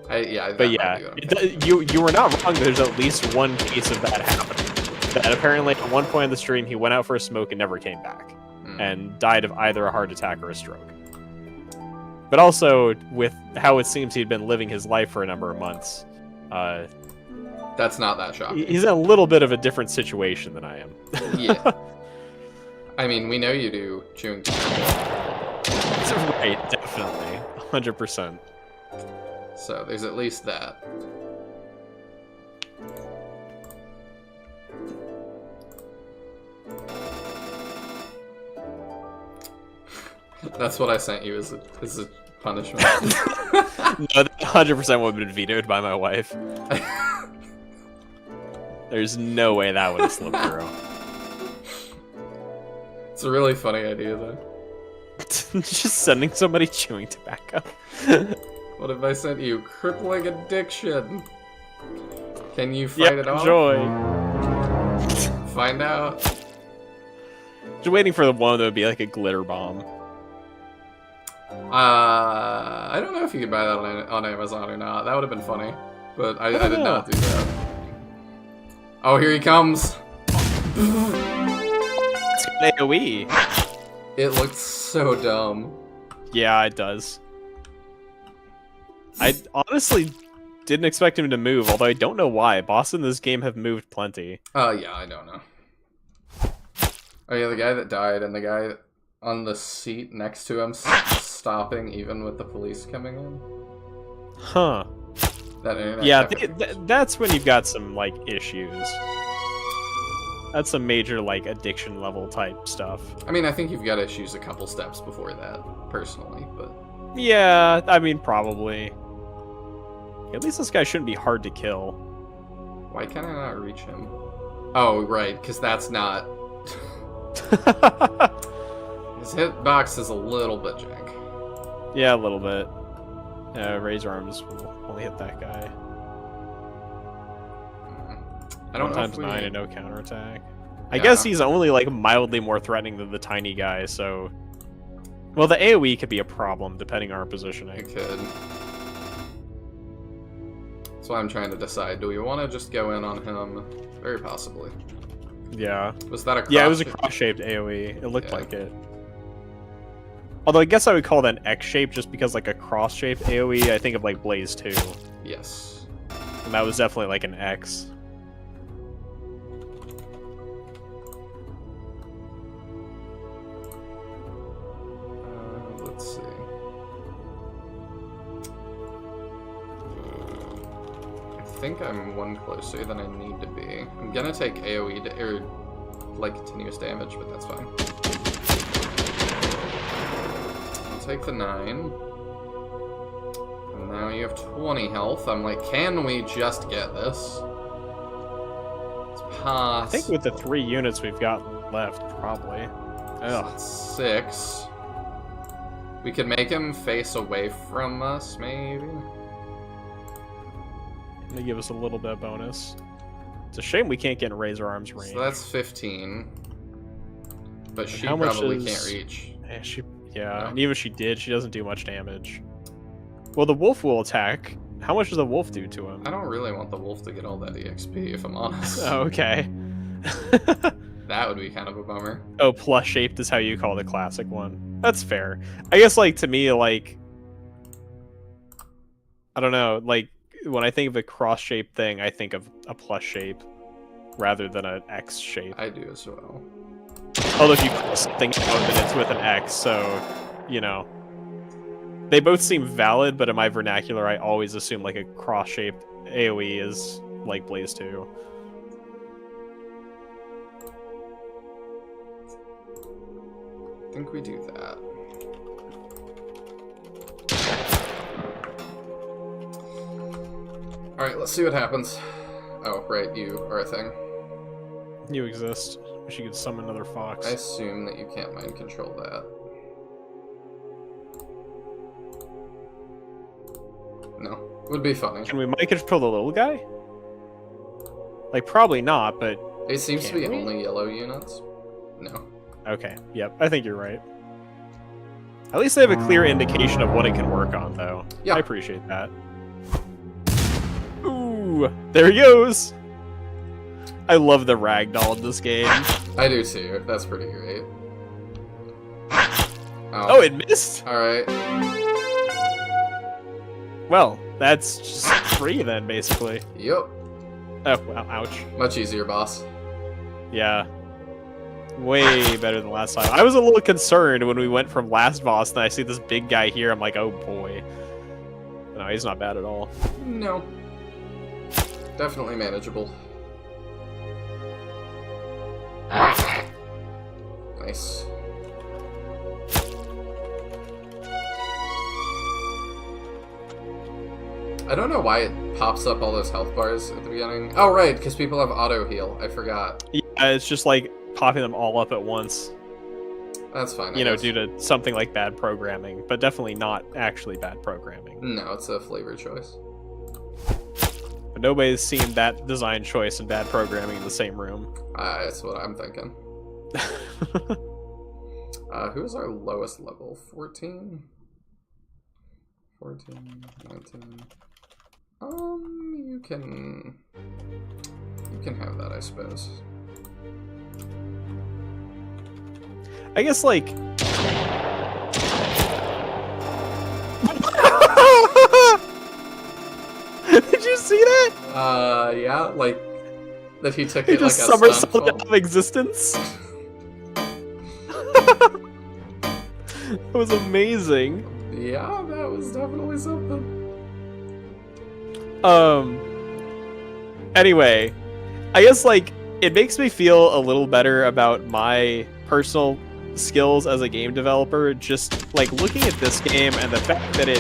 But yeah, you were not wrong. There's at least one case of that happening. That apparently at one point in the stream, he went out for a smoke and never came back, and died of either a heart attack or a stroke. But also, with how it seems he'd been living his life for a number of months, that's not that shocking. He's in a little bit of a different situation than I am. Yeah. I mean, we know you do chewing tobacco. Right, definitely. 100%. So, there's at least that. That's what I sent you as a punishment. No, that 100% would have been vetoed by my wife. There's no way that would have slipped through. It's a really funny idea, though. Just sending somebody chewing tobacco. What if I sent you crippling addiction? Can you fight it off? Enjoy. Find out. Just waiting for the one that would be like a glitter bomb. I don't know if you could buy that on Amazon or not. That would have been funny, but I did not do that. Oh, here he comes. It's an AoE. It looks so dumb. Yeah, it does. I honestly didn't expect him to move, although I don't know why. Bosses in this game have moved plenty. Yeah, I don't know. Oh yeah, the guy that died and the guy on the seat next to him stopping even with the police coming in. Huh. That internet yeah, that's when you've got some, like, issues. That's some major, like, addiction level type stuff. I mean, I think you've got issues a couple steps before that, personally, but... Yeah, I mean, probably. At least this guy shouldn't be hard to kill. Why can I not reach him? Oh, right, because that's not... His hitbox is a little bit jank. Yeah, a little bit. Razor arms will only hit that guy. I don't know if 1x9 and no counterattack. I guess he's only, like, mildly more threatening than the tiny guy, so... Well, the AoE could be a problem, depending on our positioning. It could. That's why I'm trying to decide. Do we want to just go in on him? Very possibly. Yeah. Was that a cross? Yeah, it was a cross-shaped AoE. It looked like it. Although I guess I would call that an X shape just because like a cross shape AoE, I think of like Blaze 2. Yes. And that was definitely like an X. Let's see. I think I'm one closer than I need to be. I'm gonna take AoE or like continuous damage, but that's fine. I'll take the 9. And now you have 20 health. I'm like, can we just get this? It's possible. I think with the 3 units we've got left, probably. Ugh. 6. We could make him face away from us, maybe? They give us a little bit of bonus. It's a shame we can't get in Razor Arm's range. So that's 15. But And she how much probably is- can't reach. Yeah, No. and even if she did, she doesn't do much damage. Well, the wolf will attack. How much does the wolf do to him? I don't really want the wolf to get all that EXP, if I'm honest. Oh, okay. That would be kind of a bummer. Oh, plus shaped is how you call the classic one. That's fair. I guess, like, to me, like... I don't know, like, when I think of a cross-shaped thing, I think of a plus shape rather than an X shape. I do as well. Although if you cross something out, then it's with an X, so, you know. They both seem valid, but in my vernacular, I always assume, like, a cross-shaped AoE is like Blaze 2. I think we do that. Alright, let's see what happens. Oh, right, you are a thing. You exist. Wish you could summon another fox. I assume that you can't mind control that. No. Would be funny. Can we mind control the little guy? Like, probably not, but... It seems to be Can we? only yellow units. No. Okay, yep, I think you're right. At least they have a clear indication of what it can work on, though. Yeah. I appreciate that. Ooh, there he goes! I love the ragdoll in this game. I do too. That's pretty great. Oh, it missed? Alright. Well, that's just 3 then, basically. Yep. Oh, wow, ouch. Much easier, boss. Yeah. Way better than last time. I was a little concerned when we went from last boss and I see this big guy here. I'm like, oh boy. No, he's not bad at all. No. Definitely manageable. Nice. I don't know why it pops up all those health bars at the beginning. Oh, right, because people have auto heal. I forgot. Yeah, it's just like popping them all up at once. That's fine. I You know, guess. due to something like bad programming, but definitely not actually bad programming. No, it's a flavor choice. But nobody's seen that design choice and bad programming in the same room. That's what I'm thinking. Who's our lowest level? 14? 14, 19. You can have that, I suppose. I guess, like... Did you see that? Yeah, like, that he took He it like a just somersaulted stun out of existence. That was amazing. Yeah, that was definitely something. Anyway, I guess, like, it makes me feel a little better about my personal skills as a game developer, just, like, looking at this game and the fact that it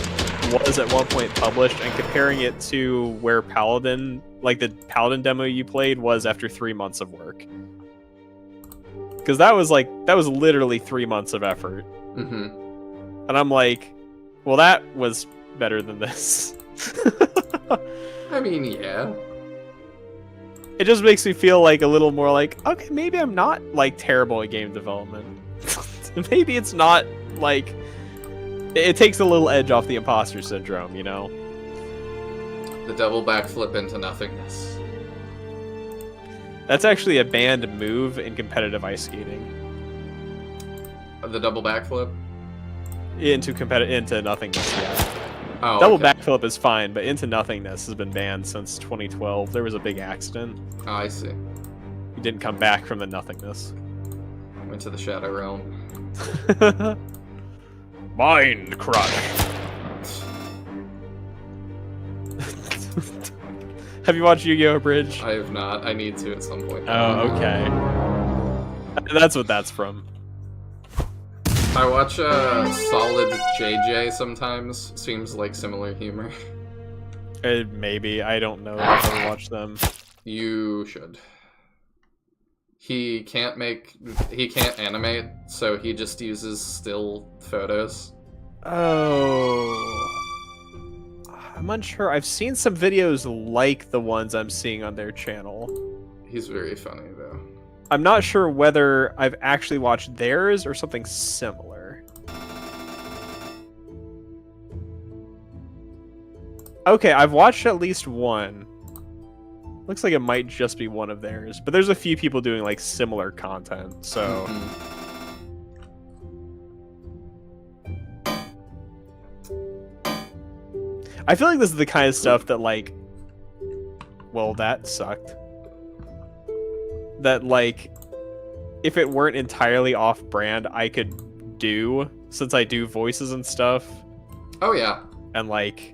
was at one point published and comparing it to where Paladin, like, the Paladin demo you played was after 3 months of work. Because that was literally 3 months of effort. Mm-hmm. And I'm like, well, that was better than this. I mean, yeah. It just makes me feel like a little more like, okay, maybe I'm not like terrible at game development. Maybe it's not like it takes a little edge off the imposter syndrome, you know? The double backflip into nothingness. That's actually a banned move in competitive ice skating. The double backflip? into nothingness yet. Oh, Double okay. backflip is fine, but into nothingness has been banned since 2012. There was a big accident. Oh, I see. He didn't come back from the nothingness. Went to the Shadow Realm. Mind crush. Have you watched Yu-Gi-Oh! Bridge? I have not. I need to at some point. Oh, okay. That's what that's from. I watch Solid JJ sometimes. Seems like similar humor. Maybe. I don't know. I've never watched them. You should. He can't animate, so he just uses still photos. Oh. I'm unsure. I've seen some videos like the ones I'm seeing on their channel. He's very funny, though. I'm not sure whether I've actually watched theirs or something similar. Okay, I've watched at least one. Looks like it might just be one of theirs, but there's a few people doing like similar content, so... I feel like this is the kind of stuff that, like... Well, that sucked. That, like, if it weren't entirely off-brand, I could do, since I do voices and stuff. Oh, yeah. And, like,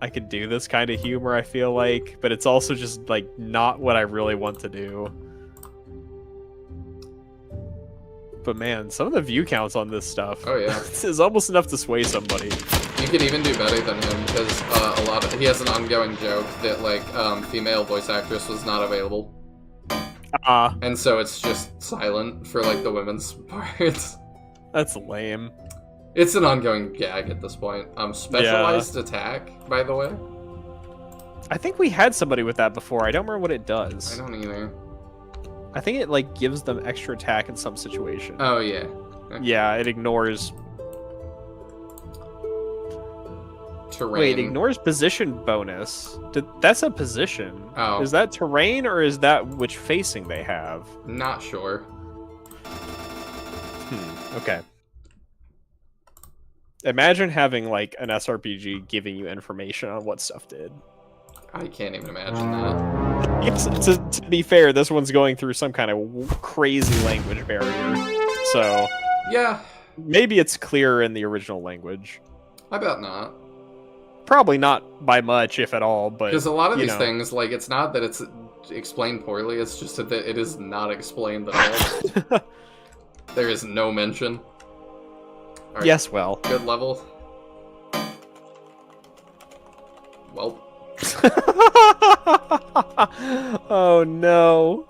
I could do this kind of humor, I feel like, but it's also just, like, not what I really want to do. But man, some of the view counts on this stuff is almost enough to sway somebody. You could even do better than him, because he has an ongoing joke that, like, female voice actress was not available. And so it's just silent for, like, the women's parts. That's lame. It's an ongoing gag at this point. Specialized attack, by the way. I think we had somebody with that before. I don't remember what it does. I don't either. I think it, like, gives them extra attack in some situation. Oh, yeah. Okay. Yeah, it ignores... Terrain. Wait, ignores position bonus. That's a position. Oh. Is that terrain, or is that which facing they have? Not sure. Okay. Imagine having, like, an SRPG giving you information on what stuff did. I can't even imagine that. Yes, to be fair, this one's going through some kind of crazy language barrier. So... Yeah. Maybe it's clearer in the original language. I bet not. Probably not by much, if at all, but... Because a lot of these things, like, it's not that it's explained poorly, it's just that it is not explained at all. There is no mention. Right. Yes, well. Good level. Well. Oh, no.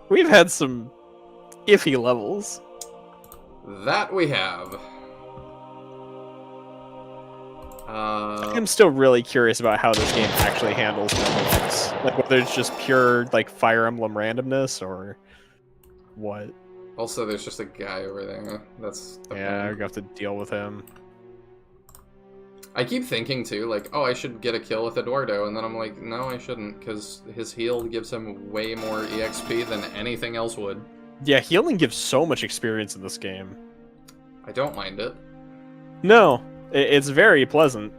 We've had some iffy levels. That we have. I'm still really curious about how this game actually handles randomness. Like, whether it's just pure, like, Fire Emblem randomness, or what. Also, there's just a guy over there. That's the Yeah, point. we're gonna have to deal with him. I keep thinking, too, like, oh, I should get a kill with Eduardo, and then I'm like, no, I shouldn't, because his heal gives him way more EXP than anything else would. Yeah, healing gives so much experience in this game. I don't mind it. No, it's very pleasant.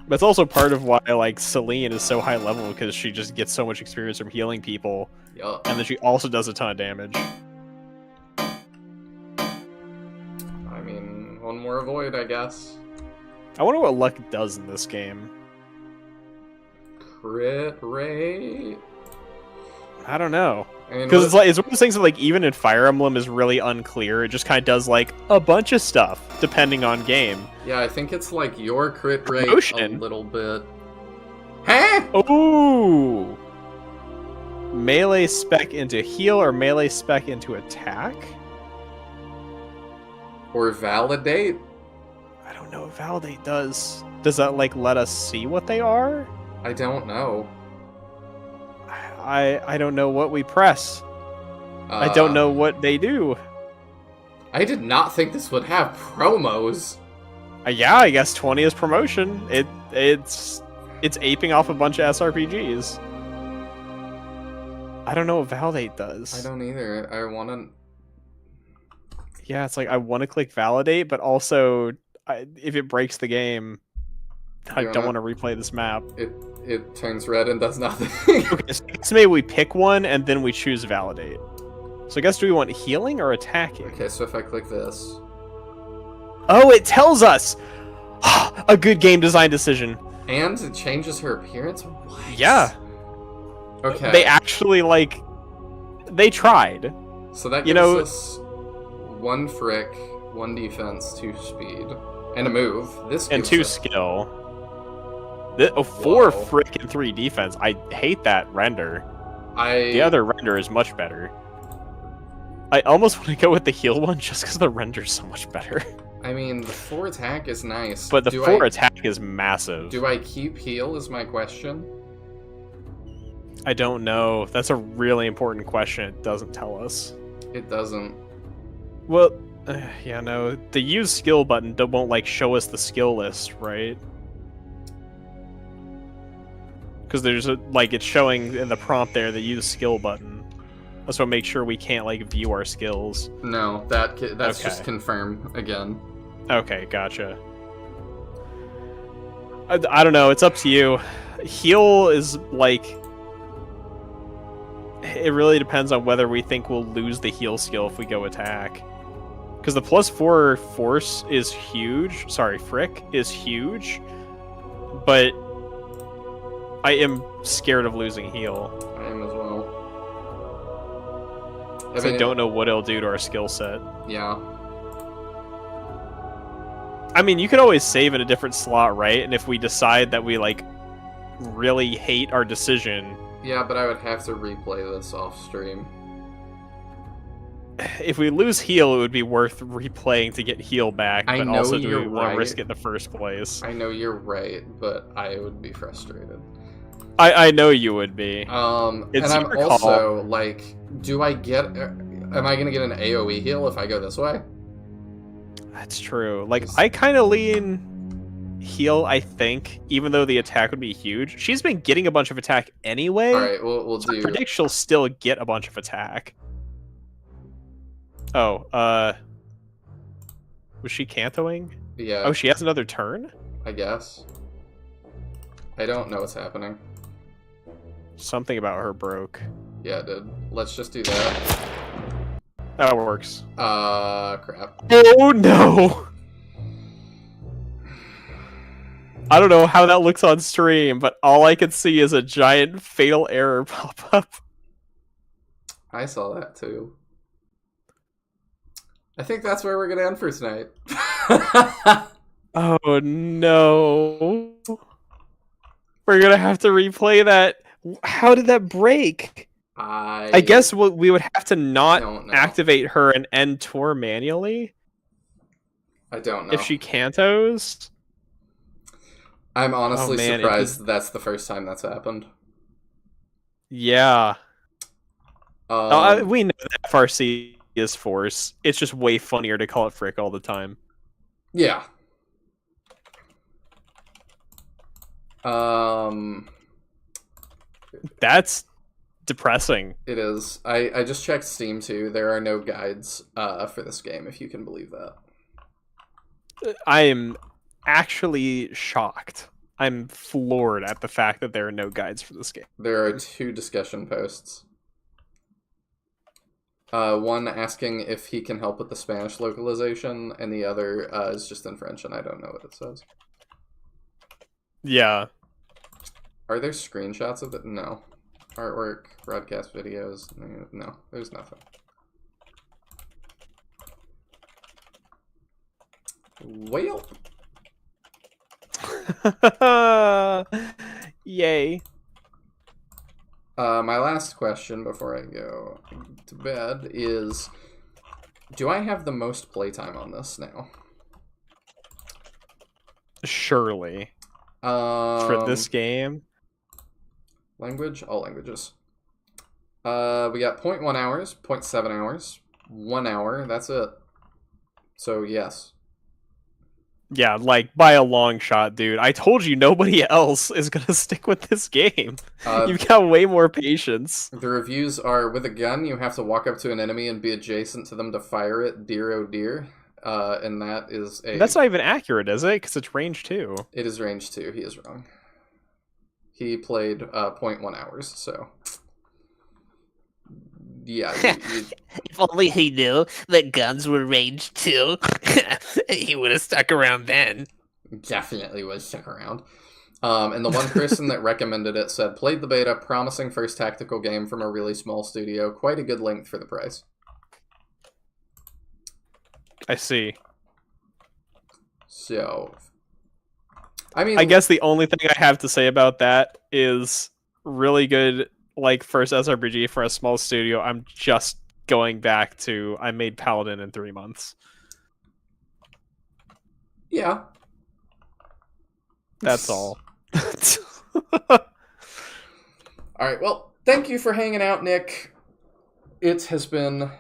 But it's also part of why, like, Celine is so high level, because she just gets so much experience from healing people. Yeah. And then she also does a ton of damage. I mean, one more avoid, I guess. I wonder what luck does in this game. Crit rate? I don't know. I mean, Because it's one of those things that, like, even in Fire Emblem is really unclear. It just kind of does, like, a bunch of stuff, depending on game. Yeah, I think it's like your crit rate Promotion. a little bit. Huh? Ooh! Melee spec into heal or melee spec into attack? Or validate? I don't know what validate does. Does that, like, let us see what they are? I don't know. I don't know what we press. I don't know what they do. I did not think this would have promos. Yeah, I guess 20 is promotion. It's aping off a bunch of SRPGs. I don't know what validate does. I don't either. I want to... yeah, it's like I want to click validate, but also if it breaks the game, I don't want to replay this map. It turns red and does nothing. Okay, so maybe we pick one and then we choose validate. So I guess do we want healing or attacking? Okay, so if I click this. Oh, it tells us! A good game design decision. And it changes her appearance? What? Yeah. Okay. They actually, like, they tried. So that gives us 1 frick, 1 defense, 2 speed, and a move. This and gives 2 us... skill. 4 frick and 3 defense. I hate that render. The other render is much better. I almost want to go with the heal one just because the render's so much better. I mean, the 4 attack is nice. But the 4 attack is massive. Do I keep heal is my question? I don't know. That's a really important question. It doesn't tell us. It doesn't. Well, yeah, no. The use skill button won't, like, show us the skill list, right? Because there's like, it's showing in the prompt there the use skill button. So make sure we can't, like, view our skills. No, that's okay. Just confirm again. Okay, gotcha. I don't know. It's up to you. Heal is, like... It really depends on whether we think we'll lose the heal skill if we go attack. Because the +4 force is huge. Sorry, frick is huge. But I am scared of losing heal. I am as well. I don't know what it'll do to our skill set. Yeah. I mean, you could always save in a different slot, right? And if we decide that we, like, really hate our decision... Yeah, but I would have to replay this off stream. If we lose heal, it would be worth replaying to get heal back, but also do we want to risk it in the first place? I know you're right, but I would be frustrated. I know you would be. And I'm also, like, do I get... Am I going to get an AoE heal if I go this way? That's true. Like, I kind of lean heal, I think, even though the attack would be huge. She's been getting a bunch of attack anyway. Alright, we'll do... I predict she'll still get a bunch of attack. Oh, was she Kantoing? Yeah. Oh, she has another turn? I guess. I don't know what's happening. Something about her broke. Yeah, it did. Let's just do that. That works. Crap. Oh, no! I don't know how that looks on stream, but all I can see is a giant fatal error pop up. I saw that too. I think that's where we're gonna end for tonight. Oh no. We're gonna have to replay that. How did that break? I guess we would have to not activate her and end tour manually. I don't know. If she cantos? I'm honestly surprised that's the first time that's happened. Yeah. We know that FRC is force. It's just way funnier to call it frick all the time. Yeah. That's depressing. It is. I just checked Steam too. There are no guides for this game, if you can believe that. I am actually shocked. I'm floored at the fact that there are no guides for this game. There are 2 discussion posts. One asking if he can help with the Spanish localization, and the other is just in French, and I don't know what it says. Yeah. Are there screenshots of it? No. Artwork, broadcast videos? No, there's nothing. Well. Yay. My last question before I go to bed is, do I have the most playtime on this now? Surely. For this game? Language? All languages. We got 0.1 hours, 0.7 hours, 1 hour, that's it. So, yes. Yeah, like by a long shot, dude. I told you nobody else is gonna stick with this game. You've got way more patience. The reviews are, with a gun, you have to walk up to an enemy and be adjacent to them to fire it, dear oh dear. And that is a... That's not even accurate, is it? Because it's range 2. It is range 2. He is wrong. He played 0.1 hours, so... Yeah. If only he knew that guns were range 2, he would have stuck around then. Definitely was stuck around. And the one person that recommended it said, played the beta, promising first tactical game from a really small studio. Quite a good length for the price. I see. So, I mean... I guess the only thing I have to say about that is really good, like, first SRPG for a small studio. I'm just going back to, I made Paladin in 3 months. Yeah. That's all. Alright, well, thank you for hanging out, Nick. It has been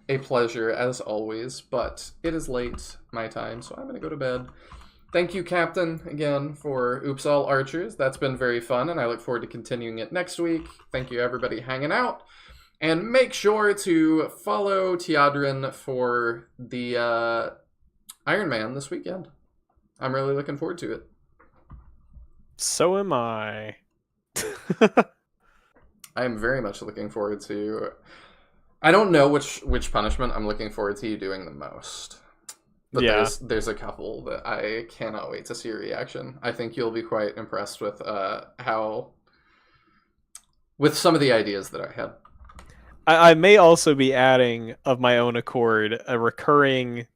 a pleasure, as always, but it is late, my time, so I'm going to go to bed. Thank you, Captain, again, for Oops All Archers. That's been very fun, and I look forward to continuing it next week. Thank you, everybody, hanging out. And make sure to follow Teodrin for the Iron Man this weekend. I'm really looking forward to it. So am I. I am very much looking forward to... I don't know which punishment I'm looking forward to you doing the most. But yeah. there's a couple that I cannot wait to see your reaction. I think you'll be quite impressed with with some of the ideas that I had. I may also be adding, of my own accord, a recurring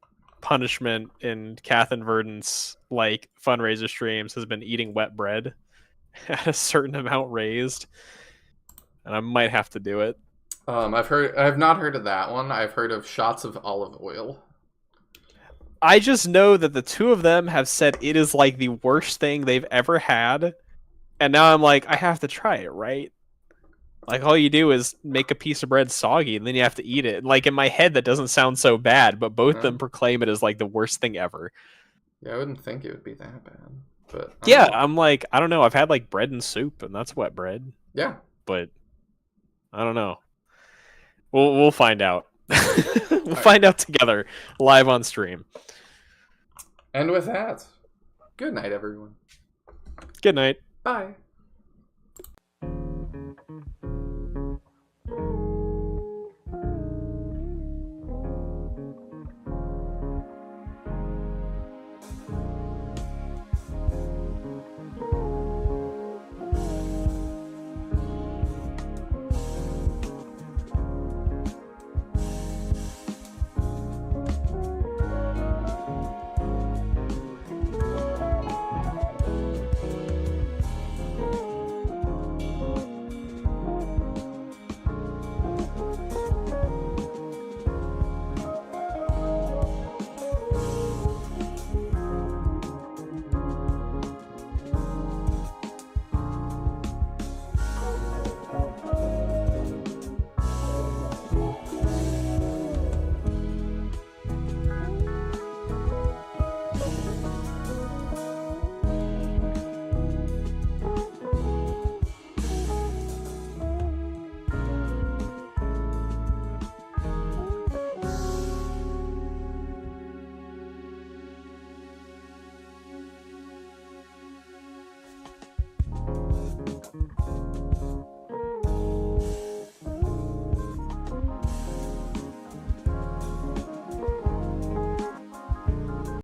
punishment in Kath and Verdant's like fundraiser streams has been eating wet bread at a certain amount raised, and I might have to do it. I've not heard of that one. I've heard of shots of olive oil. I just know that the two of them have said it is like the worst thing they've ever had, and now I'm like, I have to try it, right? Like, all you do is make a piece of bread soggy, and then you have to eat it. Like, in my head, that doesn't sound so bad, but both of them proclaim it as, like, the worst thing ever. Yeah, I wouldn't think it would be that bad. But yeah, I'm like, I don't know. I've had, like, bread and soup, and that's wet bread. Yeah. But, I don't know. We'll find out. We'll find out together, live on stream. And with that, good night, everyone. Good night. Bye.